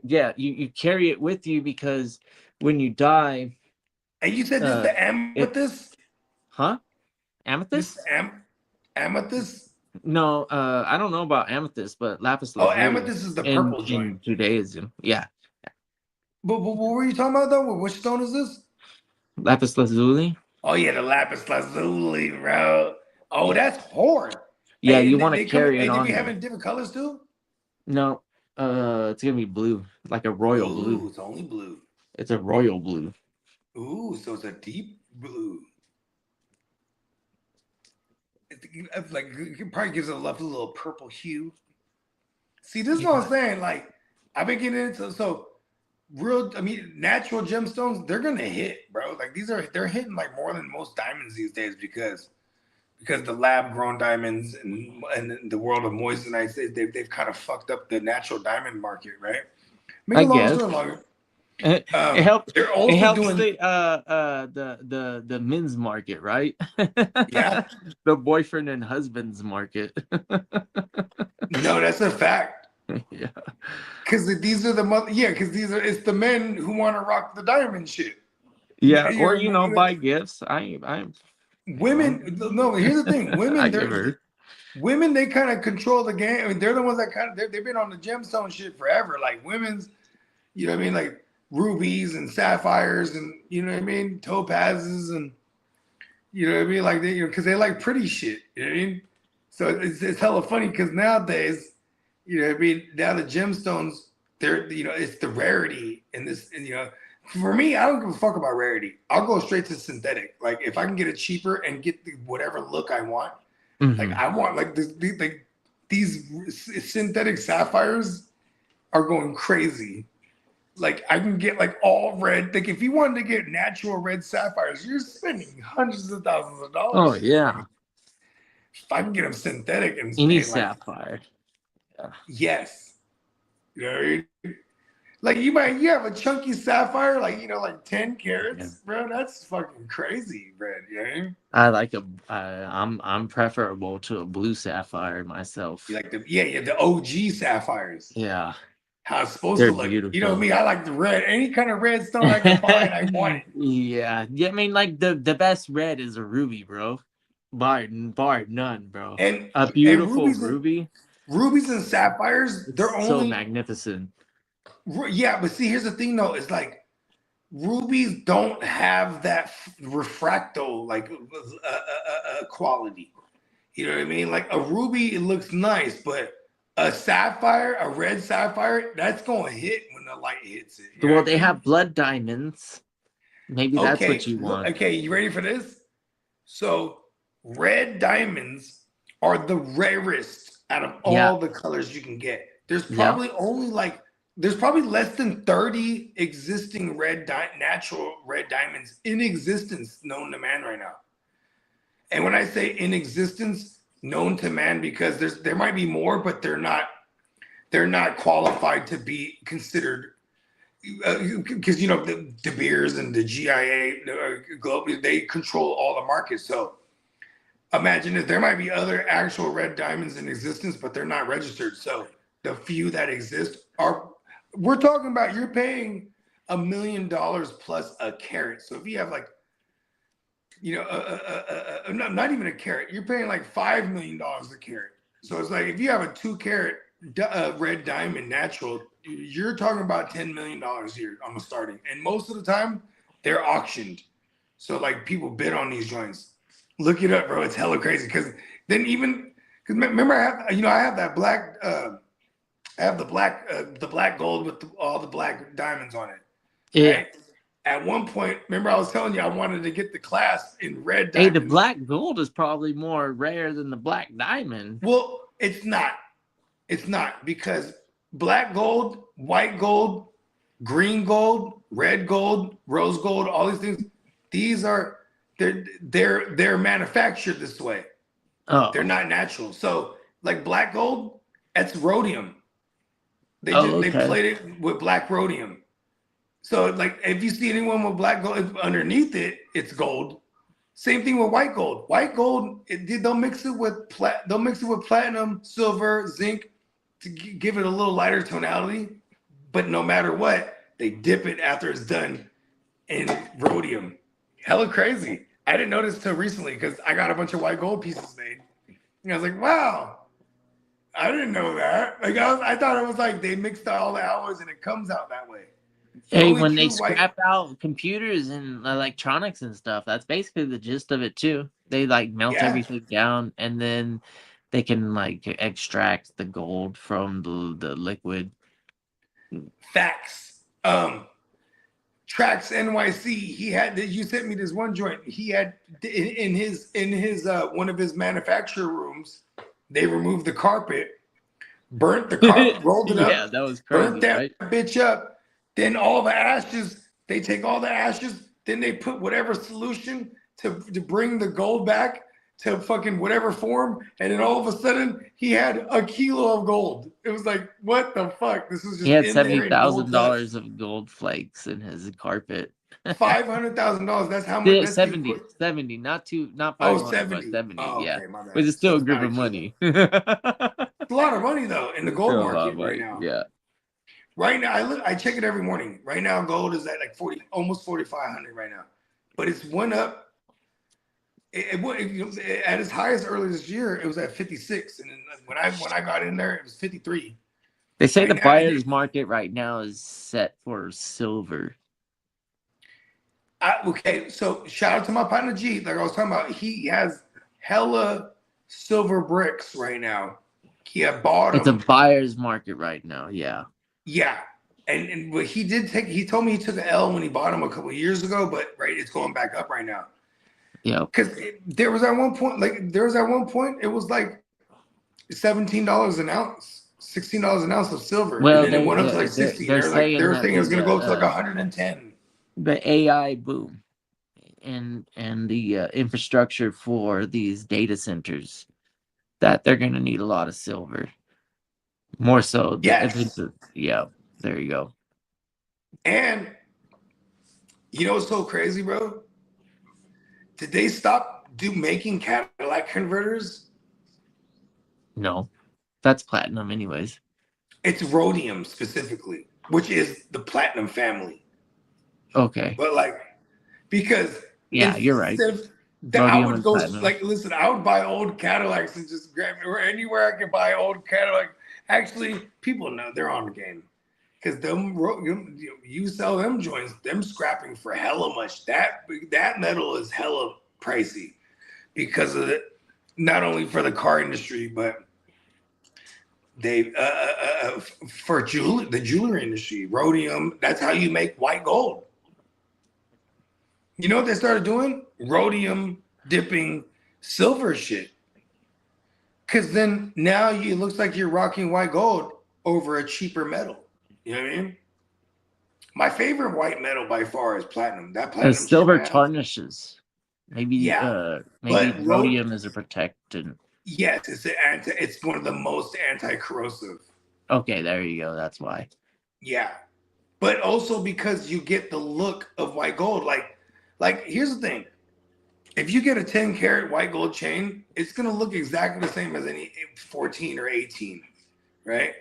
[SPEAKER 9] Yeah, you carry it with you because when you die.
[SPEAKER 7] And you said this is the amethyst?
[SPEAKER 9] Huh? Amethyst?
[SPEAKER 7] Amethyst?
[SPEAKER 9] No, I don't know about amethyst, but lapis lazuli.
[SPEAKER 7] Amethyst is the purple
[SPEAKER 9] in
[SPEAKER 7] joint.
[SPEAKER 9] Judaism. Yeah.
[SPEAKER 7] But what were you talking about though? Which stone is this?
[SPEAKER 9] Lapis lazuli.
[SPEAKER 7] Oh yeah, the lapis lazuli, bro. Oh, that's hard.
[SPEAKER 9] Yeah,
[SPEAKER 7] Hey,
[SPEAKER 9] you want to carry it
[SPEAKER 7] they
[SPEAKER 9] on.
[SPEAKER 7] be having different colors too?
[SPEAKER 9] No, it's gonna be blue, like a royal blue.
[SPEAKER 7] It's only blue.
[SPEAKER 9] It's a royal blue.
[SPEAKER 7] Ooh, so it's a deep blue. It's like it probably gives it a lovely little purple hue. See, this is what I'm saying. Like, I've been getting into natural gemstones. They're gonna hit, bro. Like they're hitting like more than most diamonds these days because the lab grown diamonds and the world of moissanite, they've kind of fucked up the natural diamond market, right? Make a long story longer.
[SPEAKER 9] It helps.
[SPEAKER 7] They're also
[SPEAKER 9] it helps
[SPEAKER 7] doing
[SPEAKER 9] the men's market, right?
[SPEAKER 7] Yeah.
[SPEAKER 9] The boyfriend and husband's market.
[SPEAKER 7] No, that's a fact.
[SPEAKER 9] Yeah.
[SPEAKER 7] Because these are it's the men who want to rock the diamond shit.
[SPEAKER 9] Yeah, or buy gifts.
[SPEAKER 7] Women. No, here's the thing. Women, they kind of control the game. I mean, they're the ones that they've been on the gemstone shit forever. Like women's, you know what I mean, like rubies and sapphires and topazes and like they because they like pretty shit. You know what I mean? So it's hella funny because nowadays, now the gemstones, they're it's the rarity in this. And for me, I don't give a fuck about rarity. I'll go straight to synthetic. Like if I can get it cheaper and get whatever look I want, like I want like these synthetic sapphires are going crazy. Like I can get like all red. Like if you wanted to get natural red sapphires, you're spending hundreds of thousands of dollars.
[SPEAKER 9] Oh yeah.
[SPEAKER 7] If I can get them synthetic and
[SPEAKER 9] any sapphire.
[SPEAKER 7] Yeah. Yes. You know what I mean? Like you have a chunky sapphire, like 10 carats, bro. That's fucking crazy, bro. You know what I mean?
[SPEAKER 9] I like I'm preferable to a blue sapphire myself.
[SPEAKER 7] You like the OG sapphires.
[SPEAKER 9] Yeah.
[SPEAKER 7] How it's supposed
[SPEAKER 9] They're
[SPEAKER 7] to look.
[SPEAKER 9] beautiful.
[SPEAKER 7] You know me, I like the red. Any kind of red stone I can find, I want it.
[SPEAKER 9] Yeah. I mean, like the best red is a ruby, bro. Bar none, bro.
[SPEAKER 7] And
[SPEAKER 9] a beautiful
[SPEAKER 7] and
[SPEAKER 9] ruby.
[SPEAKER 7] Rubies and sapphires, they're
[SPEAKER 9] so
[SPEAKER 7] only
[SPEAKER 9] magnificent.
[SPEAKER 7] Yeah, but see, here's the thing though. It's like rubies don't have that refractal quality. You know what I mean? Like a ruby, it looks nice, but a sapphire, a red sapphire, that's going to hit when the light hits it.
[SPEAKER 9] Well, they have blood diamonds. Maybe that's what you want.
[SPEAKER 7] Okay, you ready for this? So, red diamonds are the rarest out of all the colors you can get. There's probably there's probably less than 30 existing natural red diamonds in existence known to man right now. And when I say in existence, known to man, because there might be more, but they're not qualified to be considered because the De Beers and the GIA globally, they control all the markets. So imagine if there might be other actual red diamonds in existence, but they're not registered. So the few that exist are, we're talking about you're paying $1 million plus a carat. So if you have like, you know, not even a carat, you're paying like $5 million a carat. So it's like if you have a 2 carat red diamond natural, you're talking about $10 million here on the starting. And most of the time they're auctioned. So like people bid on these joints. Look it up, bro. It's hella crazy. Cause then even, cause remember I have that black, I have the black gold with all the black diamonds on it.
[SPEAKER 9] Yeah.
[SPEAKER 7] Right? At one point, remember I was telling you I wanted to get the class in red
[SPEAKER 9] Hey,
[SPEAKER 7] diamonds.
[SPEAKER 9] the black gold is probably more rare than the black diamond.
[SPEAKER 7] Well, it's not. It's not, because black gold, white gold, green gold, red gold, rose gold, all these things, these are they're manufactured this way.
[SPEAKER 9] Oh.
[SPEAKER 7] They're not natural. So like black gold, that's rhodium. They played it with black rhodium. So like if you see anyone with black gold underneath it, it's gold. Same thing with white gold. White gold, they'll mix it with platinum, silver, zinc to give it a little lighter tonality. But no matter what, they dip it after it's done in rhodium. Hella crazy. I didn't notice till recently because I got a bunch of white gold pieces made. And I was like, wow, I didn't know that. Like I thought it was like they mixed all the alloys and it comes out that way.
[SPEAKER 9] Hey, when they scrap out computers and electronics and stuff, that's basically the gist of it too. They like melt everything down and then they can like extract the gold from the liquid.
[SPEAKER 7] Facts. Trax NYC, you sent me this one joint. He had in his one of his manufacturer rooms, they removed the carpet, burnt the carpet, rolled it up.
[SPEAKER 9] Yeah, that was crazy.
[SPEAKER 7] Burnt that
[SPEAKER 9] right?
[SPEAKER 7] bitch up. Then all the ashes, they take all the ashes, then they put whatever solution to bring the gold back to fucking whatever form, and then all of a sudden he had a kilo of gold. It was like, what the fuck? This is just
[SPEAKER 9] He had
[SPEAKER 7] in there in gold dust.
[SPEAKER 9] $70,000 of gold flakes in his carpet.
[SPEAKER 7] $500,000. That's how much.
[SPEAKER 9] 70, not 500,
[SPEAKER 7] Oh, 70.
[SPEAKER 9] but 70.
[SPEAKER 7] Oh,
[SPEAKER 9] yeah,
[SPEAKER 7] okay, my bad.
[SPEAKER 9] which is still a
[SPEAKER 7] So
[SPEAKER 9] group
[SPEAKER 7] it's
[SPEAKER 9] of money.
[SPEAKER 7] It's a lot of money though in the gold
[SPEAKER 9] Still a lot
[SPEAKER 7] market
[SPEAKER 9] of money,
[SPEAKER 7] right now.
[SPEAKER 9] Yeah.
[SPEAKER 7] Right now, I check it every morning. Right now, gold is at like 40, almost 4,500 right now, but it's went up. At its highest earlier this year, it was at 56, and then when I got in there, it was 53.
[SPEAKER 9] They say
[SPEAKER 7] Right
[SPEAKER 9] the
[SPEAKER 7] now,
[SPEAKER 9] buyer's market right now is set for silver.
[SPEAKER 7] Okay, so shout out to my partner G. Like I was talking about, he has hella silver bricks right now. He had bought
[SPEAKER 9] It's
[SPEAKER 7] them.
[SPEAKER 9] a buyer's market right now. Yeah.
[SPEAKER 7] Yeah, and what he did take, he told me he took an L when he bought them a couple of years ago, but right, it's going back up right now.
[SPEAKER 9] Yeah,
[SPEAKER 7] because there was at one point, it was like $17 an ounce, $16 an ounce of silver,
[SPEAKER 9] well,
[SPEAKER 7] and then it went up to like 60. They were saying it was going to go up to like 110.
[SPEAKER 9] The AI boom and the infrastructure for these data centers, that they're going to need a lot of silver. More so.
[SPEAKER 7] Yes.
[SPEAKER 9] Yeah, there you go.
[SPEAKER 7] And you know what's so crazy, bro? Did they stop making Cadillac converters?
[SPEAKER 9] No, that's platinum anyways.
[SPEAKER 7] It's rhodium specifically, which is the platinum family.
[SPEAKER 9] Okay.
[SPEAKER 7] But like, because
[SPEAKER 9] yeah, you're right.
[SPEAKER 7] I would go like, listen, I would buy old Cadillacs and just grab it, or anywhere I can buy old Cadillac. Actually, people know they're on the game because you sell them joints, them scrapping for hella much. That metal is hella pricey because of it, not only for the car industry, but they for the jewelry industry, rhodium. That's how you make white gold. You know what they started doing? Rhodium dipping silver shit. Because then now it looks like you're rocking white gold over a cheaper metal. You know what I mean? My favorite white metal by far is platinum. That platinum
[SPEAKER 9] silver tarnishes. Maybe
[SPEAKER 7] but
[SPEAKER 9] rhodium is a protectant.
[SPEAKER 7] Yes, it's one of the most anti-corrosive.
[SPEAKER 9] Okay, there you go. That's why.
[SPEAKER 7] Yeah. But also because you get the look of white gold. Like here's the thing. if you get a 10 karat white gold chain, it's going to look exactly the same as any 14 or 18, right?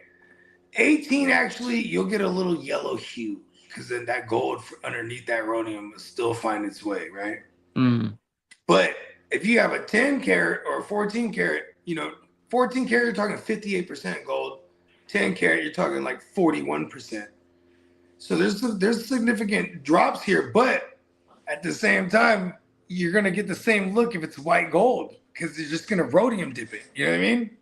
[SPEAKER 7] 18, actually, you'll get a little yellow hue because then that gold underneath that rhodium will still find its way, right? But if you have a 10 karat or 14 karat, 14 karat, you're talking 58% gold. 10 karat, you're talking like 41%. So there's significant drops here, but at the same time, you're going to get the same look if it's white gold because you're just going to rhodium dip it. You know what I mean?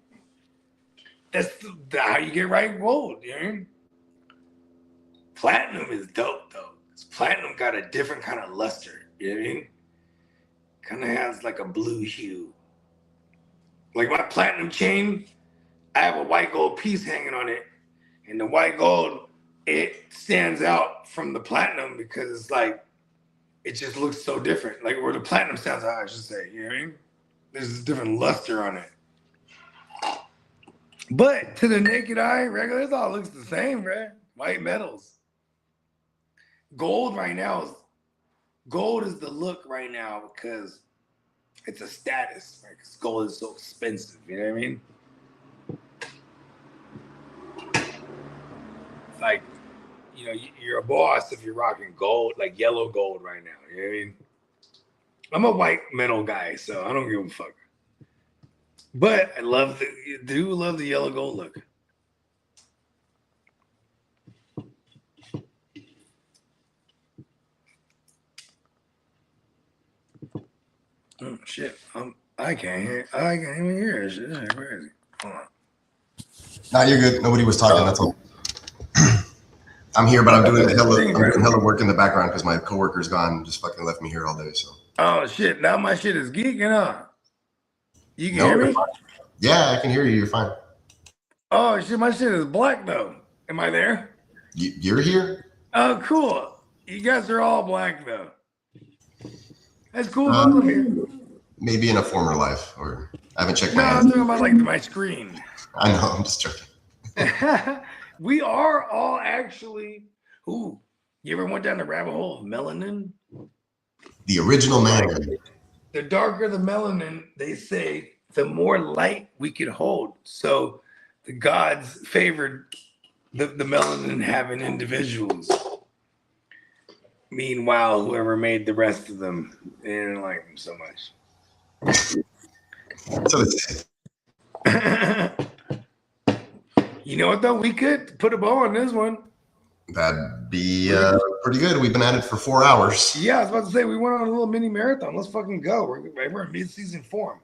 [SPEAKER 7] That's how you get white gold. You know what I mean? Platinum is dope, though. Platinum got a different kind of luster. You know what I mean? Kind of has like a blue hue. Like my platinum chain, I have a white gold piece hanging on it. And the white gold, it stands out from the platinum because it's like, it just looks so different. Like where the platinum stands out, I should say. You know what I mean? There's a different luster on it. But to the naked eye, regular, it all looks the same, right? White metals. Gold right now gold is the look right now because it's a status, right? Because gold is so expensive, you know what I mean? It's like, you're a boss if you're rocking gold, like yellow gold right now, you know what I mean? I'm a white metal guy, so I don't give a fuck. But I do love the yellow gold look. Oh shit! I can't even hear this shit. This is crazy. Hold on.
[SPEAKER 13] Nah, you're good. Nobody was talking. That's all. I'm here, but I'm doing hella work in the background because my coworker's gone and just fucking left me here all day. So.
[SPEAKER 7] Oh shit! Now my shit is geeking up. You can hear me?
[SPEAKER 13] Yeah, I can hear you. You're fine.
[SPEAKER 7] Oh shit! My shit is black though. Am I there?
[SPEAKER 13] You're here?
[SPEAKER 7] Oh, cool. You guys are all black though. That's cool.
[SPEAKER 13] Maybe in a former life, or I haven't checked my.
[SPEAKER 7] No, I'm talking about like my screen.
[SPEAKER 13] I know. I'm just joking.
[SPEAKER 7] We are all actually. Ooh, you ever went down the rabbit hole of melanin?
[SPEAKER 13] The original melanin.
[SPEAKER 7] The darker the melanin, they say, the more light we could hold. So the gods favored the melanin having individuals. Meanwhile, whoever made the rest of them, they didn't like them so much.
[SPEAKER 13] So it's
[SPEAKER 7] you know what though? We could put a bow on this one.
[SPEAKER 13] That'd be pretty good. We've been at it for 4 hours.
[SPEAKER 7] Yeah, I was about to say we went on a little mini marathon. Let's fucking go. We're in mid-season form.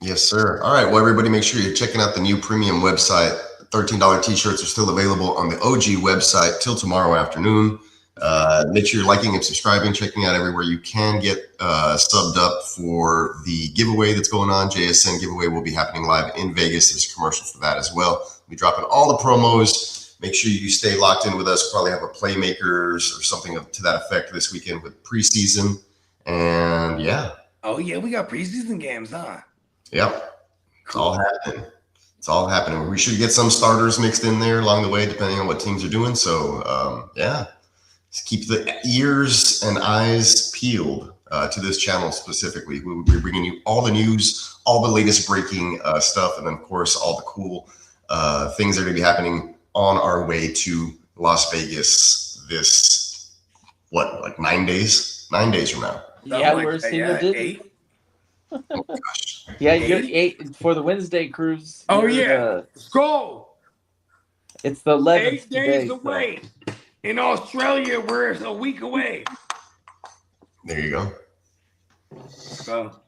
[SPEAKER 13] Yes, sir. All right. Well, everybody, make sure you're checking out the new premium website. $13 t-shirts are still available on the OG website till tomorrow afternoon. Make sure you're liking and subscribing, checking out everywhere you can. Get subbed up for the giveaway that's going on. JSN giveaway will be happening live in Vegas. There's a commercial for that as well. We'll be dropping all the promos. Make sure you stay locked in with us. Probably have a Playmakers or something to that effect this weekend with preseason. And yeah.
[SPEAKER 7] Oh yeah, we got preseason games, huh?
[SPEAKER 13] Yep. It's all happening. It's all happening. We should get some starters mixed in there along the way, depending on what teams are doing. So yeah. Just keep the ears and eyes peeled to this channel specifically. We'll be bringing you all the news, all the latest breaking stuff, and then, of course, all the cool things that are going to be happening on our way to Las Vegas this, like 9 days? 9 days from now.
[SPEAKER 9] Yeah, we're single digit.
[SPEAKER 13] Oh, gosh.
[SPEAKER 9] Yeah, you're 8 for the Wednesday cruise.
[SPEAKER 7] Oh, yeah. Let's go.
[SPEAKER 9] It's the 11th
[SPEAKER 7] 8 days away. So. In Australia, we're a week away.
[SPEAKER 13] There you go.
[SPEAKER 7] So.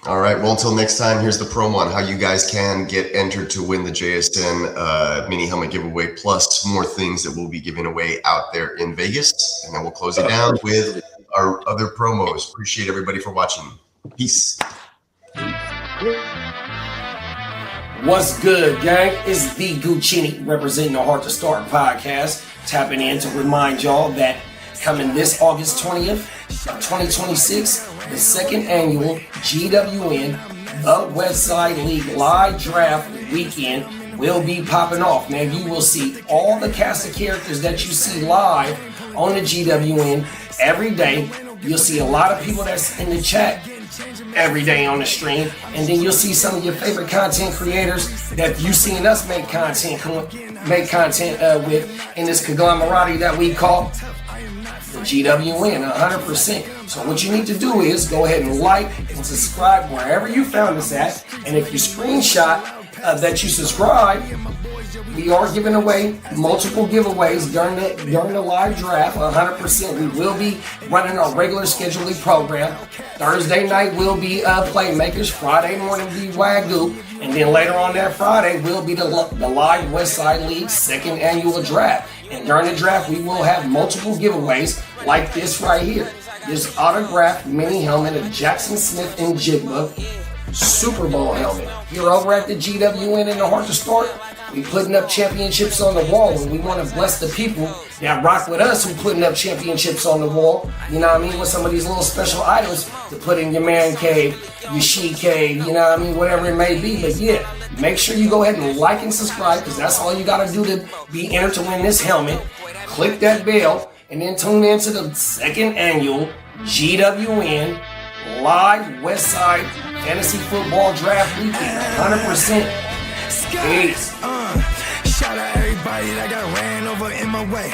[SPEAKER 13] All right. Well, until next time, here's the promo on how you guys can get entered to win the JSN mini helmet giveaway, plus more things that we'll be giving away out there in Vegas. And then we'll close it down with our other promos. Appreciate everybody for watching. Peace.
[SPEAKER 8] What's good, gang? It's the Guchinni representing the Hard to Start podcast. Tapping in to remind y'all that coming this August 20th of 2026, the second annual GWN, the Westside League live draft weekend will be popping off, man. You will see all the cast of characters that you see live on the GWN every day. You'll see a lot of people that's in the chat every day on the stream. And then you'll see some of your favorite content creators that you've seen us make content with in this conglomerate that we call the GWN, 100%. So what you need to do is go ahead and like and subscribe wherever you found us at. And if you screenshot that you subscribe, we are giving away multiple giveaways during the live draft. 100%. We will be running our regular scheduling program. Thursday night will be Playmakers. Friday morning will be WYGU. And then later on that Friday will be the live Westside League second annual draft. And during the draft, we will have multiple giveaways like this right here. This autographed mini helmet of Jackson Smith and Jigba Super Bowl helmet. Here over at the GWN in the heart of Start, we putting up championships on the wall, and we want to bless the people that rock with us who putting up championships on the wall, you know what I mean, with some of these little special items to put in your man cave, your she cave, you know what I mean, whatever it may be. But yeah, make sure you go ahead and like and subscribe, because that's all you got to do to be entered to win this helmet. Click that bell, and then tune in to the second annual GWN Live Westside Fantasy Football Draft Weekend, 100%. Peace.
[SPEAKER 2] Shout out everybody that got ran over in my way.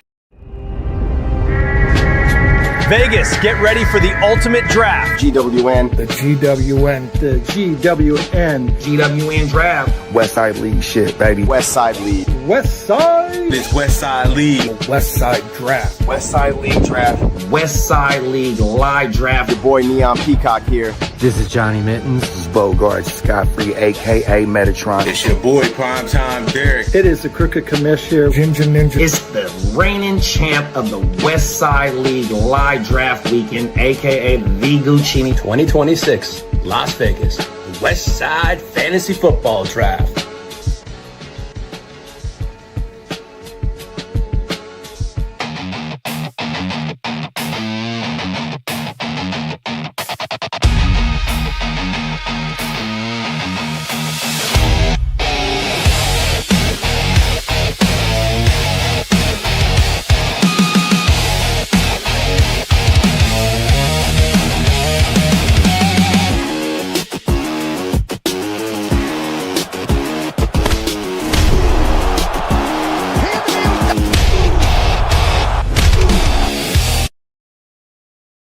[SPEAKER 3] Vegas, get ready for the ultimate draft.
[SPEAKER 1] GWN.
[SPEAKER 5] The GWN. The GWN.
[SPEAKER 6] GWN draft.
[SPEAKER 4] Westside League shit, baby.
[SPEAKER 1] Westside League.
[SPEAKER 5] Westside.
[SPEAKER 1] This Westside League.
[SPEAKER 5] Westside Draft.
[SPEAKER 1] Westside League draft.
[SPEAKER 6] Westside League live draft.
[SPEAKER 1] Your boy Neon Peacock here.
[SPEAKER 4] This is Johnny Mittens. This is Bogard Scott-Free, a.k.a. Metatron.
[SPEAKER 1] It's your boy Primetime Derek.
[SPEAKER 5] It is the Crooked Commissioner, Ninja.
[SPEAKER 6] It's the reigning champ of the Westside League live draft weekend, aka the Guchinni
[SPEAKER 3] 2026, Las Vegas, the West Side Fantasy Football Draft.